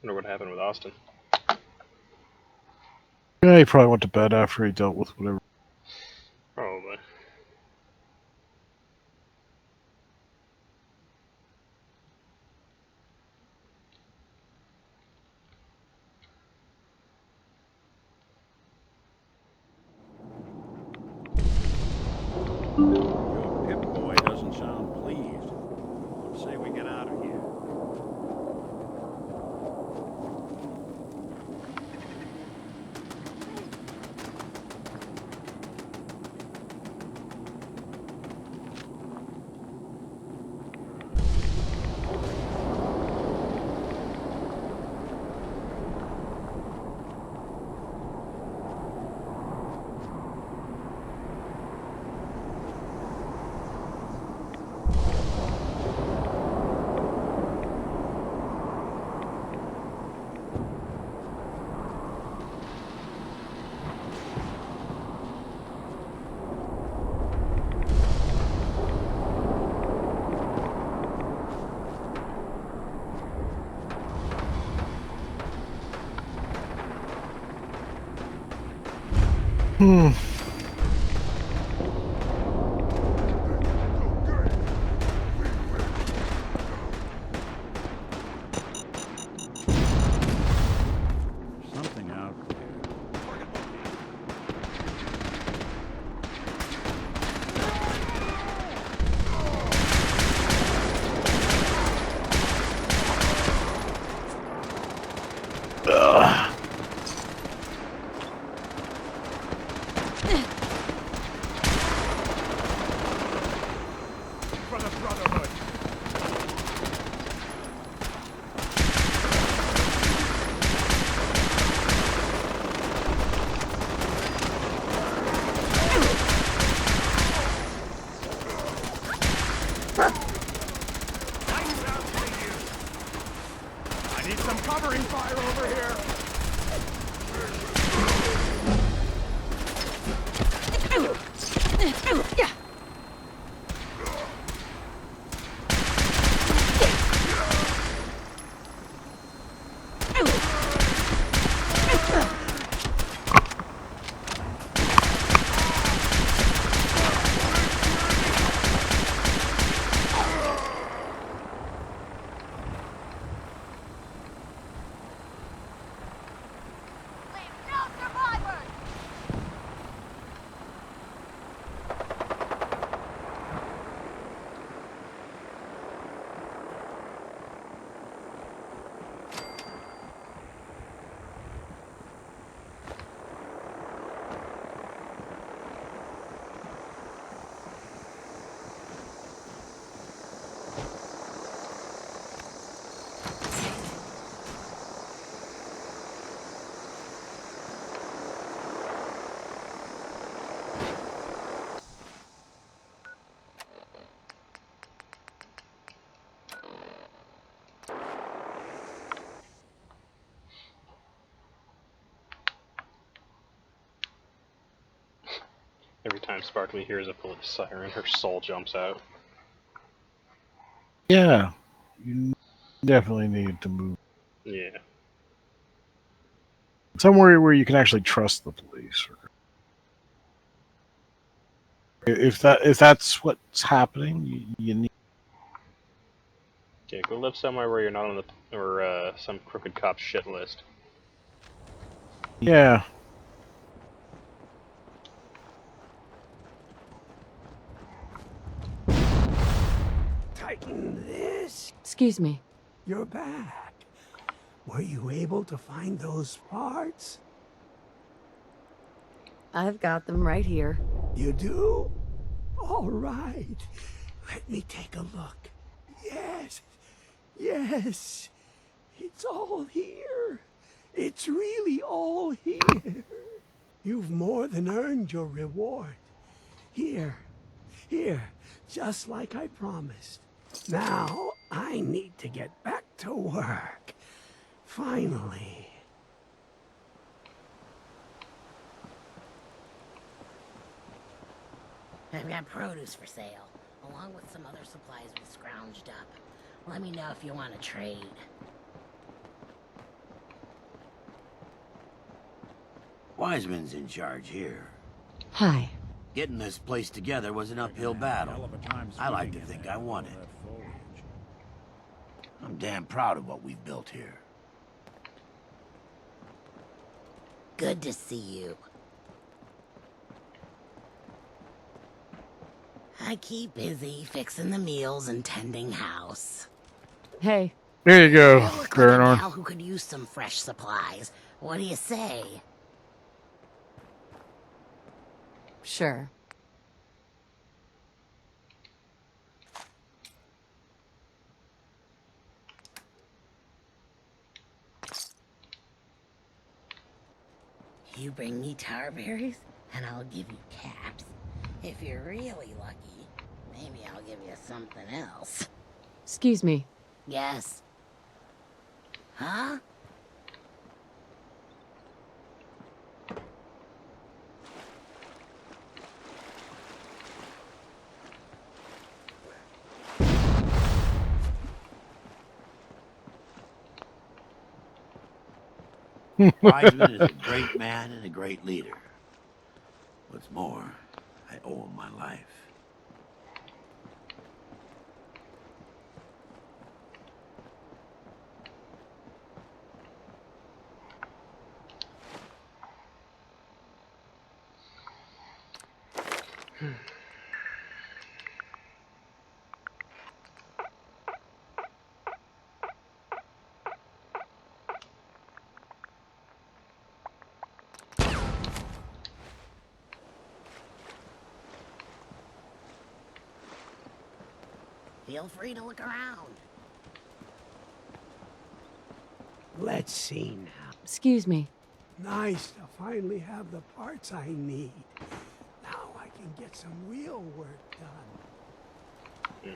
Speaker 1: Wonder what happened with Austin.
Speaker 2: Yeah, he probably went to bed after he dealt with whatever.
Speaker 1: Probably.
Speaker 8: Your Pip-Boy doesn't sound pleased. Let's say we get out of here.
Speaker 2: Hmm.
Speaker 8: Something out there.
Speaker 2: Ugh.
Speaker 8: For the Brotherhood. I need some covering fire over here.
Speaker 10: Yeah.
Speaker 1: Every time Sparkly hears a police siren, her soul jumps out.
Speaker 2: Yeah, you definitely need to move
Speaker 1: Yeah.
Speaker 2: somewhere where you can actually trust the police. If that's what's happening, you need.
Speaker 1: Yeah, go live somewhere where you're not on the or some crooked cop shit list.
Speaker 2: Yeah.
Speaker 4: Excuse me.
Speaker 16: You're back. Were you able to find those parts?
Speaker 4: I've got them right here.
Speaker 16: You do? All right. Let me take a look. Yes. Yes. It's all here. It's really all here. You've more than earned your reward. Here. Here. Just like I promised. Now, I need to get back to work. Finally.
Speaker 17: I've got produce for sale, along with some other supplies we scrounged up. Let me know if you want to trade.
Speaker 7: Wiseman's in charge here.
Speaker 4: Hi.
Speaker 7: Getting this place together was an uphill battle. I like to think I won it. I'm damn proud of what we've built here.
Speaker 17: Good to see you. I keep busy fixing the meals and tending house.
Speaker 4: Hey.
Speaker 2: There you go,
Speaker 17: You look like a
Speaker 2: Baranorn.
Speaker 17: gal who could use some fresh supplies. What do you say?
Speaker 4: Sure.
Speaker 17: You bring me tar berries, and I'll give you caps. If you're really lucky, maybe I'll give you something else.
Speaker 4: Excuse me.
Speaker 17: Yes. Huh?
Speaker 7: Wiseman is a great man and a great leader. What's more, I owe him my life.
Speaker 17: Feel free to look around.
Speaker 16: Let's see now.
Speaker 4: Excuse me.
Speaker 16: Nice to finally have the parts I need. Now I can get some real work done.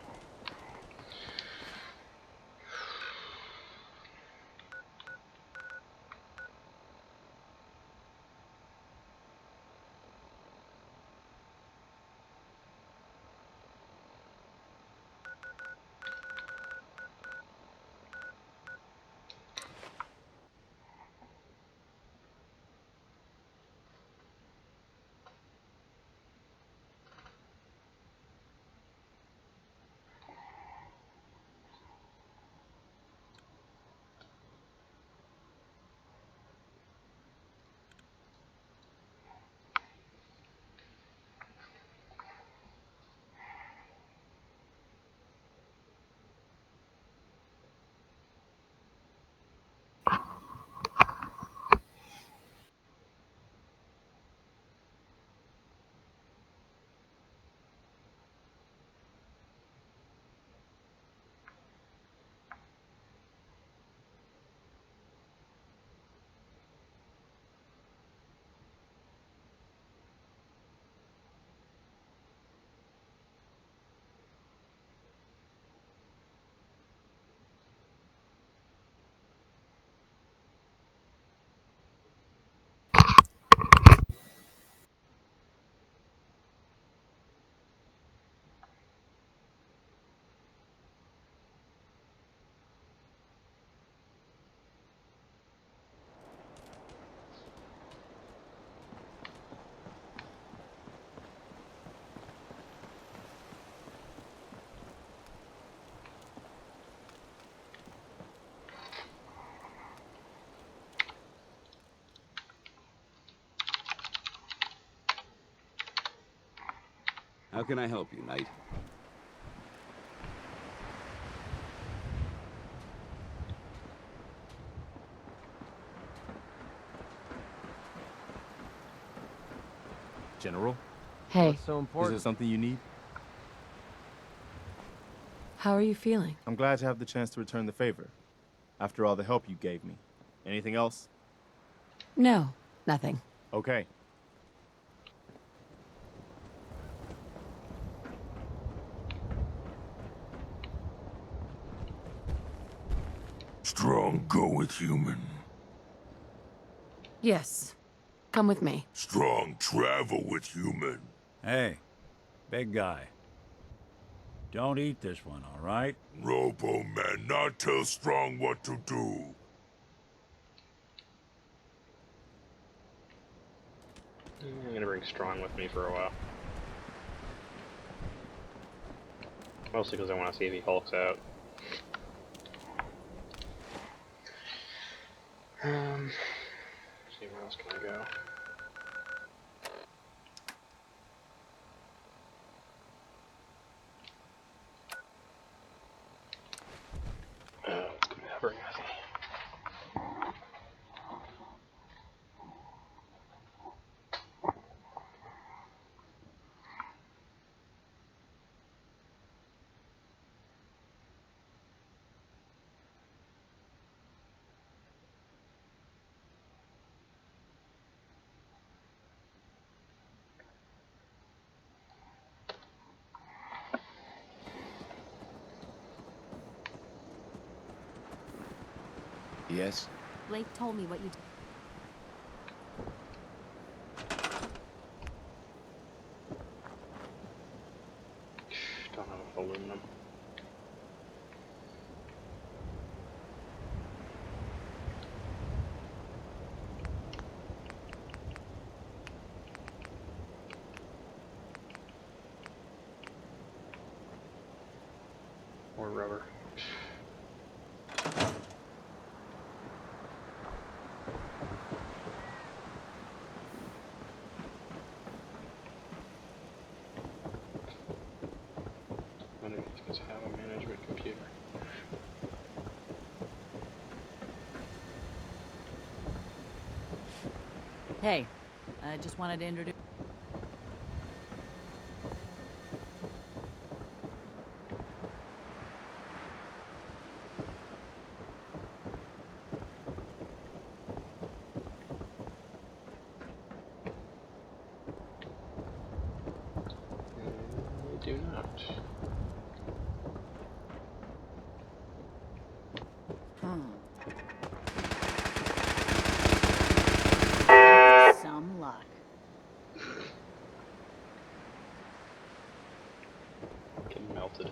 Speaker 8: How can I help you, Knight?
Speaker 20: General?
Speaker 4: Hey.
Speaker 20: What's so important? Is there something you need?
Speaker 4: How are you feeling?
Speaker 20: I'm glad to have the chance to return the favor. After all the help you gave me. Anything else?
Speaker 4: No, nothing.
Speaker 20: Okay.
Speaker 12: Strong go with human.
Speaker 4: Yes. Come with me.
Speaker 12: Strong travel with human.
Speaker 8: Hey, big guy. Don't eat this one, all right?
Speaker 12: Robo-man not tell Strong what to do.
Speaker 1: I'm gonna bring Strong with me for a while. Mostly because I want to see if he hulks out. See where else can I go? Let's go to Baranorn.
Speaker 21: Yes?
Speaker 10: Blake told me what you did.
Speaker 1: Don't have enough aluminum. Or rubber. I wonder if these guys have a management computer.
Speaker 23: Hey, I just wanted to introduce...
Speaker 1: They do not.
Speaker 17: Some luck.
Speaker 1: Get melted.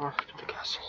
Speaker 1: Off to the castle.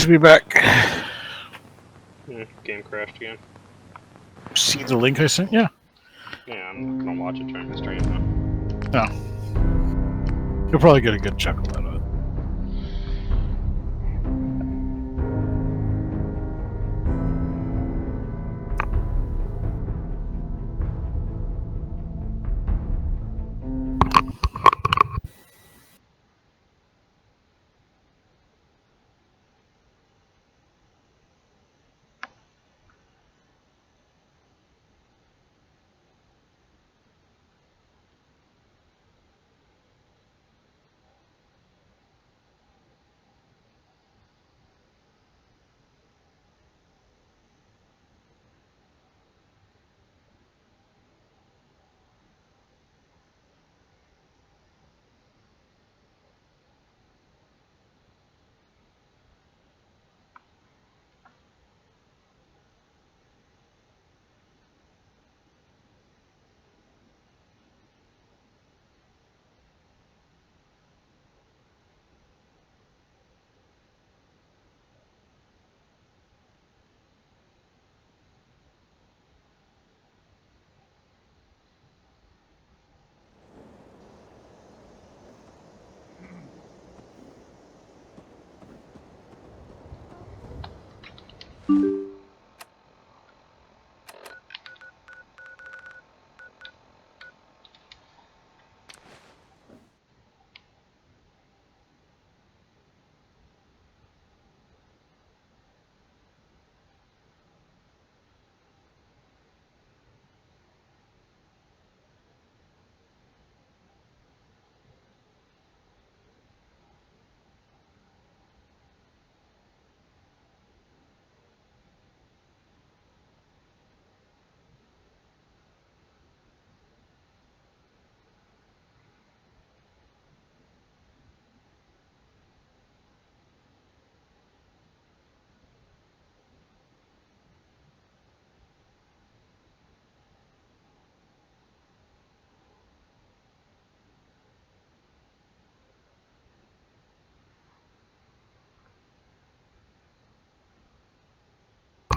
Speaker 2: to be back.
Speaker 1: Game crashed again.
Speaker 2: See the link I sent you?
Speaker 1: Yeah, I'm not gonna watch it during the stream though.
Speaker 2: No. You'll probably get a good chuckle out of it.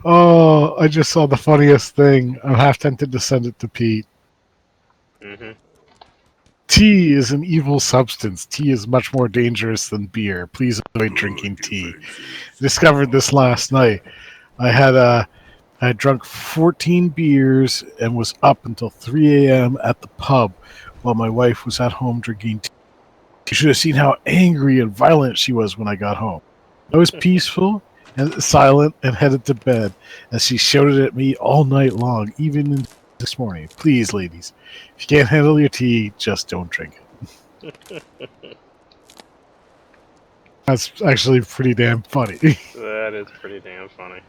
Speaker 2: Oh, I just saw the funniest thing. I'm half tempted to send it to Pete. Tea is an evil substance. Tea is much more dangerous than beer. Please avoid drinking tea. I discovered this last night. I had drunk 14 beers and was up until 3 a.m. at the pub while my wife was at home drinking tea. You should have seen how angry and violent she was when I got home. I was peaceful and silent and headed to bed as she shouted at me all night long, even this morning. Please, ladies, if you can't handle your tea, just don't drink it. That's actually pretty damn funny.
Speaker 1: That is pretty damn funny.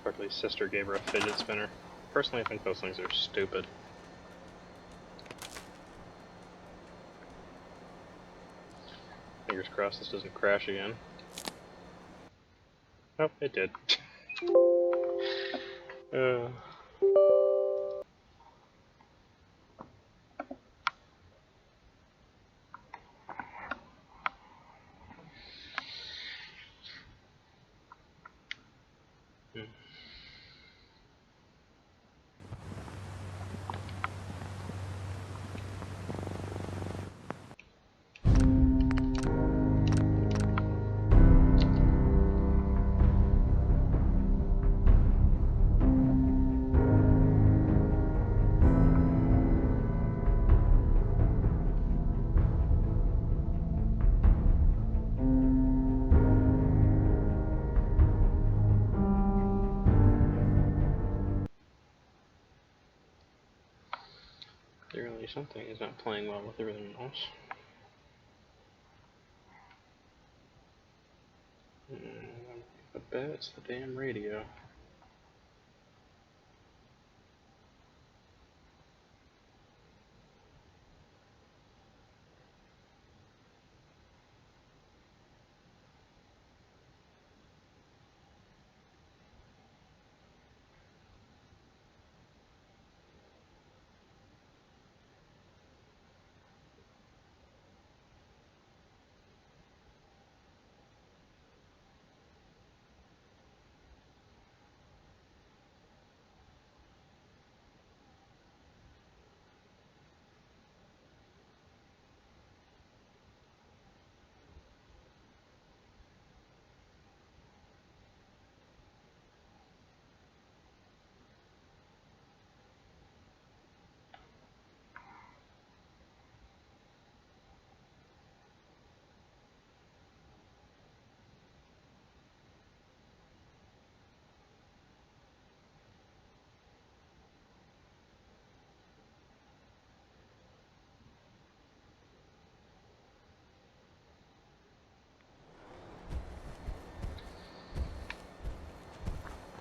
Speaker 1: Hartley's sister gave her a fidget spinner. Personally, I think those things are stupid. Fingers crossed this doesn't crash again. Oh, it did. Clearly something is not playing well with everything else. I bet it's the damn radio.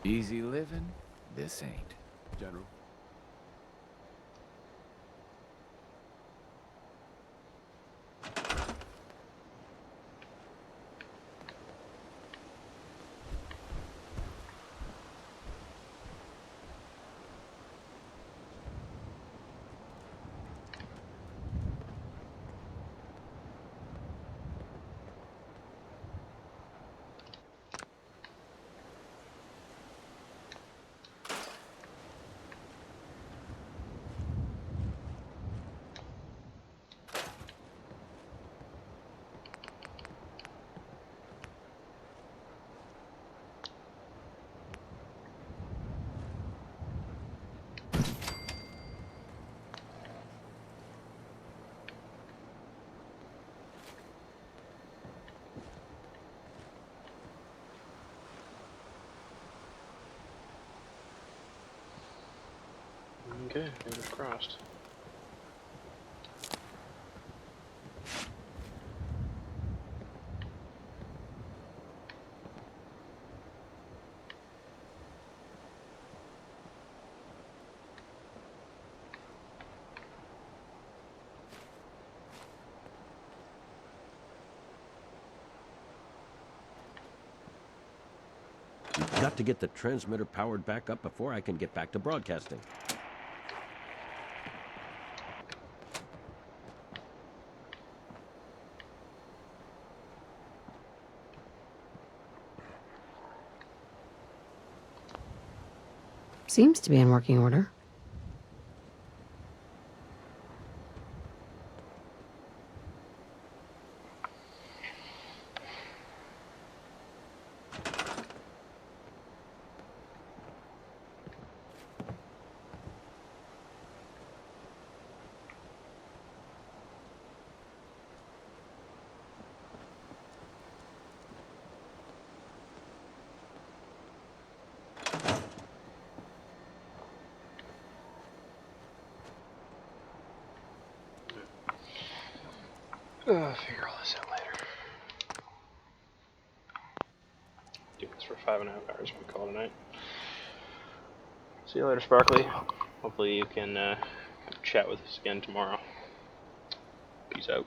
Speaker 5: Easy living? This ain't.
Speaker 15: General.
Speaker 1: Okay, fingers crossed.
Speaker 14: You've got to get the transmitter powered back up before I can get back to broadcasting.
Speaker 4: Seems to be in working order.
Speaker 1: Figure all this out later. Do this for 5.5 hours when we call tonight. See you later, Sparkly. Hopefully you can chat with us again tomorrow. Peace out.